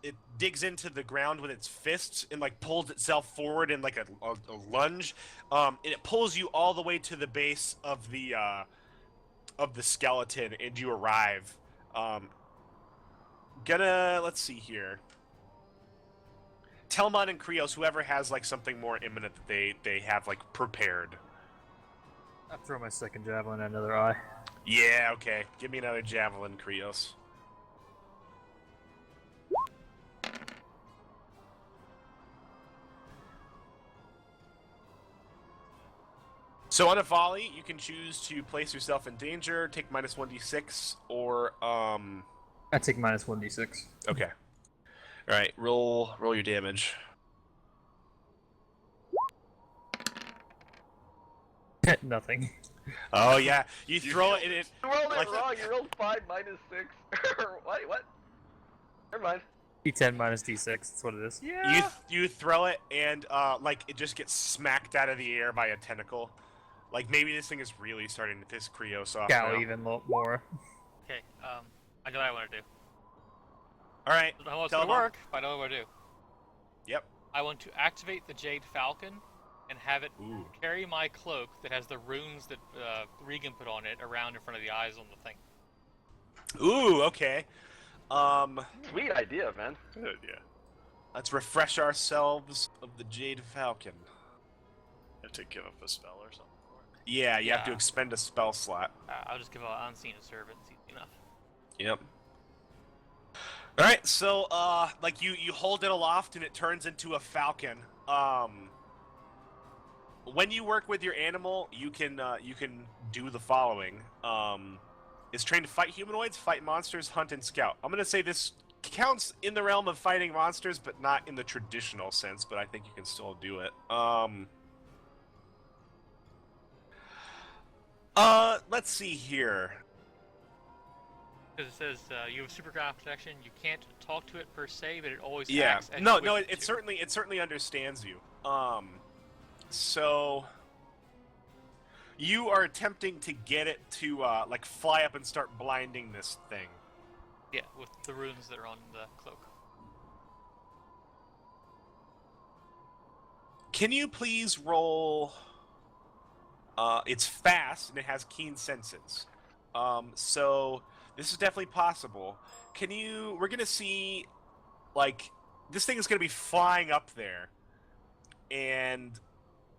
it digs into the ground with its fists and, like, pulls itself forward in, like, a lunge, and it pulls you all the way to the base of the skeleton, and you arrive. Let's see here. Telmon and Krios, whoever has, like, something more imminent that they have, like, prepared. I throw my second javelin at another eye. Yeah, okay. Give me another javelin, Krios. So on a volley, you can choose to place yourself in danger, take -1d6, or I take -1d6. Okay. All right, roll your damage. Nothing. Oh yeah, you throw it and it. You rolled it wrong. You rolled 5 -6. What? Never mind. D10 -d6. That's what it is. Yeah. You throw it and like, it just gets smacked out of the air by a tentacle. Like, maybe this thing is really starting to piss Krios off now. Even more. Okay, I know what I want to do. Alright, I don't know how it's going to work, but I know what I want to do. Yep. I want to activate the Jade Falcon and have it carry my cloak that has the runes that Regan put on it around in front of the eyes on the thing. Ooh, okay. Sweet idea, man. Good idea. Let's refresh ourselves of the Jade Falcon. You have to give up a spell or something for it. Yeah, you have to expend a spell slot. I'll just give out Unseen and serve it. It's easy enough. Yep. Alright, so, like, you hold it aloft and it turns into a falcon. When you work with your animal, you can do the following. It's trained to fight humanoids, fight monsters, hunt, and scout. I'm gonna say this counts in the realm of fighting monsters, but not in the traditional sense. But I think you can still do it. Let's see here. Because it says you have superground protection. You can't talk to it per se, but it always Yeah. acts as No, you no. wish It to. certainly understands you. So you are attempting to get it to like fly up and start blinding this thing. Yeah, with the runes that are on the cloak. Can you please roll? It's fast and it has keen senses. So this is definitely possible. Can you? We're gonna see, like, this thing is gonna be flying up there, and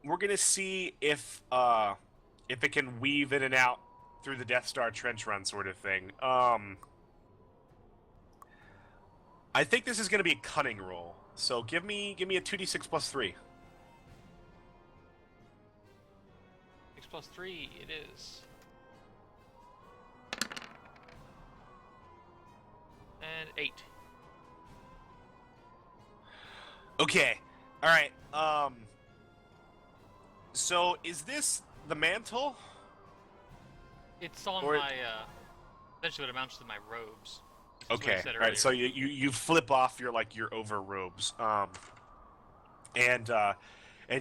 we're gonna see if it can weave in and out through the Death Star trench run sort of thing. I think this is gonna be a cunning roll. So give me a 2d6 plus 3. 6 plus 3, it is. And 8. Okay. All right. So is this the mantle? It's on Or- my, essentially what amounts to my robes. Which is what Okay. I said All right. So earlier. you flip off your over robes. And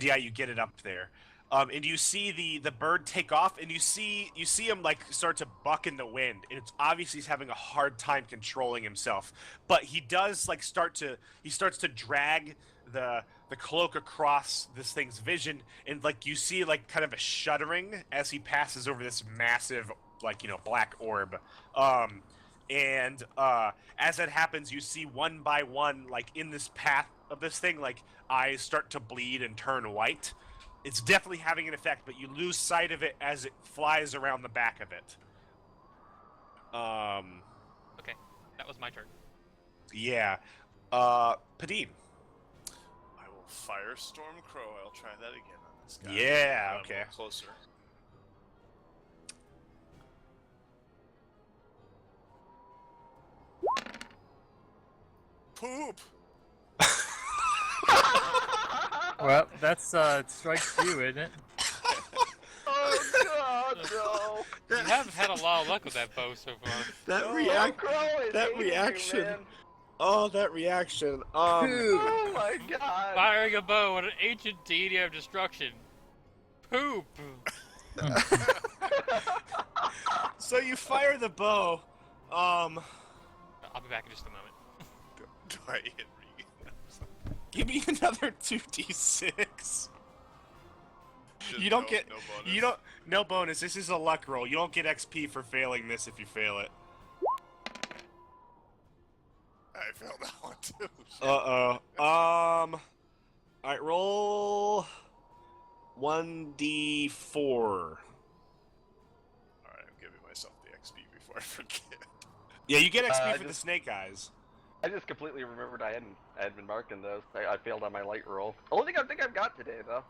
yeah, you get it up there. And you see the bird take off, and you see him like start to buck in the wind, and it's obviously he's having a hard time controlling himself. But he does like starts to drag the cloak across this thing's vision, and like you see like kind of a shuddering as he passes over this massive black orb. And as that happens, you see one by one, like in this path of this thing, like eyes start to bleed and turn white. It's definitely having an effect, but you lose sight of it as it flies around the back of it. Okay, that was my turn. Yeah. Padine. I will Firestorm Crow. I'll try that again on this guy. Yeah, I'm a okay. little closer. Poop! Well, that's strike 2, isn't it? Oh God, no! You have had a lot of luck with that bow so far. That That reaction. man. Oh, that reaction. Oh my God! Firing a bow on an ancient deity of destruction. Poop! So you fire the bow. I'll be back in just a moment. Do I hit Regan? Give me another 2d6. Just You don't no- get. no bonus? You don't. No bonus. This is a luck roll. You don't get XP for failing this if you fail it. I failed that one too. All right, roll 1d4. Alright, I'm giving myself the XP before I forget. Yeah, you get XP I for the just- snake eyes. I just completely remembered I hadn't been marking those. I failed on my light roll. Only thing I think I've got today, though.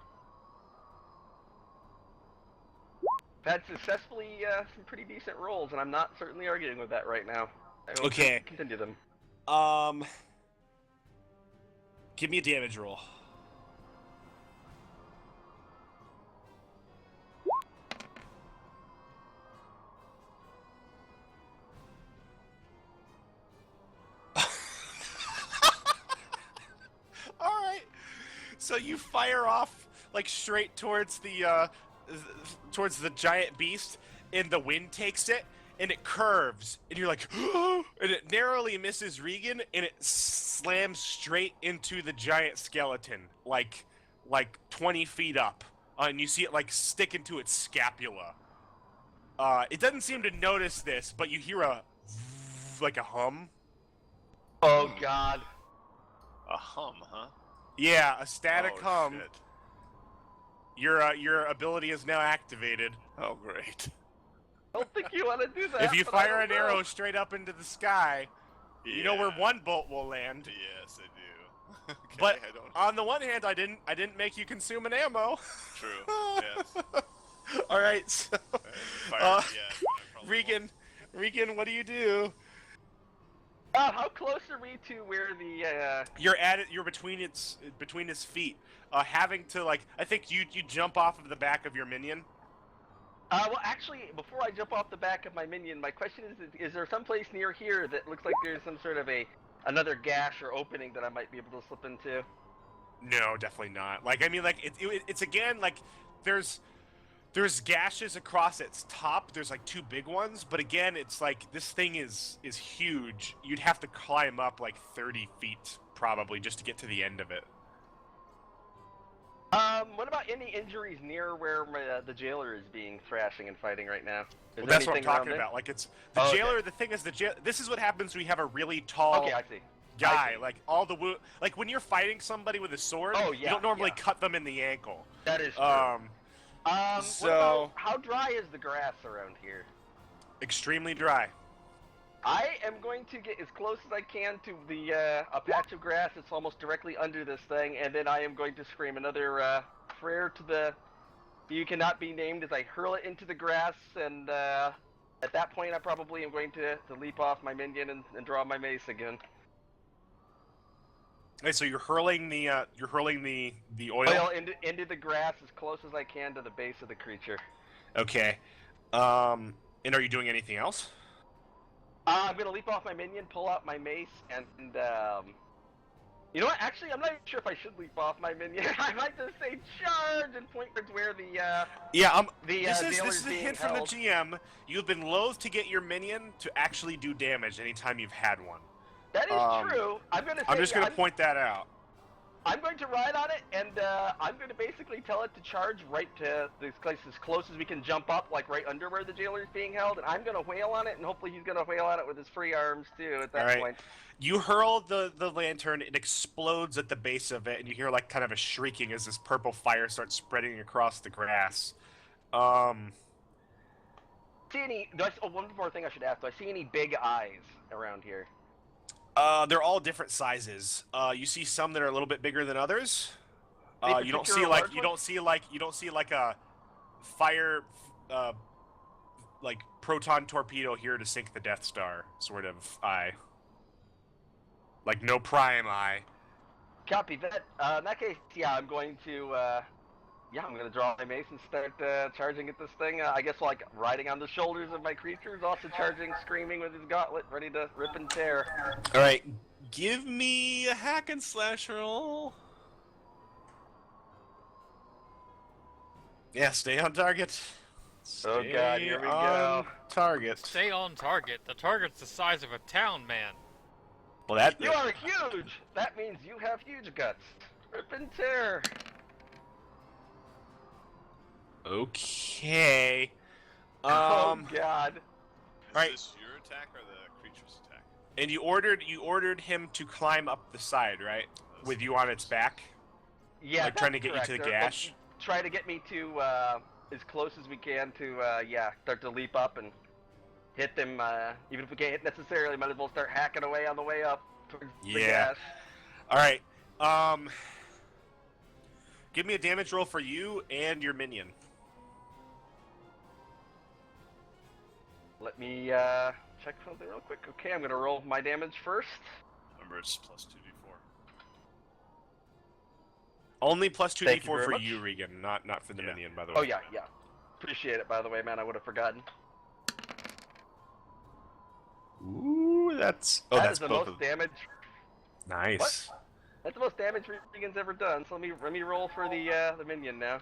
I've had successfully some pretty decent rolls, and I'm not certainly arguing with that right now. I hope Okay. to continue them. Give me a damage roll. All right. So you fire off like straight towards the giant beast, and the wind takes it, and it curves, and you're like, and it narrowly misses Regan, and it slams straight into the giant skeleton, like 20 feet up, and you see it like stick into its scapula. It doesn't seem to notice this, but you hear a hum. Oh God! A hum, huh? Yeah, a static Oh, hum. shit. Your ability is now activated. Oh, great. I don't think you want to do that. If you but I fire don't an know. arrow straight up into the sky, you know where Yeah. one bolt will land. Yes, I do. Okay, But I don't. on the one hand, I didn't make you consume an ammo. True. Yes. All right, so Fire, Uh, yeah, I probably won't. Regan, what do you do? How close are we to where the? You're at it. You're between his feet. Having to like, I think you jump off of the back of your minion. Well, actually, before I jump off the back of my minion, my question is there some place near here that looks like there's some sort of another gash or opening that I might be able to slip into? No, definitely not. Like, I mean, like it's again like there's gashes across its top. There's like 2 big ones, but again, it's like this thing is huge. You'd have to climb up like 30 feet probably just to get to the end of it. What about any injuries near where the jailer is being thrashing and fighting right now? Well, that's what I'm talking about. Like, it's the jailer. Okay. The thing is, this is what happens when you have a really tall Okay, I see. guy. Like all the like when you're fighting somebody with a sword, you don't normally cut them in the ankle. That is true. So how dry is the grass around here? Extremely dry. I am going to get as close as I can to the a patch of grass that's almost directly under this thing, and then I am going to scream another prayer to the "You cannot be named" as I hurl it into the grass, and at that point I probably am going to leap off my minion and draw my mace again. Hey, so you're hurling the oil? Oil into the grass as close as I can to the base of the creature. Okay. And are you doing anything else? I'm gonna leap off my minion, pull out my mace, and you know what? Actually, I'm not even sure if I should leap off my minion. I might just say charge and point towards where the This jailer's is a being hint from the GM. You've been loath to get your minion to actually do damage anytime you've had one. That is true. I'm just gonna point that out. I'm going to ride on it, and I'm going to basically tell it to charge right to this place as close as we can jump up, like right under where the jailer is being held, and I'm going to wail on it, and hopefully he's going to wail on it with his free arms, too, at that point. You hurl the lantern, it explodes at the base of it, and you hear, like, kind of a shrieking as this purple fire starts spreading across the grass. See any... one more thing I should ask. Do I see any big eyes around here? They're all different sizes. You see some that are a little bit bigger than others. You don't see like a fire like proton torpedo here to sink the Death Star sort of eye. Like no prime eye. Copy that. In that case, yeah, I'm going to draw my mace and start charging at this thing. I guess like riding on the shoulders of my creatures, also charging, screaming with his gauntlet, ready to rip and tear. All right, give me a hack and slash roll. Yeah, stay on target. Oh god, here we go. Target. Stay on target. The target's the size of a town, man. Well, You are huge! That means you have huge guts. Rip and tear. Okay. Oh god. Right. Is this your attack or the creature's attack? And you ordered him to climb up the side, right? With you on its back? Yeah, like trying to get you to the gash? Try to get me to as close as we can to start to leap up and hit them. Even if we can't hit necessarily, might as well start hacking away on the way up towards the gash. All right. Give me a damage roll for you and your minion. Let me check something real quick. Okay, I'm gonna roll my damage first. Remember, it's plus 2d4. Only plus 2d4 Thank you very for much. you, Regan, not for the minion, by the way. Oh yeah. Appreciate it, by the way, man. I would have forgotten. Ooh, that's That's the both most of damage. Nice. That's the most damage Regan's ever done. So let me roll for the minion now.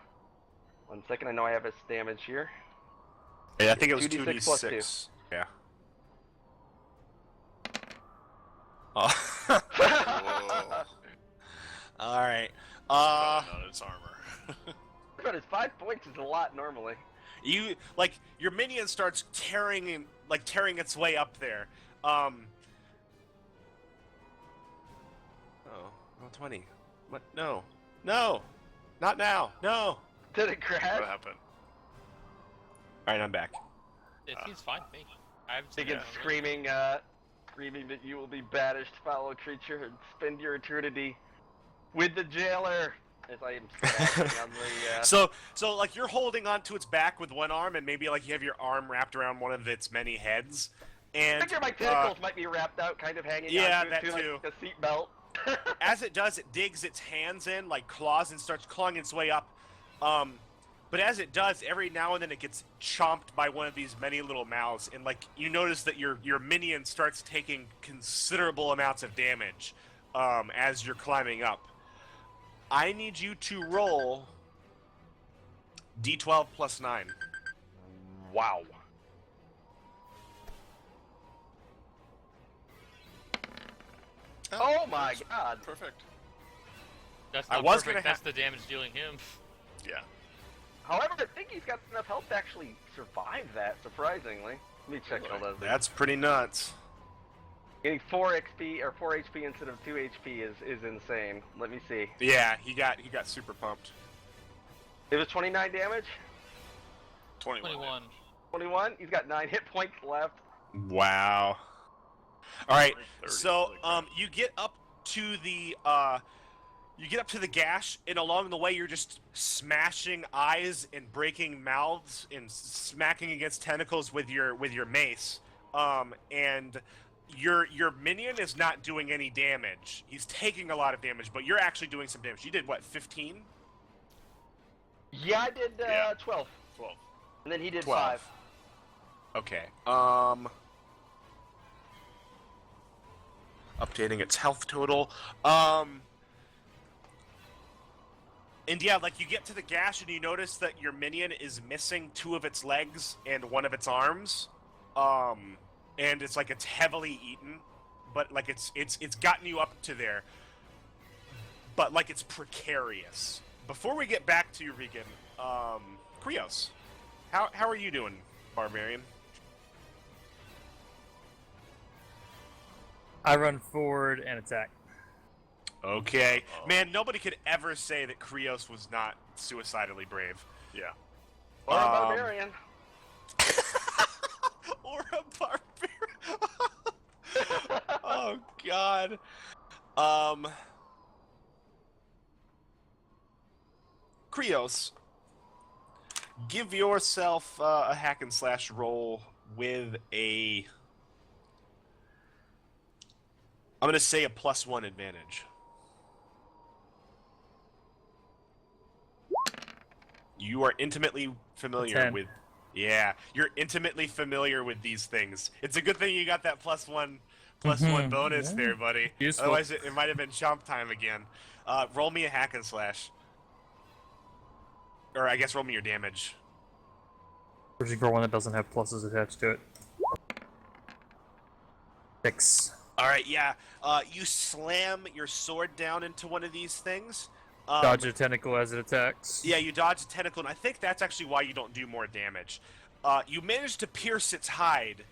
1 second. I know I have his damage here. Yeah, I think it was 2d6 plus 2d6. Yeah. Oh. Whoa. All right. Not its armor. But his 5 points is a lot normally. You like your minion starts tearing its way up there. Oh, 20. What? No, not now. No. Did it crash? What happened? All right, I'm back. It seems fine to me. I haven't seen Begin it. screaming that you will be banished, foul creature, and spend your eternity with the jailer. As I am smashing on the. So like you're holding onto its back with one arm, and maybe like you have your arm wrapped around one of its many heads, I And figure my tentacles might be wrapped out, kind of hanging yeah, onto that it, too. like a seat belt. as it does, it digs its hands in like claws and starts clawing its way up. But as it does, every now and then it gets chomped by one of these many little mouths, and like you notice that your minion starts taking considerable amounts of damage as you're climbing up. I need you to roll D12 plus 9. Wow. Oh my god. Perfect. That's I not was perfect. gonna That's the damage dealing him. Yeah. However, I think he's got enough health to actually survive that, surprisingly. Let me check all those. That's pretty nuts. Getting 4 XP or 4 HP instead of 2 HP is insane. Let me see. Yeah, he got super pumped. It was 29 damage? 21. 21? He's got 9 hit points left. Wow. All right. 30, So like you get up to the gash, and along the way you're just smashing eyes and breaking mouths and smacking against tentacles with your mace. And your minion is not doing any damage. He's taking a lot of damage, but you're actually doing some damage. You did what, 15? Yeah, I did 12. 12. And then he did 12. 5. Okay. Updating its health total. And yeah, like you get to the gash and you notice that your minion is missing 2 of its legs and 1 of its arms. And it's like it's heavily eaten, but like it's gotten you up to there. But like it's precarious. Before we get back to you, Regan, Krios, how are you doing, Barbarian? I run forward and attack. Okay. Man, nobody could ever say that Krios was not suicidally brave. Yeah. Or a barbarian. Or a barbarian. Oh, God. Krios, give yourself a hack and slash roll with a... I'm going to say a +1 advantage. You are intimately familiar 10. with... Yeah, you're intimately familiar with these things. It's a good thing you got that +1 bonus Yeah. there, buddy. Useful. Otherwise, it might have been chomp time again. Roll me a hack and slash. Or I guess roll me your damage. Searching for one that doesn't have pluses attached to it. 6. All right, yeah. You slam your sword down into one of these things. Dodge a tentacle as it attacks. Yeah, you dodge a tentacle, and I think that's actually why you don't do more damage. You manage to pierce its hide,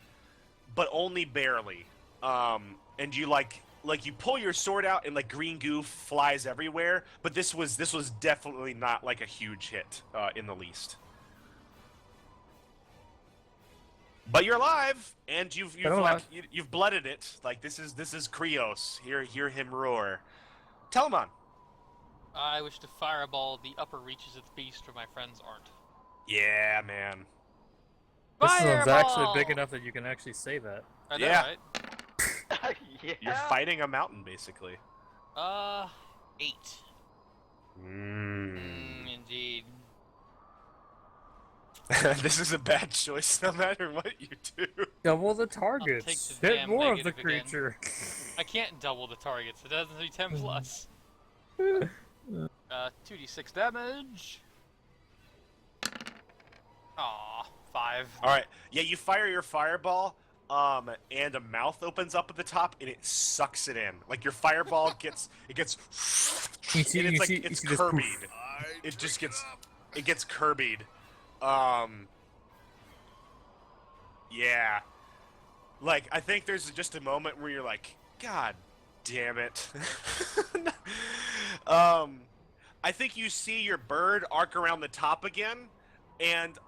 but only barely. And you like you pull your sword out, and like green goo flies everywhere. But this was definitely not like a huge hit in the least. But you're alive, and you've blooded it. Like this is Krios. Hear him roar. Telemon. I wish to fireball the upper reaches of the beast where my friends aren't. Yeah, man. This one's actually Fireball! big enough that you can actually say that. I know, Yeah. right? Yeah. You're fighting a mountain, basically. 8. Indeed. This is a bad choice no matter what you do. Double the take targets. the Hit damn more of the negative again. creature. I can't double the targets. It doesn't do 10 plus. 2d6 damage. Aw, 5. All right. Yeah, you fire your fireball, and a mouth opens up at the top, and it sucks it in. Like your fireball gets You see- and it's you like see- you it's see this Kirby'd. poof. It just gets Kirby'd. Yeah. Like I think there's just a moment where you're like, God damn it. I think you see your bird arc around the top again, and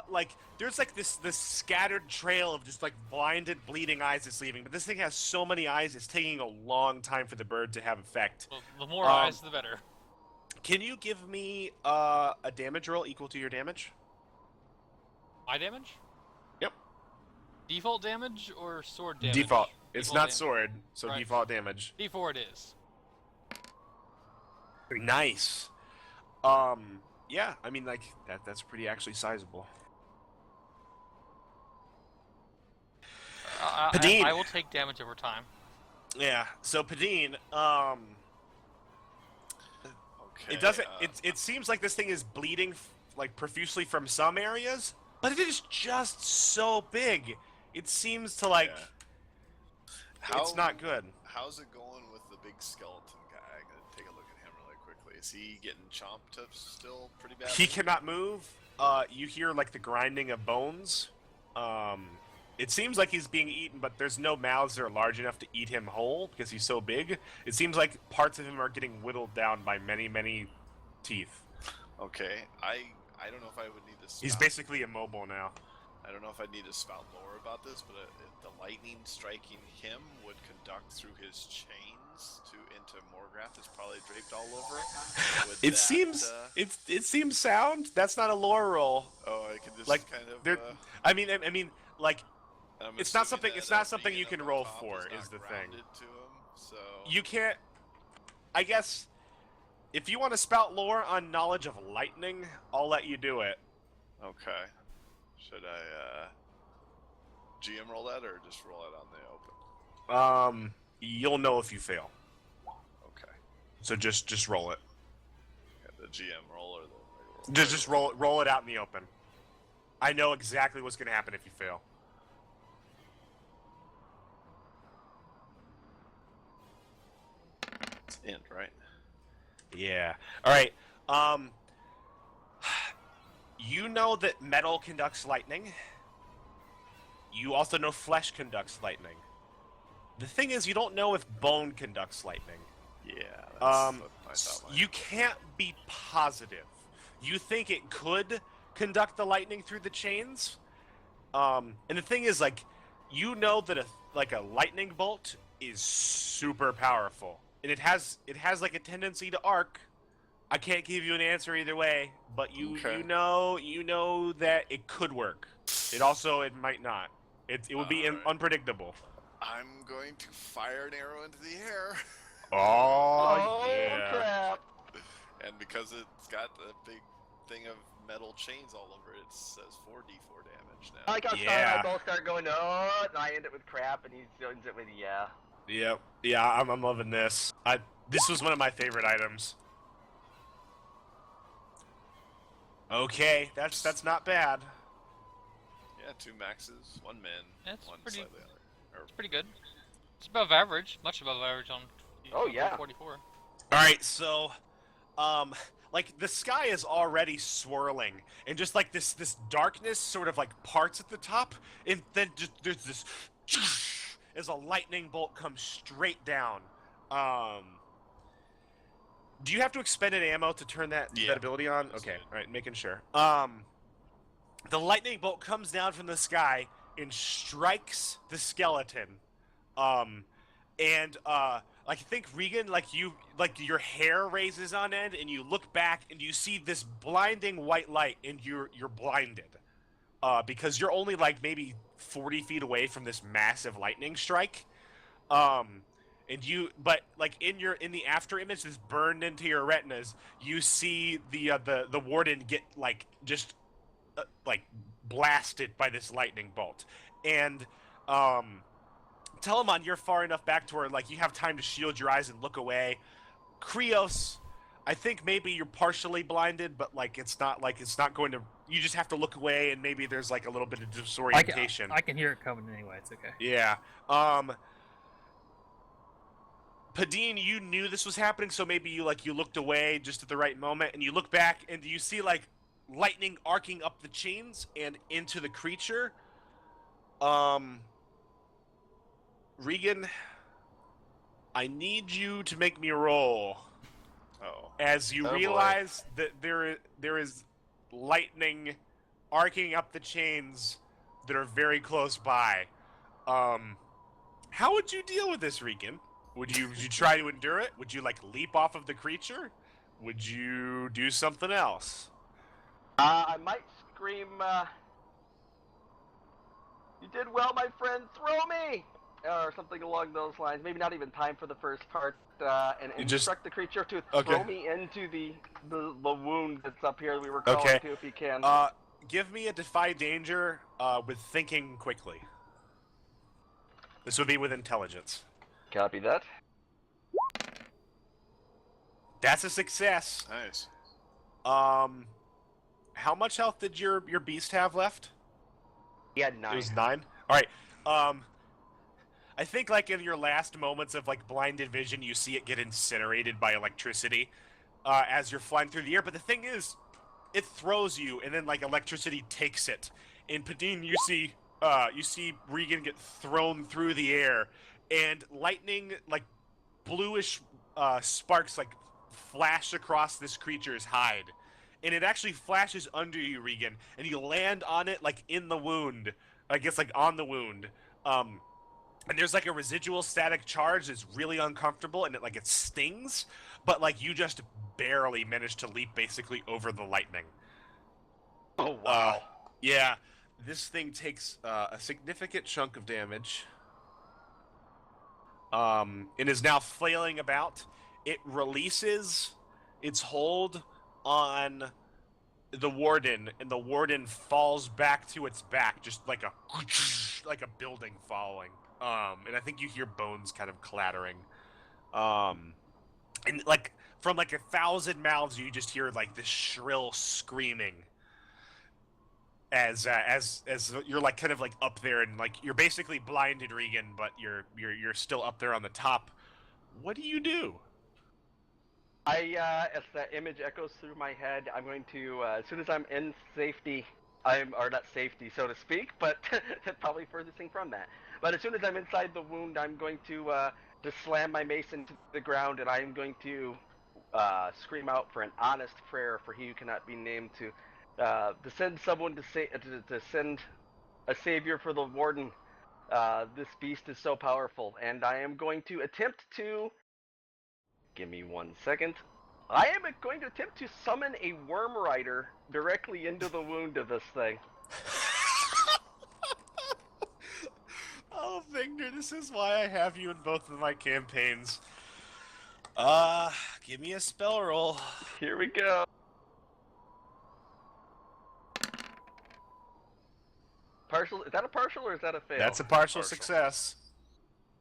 like there's like this scattered trail of just like blinded, bleeding eyes that's leaving. But this thing has so many eyes, it's taking a long time for the bird to have effect. Well, the more eyes, the better. Can you give me a damage roll equal to your damage? My damage? Yep. Default damage or sword damage? Default. It's not damage. sword, so Right. default damage. D4 it is. Nice. Yeah, I mean, like, that's pretty actually sizable. Padine. I will take damage over time. Yeah, so Padine, Okay. it doesn't, it seems like this thing is bleeding, like, profusely from some areas, but it is just so big. It seems to, like, it's not good. How's it going with the big skeleton guy? I'm gonna take a look at him really quickly. Is he getting chomped up still pretty bad? He cannot move. You hear, like, the grinding of bones. It seems like he's being eaten, but there's no mouths that are large enough to eat him whole because he's so big. It seems like parts of him are getting whittled down by many, many teeth. Okay, I don't know if I would need to. He's basically immobile now. I don't know if I need to spout lore about this, but the lightning striking him would conduct through his chains into Morgath. It's probably draped all over it. Would It that, seems it seems sound. That's not a lore roll. Oh, I can just Like, kind of. I mean, like, I'm it's not assuming something. that It's not being something you up can on roll top for. not Is the thing. grounded to him, so You can't. I guess if you want to spout lore on knowledge of lightning, I'll let you do it. Okay. Should I GM roll that or just roll it on the open? You'll know if you fail. Okay. So just roll it. Yeah, the GM roll or the regular roll? Just roll it out in the open. I know exactly what's gonna happen if you fail. It's int, right? Yeah. All right. You know that metal conducts lightning. You also know flesh conducts lightning. The thing is, you don't know if bone conducts lightning. Yeah. That's what I thought. You can't be positive. You think it could conduct the lightning through the chains. And the thing is, like, you know that a lightning bolt is super powerful, and it has like a tendency to arc. I can't give you an answer either way, but you know that it could work. It might not. It would be Alright. unpredictable. I'm going to fire an arrow into the air. Oh yeah. Crap! And because it's got a big thing of metal chains all over it, it says 4d4 damage now. I like how Star and I both start going, oh, and I end it with crap, and he ends it with yeah. Yep. Yeah, I'm loving this. This was one of my favorite items. Okay, that's not bad. Yeah, 2 maxes, 1 min, That's 1 pretty- slightly under. It's pretty good. It's above average, much above average on. Oh, yeah. 44. All right, so, like the sky is already swirling, and just like this darkness sort of like parts at the top, and then just there's this as a lightning bolt comes straight down. Do you have to expend an ammo to turn that ability on? Okay, all right, making sure. The lightning bolt comes down from the sky and strikes the skeleton. Like, I think Regan, your hair raises on end, and you look back and you see this blinding white light, and you're blinded, because you're only like maybe 40 feet away from this massive lightning strike. But like in the after image that's burned into your retinas, you see the warden get like just like blasted by this lightning bolt, and Telemon, you're far enough back to where like you have time to shield your eyes and look away. Krios, I think maybe you're partially blinded, but like it's not going to. You just have to look away, and maybe there's like a little bit of disorientation. I can hear it coming anyway. It's okay. Yeah. Padine, you knew this was happening, so maybe you looked away just at the right moment, and you look back and you see like lightning arcing up the chains and into the creature. Regan, I need you to make me a roll. Oh. As you realize that there is lightning arcing up the chains that are very close by. How would you deal with this, Regan? Would you try to endure it? Would you like leap off of the creature? Would you do something else? I might scream, You did well, my friend. Throw me! Or something along those lines. Maybe not even time for the first part. And You just- instruct the creature to Okay. throw me into the wound that's up here that we were calling Okay. to if he can. Give me a defy danger with thinking quickly. This would be with intelligence. Copy that. That's a success. Nice. How much health did your beast have left? He had 9. It was 9. All right. I think like in your last moments of like blinded vision, you see it get incinerated by electricity as you're flying through the air. But the thing is, it throws you, and then like electricity takes it. In Padine, you see Regan get thrown through the air, and lightning, like bluish sparks, like flash across this creature's hide, and it actually flashes under you, Regan, and you land on it like in the wound. I guess like on the wound. And there's like a residual static charge that's really uncomfortable, and it stings, but like you just barely managed to leap basically over the lightning. Oh, wow. Yeah, this thing takes a significant chunk of damage. And is now flailing about. It releases its hold on the warden, and the warden falls back to its back, just like a building falling. And I think you hear bones kind of clattering. And like from like 1,000 mouths, you just hear like this shrill screaming. As you're like kind of like up there, and like you're basically blinded, Regan, but you're still up there on the top. What do you do? As that image echoes through my head, I'm going to, as soon as I'm in safety, or not safety, so to speak, but probably furthest from that. But as soon as I'm inside the wound, I'm going to slam my mace into the ground, and I'm going to scream out for an honest prayer for he who cannot be named to send someone to send a savior for the warden. This beast is so powerful, and I am going to attempt to... Give me 1 second. I am going to attempt to summon a worm rider directly into the wound of this thing. Oh, Victor, this is why I have you in both of my campaigns. Give me a spell roll. Here we go. Partial? Is that a partial or is that a fail? That's a partial success.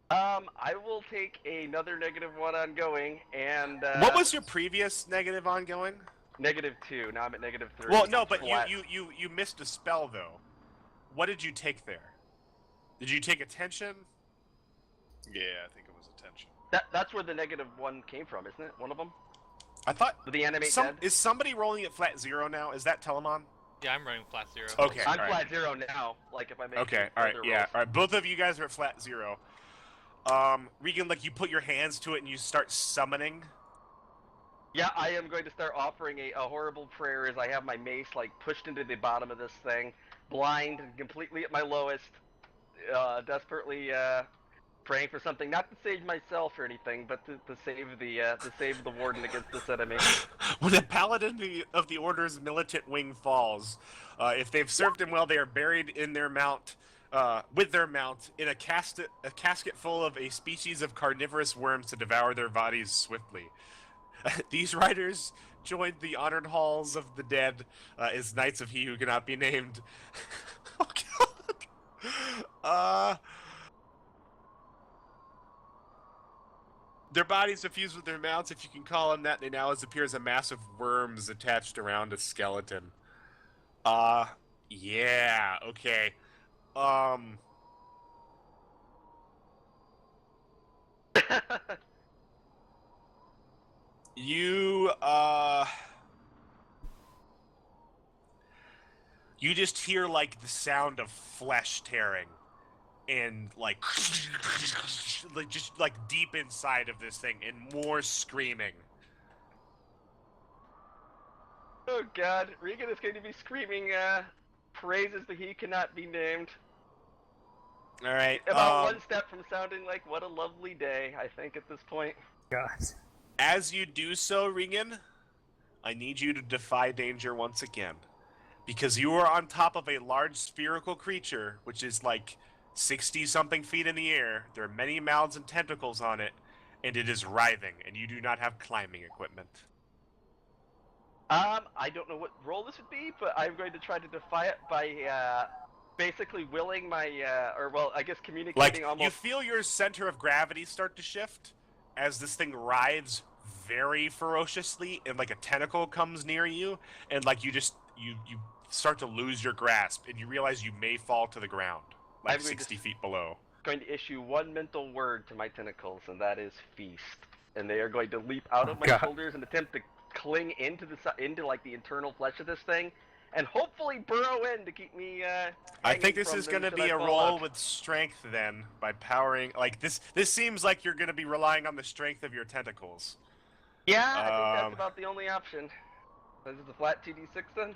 I will take another -1 ongoing, and What was your previous negative ongoing? -2. Now I'm at -3. Well, no, but Flat. you missed a spell though. What did you take there? Did you take attention? Yeah, I think it was attention. That's where the -1 came from, isn't it? One of them. I thought With the animate dead. is somebody rolling at flat 0 now? Is that Telemon? Yeah, I'm running flat 0. Okay. I'm all right. flat 0 now. Like if I make Okay, all right, yeah, all right. Both of you guys are at flat 0. Regan, like you put your hands to it and you start summoning. Yeah, I am going to start offering a horrible prayer as I have my mace like pushed into the bottom of this thing, blind and completely at my lowest, desperately praying for something, not to save myself or anything, but to save the warden against this enemy. When a paladin of the Order's militant wing falls, if they've served him well, they are buried in their mount. With their mount in a casket full of a species of carnivorous worms to devour their bodies swiftly. These riders joined the honored halls of the dead as knights of he who cannot be named. Oh god. Their bodies suffused with their mounts, if you can call them that. They now appear as a mass of worms attached around a skeleton. Yeah, okay. You just hear like the sound of flesh tearing and like just like deep inside of this thing, and more screaming. Oh god, Regan is going to be screaming praises that he cannot be named. All right. About one step from sounding like what a lovely day, I think, at this point. God. As you do so, Regan, I need you to defy danger once again. because you are on top of a large spherical creature, which is like 60-something feet in the air. There are many mouths and tentacles on it, and it is writhing, and you do not have climbing equipment. I don't know what role this would be, but I'm going to try to defy it by basically willing my, I guess communicating Like, almost. you feel your center of gravity start to shift as this thing writhes very ferociously, and like a tentacle comes near you, and like you start to lose your grasp, and you realize you may fall to the ground, like I'm going to 60 feet below. going to issue one mental word to my tentacles, and that is feast. And they are going to leap out of my God. shoulders and attempt to cling into like the internal flesh of this thing, and hopefully burrow in to keep me. I think hanging this from is them going to should be I a fall roll out. with strength then, by powering, like this seems like you're going to be relying on the strength of your tentacles. Yeah, I think that's about the only option. This is a flat 2d6 then.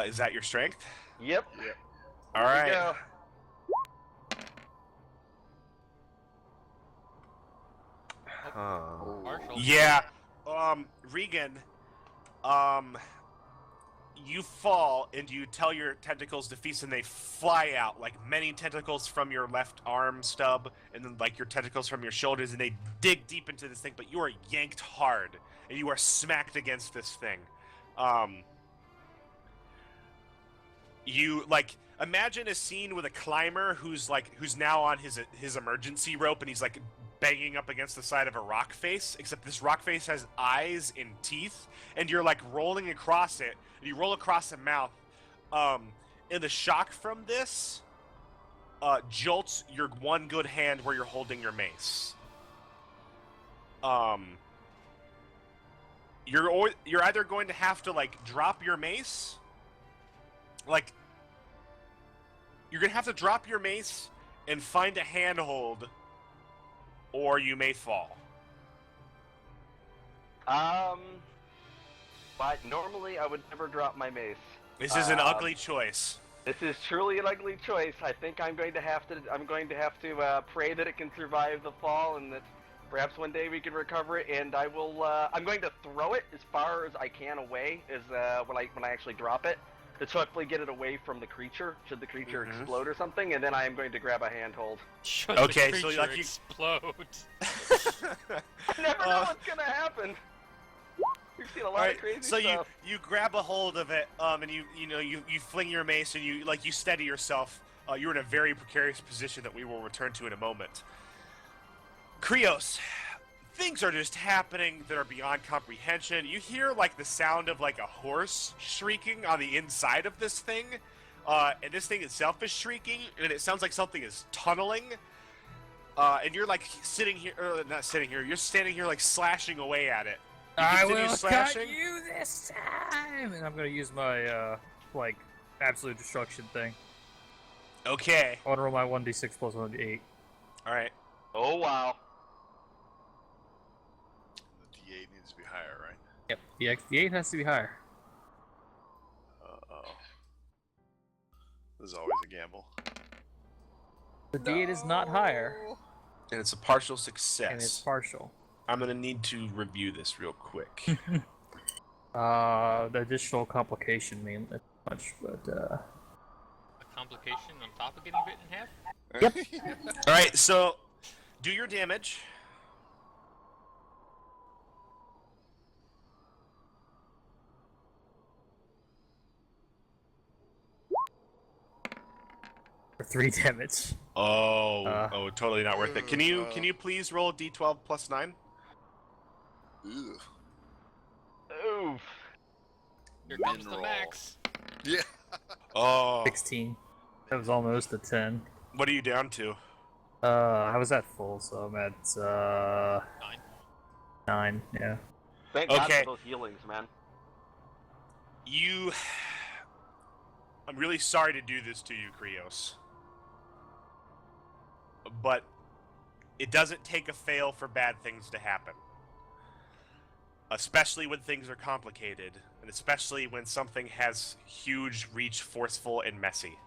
Is that your strength? Yep. All Here we right. go. Marshall. Yeah. Regan, you fall and you tell your tentacles to feast, and they fly out like many tentacles from your left arm stub, and then like your tentacles from your shoulders, and they dig deep into this thing, but you are yanked hard and you are smacked against this thing. You like imagine a scene with a climber who's now on his emergency rope, and he's like banging up against the side of a rock face, except this rock face has eyes and teeth, and you're like rolling across it, and you roll across the mouth, and the shock from this jolts your one good hand where you're holding your mace. You're either going to have to like drop your mace, like you're gonna have to drop your mace and find a handhold, or you may fall. But normally I would never drop my mace. This is an ugly choice. This is truly an ugly choice. I think I'm going to have to pray that it can survive the fall, and that perhaps one day we can recover it. And I will. I'm going to throw it as far as I can away, when I actually drop it, to hopefully get it away from the creature. Should the creature explode or something, and then I am going to grab a handhold. Should Okay, the so, creature like, you- explode. I never know what's gonna happen. We've seen a lot of crazy so stuff. you grab a hold of it, and you fling your mace, and you steady yourself. You're in a very precarious position that we will return to in a moment. Krios, things are just happening that are beyond comprehension. You hear like the sound of like a horse shrieking on the inside of this thing, and this thing itself is shrieking, and it sounds like something is tunneling. And you're like not sitting here. You're standing here like slashing away at it. You I continue will cut slashing? you this time, and I'm gonna use my like absolute destruction thing. Okay. I want to roll my 1d6 plus 1d8. All right. Oh wow. The D8 needs to be higher, right? Yep, the 8 has to be higher. Uh-oh. This is always a gamble. The d8 is not higher, And it's a partial success. and it's partial. I'm gonna need to review this real quick. The additional complication mean that much, but A complication on top of getting bit in half? All right, so do your damage. for 3 damage. Oh, totally not worth it. Can you please roll d12 plus 9? Ew. Oof. Here comes the Min-roll. max. Yeah. Oh. 16. That was almost a 10. What are you down to? I was at full, so I'm at 9. Yeah. Thank God Okay. for those healings, man. I'm really sorry to do this to you, Krios. But it doesn't take a fail for bad things to happen. Especially when things are complicated, and especially when something has huge reach, forceful, and messy.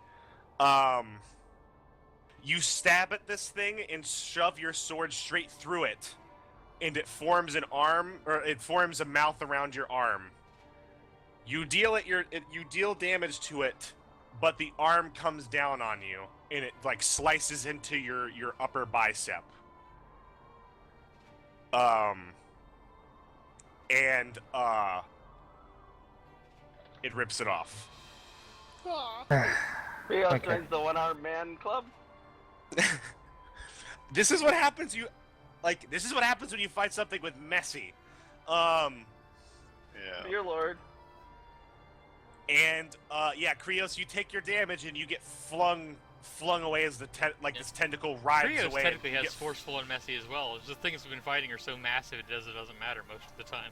You stab at this thing and shove your sword straight through it, and it forms an arm, or it forms a mouth around your arm. You deal damage to it, but the arm comes down on you, and it like slices into your upper bicep. And it rips it off. Rios Okay. joins the one-armed man club. This is what happens. This is what happens when you fight something with Messi. Yeah. Dear Lord. And yeah, Krios, you take your damage and you get flung away as this tentacle rides Krios away. technically You has get forceful and messy as well. It's just things we've been fighting are so massive it doesn't matter most of the time.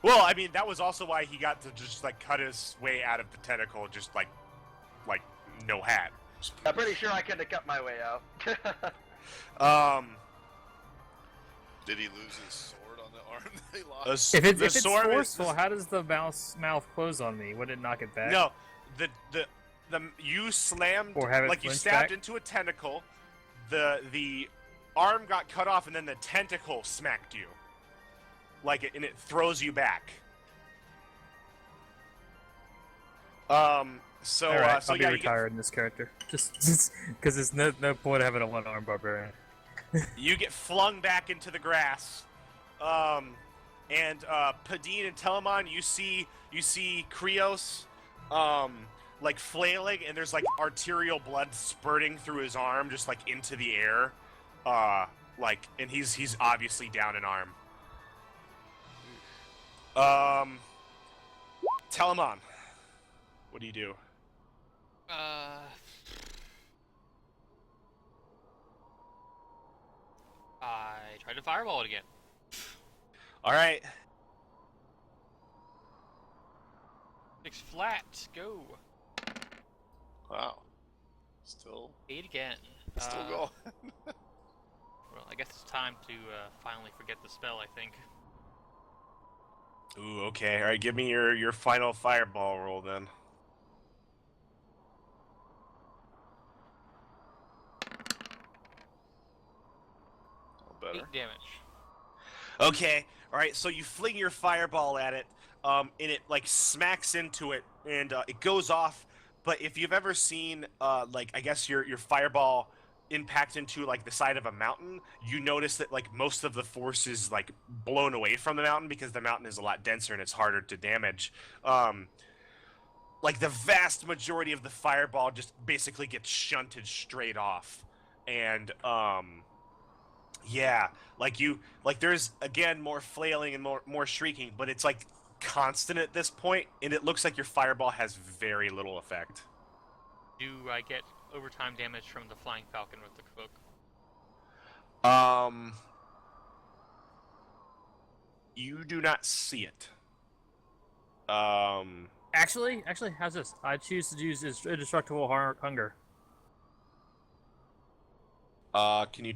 Well, I mean, that was also why he got to just like cut his way out of the tentacle, just like no hat. I'm pretty sure I couldn't have cut my way out. Did he lose his sword on the arm that he lost? If The it's sword is- forceful, how does the mouth close on me? Would it knock it back? No, you slammed Or have it like you flinch stabbed back? into a tentacle. The arm got cut off, and then the tentacle smacked you. And it throws you back. So Alright, so I'll be yeah, retired in this character. Just because there's no point having a one-armed barbarian. you get flung back into the grass. And Padine and Telemon, you see Krios, like flailing, and there's like arterial blood spurting through his arm, just like into the air, and he's obviously down an arm. Telemon, what do you do? I tried to fireball it again. All right, 6 flat, go. Wow. Still 8 again. going. Well, I guess it's time to finally forget the spell, I think. ooh, okay, all right, give me your final fireball roll then. Better. 8 damage. Okay, all right. So you fling your fireball at it, and it like smacks into it, and it goes off. But if you've ever seen, I guess your fireball impact into like the side of a mountain, you notice that like most of the force is like blown away from the mountain because the mountain is a lot denser and it's harder to damage. Like the vast majority of the fireball just basically gets shunted straight off, and yeah, there's again more flailing and more shrieking, but it's like constant at this point, and it looks like your fireball has very little effect. Do I get overtime damage from the flying falcon with the cloak? You do not see it. Actually, how's this? I choose to use indestructible hunger. Can you?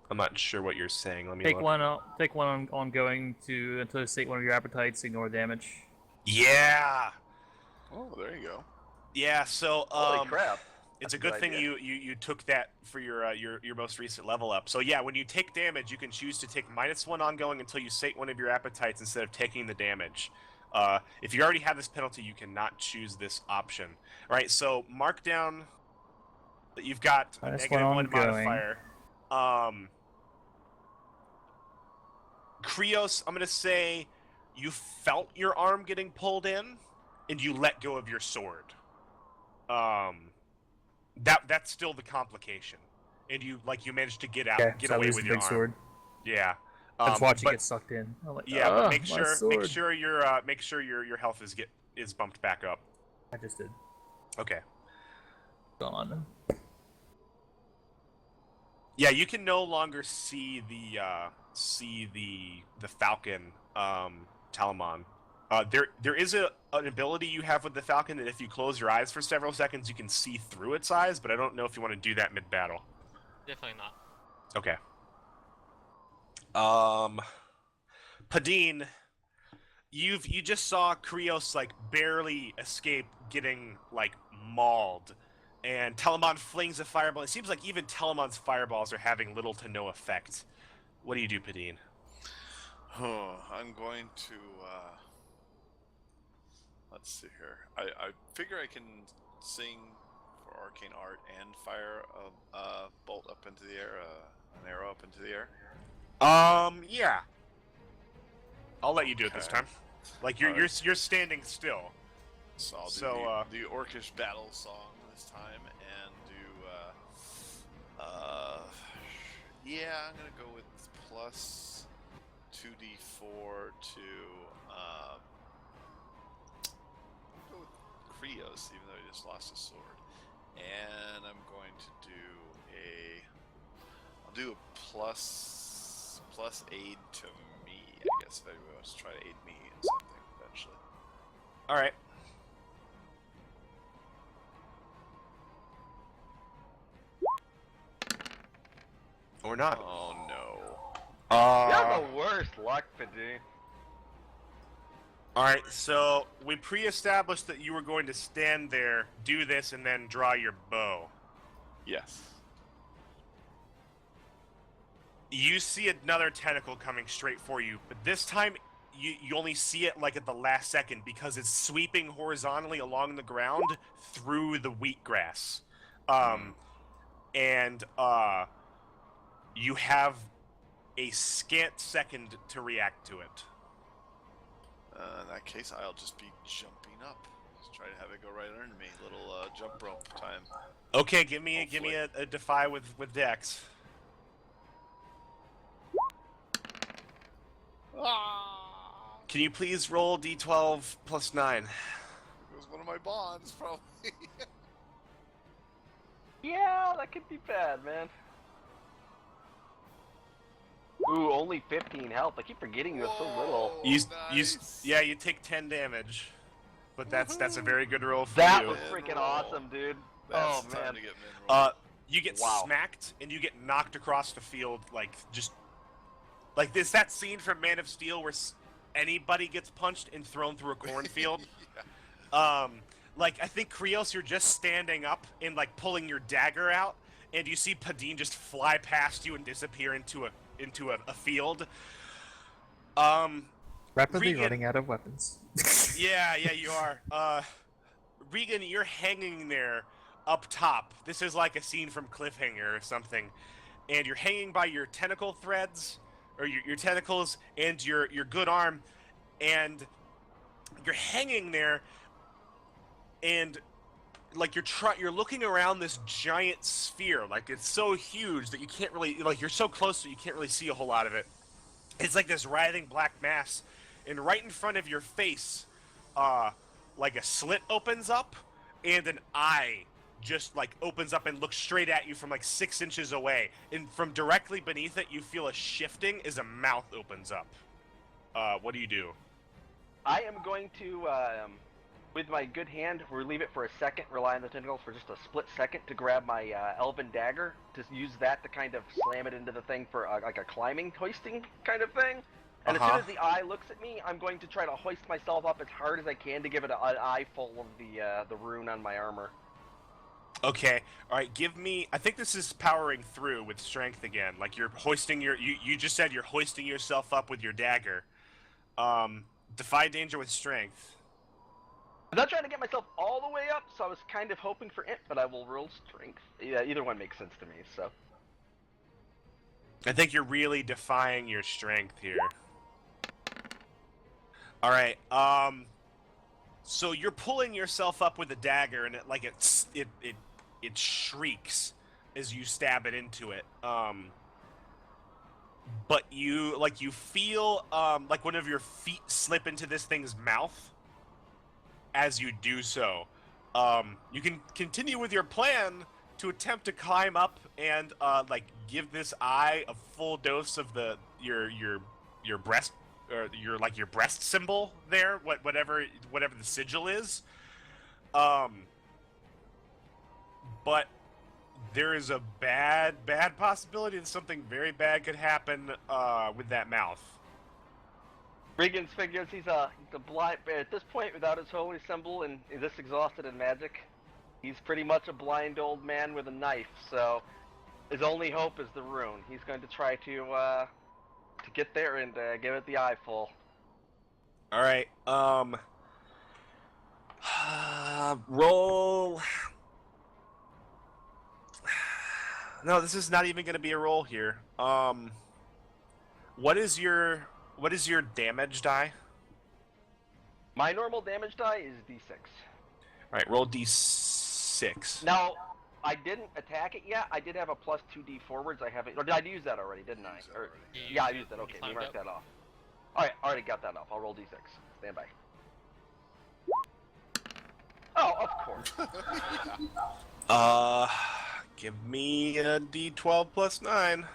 I'm not sure what you're saying. Let me Take look. Oh, on going until you sate one of your appetites. Ignore damage. Yeah. Oh, there you go. Yeah. So Holy crap. it's a That's a good good thing you took that for your most recent level up. So yeah, when you take damage, you can choose to take -1 ongoing until you sate one of your appetites instead of taking the damage. If you already have this penalty, you cannot choose this option. All right. So mark down that you've got a -1 -1 ongoing. modifier. Krios, I'm gonna say you felt your arm getting pulled in, and you let go of your sword. That's still the complication, and you managed to get out, Okay, get so I away lose with the your big arm. sword. Yeah. I just watch it but- get sucked in. I'm like, Yeah, but make my sure sword." your health is bumped back up. I just did. Okay. Gone. Yeah, you can no longer see the Falcon, Talamon. There is an ability you have with the Falcon that if you close your eyes for several seconds, you can see through its eyes, but I don't know if you want to do that mid-battle. Definitely not. Okay. Padine, you just saw Krios like barely escape getting like mauled, and Telemon flings a fireball. It seems like even Telemon's fireballs are having little to no effect. What do you do, Padine? I'm going to let's see here. I figure I can sing for arcane art and fire a bolt up into the air, an arrow up into the air. Yeah. I'll let you do it this Okay. time. Like you're Alright. you're standing still. So I'll do So, the orcish battle song this time, and yeah, I'm gonna go with plus 2d4 to go with Krios, even though he just lost his sword, and I'm going to I'll do a plus aid to me, I guess, if anybody wants to try to aid me in something eventually. all right. Or not. Oh no. You're the worst luck, Padine. All right. So we pre-established that you were going to stand there, do this, and then draw your bow. Yes. You see another tentacle coming straight for you, but this time you only see it like at the last second because it's sweeping horizontally along the ground through the wheatgrass. And you have a scant second to react to it. In that case, I'll just be jumping up. Just try to have it go right under me. Little jump rope time. Okay, give me Hopefully. a defy with Dex. Can you please roll d12 plus 9? It was one of my bonds, probably. Yeah, that could be bad, man. Ooh, only 15 health. I keep forgetting you have so little. Nice. You take 10 damage, but that's a very good roll for That you. was freaking roll. awesome, dude. That's Oh, time man. to get min roll. You get Wow. smacked and you get knocked across the field like this. That scene from Man of Steel where anybody gets punched and thrown through a cornfield. Like I think Krios, you're just standing up and like pulling your dagger out, and you see Padine just fly past you and disappear into a field. Rapidly Regan- running out of weapons. Yeah, you are. Regan, you're hanging there up top. This is like a scene from Cliffhanger or something. And you're hanging by your tentacle threads, or your tentacles, and your good arm, and you're hanging there, and like you're looking around this giant sphere, like it's so huge that you can't really, like you're so close that you can't really see a whole lot of it. It's like this writhing black mass, and right in front of your face, like a slit opens up, and an eye just like opens up and looks straight at you from like 6 inches away. And from directly beneath it, you feel a shifting as a mouth opens up. What do you do? I am going to, with my good hand, relieve it for a second, rely on the tentacles for just a split second to grab my elven dagger, to use that to kind of slam it into the thing for like a climbing, hoisting kind of thing. And as soon as the eye looks at me, I'm going to try to hoist myself up as hard as I can to give it an eye full of the rune on my armor. Okay, all right. Give me. I think this is powering through with strength again. Like you're hoisting You just said you're hoisting yourself up with your dagger. Defy danger with strength. I'm not trying to get myself all the way up, so I was kind of hoping for it, but I will roll strength. Yeah, either one makes sense to me, so. I think you're really defying your strength here. All right. So you're pulling yourself up with a dagger, and it shrieks as you stab it into it. But you feel like one of your feet slip into this thing's mouth. As you do so, you can continue with your plan to attempt to climb up and like give this eye a full dose of your breast, or your breast symbol there, whatever the sigil is. But there is a bad possibility that something very bad could happen with that mouth. Regan figures he's a blind, at this point, without his holy symbol and this exhausted in magic, he's pretty much a blind old man with a knife, so his only hope is the rune. He's going to try to get there and give it the eye full. All right. Roll. No, this is not even going to be a roll here. What is your damage die? My normal damage die is D6. All right, roll D6. Now, I didn't attack it yet. I did have a plus 2d forwards. I haven't. Or did I use that already? Didn't I? Use that Or, already. yeah, I used it. Okay, we Timed marked up. that off. All right, already got that off. I'll roll D6. Stand by. Oh, of course. Give me a D12 plus 9.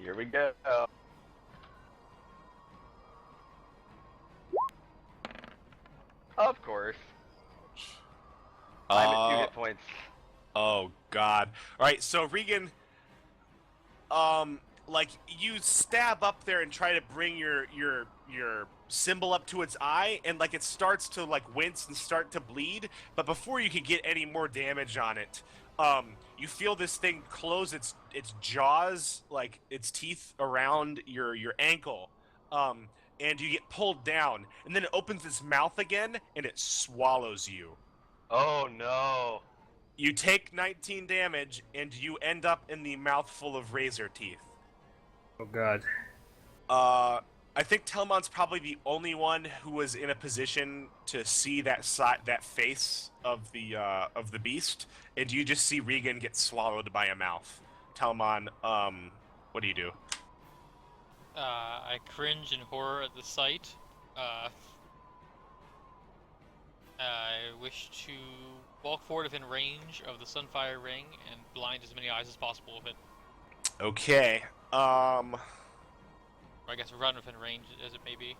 Here we go. Of course. I'm at 2 hit points. Oh God! All right, so Regan, like you stab up there and try to bring your symbol up to its eye, and like it starts to like wince and start to bleed. But before you can get any more damage on it, you feel this thing close its jaws, like its teeth around your ankle, and you get pulled down, and then it opens its mouth again and it swallows you. Oh no. You take 19 damage, and you end up in the mouthful of razor teeth. Oh god. I think Telmon's probably the only one who was in a position to see that face of the beast, and you just see Regan get swallowed by a mouth. Telmon, what do you do? I cringe in horror at the sight. I wish to walk forward within range of the Sunfire Ring and blind as many eyes as possible of it. Okay. Or I guess run within range as it may be.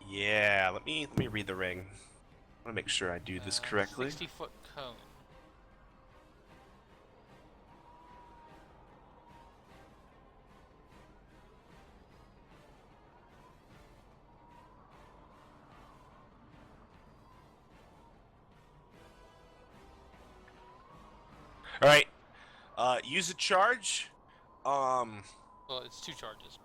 Yeah. Let me read the ring. I want to make sure I do this correctly. 60-foot cone. All right. Use a charge. Well, it's 2 charges.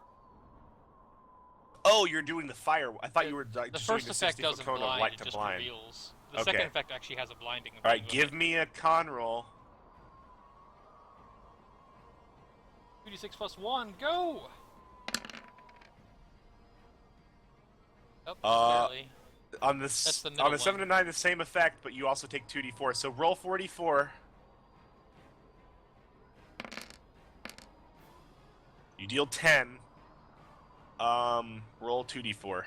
Oh, you're doing the fire. I thought you were like, The just doing first the effect 60-foot doesn't cone of blind, light it to just blind. reveals. The Okay. second effect actually has a blinding effect. All right, give me a con roll. 2d6 plus 1, go! Oh, barely. On That's the the middle 7 to 9, the same effect, but you also take 2d4. So roll 44. You deal 10. Roll 2d4.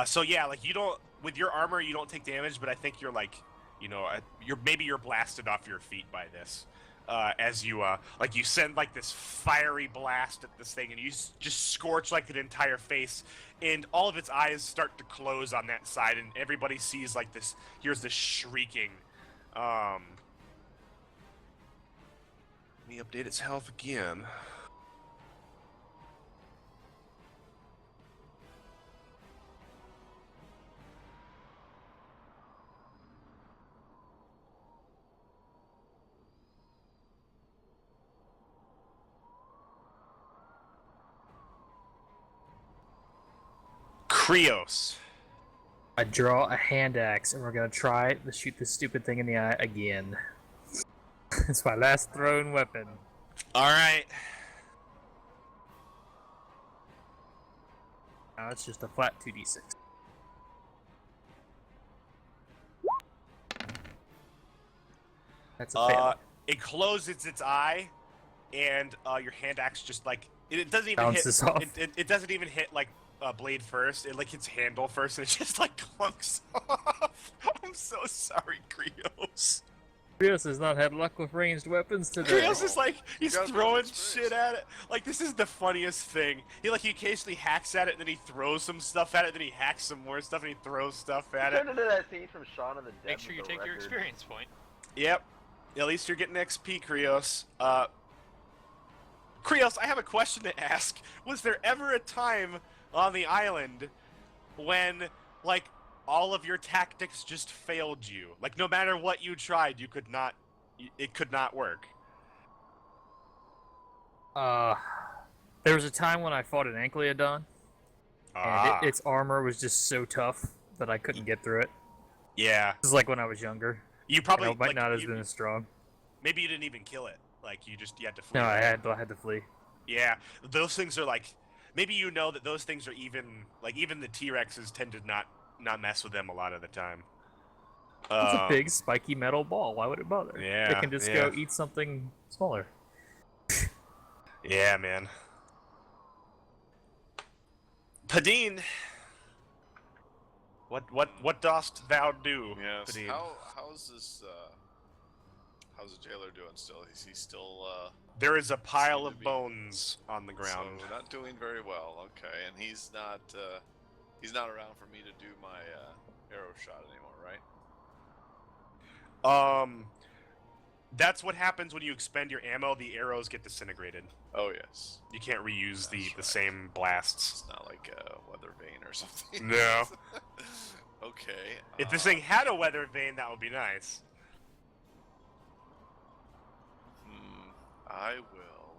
So yeah, like you don't with your armor, you don't take damage, but I think you're like, you're blasted off your feet by this. As you like you send like this fiery blast at this thing, and you just scorch like an entire face, and all of its eyes start to close on that side, and everybody sees like this. Here's this shrieking. Let me update its health again. Krios. I draw a hand axe, and we're gonna try to shoot this stupid thing in the eye again. It's my last thrown weapon. All right. Now it's just a flat 2d6. That's a fail. It closes its eye, and your hand axe just like it doesn't even Bounces hit. off. It doesn't even hit like blade first. It like hits handle first, and it just like clunks off. I'm so sorry, Krios. Krios has not had luck with ranged weapons today. Krios is like he's got a throwing bit of shit at it. Like this is the funniest thing. He occasionally hacks at it, and then he throws some stuff at it, then he hacks some more stuff, and he throws stuff at it. Turned into that scene from Shaun of the Dead. Make sure you with the take your record. experience point. Yep. At least you're getting XP, Krios. Krios, I have a question to ask. Was there ever a time on the island when, like, all of your tactics just failed you? Like, no matter what you tried, it could not work. There was a time when I fought an Ankleodon, and its armor was just so tough that I couldn't get through it. Yeah. This is like when I was younger. You probably It might like, not have been as strong. maybe you didn't even kill it. Like you had to flee. No, I right? had to flee. Yeah, those things are like maybe you know that those things are even the T-Rexes tend to not mess with them a lot of the time. It's a big spiky metal ball. Why would it bother? Yeah, It can just go eat something smaller. Yeah, man. Padine, what dost thou do? Yes. Padine? How's this? How's the jailer doing still? Is he still? There is a pile seem to of be- bones on the ground. So not doing very well. Okay, and he's not around for me to do my arrow shot anymore, right? That's what happens when you expend your ammo. The arrows get disintegrated. Oh yes. You can't reuse the That's right. same blasts. It's not like a weather vane or something. No. Okay. If this thing had a weather vane, that would be nice. I will.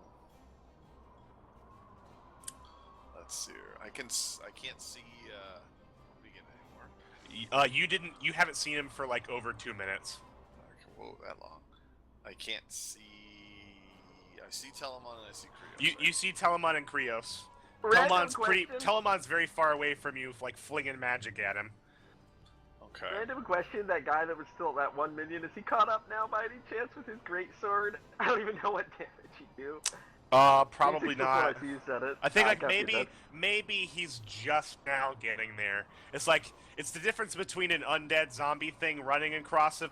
Let's see here. I can't see Regan anymore. You haven't seen him for like over 2 minutes. Okay, whoa, that long. I can't see. I see Telemon and I see Krios. You see Telemon and Krios. Random question. Telemon's very far away from you, like flinging magic at him. Okay. Random question, that guy that was still at 1 minion, is he caught up now by any chance with his great sword? I don't even know what damage he do. Probably not. You said it. I think like got you, maybe he's just now getting there. It's the difference between an undead zombie thing running across a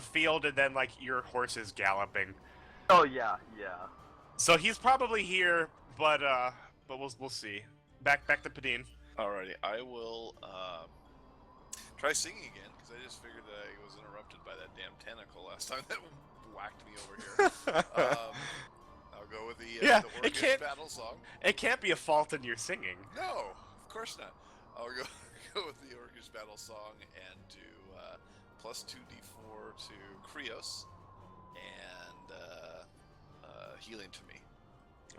field and then like your horse is galloping. Oh yeah. So he's probably here, but we'll see. Back to Padine. Alrighty, I will try singing again because I just figured that I was interrupted by that damn tentacle last time that whacked me over here. I'll go with the Orcish battle song. It can't be a fault in your singing. No, of course not. I'll go with the Orcish battle song and do plus 2d4 to Krios and healing to me.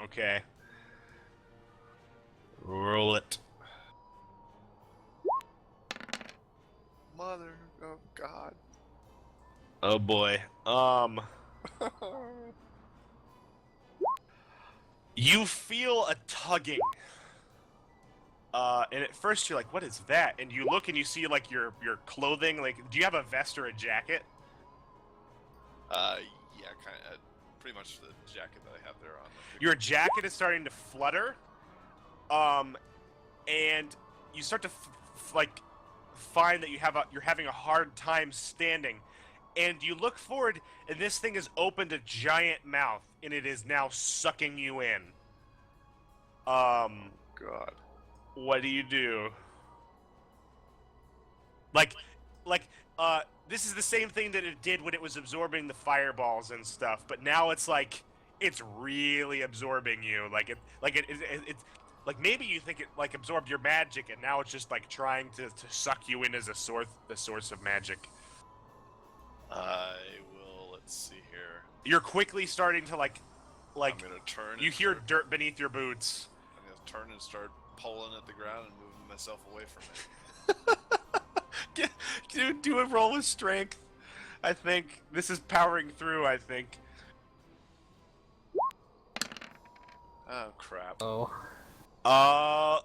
Okay. Roll it. Mother of God. Oh boy. You feel a tugging. And at first you're like, what is that? And you look and you see like your clothing, like do you have a vest or a jacket? Yeah, kind of pretty much the jacket that I have there on. Your jacket is starting to flutter. And you start to find that you're having a hard time standing. And you look forward, and this thing has opened a giant mouth, and it is now sucking you in. God. What do you do? This is the same thing that it did when it was absorbing the fireballs and stuff, but now it's like it's really absorbing you. It's like maybe you think it like absorbed your magic, and now it's just like trying to suck you in as the source of magic. I will. Let's see here. You're quickly starting to like I'm gonna turn. you hear dirt beneath your boots. I'm gonna turn and start pulling at the ground and moving myself away from it. Do a roll of strength. I think this is powering through. I think. Oh crap. Oh.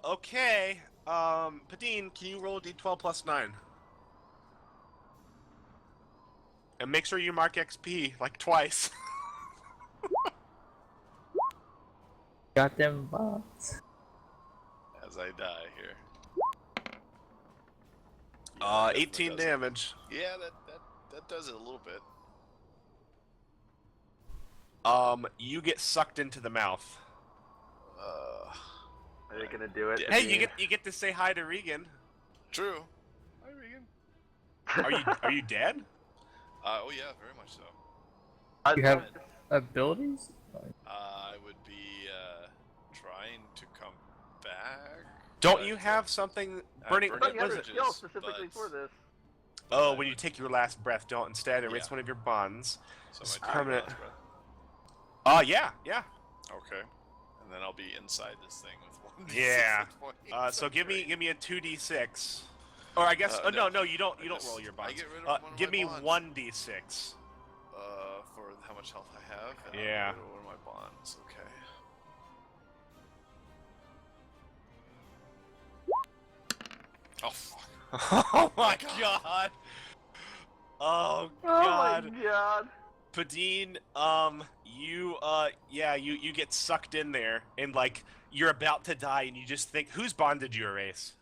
Okay. Padine, can you roll a d12 plus 9? And make sure you mark XP like twice. Got them bots. As I die here. 18 damage. Yeah, that does it a little bit. You get sucked into the mouth. Are they gonna do it? Hey, you get to say hi to Regan. True. Hi, Regan. Are you dead? Oh yeah, very much so. You have abilities? I would be trying to come back. Don't but, you have something burning burning? But you have was a it? skill specifically but- for this. Oh, when you take your last breath, don't instead erase Yeah. one of your bonds. So It's my permanent. permanent. Yeah. Okay. And then I'll be inside this thing with 1d6 Yeah. hit points. So give me a 2d6. Or I guess no, you don't roll your bonds. I get rid of one of give my me bonds. 1d6. For how much health I have. And Yeah. I'll get rid of one of my bonds. Okay. Oh fuck. Oh my god. Oh god. Oh my god. Padine, you get sucked in there, and like you're about to die, and you just think, whose bond did you erase?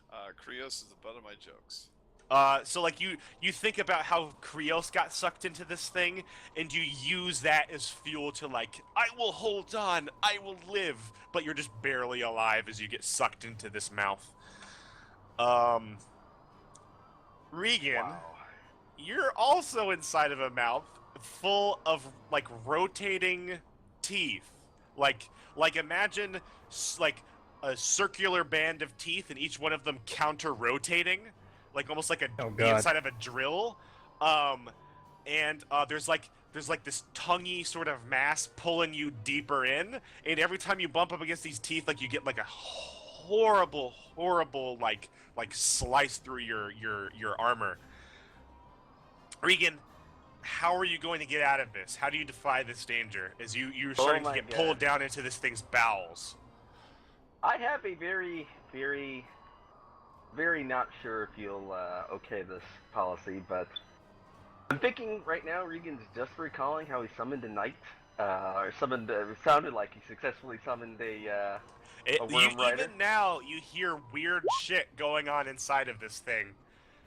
Krios is the butt of my jokes. So like you think about how Krios got sucked into this thing, and you use that as fuel to like, I will hold on, I will live, but you're just barely alive as you get sucked into this mouth. Regan, Wow. you're also inside of a mouth full of like rotating teeth. Like imagine like a circular band of teeth, and each one of them counter-rotating, like almost like Oh, the God. inside of a drill. And there's like this tonguey sort of mass pulling you deeper in, and every time you bump up against these teeth, like you get like a horrible like slice through your armor. Regan, how are you going to get out of this? How do you defy this danger as you're starting to my get God. pulled down into this thing's bowels? I have a very, very, very not sure if you'll okay this policy, but I'm thinking right now Regan's just recalling how he summoned a knight, or summoned. It sounded like he successfully summoned a worm rider. Even now, you hear weird shit going on inside of this thing.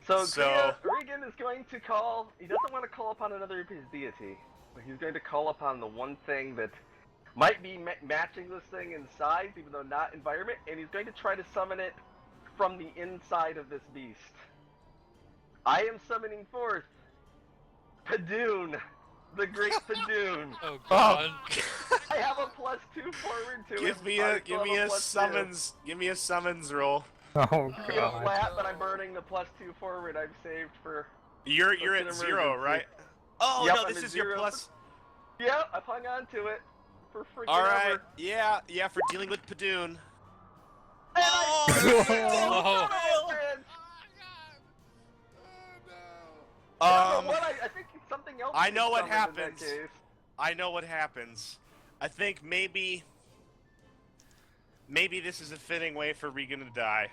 So So- Regan is going to call. He doesn't want to call upon another of his deity, but he's going to call upon the one thing that might be matching this thing in size, even though not environment, and he's going to try to summon it from the inside of this beast. I am summoning forth Padoon, the great Padoon. Oh god. I have a +2 forward to Give it. me I a still have +2. summons. Give me a summons roll. Oh Feel god. flat, but I'm burning the +2 forward I've saved for. You're That's at an 0, emergency. right? Oh Yep, no, I'm this at is your 0. plus. Yeah, I've hung on to it for freaking All right, ever. yeah, for dealing with Padoon. And I Oh. failed. Um, What I think something else. I gets know what summoned in that happens. case. I know what happens. I think maybe this is a fitting way for Regan to die.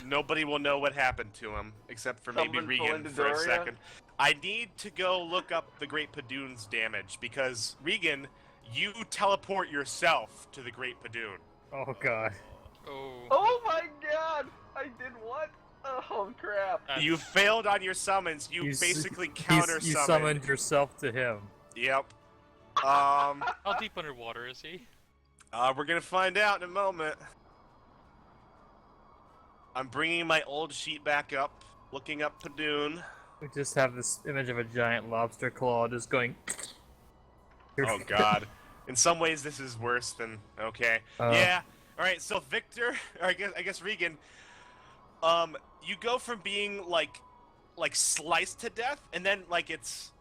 Nobody will know what happened to him, except for maybe Someone Regan pull for a into Doria? second. I need to go look up the Great Padoon's damage, because, Regan, you teleport yourself to the Great Padoon. Oh god. Oh. Oh my god! I did what? Oh crap! You failed on your summons. You s- basically you counter-summoned. summoned yourself to him. Yep. How deep underwater is he? We're gonna find out in a moment. I'm bringing my old sheet back up, looking up Padoon. We just have this image of a giant lobster claw just going. Oh god. In some ways this is worse than okay. Yeah. Alright, so Victor, or I guess Regan, you go from being like sliced to death, and then like it's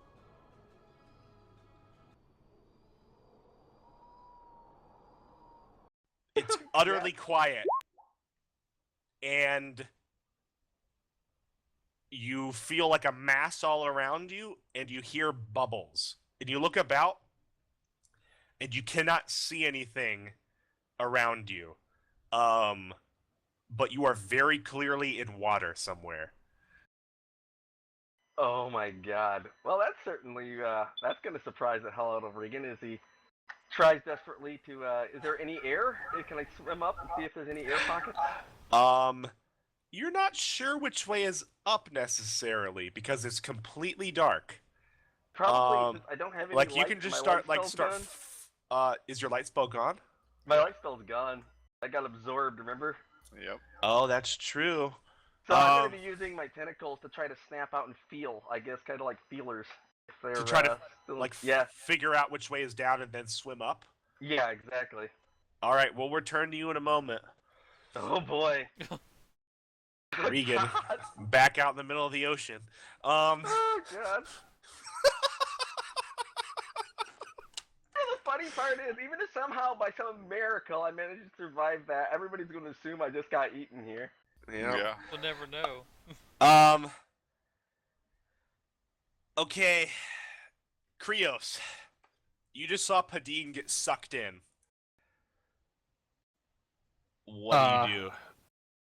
utterly quiet. And you feel like a mass all around you, and you hear bubbles. And you look about, and you cannot see anything around you. But you are very clearly in water somewhere. Oh my god. Well, that's certainly that's gonna surprise the hell out of Regan as he tries desperately to. Is there any air? Can I swim up and see if there's any air pockets? You're not sure which way is up necessarily because it's completely dark. Probably. I don't have any. Like you lights. can just My start light like spell's start. Is your light spell gone? gone. My light spell's gone. I got absorbed. Remember? Yep. Oh, that's true. So I'm gonna be using my tentacles to try to snap out and feel. I guess kind of like feelers. If they're, To try to still, like yeah, figure out which way is down and then swim up. yeah, exactly. All right, we'll return to you in a moment. Oh boy. Regan, God. back out in the middle of the ocean. Oh god. funny part is, even if somehow by some miracle I managed to survive that, everybody's going to assume I just got eaten here. Yeah. We'll never know. Okay. Krios, you just saw Padine get sucked in. What do you do?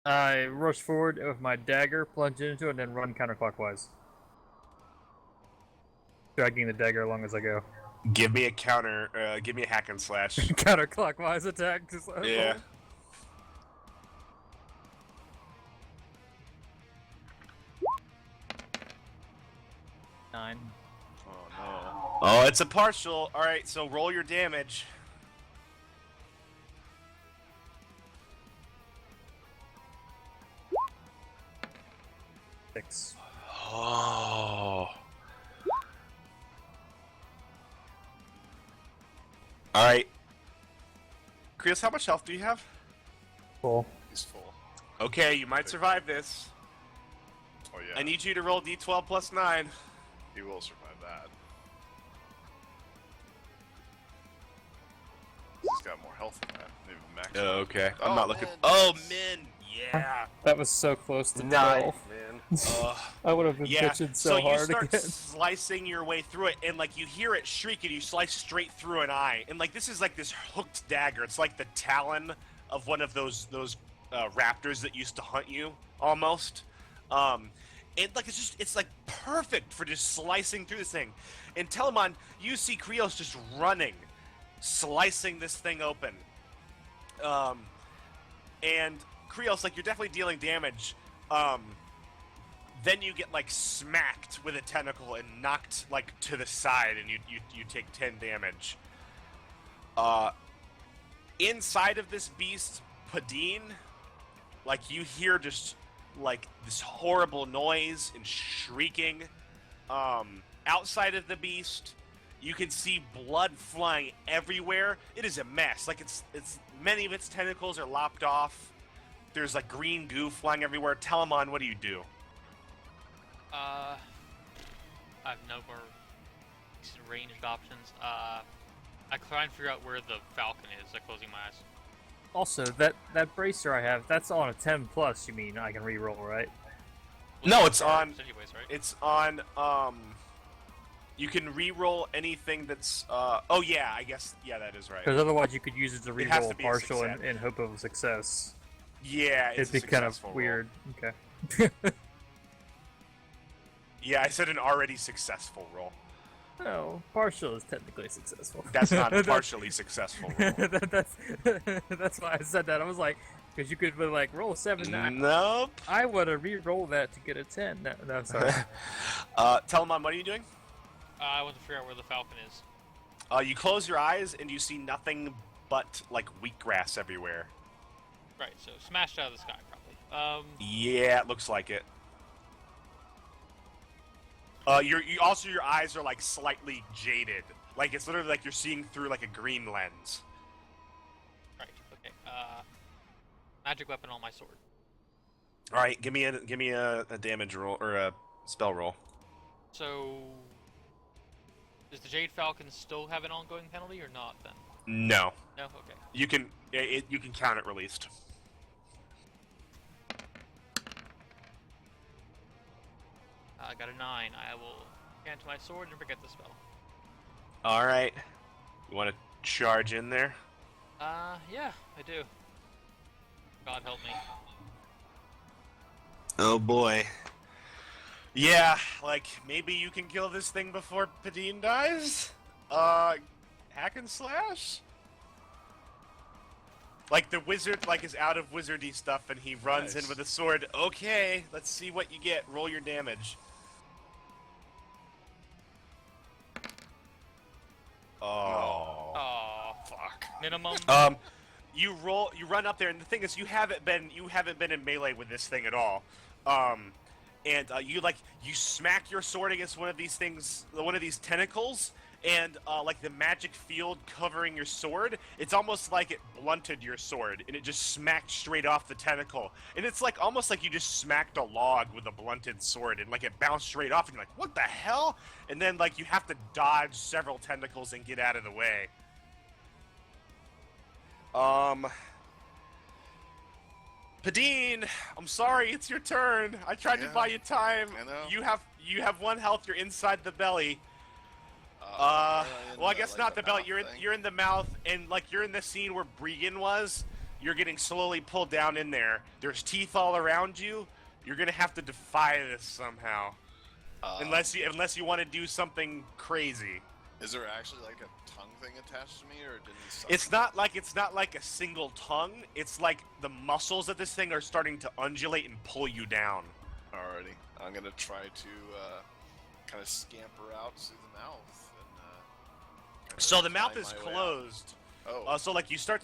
I rush forward with my dagger, plunge into it, and then run counterclockwise. Dragging the dagger along as I go. Give me a give me a hack and slash. Counterclockwise attack. Yeah. Nine. Oh no. Oh, it's a partial. Alright, so roll your damage. Six. Oh. Alright. Krios, how much health do you have? Cool. He's full. Okay, you might survive this. Oh yeah. I need you to roll d12 plus 9. He will survive that. He's got more health than that. Maybe max. Okay. I'm Oh, not looking. man. Oh, Min! Yeah! That was so close to Nice, 12. man. I would have been Yeah, bitching so so you hard start again. slicing your way through it, and like you hear it shriek, and you slice straight through an eye, and like this is like this hooked dagger. It's like the talon of one of those raptors that used to hunt you, almost. And like it's like perfect for just slicing through this thing. And Telemon, you see Krios just running, slicing this thing open. And Krios, like you're definitely dealing damage. Then you get like smacked with a tentacle and knocked like to the side, and you take 10 damage. Inside of this beast, Padine, like you hear just like this horrible noise and shrieking. Outside of the beast, you can see blood flying everywhere. It is a mess. Like it's many of its tentacles are lopped off. There's like green goo flying everywhere. Telemon, what do you do? I have no more ranged options. I try and figure out where the falcon is, like closing my eyes. Also, that bracer I have, that's on a 10 plus. You mean I can re-roll, right? No, Well, it's on. anyways, right? It's on. You can re-roll anything that's. Oh yeah, I guess. Yeah, that is right. Because otherwise, you could use it to It has re-roll to a be a partial success. in hope of success. Yeah, it's It'd be a kind of successful roll. weird. Okay. Yeah, I said an already successful roll. No, partial is technically successful. That's not a partially successful roll. that's why I said that. I was like, because you could like roll a 7, 9. Nope. I would have re-rolled that to get a 10. No, sorry. Telemon, what are you doing? I want to figure out where the falcon is. You close your eyes and you see nothing but like wheatgrass everywhere. Right, so smashed out of the sky, probably. Yeah, it looks like it. You also your eyes are like slightly jaded. Like it's literally like you're seeing through like a green lens. Right, okay. Magic weapon on my sword. All right, give me a damage roll or a spell roll. So, does the Jade Falcon still have an ongoing penalty or not then? No, No? Okay. you can you can count it released. I got a 9. I will hand to my sword and forget the spell. All right, you want to charge in there? Yeah, I do. God help me. Oh boy. Yeah, like maybe you can kill this thing before Padine dies? Hack and slash? Like the wizard like is out of wizardy stuff and he runs in Nice. with a sword. Okay, let's see what you get. Roll your damage. Oh. Oh, Fuck. minimum. You run up there, and the thing is, you haven't been in melee with this thing at all. You smack your sword against one of these tentacles, and like the magic field covering your sword, it's almost like it blunted your sword, and it just smacked straight off the tentacle. And it's like almost like you just smacked a log with a blunted sword, and like it bounced straight off, and you're like, what the hell? And then like you have to dodge several tentacles and get out of the way. Padine, I'm sorry, it's your turn. I tried to buy you time. I know. You have 1 health. You're inside the belly. Well, I guess not the belly. You're in the mouth, and like you're in the scene where Bregan was. You're getting slowly pulled down in there. There's teeth all around you. You're gonna have to defy this somehow, unless you want to do something crazy. Is there actually like a tongue thing attached to me, or did he suck? It's not like a single tongue. It's like the muscles of this thing are starting to undulate and pull you down. Alrighty, I'm gonna try to kind of scamper out through the mouth. And, so the mouth is closed. Oh. So like you start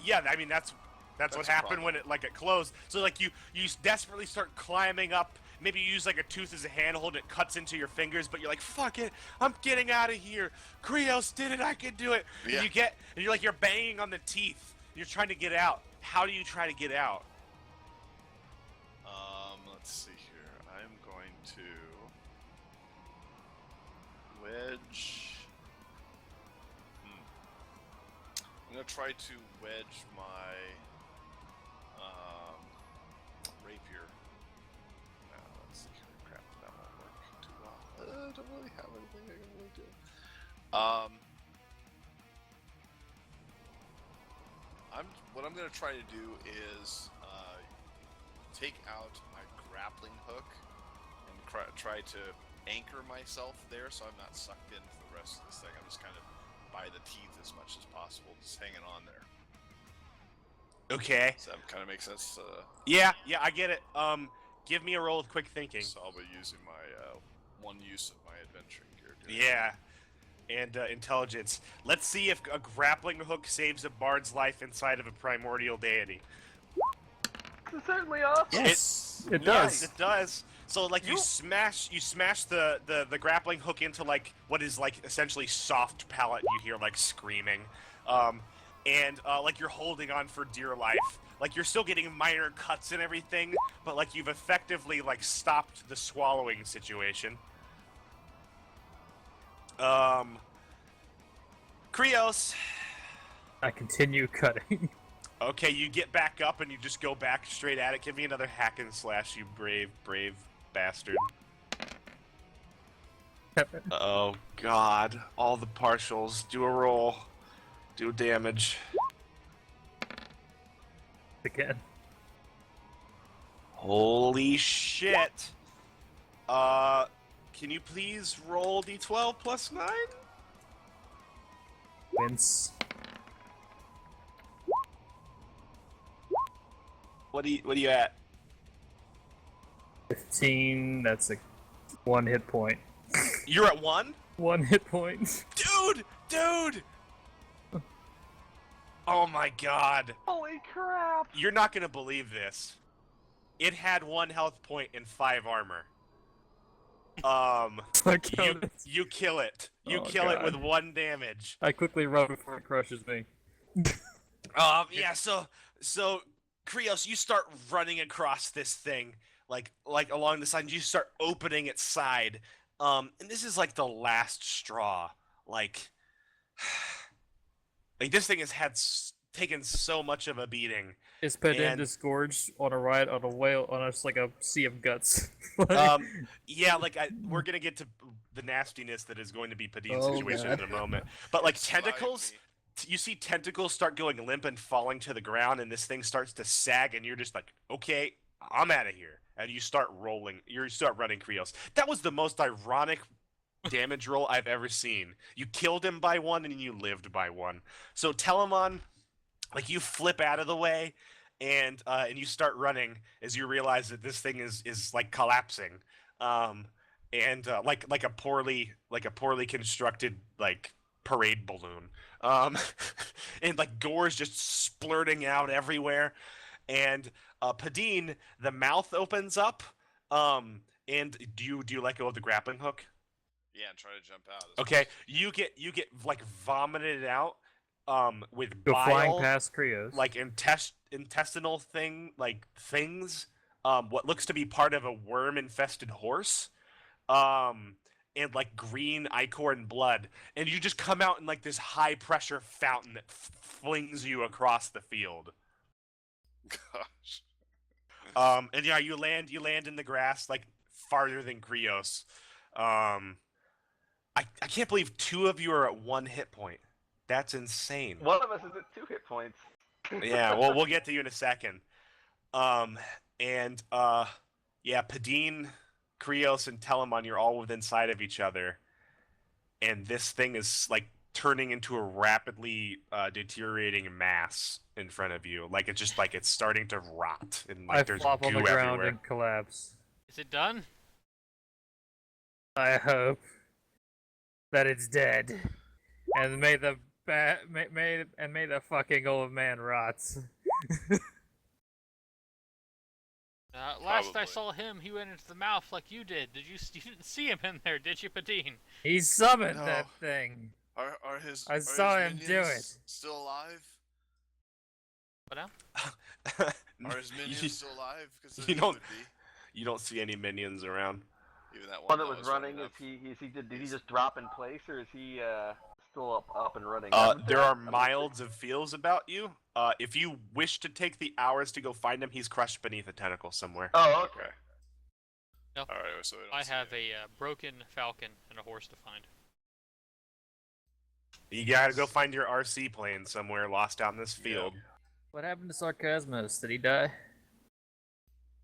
yeah. I mean that's what happened when it closed. So like you desperately start climbing up. Maybe you use like a tooth as a handhold, it cuts into your fingers, but you're like, fuck it, I'm getting out of here. Krios did it, I can do it. Yeah. And you're banging on the teeth. You're trying to get out. How do you try to get out? Let's see here. I'm going to wedge. I'm gonna try to wedge my rapier. Let's see here. Crap, that won't work too well. I don't really have anything I can really do. What I'm gonna try to do is take out my grappling hook and try to anchor myself there, so I'm not sucked in for the rest of this thing. I'm just kind of by the teeth as much as possible, just hanging on there. Okay. Does that kind of make sense? Yeah, I get it. Give me a roll of quick thinking. So I'll be using my one use of my adventuring gear. Yeah. And intelligence. Let's see if a grappling hook saves a bard's life inside of a primordial deity. This is certainly awesome. Yes, it Yes, does. it does. So like you smash the grappling hook into like what is like essentially soft palate. You hear like screaming, and like you're holding on for dear life. Like you're still getting minor cuts and everything, but like you've effectively like stopped the swallowing situation. Krios. I continue cutting. Okay, you get back up and you just go back straight at it. Give me another hack and slash, you brave bastard. Oh god, all the partials. Do a roll. Do damage. Again. Holy shit. Can you please roll d12 plus 9? Wince. What are you at? 15, that's a 1 hit point. You're at 1? 1 hit point. Dude! Oh my god. Holy crap! You're not gonna believe this. It had 1 health point and 5 armor. You kill it. You Oh, kill it God. with 1 damage. I quickly run before it crushes me. Yeah, so Krios, you start running across this thing, like along the side, and you start opening its side. And this is like the last straw. Like this thing has taken so much of a beating. Is Pedin And- disgorged on a ride on a whale on just like a sea of guts? Yeah, like we're gonna get to the nastiness that is going to be Padin's Oh, situation God. in a moment. But like Slide tentacles, me. you see tentacles start going limp and falling to the ground, and this thing starts to sag, and you're just like, okay, I'm out of here. And you start rolling. You start running, Krios. That was the most ironic damage roll I've ever seen. You killed him by 1, and you lived by 1. So Telemon, like you flip out of the way, and you start running as you realize that this thing is like collapsing, and like a poorly constructed like parade balloon, and like gore's just splurting out everywhere, and Padine, the mouth opens up, and do you let go of the grappling hook? Yeah, and try to jump out. Okay, you get like vomited out, with Go bile, flying past Krios. like intestinal things, what looks to be part of a worm-infested horse, and like green ichor and blood, and you just come out in like this high pressure fountain that flings you across the field. Gosh. And yeah, you land in the grass like farther than Krios. I can't believe 2 of you are at 1 hit point. That's insane. One of us is at 2 hit points. Yeah, well, we'll get to you in a second. Yeah, Padine, Krios, and Telemon, you're all within sight of each other, and this thing is like turning into a rapidly deteriorating mass in front of you. Like it's just like it's starting to rot, and like I there's flop on goo the ground everywhere. and collapse. Is it done? I hope that it's dead, and may the fucking old man rots. Last I Probably. saw him, he went into the mouth like you did. You didn't see him in there, did you, Padine? He summoned No. that thing. Are I saw him do minions still alive? What now? Are his minions still alive? Because you don't see any minions around. Even that One one that was running, up. did he just drop in place, or is he still up and running? There are miles of fields about you. If you wish to take the hours to go find him, he's crushed beneath a tentacle somewhere. Oh, okay. No. All right, so we don't I see have it. a broken falcon and a horse to find. You gotta go find your RC plane somewhere lost out in this field. What happened to Sarcasmus? Did he die?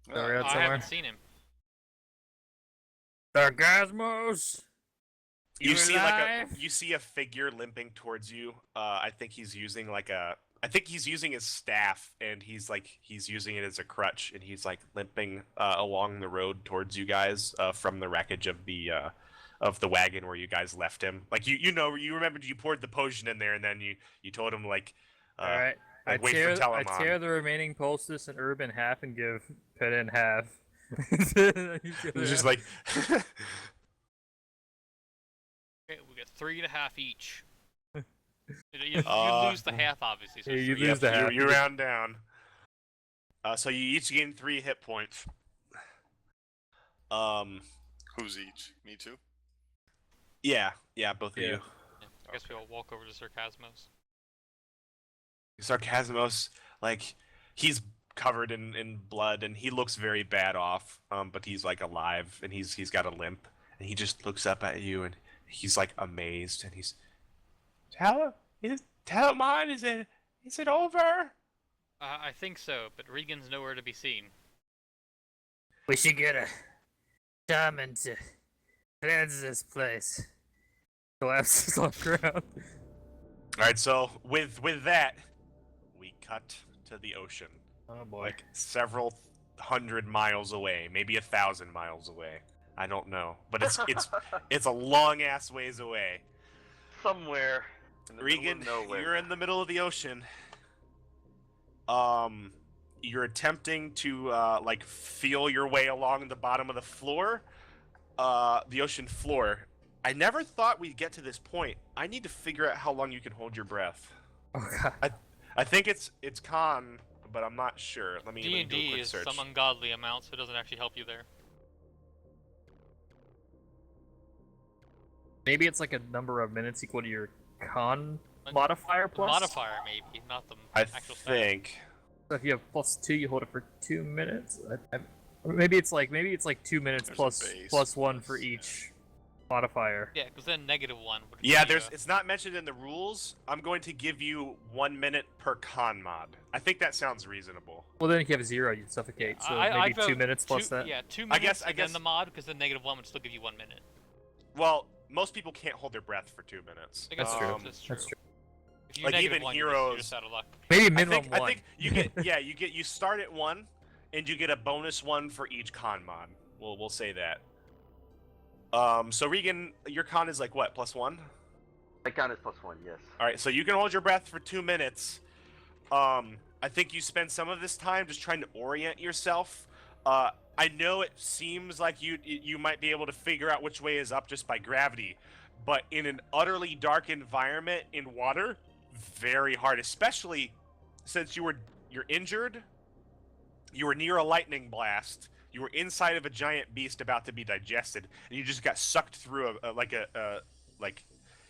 Oh, Sorry, I that's somewhere. haven't seen him. Sarcasmus! You see like alive? you see a figure limping towards you. I think he's using his staff, and he's using it as a crutch, and he's like limping along the road towards you guys from the wreckage of the wagon where you guys left him. Like you remembered you poured the potion in there, and then you told him like. Alright. I wait for Telemon. tear the remaining poultice and herb in half and give Pedin half. He's just like. Okay, we get 3.5 each. You lose the half, obviously. So Yeah, it's you three. lose the half. You round down. So you each gain 3 hit points. Who's each? Me too? Yeah, both of Yeah. you. Yeah, I guess we'll walk over to Sarcasmus. Sarcasmus, like, he's covered in blood, and he looks very bad off, but he's, like, alive, and he's got a limp, and he just looks up at you, and he's, like, amazed, and he's... Telemon, is it over? I think so, but Regan's nowhere to be seen. We should get a shaman to cleanse this place. Collapses on the ground. Alright, so, with that, we cut to the ocean. Oh boy. Like, several 100 miles away, maybe 1,000 miles away. I don't know, but it's a long-ass ways away. Somewhere. In the middle of Regan, nowhere. you're in the middle of the ocean. You're attempting to like feel your way along the bottom of the floor, the ocean floor. I never thought we'd get to this point. I need to figure out how long you can hold your breath. Oh god. I think it's con, but I'm not sure. Let me do a D&D quick is search. some ungodly amount, so it doesn't actually help you there. Maybe it's like a number of minutes equal to your con modifier The plus? modifier, maybe, not the I actual stat. think. So if you have +2, you hold it for 2 minutes. Or maybe it's like 2 minutes There's a plus base plus 1 plus, for yeah. each modifier. Yeah, because then -1 would Yeah, be, it's not mentioned in the rules. I'm going to give you 1 minute per con mod. I think that sounds reasonable. Well, then if you have 0, you'd suffocate. So I'd maybe vote 2 minutes plus two, that. Yeah, 2 I minutes guess- and then the mod, because then -1 would still give you 1 minute. Well, most people can't hold their breath for 2 minutes. I guess That's true. That's true. That's true. If you Like, -1, even you're heroes- just out of luck. Maybe I minimum think, 1. I think you get you start at 1, and you get a bonus 1 for each con mod. We'll say that. So Regan, your con is like what, +1? My con is +1, yes. All right, so you can hold your breath for 2 minutes. I think you spend some of this time just trying to orient yourself. I know it seems like you might be able to figure out which way is up just by gravity, but in an utterly dark environment in water, very hard. Especially since you're injured, you were near a lightning blast. You were inside of a giant beast about to be digested, and you just got sucked through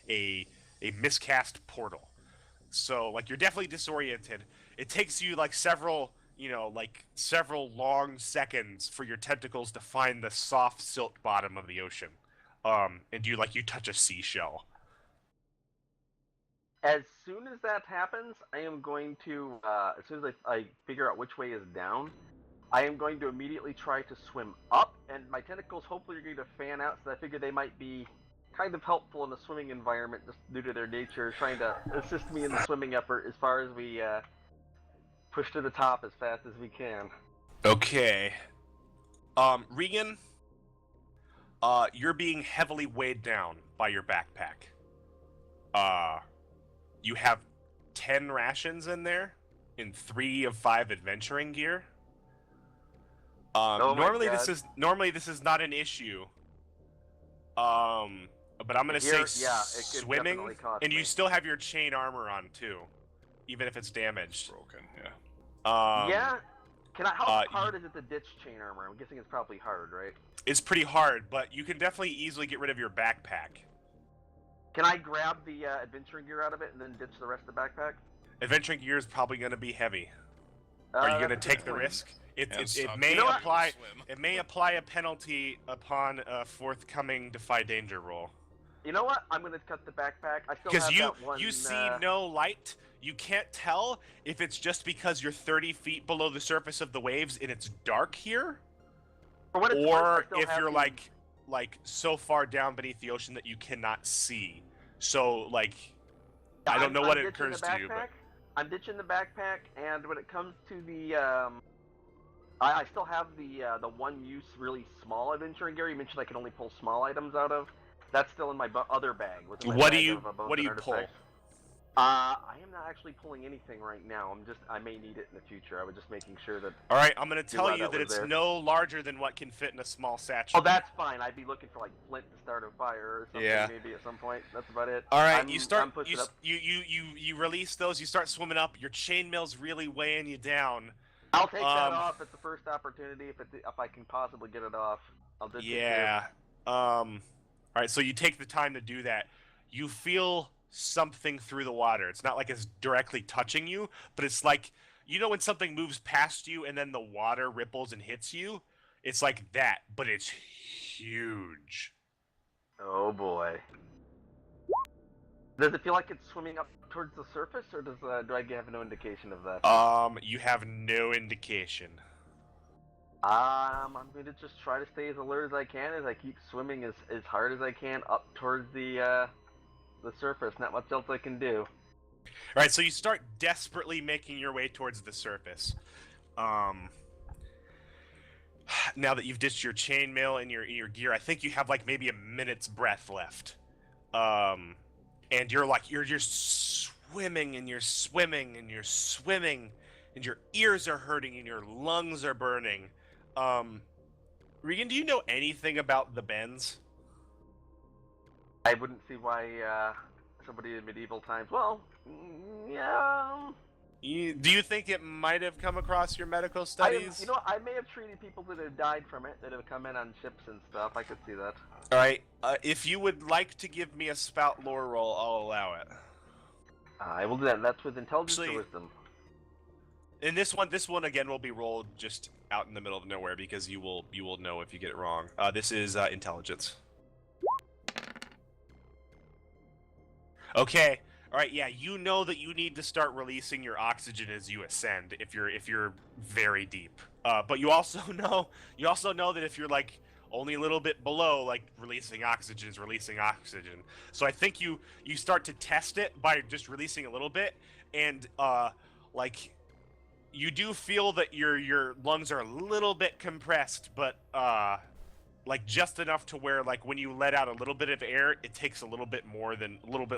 a miscast portal. So like you're definitely disoriented. It takes you like several long seconds for your tentacles to find the soft silt bottom of the ocean. And you touch a seashell. As soon as that happens, I am going to, as soon as I figure out which way is down, I am going to immediately try to swim up, and my tentacles hopefully are going to fan out, so I figure they might be kind of helpful in the swimming environment just due to their nature, trying to assist me in the swimming effort as far as we push to the top as fast as we can. Okay. Regan, you're being heavily weighed down by your backpack. You have 10 rations in there, in 3 of 5 adventuring gear. Normally this is not an issue. But I'm gonna say swimming, and you still have your chain armor on too, even if it's damaged. Broken, yeah. Yeah. How hard is it to ditch chain armor? I'm guessing it's probably hard, right? It's pretty hard, but you can definitely easily get rid of your backpack. Can I grab the adventuring gear out of it and then ditch the rest of the backpack? Adventuring gear is probably going to be heavy. Are you going to take the risk? It may apply a penalty upon a forthcoming Defy Danger roll. You know what? I'm going to cut the backpack. I still have Because that one. you see no light. You can't tell if it's just because you're 30 feet below the surface of the waves and it's dark here, or if you're like so far down beneath the ocean that you cannot see. So like, I don't know what it occurs to you, but I'm ditching the backpack, and when it comes to the I still have the one-use really small adventuring gear. You mentioned I can only pull small items out of. That's still in my other bag. What do you pull? I am not actually pulling anything right now. I may need it in the future. I was just making sure that. All right, I'm gonna tell you that it's no larger than what can fit in a small satchel. Oh, that's fine. I'd be looking for like flint to start a fire or something. Yeah. Maybe at some point. That's about it. All right, you release those. You start swimming up. Your chainmail's really weighing you down. I'll take that off at the first opportunity if I can possibly get it off. I'll ditch it too. All right, so you take the time to do that. You feel something through the water. It's not like it's directly touching you, but it's like, you know when something moves past you and then the water ripples and hits you? It's like that, but it's huge. Oh boy. Does it feel like it's swimming up towards the surface, or do I have no indication of that? You have no indication. I'm going to just try to stay as alert as I can as I keep swimming as hard as I can up towards the surface. Not much else I can do. All right, so you start desperately making your way towards the surface. Now that you've ditched your chainmail and your gear, I think you have like maybe a minute's breath left. And you're just swimming and you're swimming and you're swimming, and your ears are hurting and your lungs are burning. Regan, do you know anything about the bends? I wouldn't see why somebody in medieval times. Well, yeah. Do you think it might have come across your medical studies? I may have treated people that have died from it, that have come in on ships and stuff. I could see that. All right. If you would like to give me a spout lore roll, I'll allow it. I will do that. That's with intelligence or wisdom. And this one again will be rolled just out in the middle of nowhere because you will know if you get it wrong. This is intelligence. Okay. All right. Yeah, you know that you need to start releasing your oxygen as you ascend if you're very deep. But you also know that if you're like only a little bit below, like releasing oxygen is releasing oxygen. So I think you start to test it by just releasing a little bit, and like you do feel that your lungs are a little bit compressed, but like just enough to where like when you let out a little bit of air, it takes a little bit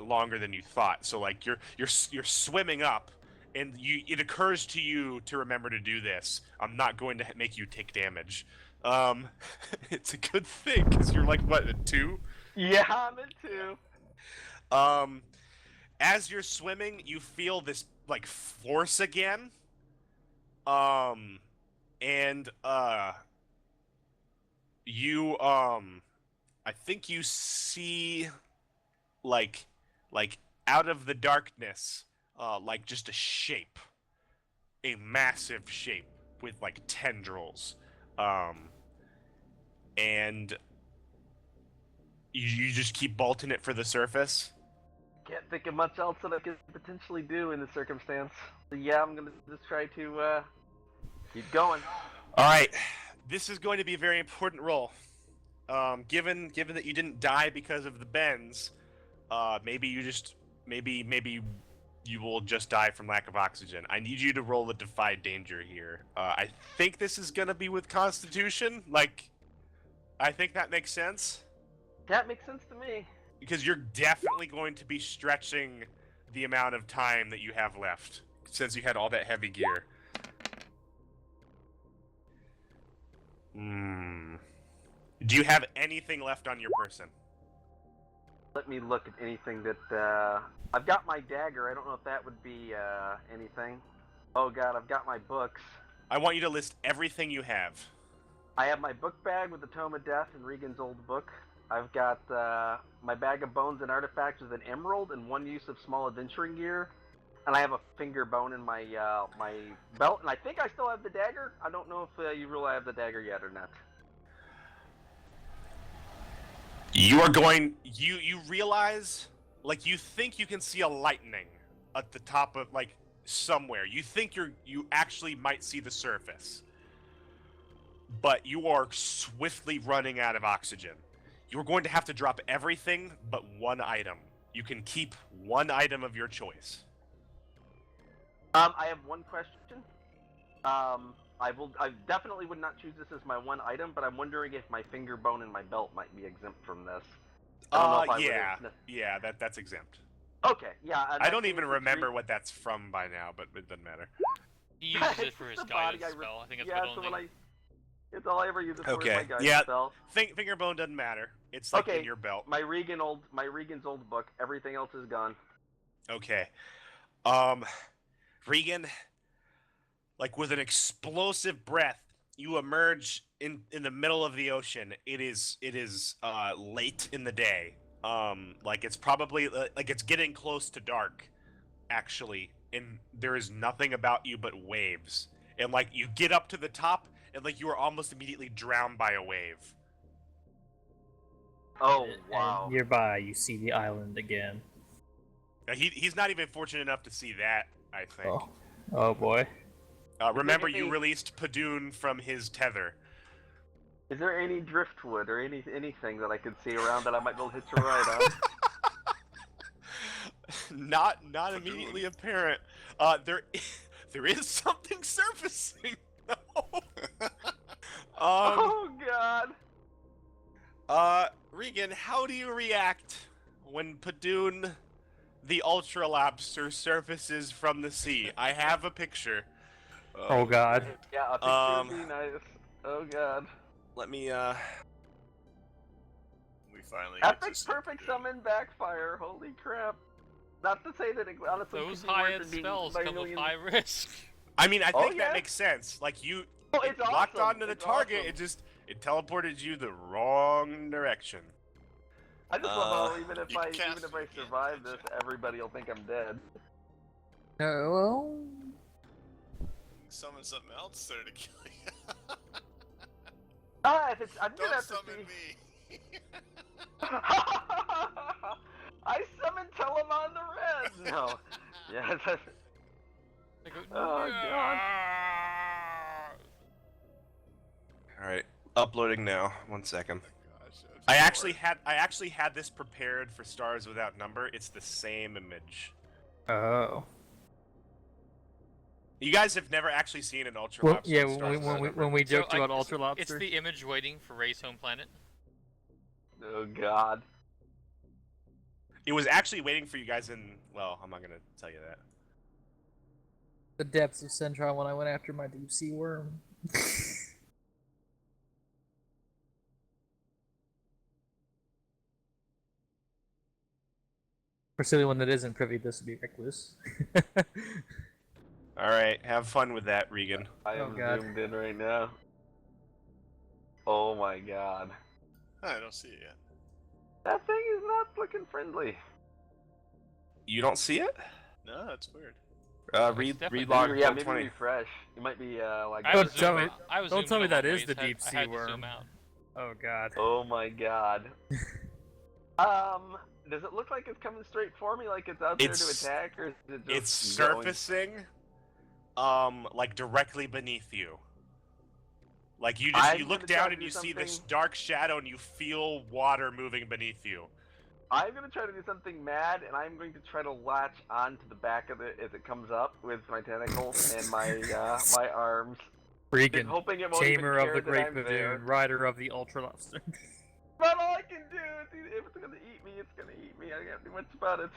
longer than you thought. So like you're swimming up, and it occurs to you to remember to do this. I'm not going to make you take damage. It's a good thing because you're like what, a 2? Yeah, I'm a 2. As you're swimming, you feel this like force again. And you I think you see like out of the darkness, like just a shape, a massive shape with like tendrils, and you just keep bolting it for the surface. Can't think of much else that I could potentially do in this circumstance. So yeah, I'm gonna just try to keep going. All right, this is going to be a very important roll. Given that you didn't die because of the bends, maybe you will just die from lack of oxygen. I need you to roll a defy danger here. I think this is gonna be with Constitution. Like, I think that makes sense That makes sense to me. because you're definitely going to be stretching the amount of time that you have left since you had all that heavy gear. Do you have anything left on your person? Let me look at anything that I've got my dagger. I don't know if that would be anything. Oh god, I've got my books. I want you to list everything you have. I have my book bag with the Tome of Death and Regan's old book. I've got my bag of bones and artifacts with an emerald and one use of small adventuring gear. And I have a finger bone in my my belt. And I think I still have the dagger. I don't know if you really have the dagger yet or not. You are going. You realize, like, you think you can see a lightning at the top of, like, somewhere. You think you actually might see the surface, but you are swiftly running out of oxygen. You are going to have to drop everything but one item. You can keep one item of your choice. I have one question. I definitely would not choose this as my one item, but I'm wondering if my finger bone and my belt might be exempt from this. I don't know if I would've- Yeah, that's exempt. Okay, yeah. I don't even remember what that's from by now, but it doesn't matter. He uses it for his The body guidance I re- spell. I think it's yeah, the so only when thing. it's all I ever use it for is Okay, my guidance yeah. spell. Finger bone doesn't matter. It's like Okay, in your belt. my Regan's old book. Everything else is gone. Okay. Regan, like with an explosive breath, you emerge in the middle of the ocean. It is late in the day. Like it's probably like it's getting close to dark, actually, and there is nothing about you but waves. And like you get up to the top, and like you are almost immediately drowned by a wave. Oh And wow. nearby, you see the island again. Now, he's not even fortunate enough to see that, I think. Oh, oh boy. Remember, Is there you any- released Padoon from his tether. Is there any driftwood or anything that I could see around that I might be able to hitch a ride on? Not immediately apparent. There is something surfacing. Oh god. Regan, how do you react when Padoon, the Ultra Lobster, surfaces from the sea? I have a picture. Oh god. Yeah, a picture would be nice. Oh god. Let me. We finally get to Epic see perfect Padoon. summon backfire. Holy crap. Not to say that it honestly Those could be worse high-end than being spells by come with millions- high risk. I mean, I Oh, think yeah? that makes sense. Like you Oh, it's locked awesome. onto the It's target. awesome. It teleported you the wrong direction. I just love how even if you I can cast even if it I again, survive can't this, everybody will think I'm dead. Well, Summon something else there to kill you. If it's I'm gonna Don't have to summon see. me. I summoned Telemon the Red. No. Yeah. They go, Oh, God. All right, uploading now. 1 second. Gosh, I actually had this prepared for Stars Without Number. It's the same image. oh. You guys have never actually seen an Ultra Well, Lobster. yeah, in Stars Without Number. when we joked So, about Ultra It's Lobster. the image waiting for Ray's home planet. Oh god. It was actually waiting for you guys in. Well, I'm not gonna tell you that. The depths of Centron when I went after my deep sea worm. For silly one that isn't privy, this would be reckless. All right, have fun with that, Regan. I Oh, am God. zoomed in right now. Oh my god. I don't see it yet. That thing is not looking friendly. You don't see it? No, that's weird. Read definitely log Maybe, yeah, maybe 420. refresh. It might be like. I was Don't tell zoomed me- in- I was don't zoomed tell in me a that long is ways, the had- deep I sea had to worm. zoom out. Oh god. Oh my god. Does it look like it's coming straight for me, like it's out there to It's- attack, or is it just It's going? surfacing, like directly beneath you. Like you I'm look gonna try down to and do you see this something- dark shadow and you feel water moving beneath you. I'm gonna try to do something mad, and I'm going to try to latch onto the back of it as it comes up with my tentacles and my my arms, Freaking hoping it won't even tamer of care the that Great I'm Baboon, there. rider of the Ultra Lobster. But all I can do is, if it's gonna eat me, it's gonna eat me. I can't do much about it.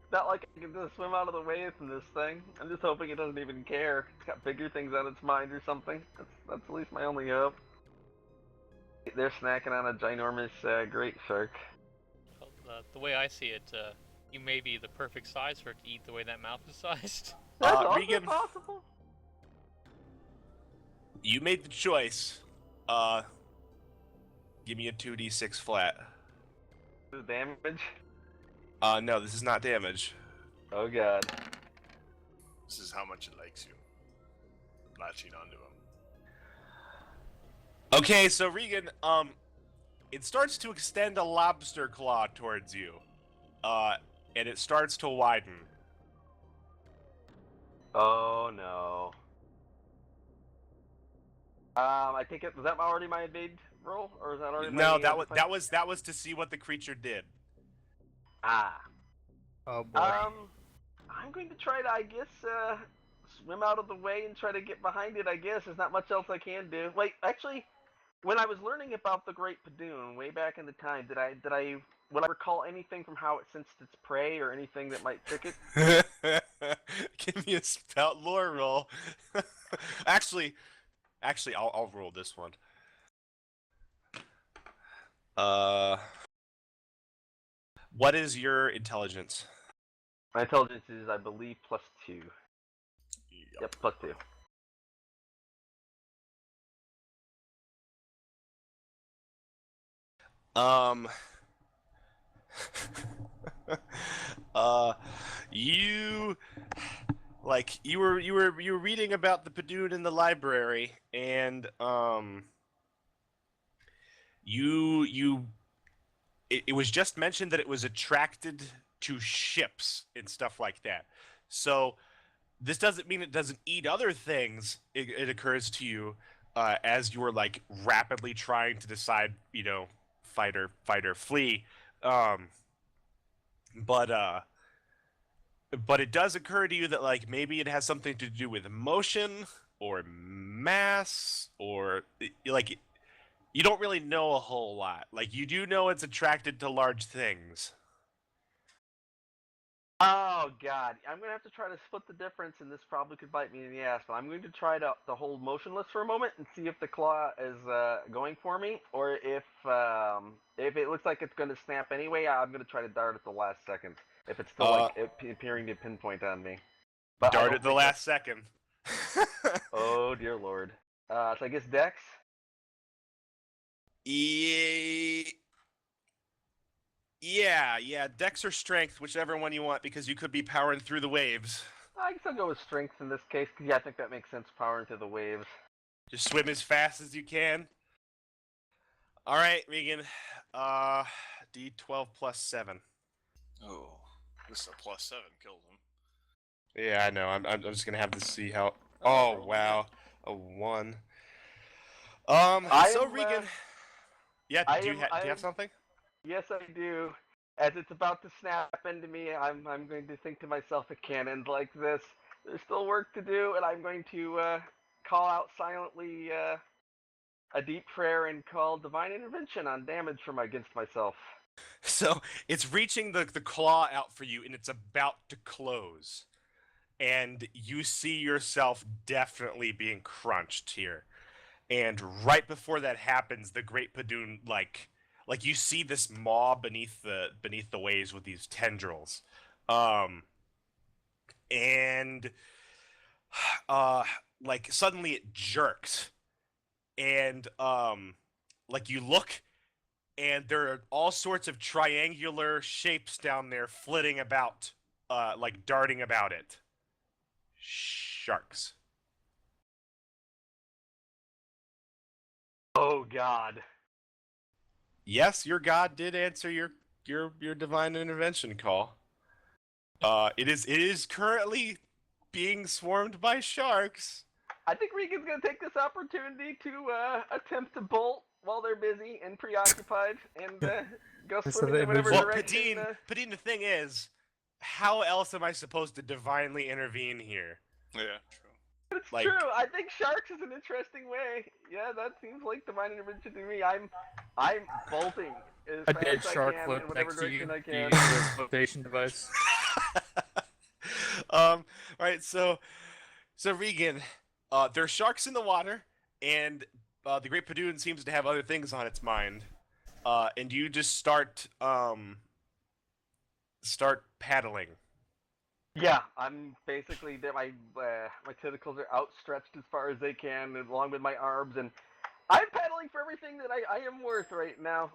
It's not like I can just swim out of the way from this thing. I'm just hoping it doesn't even care. It's got bigger things on its mind or something. That's at least my only hope. They're snacking on a ginormous great shark. Well, the way I see it, you may be the perfect size for it to eat the way that mouth is sized. That's also Regan. possible. You made the choice. Give me a 2d6 flat. The damage. No, this is not damage. Oh god. This is how much it likes you. Latching onto him. Okay, so Regan, it starts to extend a lobster claw towards you. And it starts to widen. Oh no. I think it was that already my evade roll, or is that already No, my, that was to see what the creature did. Ah. Oh boy. I'm going to try to, I guess, swim out of the way and try to get behind it. I guess there's not much else I can do. Wait, actually, when I was learning about the Great Padoon way back in the time, would I recall anything from how it sensed its prey or anything that might trick it? Give me a spout lore roll. actually, I'll roll this one. What is your intelligence? My intelligence is, I believe, +2. Yep, +2. You you were reading about the Padoon in the library, and it was just mentioned that it was attracted to ships and stuff like that. So this doesn't mean it doesn't eat other things. It occurs to you as you were like rapidly trying to decide, fight or flee. But it does occur to you that like maybe it has something to do with motion or mass or like you don't really know a whole lot. Like you do know it's attracted to large things. Oh god, I'm gonna have to try to split the difference, and this probably could bite me in the ass. But I'm going to try to hold motionless for a moment and see if the claw is going for me, or if it looks like it's going to snap anyway. I'm going to try to dart at the last second if it's still appearing to pinpoint on me. But Dart at the last second. Oh dear lord. So I guess Dex. Yeah, Dex or Strength, whichever one you want, because you could be powering through the waves. I guess I'll go with strength in this case. 'Cause, yeah, I think that makes sense. Powering through the waves. Just swim as fast as you can. All right, Regan. D12 plus 7. Oh, this is a +7 kills him. Yeah, I know. I'm just gonna have to see how. Oh wow, a 1. So Regan. Yeah. Do you have something? Yes, I do. As it's about to snap into me, I'm going to think to myself, it can't end like this. There's still work to do, and I'm going to call out silently a deep prayer and call divine intervention on damage from against myself. So it's reaching the claw out for you, and it's about to close. And you see yourself definitely being crunched here. And right before that happens, the Great Padoon like you see this maw beneath the waves with these tendrils, and like suddenly it jerks, and like you look, and there are all sorts of triangular shapes down there flitting about, like darting about it. Sharks. Oh God. Yes, your god did answer your divine intervention call. It is currently being swarmed by sharks. I think Regan's gonna take this opportunity to attempt to bolt while they're busy and preoccupied, and go So swimming they in whatever move- Well, direction. Padine, the thing is, how else am I supposed to divinely intervene here? Yeah, true. It's Like- true. I think sharks is an interesting way. Yeah, that seems like divine intervention to me. I'm bolting as A fast dead as I shark can in float whatever next to you. direction I Do you can. use a flotation device? All right, so Regan, there are sharks in the water, and the Great Padoon seems to have other things on its mind. And you just start paddling. Yeah, I'm basically my tentacles are outstretched as far as they can, along with my arms, and I'm paddling for everything that I am worth right now.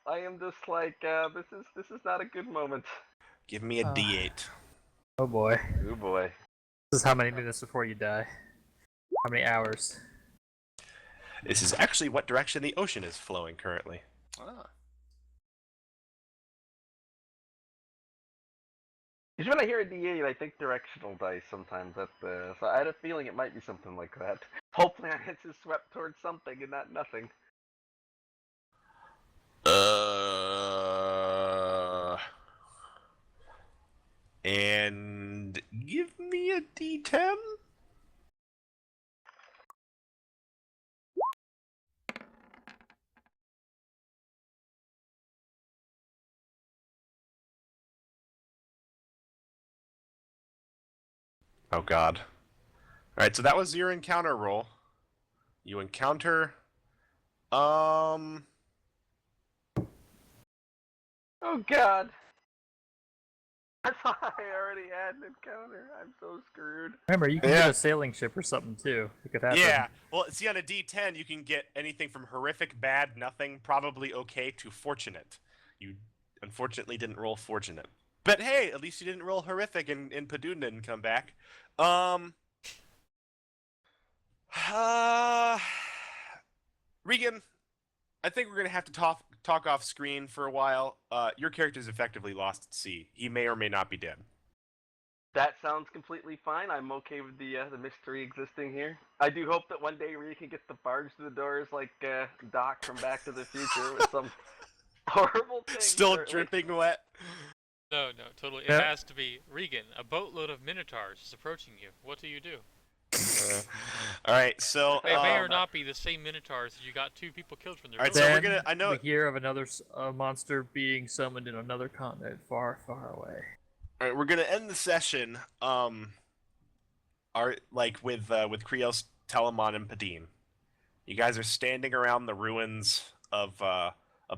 I am just like this is not a good moment. Give me a D8. Oh boy. Oh boy. This is how many minutes before you die? How many hours? This is actually what direction the ocean is flowing currently. Ah. Usually when I hear a D8, I think directional dice sometimes. So I had a feeling it might be something like that. Whole planet is swept towards something and not nothing. And give me a D10. Oh God. All right, so that was your encounter roll. You encounter, Oh God. I thought I already had an encounter. I'm so screwed. Remember, you can Yeah. get a sailing ship or something too. It could happen. yeah. Well, see, on a D10, you can get anything from horrific, bad, nothing, probably okay, to fortunate. You unfortunately didn't roll fortunate. But hey, at least you didn't roll horrific, and Padoon didn't come back. Regan, I think we're gonna have to talk off screen for a while. Your character's effectively lost at sea. He may or may not be dead. That sounds completely fine. I'm okay with the mystery existing here. I do hope that one day Rhea can get the barge to the doors like Doc from Back to the Future with some horrible thing. Still shortly. dripping wet. No, totally. It Yeah. has to be Regan. A boatload of minotaurs is approaching you. What do you do? All right, so They may or not be the same minotaurs that you got 2 people killed from their All right, village. so we're Then gonna. I know. we hear of another monster being summoned in another continent far, far away. All right, we're gonna end the session. With Krios, Telemon, and Padine. You guys are standing around the ruins of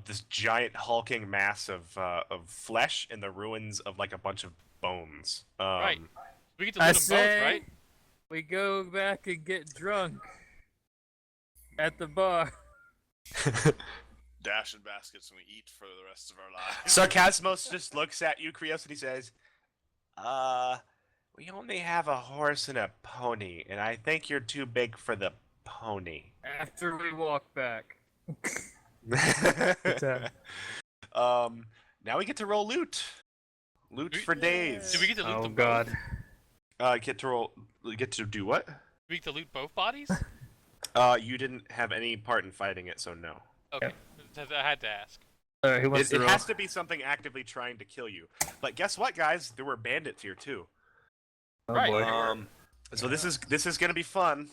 this giant hulking mass of flesh in the ruins of like a bunch of bones. Right. We get to I loot them both, say right? we go back and get drunk at the bar. Dash in baskets and we eat for the rest of our lives. Sarcasmos just looks at you, Krios, and he says, we only have a horse and a pony, and I think you're too big for the pony." After we walk back. Now we get to roll loot. Loot for days. Do we get to loot Oh them god. Get to do what? both? Do we get to loot both bodies? You didn't have any part in fighting it, so no. Okay. I had to ask. Alright, who wants It to roll? has to be something actively trying to kill you. But guess what, guys? There were bandits here too. Oh Right. boy. So this is gonna be fun.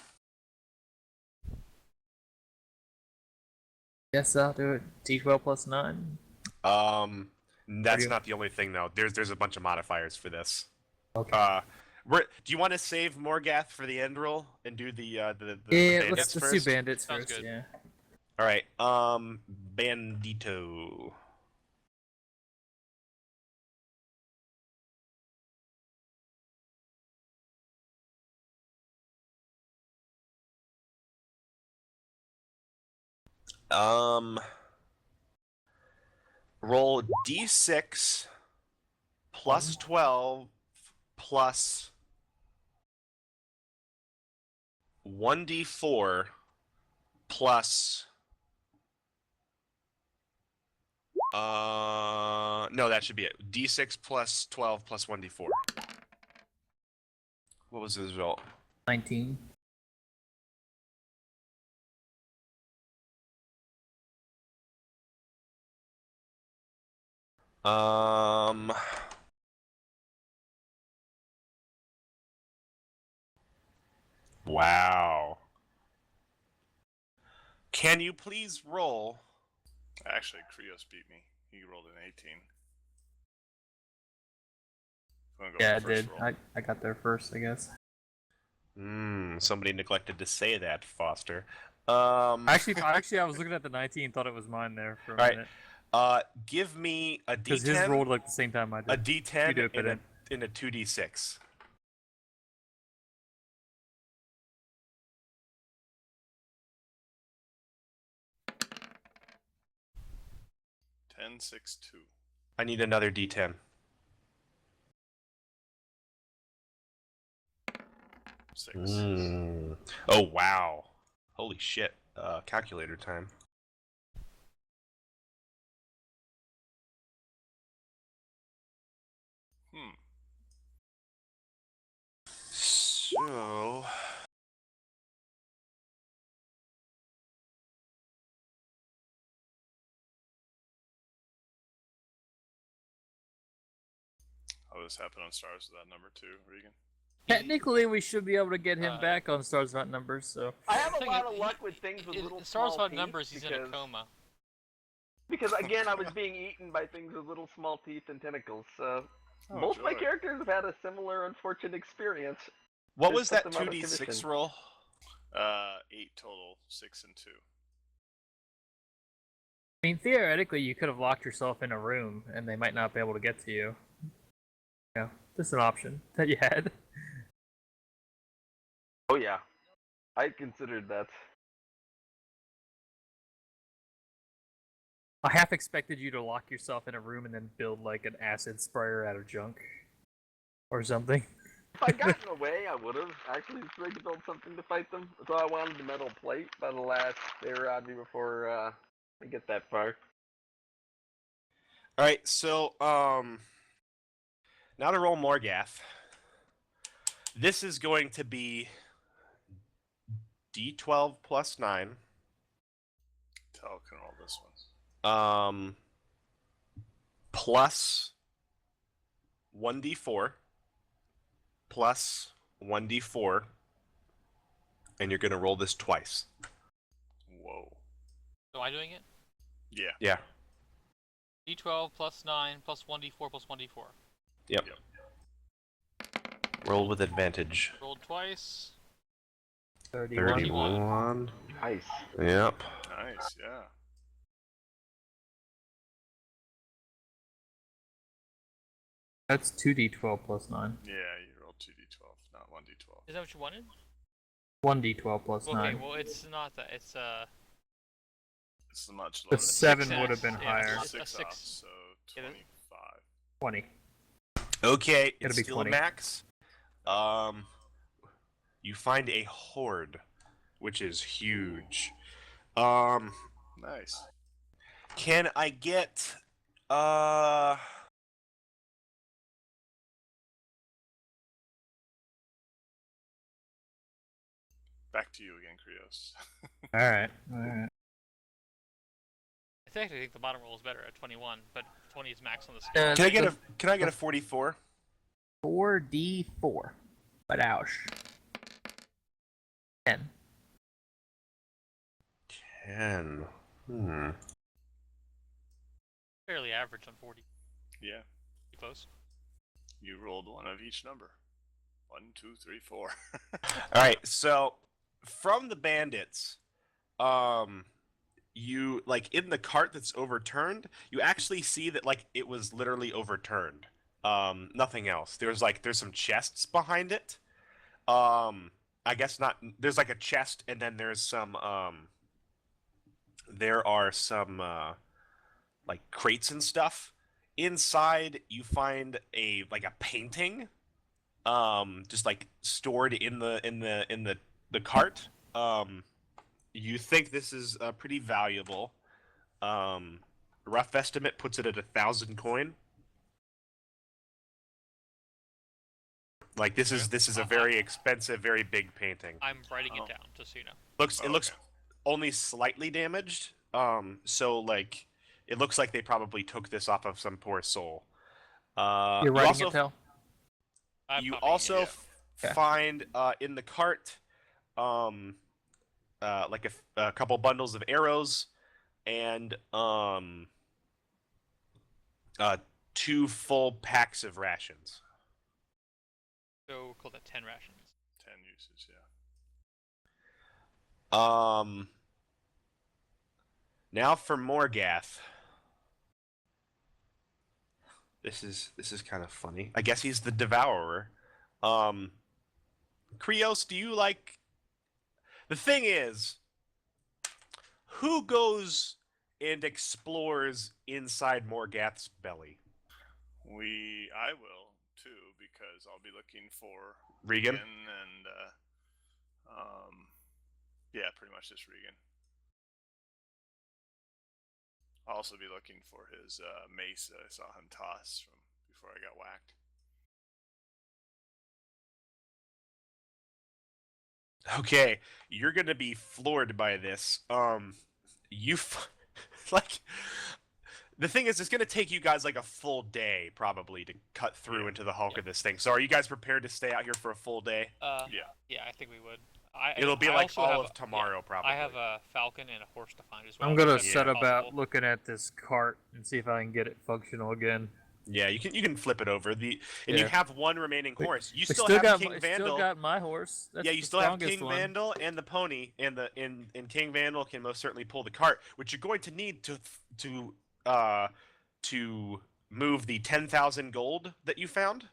Yes, I'll do it. D12 plus 9. That's you- not the only thing though. There's a bunch of modifiers for this. Okay. Do you want to save Morgath for the end roll and do the yeah, bandits let's first? do bandits Sounds first. good. Yeah. All right. Bandito. Roll d6 plus 12 plus 1d4 plus no, that should be it. D6 plus 12 plus 1d4. What was the result? 19. Wow. Can you please roll? Actually, Krios beat me. He rolled an 18. Wanna go Yeah, I for the first did. roll? I got there first, I guess. Somebody neglected to say that, Foster. Actually, I was looking at the 19 and thought it was mine there for a Alright. minute. Give me a Because his d10, rolled like the same time I did. a d10, You do it, but and a 2d6. 10, 6, 2. I need another d10. 6. Oh, wow. Holy shit. Calculator time. So... Oh, this happened on Stars with that number too, Regan. Technically, we should be able to get him Uh, back on Stars Not Numbers, so. I have a Thing lot is, of luck with things with little Stars small on teeth numbers, he's in a because- coma. Because again, I was being eaten by things with little small teeth and tentacles. So Oh, both my joy. characters have had a similar unfortunate experience. What Just was put that them out of 2d6 commission. roll? 8 total, 6 and 2. I mean, theoretically, you could have locked yourself in a room and they might not be able to get to you. Yeah, just an option that you had. Oh yeah, I considered that. I half expected you to lock yourself in a room and then build like an acid sprayer out of junk. Or something. If I'd gotten away, I would have actually tried to build something to fight them. So I wanted the metal plate, but alas, they were on me before I get that far. Alright, so, now to roll Morgath. This is going to be d12 plus 9. Tell can roll this one. Plus 1d4. Plus 1d4. And you're going to roll this twice. Whoa. Am I doing it? Yeah. Yeah. D12 plus 9 plus 1d4 plus 1d4. Yep. Roll with advantage. Rolled twice. 31. Nice. Yep. Nice, yeah. That's 2d12 plus 9. Yeah, you rolled 2d12, not 1d12. Is that what you wanted? 1d12 plus Okay, 9. well it's not that. It's This is much The lower. 7 6 would have been yeah, higher. it's a 6 6. off, so Yeah, 25. 20. Okay, Gotta it's be still 20. max. You find a horde, which is huge. Nice. Can I get Back to you again, Krios. Alright, alright. I think the bottom roll is better at 21, but 20 is max on the scale. can I get a 44? 4d4. But ouch. 10. 10. Fairly average on 40. Yeah. Close. You rolled one of each number. 1, 2, 3, 4. Alright, so from the bandits, you like in the cart that's overturned, you actually see that like it was literally overturned. Nothing else. There's some chests behind it. I guess not. There's like a chest, and then there's some there are some like crates and stuff. Inside, you find a painting, just like stored in the cart. You think this is pretty valuable. Um, rough estimate puts it at 1,000 coin. Like this is a very expensive, very big painting. I'm writing Oh. it down, just so you know. It looks only slightly damaged. So like it looks like they probably took this off of some poor soul. You're you writing also it, Tal? you Probably, also yeah. find in the cart like a couple bundles of arrows and 2 full packs of rations. So we'll call that 10 rations. 10 uses, yeah. Now for Morgath. This is kind of funny. I guess he's the Devourer. Krios, do you like... The thing is, who goes and explores inside Morgath's belly? I will too, because I'll be looking for Regan? and yeah, pretty much just Regan. I'll also be looking for his mace that I saw him toss from before I got whacked. Okay, you're gonna be floored by this. Like, the thing is, it's gonna take you guys like a full day probably to cut through into the hulk of this thing. So, are you guys prepared to stay out here for a full day? Yeah, I think we would. It'll be I like also all have of tomorrow, probably. I have a falcon and a horse to find as well. I'm gonna if set that's about possible. looking at this cart and see if I can get it functional again. Yeah, you can flip it over. You Yeah. have one remaining horse. You I still have got King my, Vandal. still got my horse. That's Yeah, you the still have strongest King one. Vandal and the pony, and King Vandal can most certainly pull the cart, which you're going to need to move the 10,000 gold that you found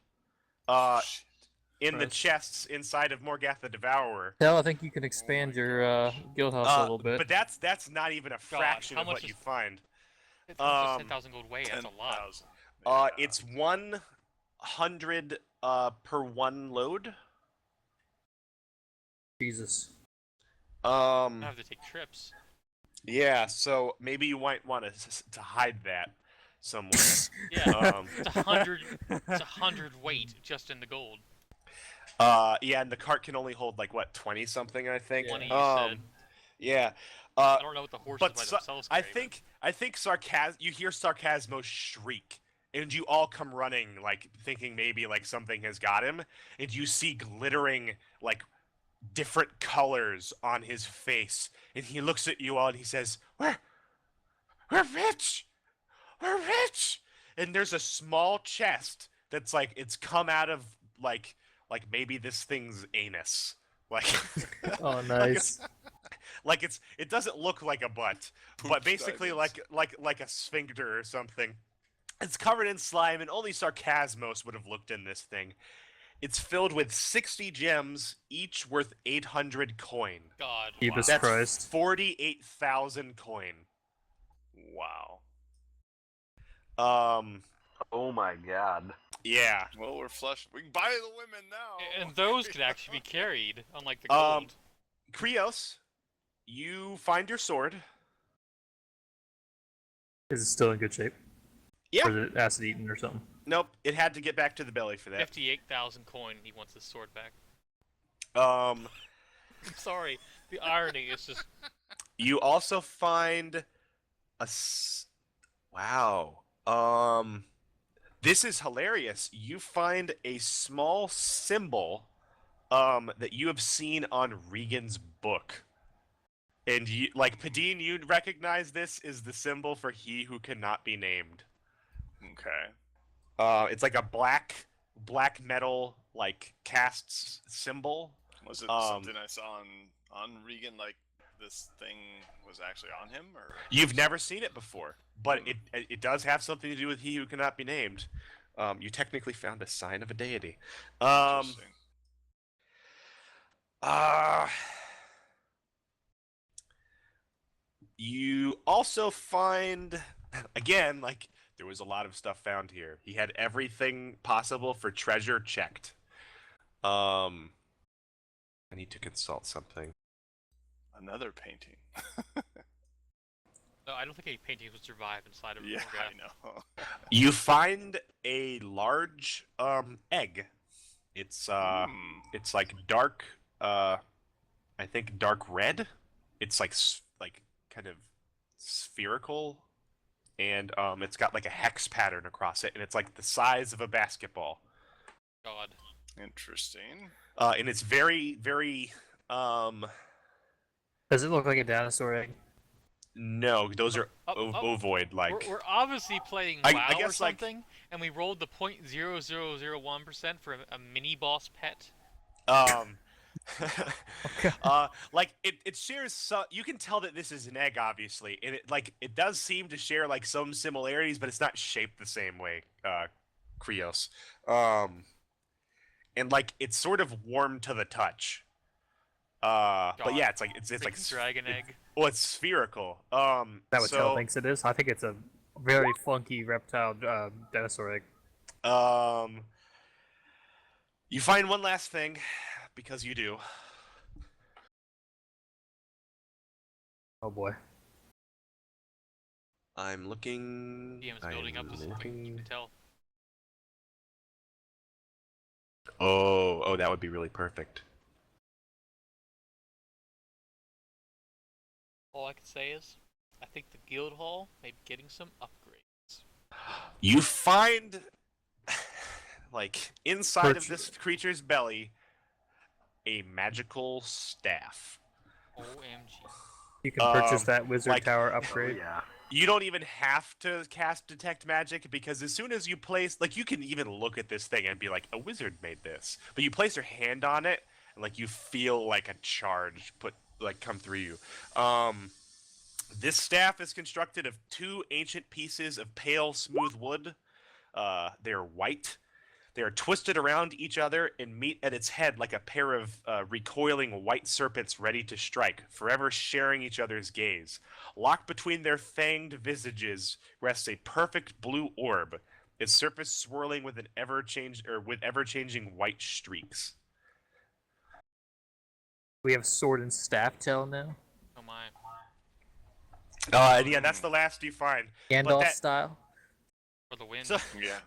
in the chests inside of Morgath the Devourer. Tal, I think you can expand your guild house a little bit. But that's not even a fraction of what you find. How much does 10,000 gold weigh? That's a lot. It's 100 per one load. Jesus. I have to take trips. Yeah, so maybe you might want to hide that somewhere. Yeah, it's 100. It's 100 weight just in the gold. Yeah, and the cart can only hold like what 20 something, I think. 20, you said. Yeah. I don't know what the horses by themselves I carry, think you hear Sarcasmo shriek, and you all come running, like thinking maybe like something has got him, and you see glittering like different colors on his face, and he looks at you all and he says, "We're rich, we're rich," and there's a small chest that's like it's come out of like maybe this thing's anus, like. Oh, nice. It doesn't look like a butt, but basically like a sphincter or something. It's covered in slime, and only Sarcasmos would have looked in this thing. It's filled with 60 gems, each worth 800 coin. God, Jesus That's Christ. 48,000 coin. Wow. Oh my god. Yeah. Well, we're flush. We can buy the women now. And those could actually be carried, unlike the gold. Krios, you find your sword. Is it still in good shape? Yeah. Or is it acid eaten or something? Nope, it had to get back to the belly for that. 58,000 coin. He wants his sword back. Um, I'm sorry. The irony is just. you also find wow. This is hilarious. You find a small symbol that you have seen on Regan's book. And you, like Padine, you'd recognize this is the symbol for he who cannot be named. Okay. It's like a black metal like casts symbol. Was it something I saw on Regan? Like this thing was actually on him, or You've never seen it before, but it does have something to do with he who cannot be named. You technically found a sign of a deity. Interesting. You also find, again, like, there was a lot of stuff found here. He had everything possible for treasure checked. I need to consult something. Another painting. No, I don't think any paintings would survive inside of Yeah, Morgath. I know. You find a large egg. It's it's like dark I think dark red. It's like kind of spherical, and it's got like a hex pattern across it, and it's like the size of a basketball. God. Interesting. And it's very very Does it look like a dinosaur egg? no, those are Oh, ovoid like. We're obviously playing I WoW or guess, like- something, and we rolled the 0.0001% for a mini boss pet. Like it shares you can tell that this is an egg, obviously, and it does seem to share like some similarities, but it's not shaped the same way, Krios. And like it's sort of warm to the touch. But God. yeah, it's like Freaking dragon egg. well, it's spherical. Is that what so Tell thinks it is? I think it's a very funky reptile dinosaur egg. you find one last thing because you do. Oh boy. I'm looking. DM's building up to something. You can tell. Oh, that would be really perfect. All I can say is, I think the guild hall may be getting some upgrades. You find, like, inside of this creature's belly, a magical staff. OMG. You can purchase that wizard like- tower upgrade. yeah. You don't even have to cast Detect Magic, because as soon as you place, like, you can even look at this thing and be like, a wizard made this. But you place your hand on it, and, like, you feel like a charge come through you. This staff is constructed of 2 ancient pieces of pale, smooth wood. They're white. They are twisted around each other and meet at its head like a pair of recoiling white serpents ready to strike, forever sharing each other's gaze. Locked between their fanged visages rests a perfect blue orb, its surface swirling with ever-changing white streaks. We have sword and staff Tell now. Oh my. And yeah, that's the last you find. Gandalf that- style. For the win. So, Yeah.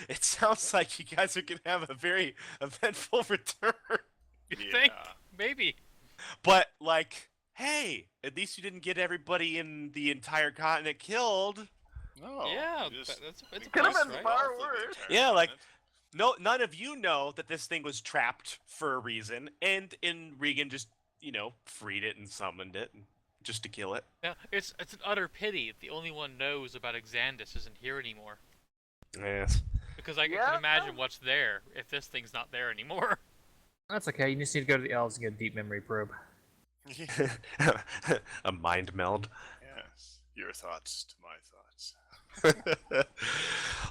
it sounds like you guys are gonna have a very eventful return. You Yeah. think? Maybe. But like, hey, at least you didn't get everybody in the entire continent killed. No. Yeah, we just- that's we a Could've plus, been right? far off the worse. entire Yeah, like- continent. No, none of you know that this thing was trapped for a reason, and Regan just, freed it and summoned it just to kill it. Yeah, it's an utter pity that the only one knows about Xandus isn't here anymore. Yes. Because I Yeah. can imagine what's there if this thing's not there anymore. That's okay. You just need to go to the elves and get a deep memory probe. A mind meld. Yes. Your thoughts to my thoughts.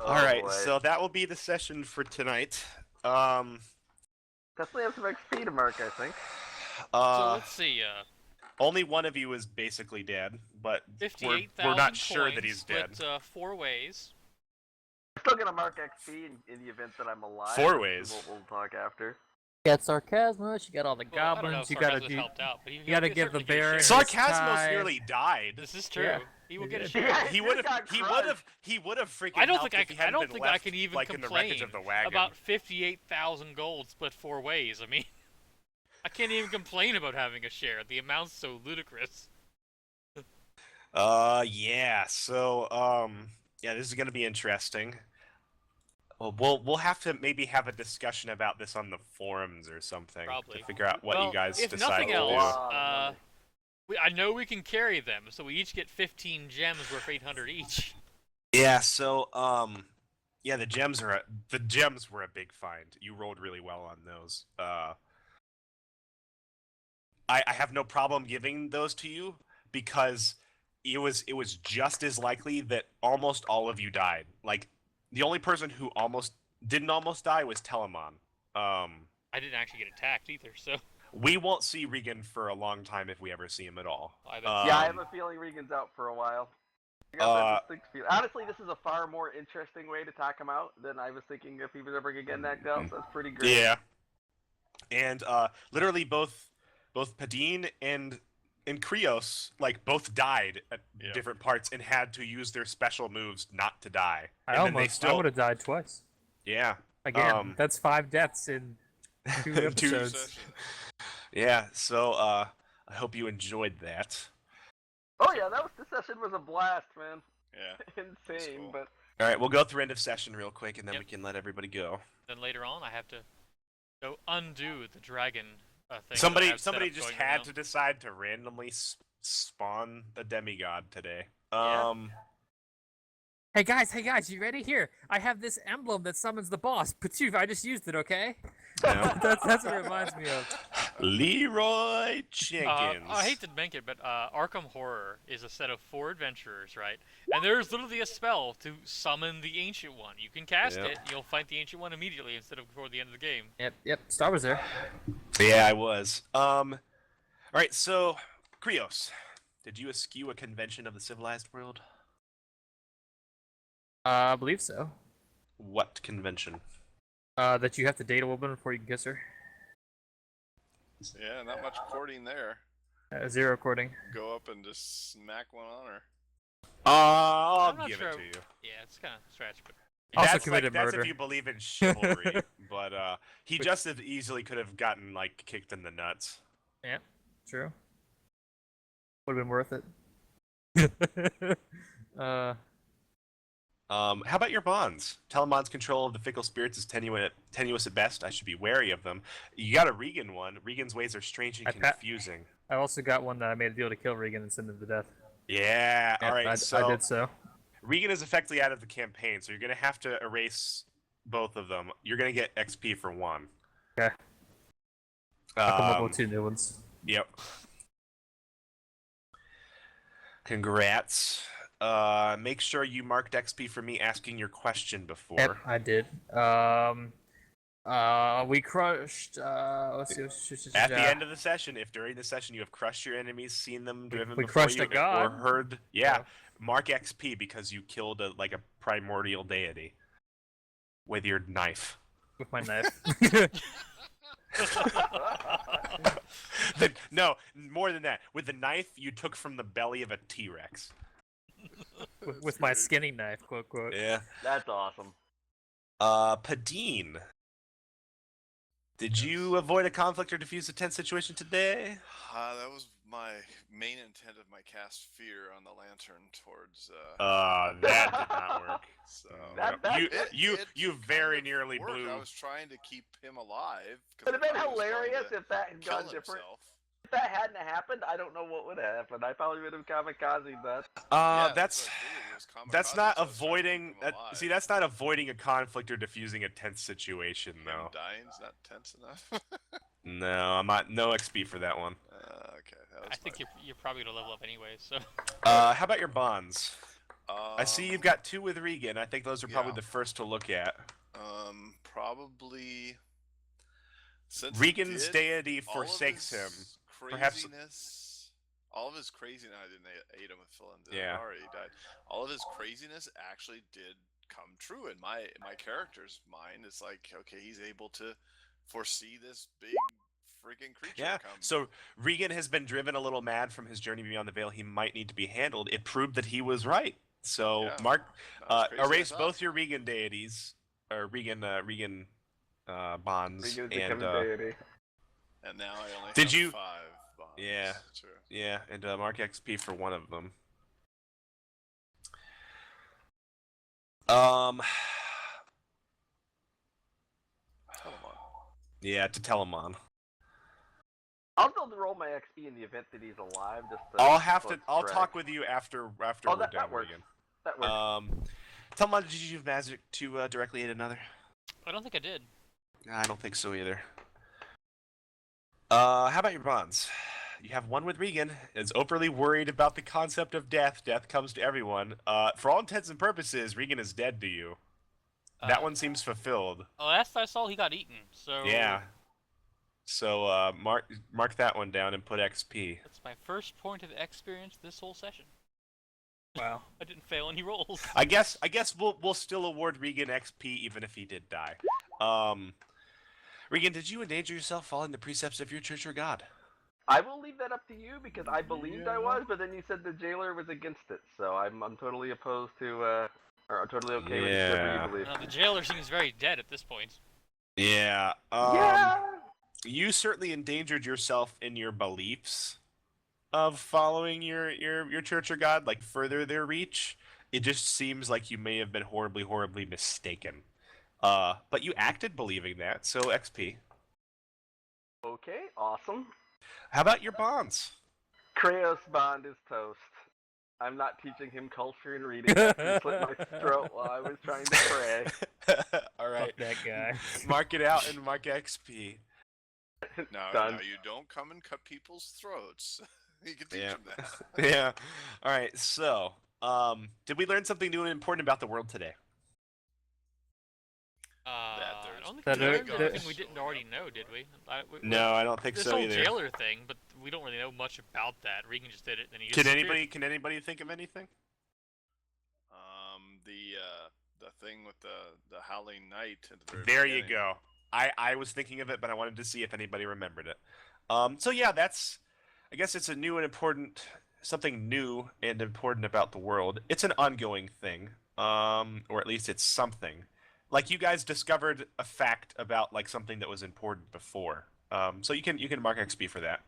All right, boy. so that will be the session for tonight. Definitely have some XP to mark, I think. So let's see, only one of you is basically dead, but 58,000 we're not sure coins that he's dead. split 4 ways. I'm still gonna mark XP in the event that I'm alive. 4 ways. We'll talk after. You got Sarcasmus, you got all the Well, I don't know goblins, if you gotta Sarcasmus do. helped out, but you gotta give the Baron- So Sarcasmus Tie. nearly died. this is true. Yeah, He will he get a did. share. Yeah. He would have. He would have freaking. I don't helped think if he hadn't been I left, can even like in the wreckage complain of the wagon. about 58,000 gold split 4 ways. I mean, I can't even complain about having a share. The amount's so ludicrous. Yeah. So, yeah, this is gonna be interesting. Well, we'll have to maybe have a discussion about this on the forums or something Probably. to figure out what Well, you guys if decide nothing to else, do. Wow. I know we can carry them, so we each get 15 gems worth 800 each. Yeah. So, yeah, the gems were a big find. You rolled really well on those. I have no problem giving those to you because it was just as likely that almost all of you died. Like, the only person who didn't almost die was Telemon. I didn't actually get attacked either, so. We won't see Regan for a long time if we ever see him at all. I bet. Yeah, I have a feeling Regan's out for a while. I got that distinct feeling. Honestly, this is a far more interesting way to talk him out than I was thinking if he was ever gonna get knocked out. So that's pretty great. Yeah. And literally both Padine and Krios both died at different parts and had to use their special moves not to die. I would have died twice. Yeah. Again, that's 5 deaths in 2 episodes. Yeah, so I hope you enjoyed that. Oh yeah, this session was a blast, man. Yeah. Insane, cool. but All right, we'll go through end of session real quick, and then we can let everybody go. Then later on, I have to go undo the dragon thing. Somebody just had to decide to randomly spawn a demigod today. Yeah. Hey guys, you ready? Here, I have this emblem that summons the boss. Patoof, I just used it, okay? No. That's what it reminds me of. Leroy Jenkins. I hate to make it, but Arkham Horror is a set of 4 adventurers, right? And there's literally a spell to summon the Ancient One. You can cast it, you'll fight the Ancient One immediately instead of before the end of the game. Yep. Star was there. Yeah, I was. All right, so Krios, did you eschew a convention of the civilized world? I believe so. What convention? That you have to date a woman before you can kiss her. Yeah, not much courting there. 0 courting. Go up and just smack one on her. I'll I'm not give sure. it to you. Yeah, it's kind of stretch, but Also committed that's murder. if you believe in chivalry, but he just as easily could have gotten kicked in the nuts. Yeah, true. Would have been worth it. How about your bonds? Telemon's control of the fickle spirits is tenuous at best. I should be wary of them. You got a Regan one. Regan's ways are strange and confusing. I also got one that I made a deal to kill Regan and send him to death. Yeah, all right. I did so. Regan is effectively out of the campaign, so you're going to have to erase both of them. You're going to get XP for one. Okay. I'll come up with 2 new ones. Yep. Congrats. Make sure you marked XP for me asking your question before. Yep, I did. We crushed. Let's see. At the end of the session, if during the session you have crushed your enemies, seen them driven we before crushed you, a god. or heard, mark XP because you killed a primordial deity with your knife. With my knife. No, more than that. With the knife you took from the belly of a T-Rex. with my skinny knife, quote quote. Yeah. that's awesome. Padine. Did you avoid a conflict or defuse a tense situation today? That was my main intent of my cast fear on the lantern towards. That did not work. So you very nearly worked. blew. I was trying to keep him alive. It would have been hilarious if that had gone different. If that hadn't happened, I don't know what would have happened. I probably would have kamikazed that. That's not avoiding. See, that's not avoiding a conflict or diffusing a tense situation, though. Dying's not tense enough. No, I'm not. No XP for that one. Okay. I think you're probably gonna level up anyway. So. How about your bonds? I see you've got 2 with Regan. I think those are probably the first to look at. Probably. Since Regan's deity forsakes him. Perhaps. All of his craziness. I didn't ate him with Philin. Yeah. Already died. All of his craziness actually did come true in my character's mind. It's like, okay, he's able to foresee this big freaking creature. Yeah. Come. So Regan has been driven a little mad from his journey beyond the veil. He might need to be handled. It proved that he was right. So mark, erase both your Regan deities, or Regan bonds, Regan's deity. And now I only Did have you? 5 bonds. Yeah. True. Yeah, and mark XP for one of them. Telemon. Yeah, to Telemon. I'll still roll my XP in the event that he's alive. I'll talk with you after we're done that works. again. That works. Telemon, did you use magic to directly hit another? I don't think I did. I don't think so either. How about your bonds? You have one with Regan. Is overly worried about the concept of death. Death comes to everyone. For all intents and purposes, Regan is dead to you. That one seems fulfilled. Last I saw, he got eaten. So. Yeah. So mark that one down and put XP. That's my first point of experience this whole session. Wow. I didn't fail any rolls. I guess we'll still award Regan XP even if he did die. Regan, did you endanger yourself following the precepts of your church or god? I will leave that up to you because I believed I was, but then you said the jailer was against it, so I'm totally opposed to, or I'm totally okay with whatever you believe. The jailer seems very dead at this point. Yeah. Yeah. You certainly endangered yourself in your beliefs of following your church or god, like further their reach. It just seems like you may have been horribly mistaken. But you acted believing that, so XP. Okay, awesome. How about your bonds? Kraos Bond is toast. I'm not teaching him culture and reading. He slit my throat while I was trying to pray. All right. Fuck that guy. Mark it out and mark XP. Now, Done. now you don't come and cut people's throats. You can teach Yeah. them that. Yeah. All right. So, did we learn something new and important about the world today? I don't think That we learned there- anything we didn't already know, did we? No, I don't think This so whole either. jailer thing, but we don't really know much about that. Regan just did it, and he just Can anybody think of anything? The thing with the Howling Knight at the very There you beginning. go. I was thinking of it, but I wanted to see if anybody remembered it. So yeah, I guess it's a new and important, something new and important about the world. It's an ongoing thing, or at least it's something. Like you guys discovered a fact about like something that was important before. So you can mark XP for that.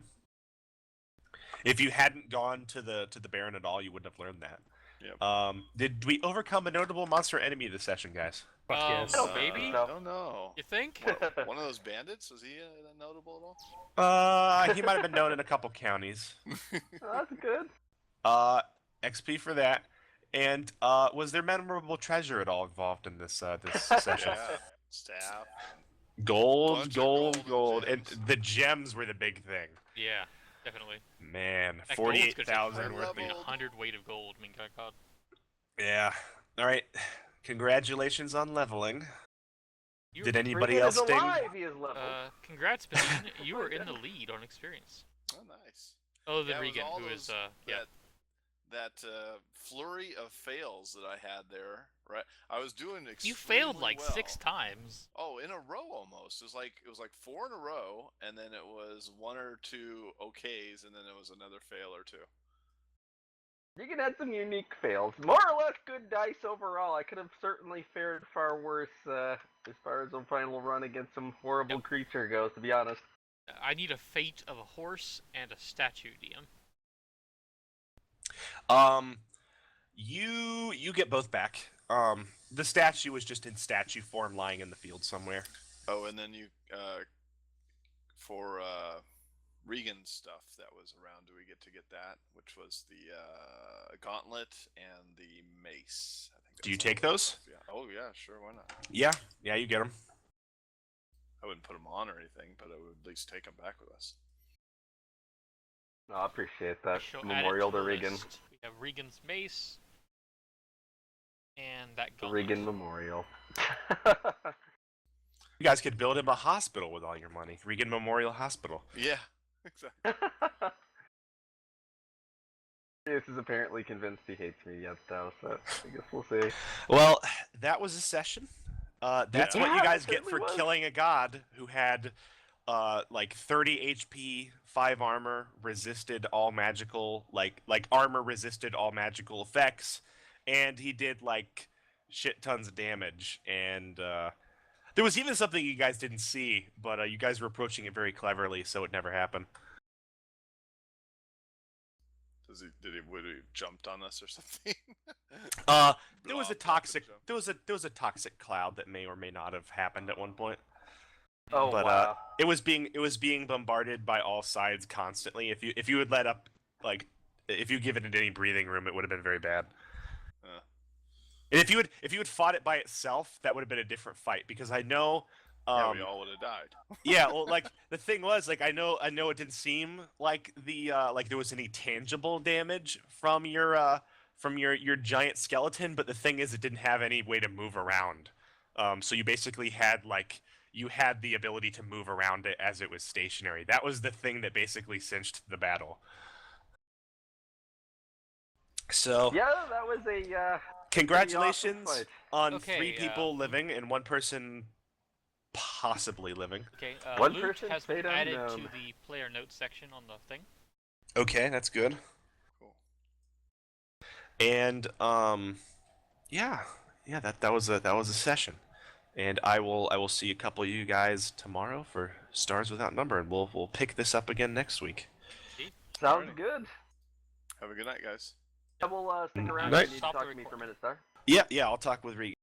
If you hadn't gone to the Baron at all, you wouldn't have learned that. Yep. Did we overcome a notable monster enemy this session, guys? Fuck yes. Oh, maybe? I don't know. You think? One of those bandits, was he notable at all? He might have been known in a couple counties. That's good. XP for that. And was there memorable treasure at all involved in this session? Yeah, staff. Gold, Bunch of gold, gold and and gems. the gems were the big thing. Yeah, definitely. Man, That gold's gonna take 48,000 forever worth. to make Leveled. 100 weight of gold. I mean, God. Yeah. All right. Congratulations on leveling. You Did anybody Regan else is sting? alive. He is leveled. Congrats, Badine. You were in the lead on experience. Oh, nice. Other than Yeah, it was Regan, all who those- is yeah. That flurry of fails that I had there, right? I was doing extremely You failed like well. 6 times. Oh, in a row almost. It was like 4 in a row, and then it was 1 or 2 okays, and then it was another fail or 2. Regan had some unique fails. More or less good dice overall. I could have certainly fared far worse as far as the final run against some horrible creature goes, to be honest. I need a fate of a horse and a statue, DM. You get both back. The statue was just in statue form, lying in the field somewhere. Oh, and then you for Regan's stuff that was around, do we get that? Which was the gauntlet and the mace. I think. Do you that's all take it was. those? Yeah. Oh yeah, sure. Why not? Yeah, you get them. I wouldn't put them on or anything, but I would at least take them back with us. No, I appreciate I that. shall add it Memorial to the Regan. list. We have Regan's mace. And that The gauntlet. Regan Memorial. You guys could build him a hospital with all your money. Regan Memorial Hospital. Yeah, exactly. This is apparently convinced he hates me yet, though, so I guess we'll see. Well, that was a session. That's Yeah. what you Yeah, guys it get for certainly was. killing a god who had like 30 HP, 5 armor, resisted all magical like armor resisted all magical effects, and he did like shit tons of damage. And there was even something you guys didn't see, but you guys were approaching it very cleverly, so it never happened. Would he jumped on us or something? There was a Blob, toxic jump. there was a toxic cloud that may or may not have happened at one point. Oh, But wow. it was being bombarded by all sides constantly. If you had let up, like, if you given it any breathing room, it would have been very bad. And if you had fought it by itself, that would have been a different fight, because I know. Yeah, we all would have died. Yeah, well, like the thing was, like I know it didn't seem like like there was any tangible damage from your giant skeleton, but the thing is, it didn't have any way to move around. So you basically had like you had the ability to move around it as it was stationary. That was the thing that basically cinched the battle. So, Yeah, that was a congratulations fight. on Okay, 3 people living and 1 person possibly living. Okay, One loot person, has fate been added to unknown. the player notes section on the thing. Okay, that's good. Cool. And yeah, that was a session. And I will see a couple of you guys tomorrow for Stars Without Number, and we'll pick this up again next week. Indeed. Sounds Alrighty. good. Have a good night, guys. Yeah, we'll stick around Night. if you need to Stop the talk to me for a recording. minute, Star. Yeah, I'll talk with Regan.